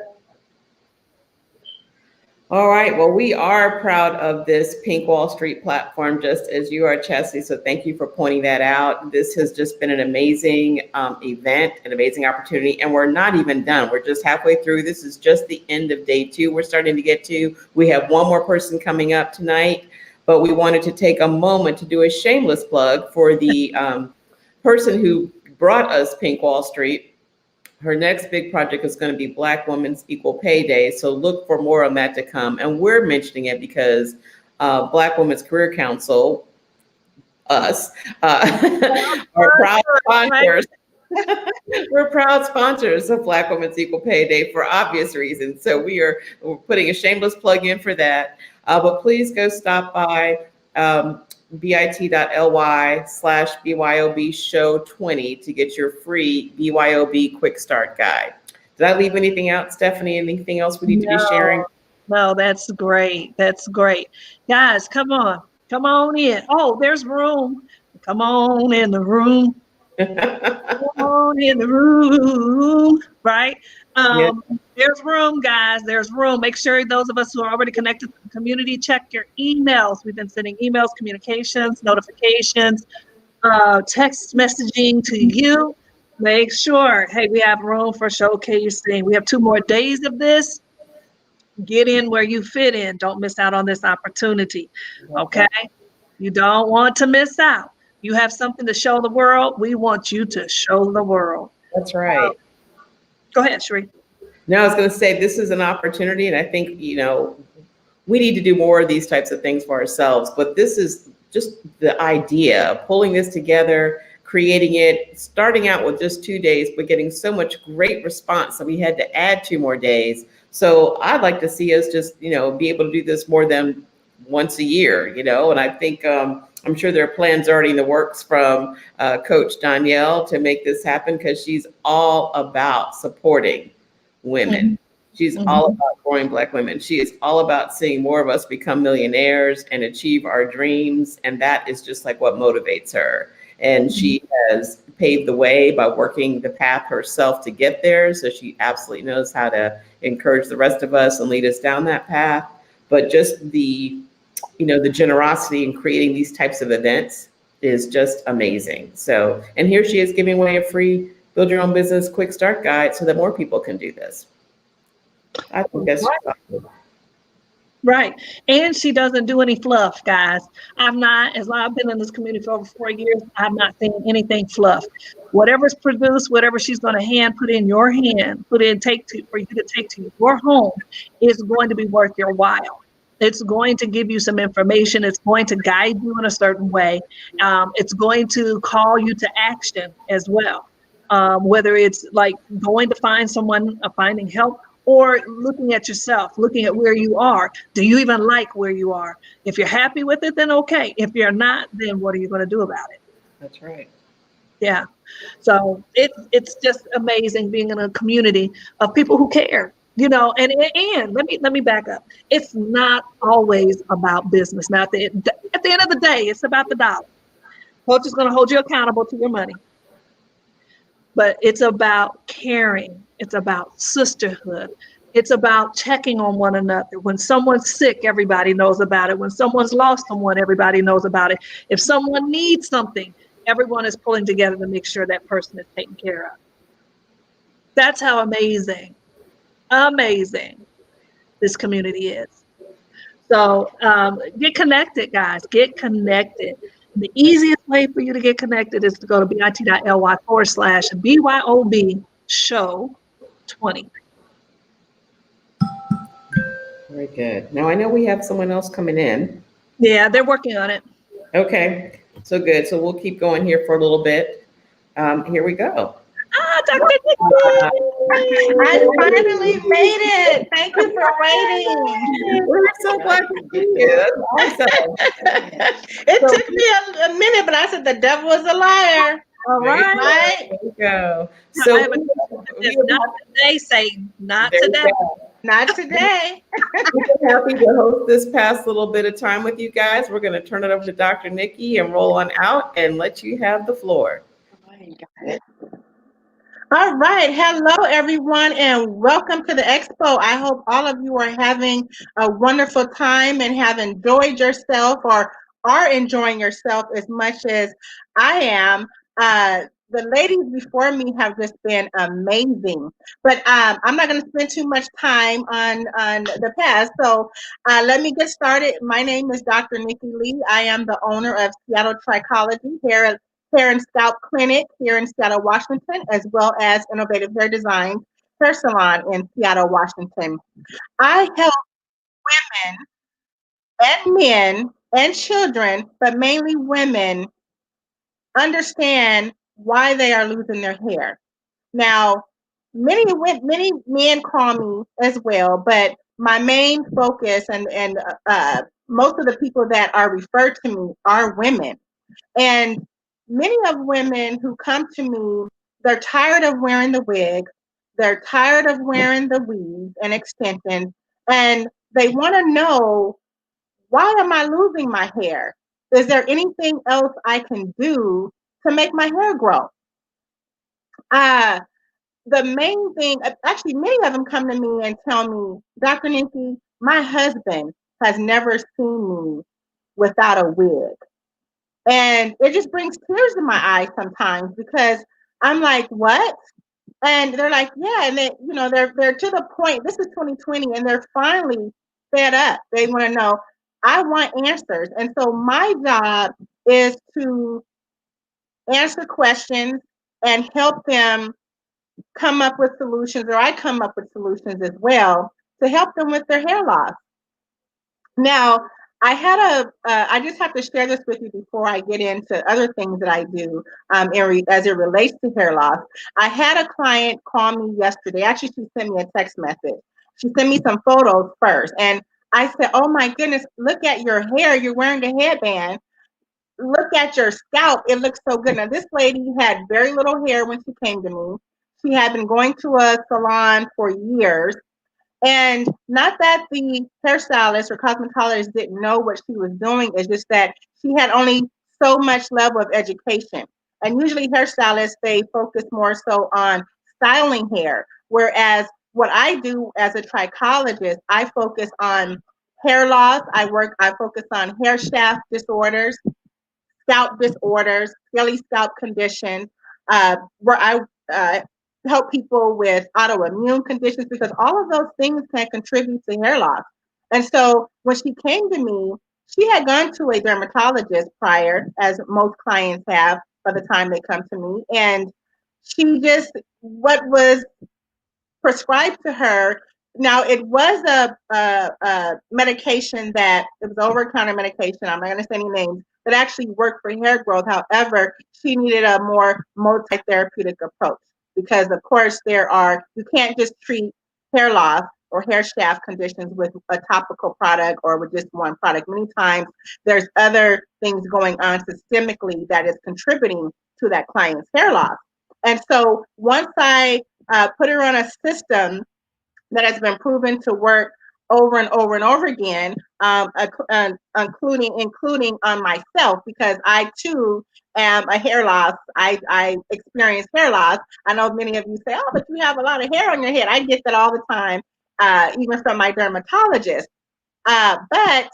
All right. Well, we are proud of this Pink Wallstreet platform, just as you are, Chelsea. So thank you for pointing that out. This has just been an amazing event, an amazing opportunity, and we're not even done. We're just halfway through. This is just the end of day 2. We're starting to get to. We have one more person coming up tonight, but we wanted to take a moment to do a shameless plug for the person who brought us Pink Wallstreet. Her next big project is going to be Black Women's Equal Pay Day. So look for more on that to come. And we're mentioning it because Black Women's Career Council, us, are proud sponsors. We're proud sponsors of Black Women's Equal Pay Day for obvious reasons. So we're putting a shameless plug in for that. But please go stop by bit.ly/BYOB show 20 to get your free BYOB quick start guide. Did I leave anything out, Stephanie? Anything else we need to be sharing? No, that's great. That's great. Guys, come on. Come on in. Oh, there's room. Come on in the room. Come on in the room. Right? There's room, guys. There's room. Make sure those of us who are already connected to the community, check your emails. We've been sending emails, communications, notifications, text messaging to you. Make sure, hey, we have room for showcasing. We have 2 more days of this. Get in where you fit in. Don't miss out on this opportunity. Okay? You don't want to miss out. You have something to show the world. We want you to show the world. That's right. Go ahead, Sheree. No, I was going to say this is an opportunity, and I think, we need to do more of these types of things for ourselves. But this is just the idea of pulling this together, creating it, starting out with just 2 days, but getting so much great response that we had to add 2 more days. So I'd like to see us just, be able to do this more than once a year, and I think I'm sure there are plans already in the works from Coach Danielle to make this happen because she's all about supporting women. She's all about growing Black women. She is all about seeing more of us become millionaires and achieve our dreams. And that is just like what motivates her. And she has paved the way by working the path herself to get there. So she absolutely knows how to encourage the rest of us and lead us down that path. But just the generosity in creating these types of events is just amazing. So, and here she is giving away a free Build Your Own Business Quick Start Guide so that more people can do this. I think that's right. And she doesn't do any fluff, guys. I've been in this community for over 4 years, I've not seen anything fluff. Whatever's produced, whatever she's going to put in your hand, for you to take to your home, is going to be worth your while. It's going to give you some information. It's going to guide you in a certain way. It's going to call you to action as well. Whether it's like going to find someone, finding help, or looking at yourself, looking at where you are. Do you even like where you are? If you're happy with it, then okay. If you're not, then what are you going to do about it? That's right. Yeah. So it's just amazing being in a community of people who care. You know, and let me back up. It's not always about business. Now, at the end of the day, it's about the dollar. Coach is going to hold you accountable to your money, but it's about caring. It's about sisterhood. It's about checking on one another. When someone's sick, everybody knows about it. When someone's lost someone, everybody knows about it. If someone needs something, everyone is pulling together to make sure that person is taken care of. That's how amazing this community is. So get connected, guys. Get connected. The easiest way for you to get connected is to go to bit.ly/BYOB show 20. Very good. Now I know we have someone else coming in. Yeah, they're working on it. Okay, so good. So we'll keep going here for a little bit. Here we go. Dr. I finally made it. Thank you for waiting. We're so glad to see you. That's awesome. It took me a minute, but I said the devil is a liar. All right. Right? There you go. Now, So I have a question. Not today. Say not there you today. go. Not today. We're happy to host this past little bit of time with you guys. We're going to turn it over to Dr. Nikki and roll on out and let you have the floor. All right. Hello, everyone, and welcome to the expo. I hope all of you are having a wonderful time and have enjoyed yourself or are enjoying yourself as much as I am. The ladies before me have just been amazing, but I'm not going to spend too much time on the past. So let me get started. My name is Dr. Nikki Lee. I am the owner of Seattle Trichology Hair and Scalp Clinic here in Seattle, Washington, as well as Innovative Hair Design Hair Salon in Seattle, Washington. I help women and men and children, but mainly women, understand why they are losing their hair. Now, many men call me as well, but my main focus and most of the people that are referred to me are women. And many of women who come to me, they're tired of wearing the wig, they're tired of wearing the weave and extensions, and they want to know, why am I losing my hair? Is there anything else I can do to make my hair grow? Uh, the main thing, actually, many of them come to me and tell me, Dr. Nikki, my husband has never seen me without a wig. And it just brings tears to my eyes sometimes because I'm like, what? And they're like, yeah. And they're to the point, this is 2020, and they're finally fed up. They want to know, I want answers. And so my job is to answer questions and help them come up with solutions, or I come up with solutions as well to help them with their hair loss. Now, I just have to share this with you before I get into other things that I do as it relates to hair loss. I had a client call me yesterday. Actually, she sent me a text message. She sent me some photos first. And I said, oh my goodness, look at your hair. You're wearing a headband. Look at your scalp. It looks so good. Now, this lady had very little hair when she came to me. She had been going to a salon for years. And not that the hairstylist or cosmetologist didn't know what she was doing, it's just that she had only so much level of education. And usually hairstylists, they focus more so on styling hair. Whereas what I do as a trichologist, I focus on hair loss. I focus on hair shaft disorders, scalp disorders, scaly scalp conditions, where I uh, help people with autoimmune conditions because all of those things can contribute to hair loss. And so when she came to me, she had gone to a dermatologist prior, as most clients have by the time they come to me. And what was prescribed to her. Now, it was a medication that it was over-the-counter medication. I'm not going to say any names that actually worked for hair growth. However, she needed a more multi-therapeutic approach because, of course, you can't just treat hair loss or hair shaft conditions with a topical product or with just one product. Many times, there's other things going on systemically that is contributing to that client's hair loss. And so once I put her on a system that has been proven to work over and over and over again, including on myself, because I too am a hair loss. I experience hair loss. I know many of you say, "Oh, but you have a lot of hair on your head." I get that all the time, even from my dermatologist. But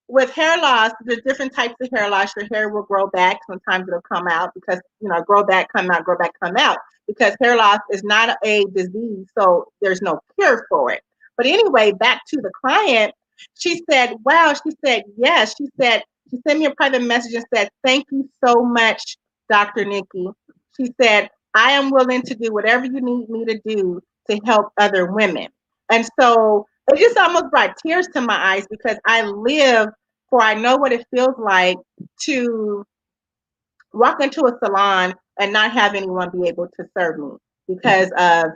with hair loss, there's different types of hair loss. Your hair will grow back. Sometimes it'll come out because, grow back, come out, grow back, come out. Because hair loss is not a disease, so there's no cure for it. But anyway, back to the client, she said, wow, she said, yes. She sent me a private message and said, thank you so much, Dr. Nikki. She said, I am willing to do whatever you need me to do to help other women. And so it just almost brought tears to my eyes because I live for I know what it feels like to walk into a salon and not have anyone be able to serve me because of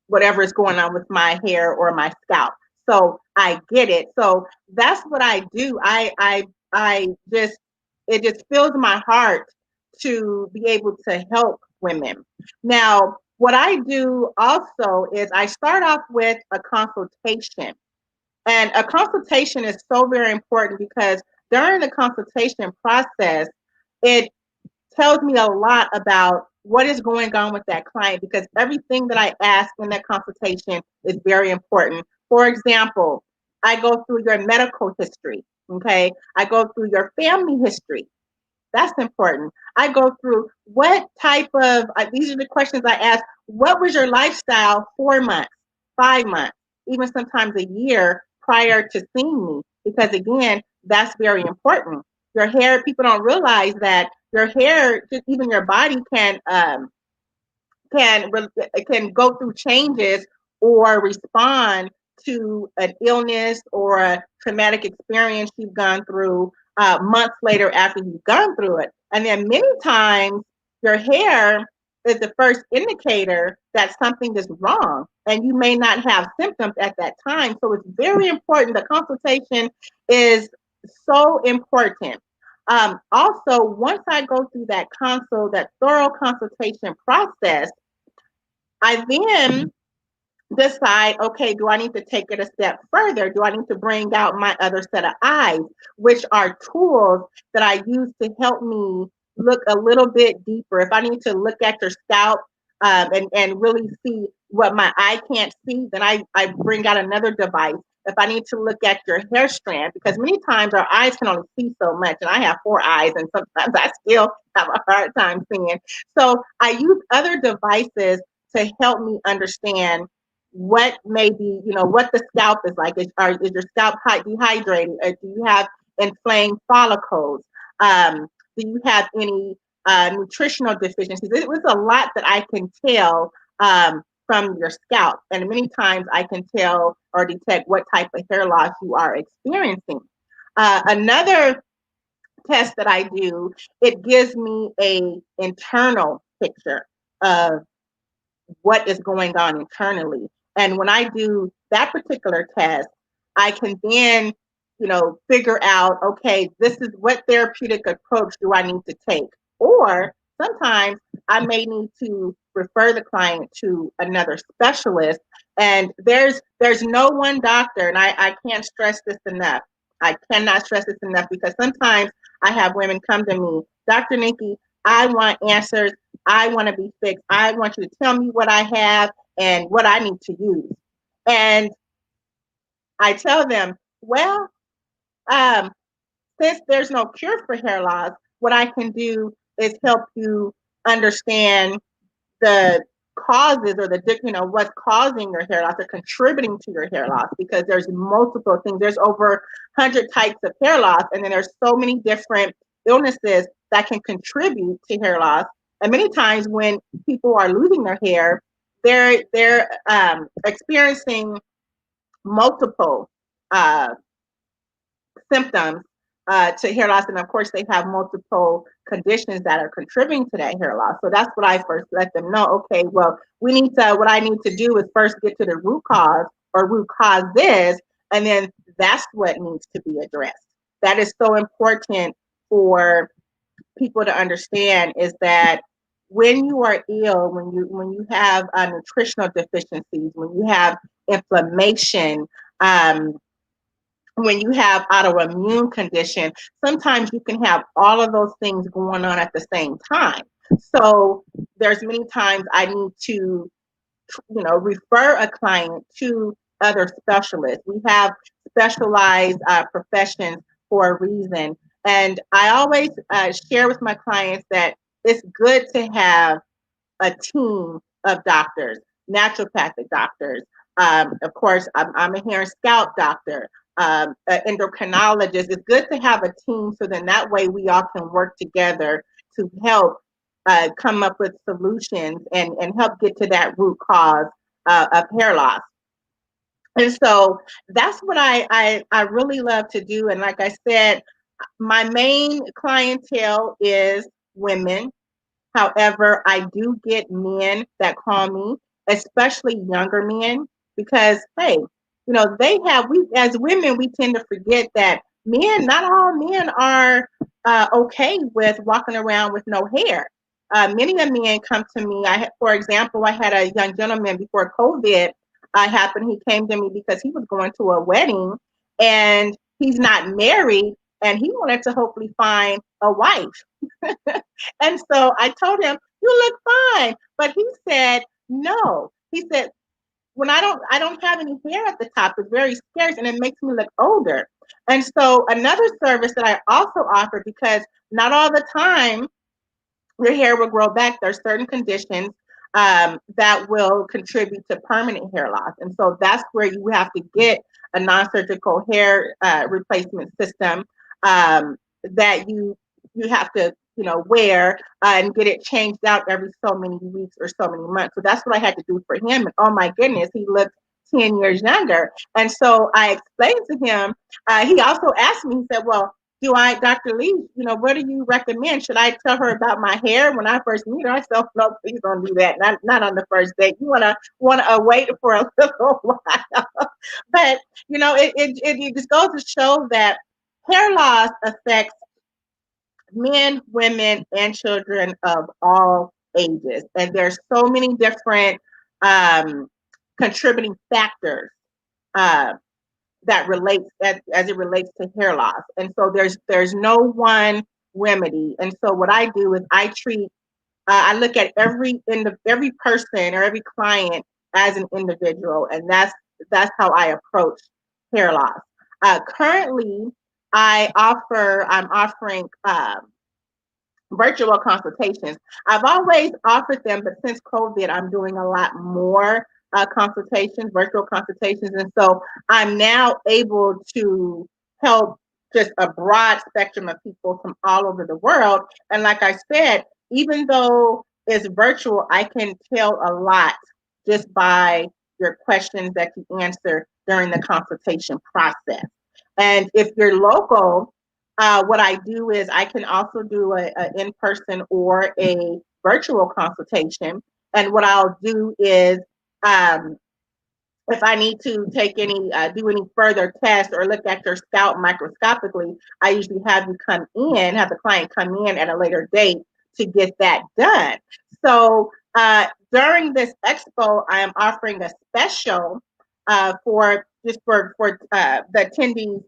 whatever is going on with my hair or my scalp. So I get it. So that's what I do. I just it just fills my heart to be able to help women. Now, what I do also is I start off with a consultation. And a consultation is so very important because during the consultation process, it tells me a lot about what is going on with that client because everything that I ask in that consultation is very important. For example, I go through your medical history, okay? I go through your family history. That's important. I go through what type of, these are the questions I ask. What was your lifestyle 4 months, 5 months, even sometimes a year prior to seeing me? Because again, that's very important. Your hair, people don't realize that your hair, just even your body can go through changes or respond to an illness or a traumatic experience you've gone through months later after you've gone through it. And then many times your hair is the first indicator that something is wrong and you may not have symptoms at that time. So it's very important. The consultation is so important. Also, once I go through that thorough consultation process, I then decide, okay, do I need to take it a step further? Do I need to bring out my other set of eyes, which are tools that I use to help me look a little bit deeper? If I need to look at your scalp and really see what my eye can't see, then I bring out another device. If I need to look at your hair strand, because many times our eyes can only see so much, and I have 4 eyes, and sometimes I still have a hard time seeing. So I use other devices to help me understand what maybe, what the scalp is like. Is your scalp dehydrated? Or do you have inflamed follicles? Do you have any nutritional deficiencies? It was a lot that I can tell from your scalp. And many times I can tell or detect what type of hair loss you are experiencing. Another test that I do, it gives me a internal picture of what is going on internally. And when I do that particular test, I can then, figure out, okay, this is what therapeutic approach do I need to take? Or sometimes I may need to refer the client to another specialist. And there's no one doctor, and I can't stress this enough. I cannot stress this enough because sometimes I have women come to me, Dr. Nikki, I want answers. I want to be fixed. I want you to tell me what I have and what I need to use. And I tell them, well, um, since there's no cure for hair loss, what I can do is help you understand the causes or what's causing your hair loss or contributing to your hair loss, because there's multiple things. There's over 100 types of hair loss, and then there's so many different illnesses that can contribute to hair loss. And many times when people are losing their hair, they're experiencing multiple uh, symptoms to hair loss, and of course they have multiple conditions that are contributing to that hair loss. So that's what I first let them know. Okay, well, what I need to do is first get to the root cause or root causes, and then that's what needs to be addressed. That is so important for people to understand, is that when you are ill, when you have nutritional deficiencies, when you have inflammation, um, when you have autoimmune condition, sometimes you can have all of those things going on at the same time. So there's many times I need to, refer a client to other specialists. We have specialized professions for a reason. And I always share with my clients that it's good to have a team of doctors, naturopathic doctors. Of course, I'm a hair and scalp doctor, an endocrinologist. It's good to have a team so then that way we all can work together to help come up with solutions and help get to that root cause of hair loss. And so that's what I really love to do. And like I said, my main clientele is women. However, I do get men that call me, especially younger men, because hey, we as women we tend to forget that men, not all men are okay with walking around with no hair. Many of men come to me. For example, I had a young gentleman before COVID happened. He came to me because he was going to a wedding and he's not married, and he wanted to hopefully find a wife. And so I told him, "You look fine," but he said, "No." He said, "When I don't have any hair at the top, it's very scarce, and it makes me look older." And so another service that I also offer, because not all the time your hair will grow back. There's certain conditions that will contribute to permanent hair loss. And so that's where you have to get a non-surgical hair replacement system that you have to wear and get it changed out every so many weeks or so many months. So that's what I had to do for him. And oh my goodness, he looked 10 years younger. And so I explained to him, he also asked me, he said, "Well, Dr. Lee, what do you recommend? Should I tell her about my hair when I first meet her?" I said, "No, please don't do that. Not on the first date. You wanna wait for a little while." But it just goes to show that hair loss affects men, women, and children of all ages, and there's so many different um, contributing factors. Uh, that relates as it relates to hair loss. And so there's no one remedy. And so what I do is I look at every person or every client as an individual, and that's how I approach hair loss. Currently, I'm offering virtual consultations. I've always offered them, but since COVID, I'm doing a lot more consultations, virtual consultations. And so I'm now able to help just a broad spectrum of people from all over the world. And like I said, even though it's virtual, I can tell a lot just by your questions that you answer during the consultation process. And if you're local, what I do is I can also do a in-person or a virtual consultation. And what I'll do is, um, if I need to do any further tests or look at your scalp microscopically, I usually have the client come in at a later date to get that done. So during this expo, I am offering a special for the attendees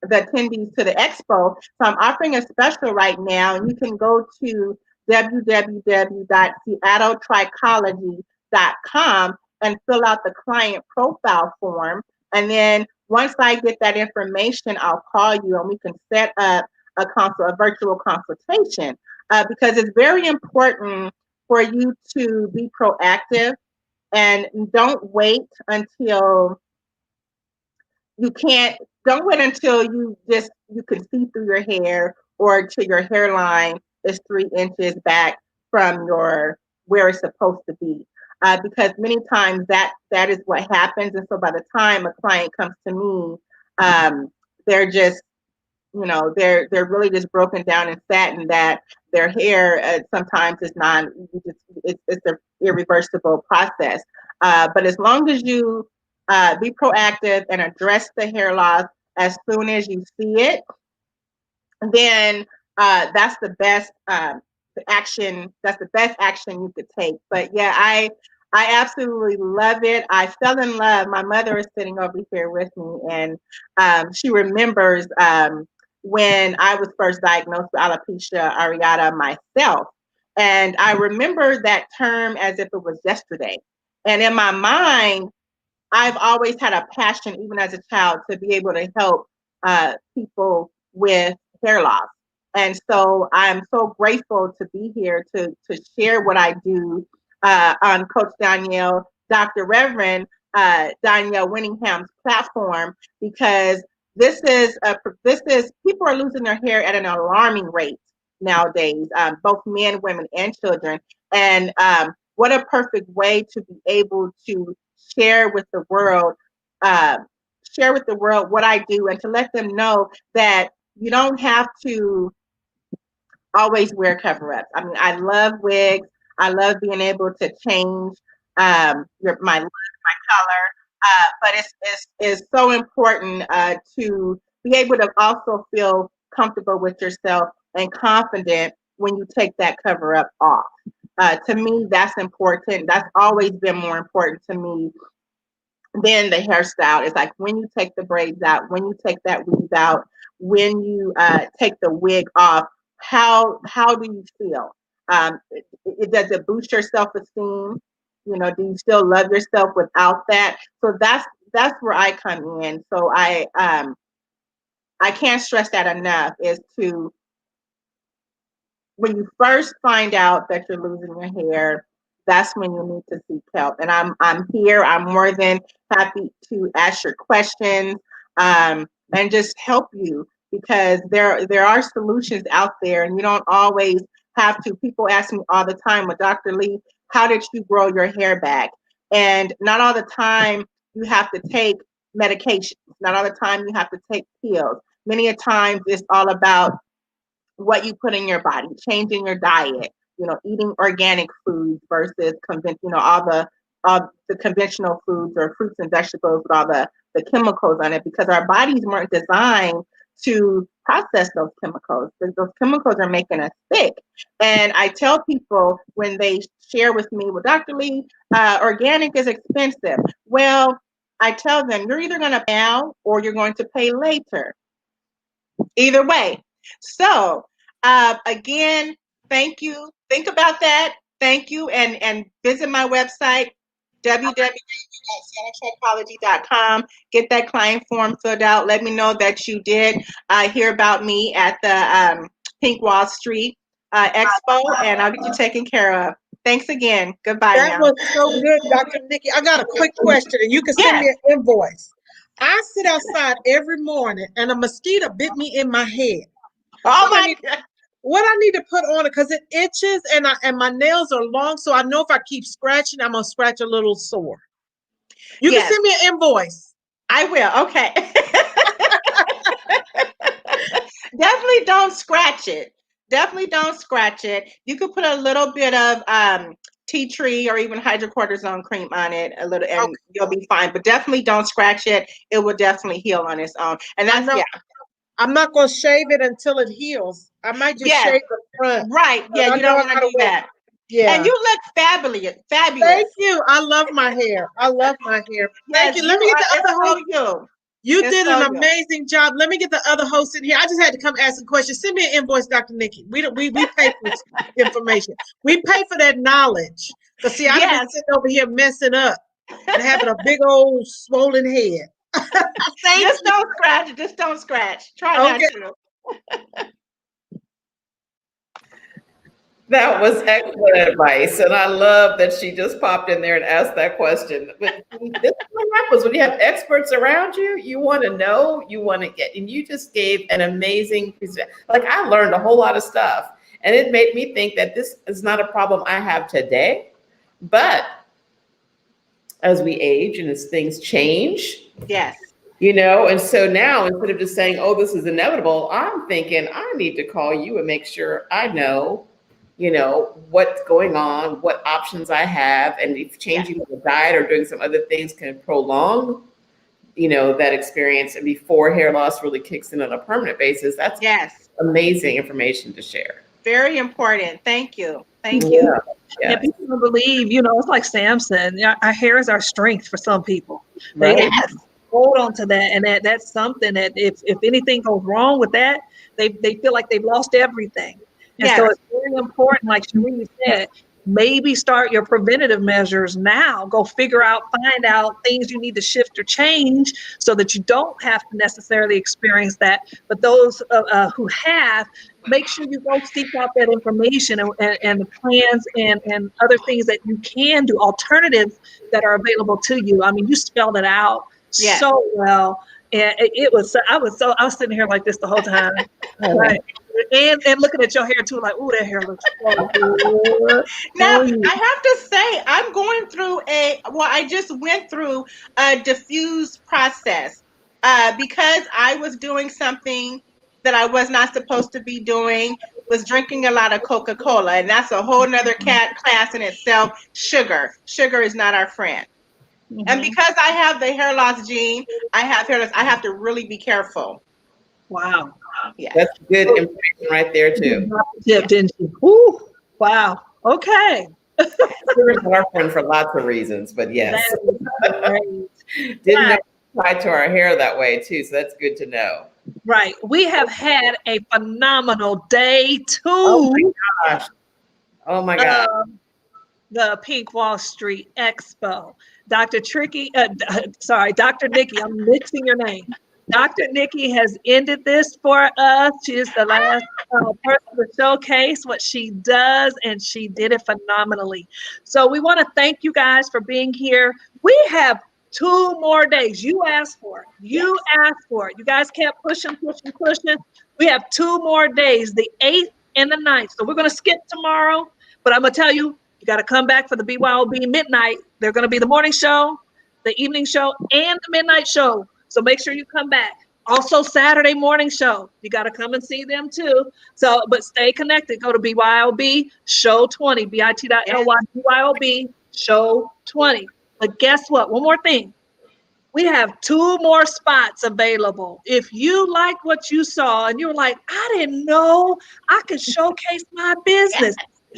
to the expo. So I'm offering a special right now, and you can go to www.seattletrichology.com and fill out the client profile form. And then once I get that information, I'll call you and we can set up a virtual consultation because it's very important for you to be proactive and don't wait until you can't don't wait until you can see through your hair or till your hairline is 3 inches back from your where it's supposed to be. Because many times that is what happens. And so by the time a client comes to me, they're just they're really just broken down and saddened that their hair sometimes is not it's an irreversible process. But as long as you be proactive and address the hair loss as soon as you see it, then that's the action. That's the best action you could take. But yeah, I absolutely love it. I fell in love. My mother is sitting over here with me, and she remembers when I was first diagnosed with alopecia areata myself. And I remember that term as if it was yesterday. And in my mind, I've always had a passion, even as a child, to be able to help people with hair loss. And so I'm so grateful to be here to share what I do on Coach Danielle, Dr. Reverend Danielle Winningham's platform, because this is people are losing their hair at an alarming rate nowadays, both men, women, and children. And what a perfect way to be able to share with the world, uh, share with the world what I do, and to let them know that you don't have to always wear cover-ups. I mean, I love wigs. I love being able to change my look, my color. But it's so important to be able to also feel comfortable with yourself and confident when you take that cover up off. To me, that's important. That's always been more important to me than the hairstyle. It's like when you take the braids out, when you take that weave out, when you take the wig off, how do you feel? Does it boost your self-esteem? You know, do you still love yourself without that? So that's where I come in. So I can't stress that enough, is to, when you first find out that you're losing your hair, that's when you need to seek help. And I'm here. I'm more than happy to ask your questions and just help you, because there are solutions out there, and you don't always have to. People ask me all the time, well, Dr. Lee, how did you grow your hair back? And not all the time you have to take medications. Not all the time you have to take pills. Many a times it's all about what you put in your body, changing your diet, you know, eating organic foods versus all the conventional foods or fruits and vegetables with all the chemicals on it, because our bodies weren't designed to process those chemicals. Those chemicals are making us sick. And I tell people when they share with me, well, Dr. Lee, organic is expensive. Well, I tell them, you're either going to pay now or you're going to pay later. Either way. So again, thank you. Think about that. Thank you. And visit my website, www.santatrachology.com. Get that client form filled out. Let me know that you did hear about me at the Pink Wallstreet Expo, and I'll get you taken care of. Thanks again. Goodbye That now. was so good, Dr. Nikki. I got a quick question, and you can send Yes. me an invoice. I sit outside every morning, and a mosquito bit me in my head. Oh my God. What I need to put on it, because it itches, and my nails are long, so I know if I keep scratching, I'm gonna scratch a little sore. You can Yes. send me an invoice. I will. Okay. Definitely don't scratch it. Definitely don't scratch it. You could put a little bit of tea tree or even hydrocortisone cream on it, a little, and you'll be fine. But definitely don't scratch it. It will definitely heal on its own. And that's, yeah. I'm not gonna shave it until it heals. I might just Yes. shave the front. Right. Yeah, you don't want to do that. Yeah. And you look fabulous. Fabulous. Thank you. I love my hair. I love my hair. Thank Yes, you. Let me get the it's other host. so You It's did so an you. amazing job. Let me get the other host in here. I just had to come ask some questions. Send me an invoice, Dr. Nikki. We pay for this information. We pay for that knowledge. Because see, I've been sitting over here messing up and having a big old swollen head. Just don't scratch. Just don't scratch. Try not to. That was excellent advice. And I love that she just popped in there and asked that question. But this is what happens when you have experts around you. You want to know, you want to get, and you just gave an amazing, like I learned a whole lot of stuff. And it made me think that this is not a problem I have today, but as we age and as things change. Yes. You know, and so now instead of just saying, oh, this is inevitable, I'm thinking I need to call you and make sure I know, you know, what's going on, what options I have, and if changing the diet or doing some other things can prolong, you know, that experience and before hair loss really kicks in on a permanent basis. That's amazing information to share. Very important. Thank you. Thank you. Yeah. And Yes. people don't believe, it's like Samson. Yeah, our hair is our strength for some people. They Right. hold on to that, and that's something that if anything goes wrong with that, they feel like they've lost everything. And so Yes. it's very important, like Cherie said, maybe start your preventative measures now. Go find out things you need to shift or change so that you don't have to necessarily experience that. But those who have, make sure you go seek out that information and the plans and other things that you can do, alternatives that are available to you. I mean, you spelled it out Yes. so well. And I was sitting here like this the whole time. Right. And looking at your hair too, like, ooh, that hair looks so good. Now, Tell you. I have to say, I'm going through I just went through a diffuse process because I was doing something that I was not supposed to be doing, was drinking a lot of Coca-Cola, and that's a whole nother class in itself. Sugar. Sugar is not our friend. And Mhm. because I have the hair loss gene, I have hair loss, I have to really be careful. Wow. Yes. That's good information right there too. Tip, didn't you? Ooh, wow. Okay. Sugar's our friend for lots of reasons, but That yes. is great. Didn't know Right. it tied to our hair that way too, so that's good to know. Right. We have had a phenomenal day Oh my two gosh. Oh my gosh. of the Pink Wall Street Expo. Dr. Nikki, I'm mixing your name. Dr. Nikki has ended this for us. She is the last person to showcase what she does, and she did it phenomenally. So we want to thank you guys for being here. We have 2 more days. You asked for it. You asked for it. You guys kept pushing, pushing, pushing. We have 2 more days, the 8th and the 9th. So we're going to skip tomorrow, but I'm going to tell you, you got to come back for the BYOB midnight. They're going to be the morning show, the evening show, and the midnight show. So make sure you come back. Also, Saturday morning show. You got to come and see them too. So, but stay connected. Go to BYOB Show 20, bit.ly BYOB Show 20. But guess what? One more thing. We have 2 more spots available. If you like what you saw and you're like, I didn't know I could showcase my business.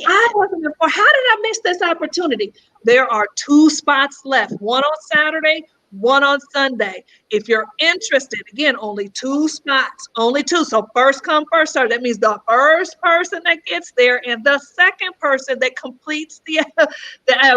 I wasn't informed. How did I miss this opportunity? There are 2 spots left, one on Saturday, one on Sunday. If you're interested, again, only 2 spots, only 2. So first come, first serve. That means the first person that gets there and the second person that completes the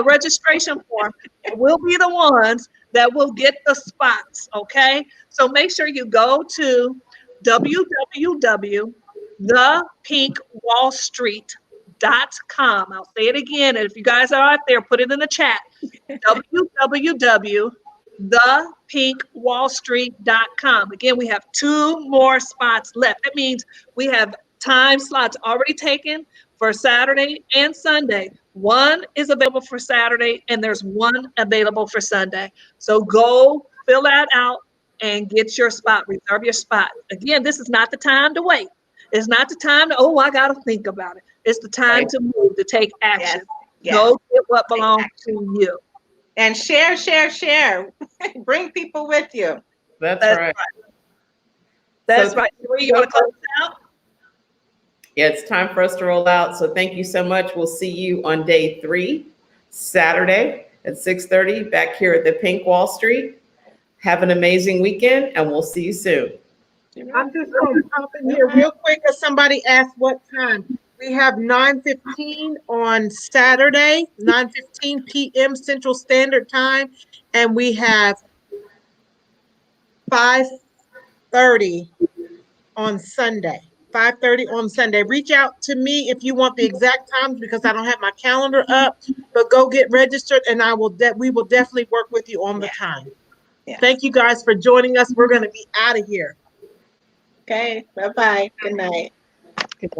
registration form will be the ones that will get the spots, okay? So make sure you go to www.thepinkwallstreet.com. I'll say it again, and if you guys are out there, put it in the chat. www.thepinkwallstreet.com. Again, we have 2 more spots left. That means we have time slots already taken for Saturday and Sunday. One is available for Saturday, and there's one available for Sunday. So go fill that out and get your spot, reserve your spot. Again, this is not the time to wait. It's not the time to, I got to think about it. It's the time to move, to take action. Yes. Go get what belongs to you. And share, share, share. Bring people with you. That's right. That's So right. Cherie, you want to close it out? yeah, it's time for us to roll out. So thank you so much. We'll see you on day 3, Saturday at 6:30 back here at the Pink Wall Street. Have an amazing weekend, and we'll see you soon. I'm just going to pop in here real quick as somebody asked what time. We have 9:15 on Saturday, 9:15 p.m. Central Standard Time, and we have 5:30 on Sunday. 5:30 on Sunday. Reach out to me if you want the exact times because I don't have my calendar up, but go get registered and we will definitely work with you on the time. Yeah. Thank you guys for joining us. We're going to be out of here. Okay. Bye-bye. Good night. Good night.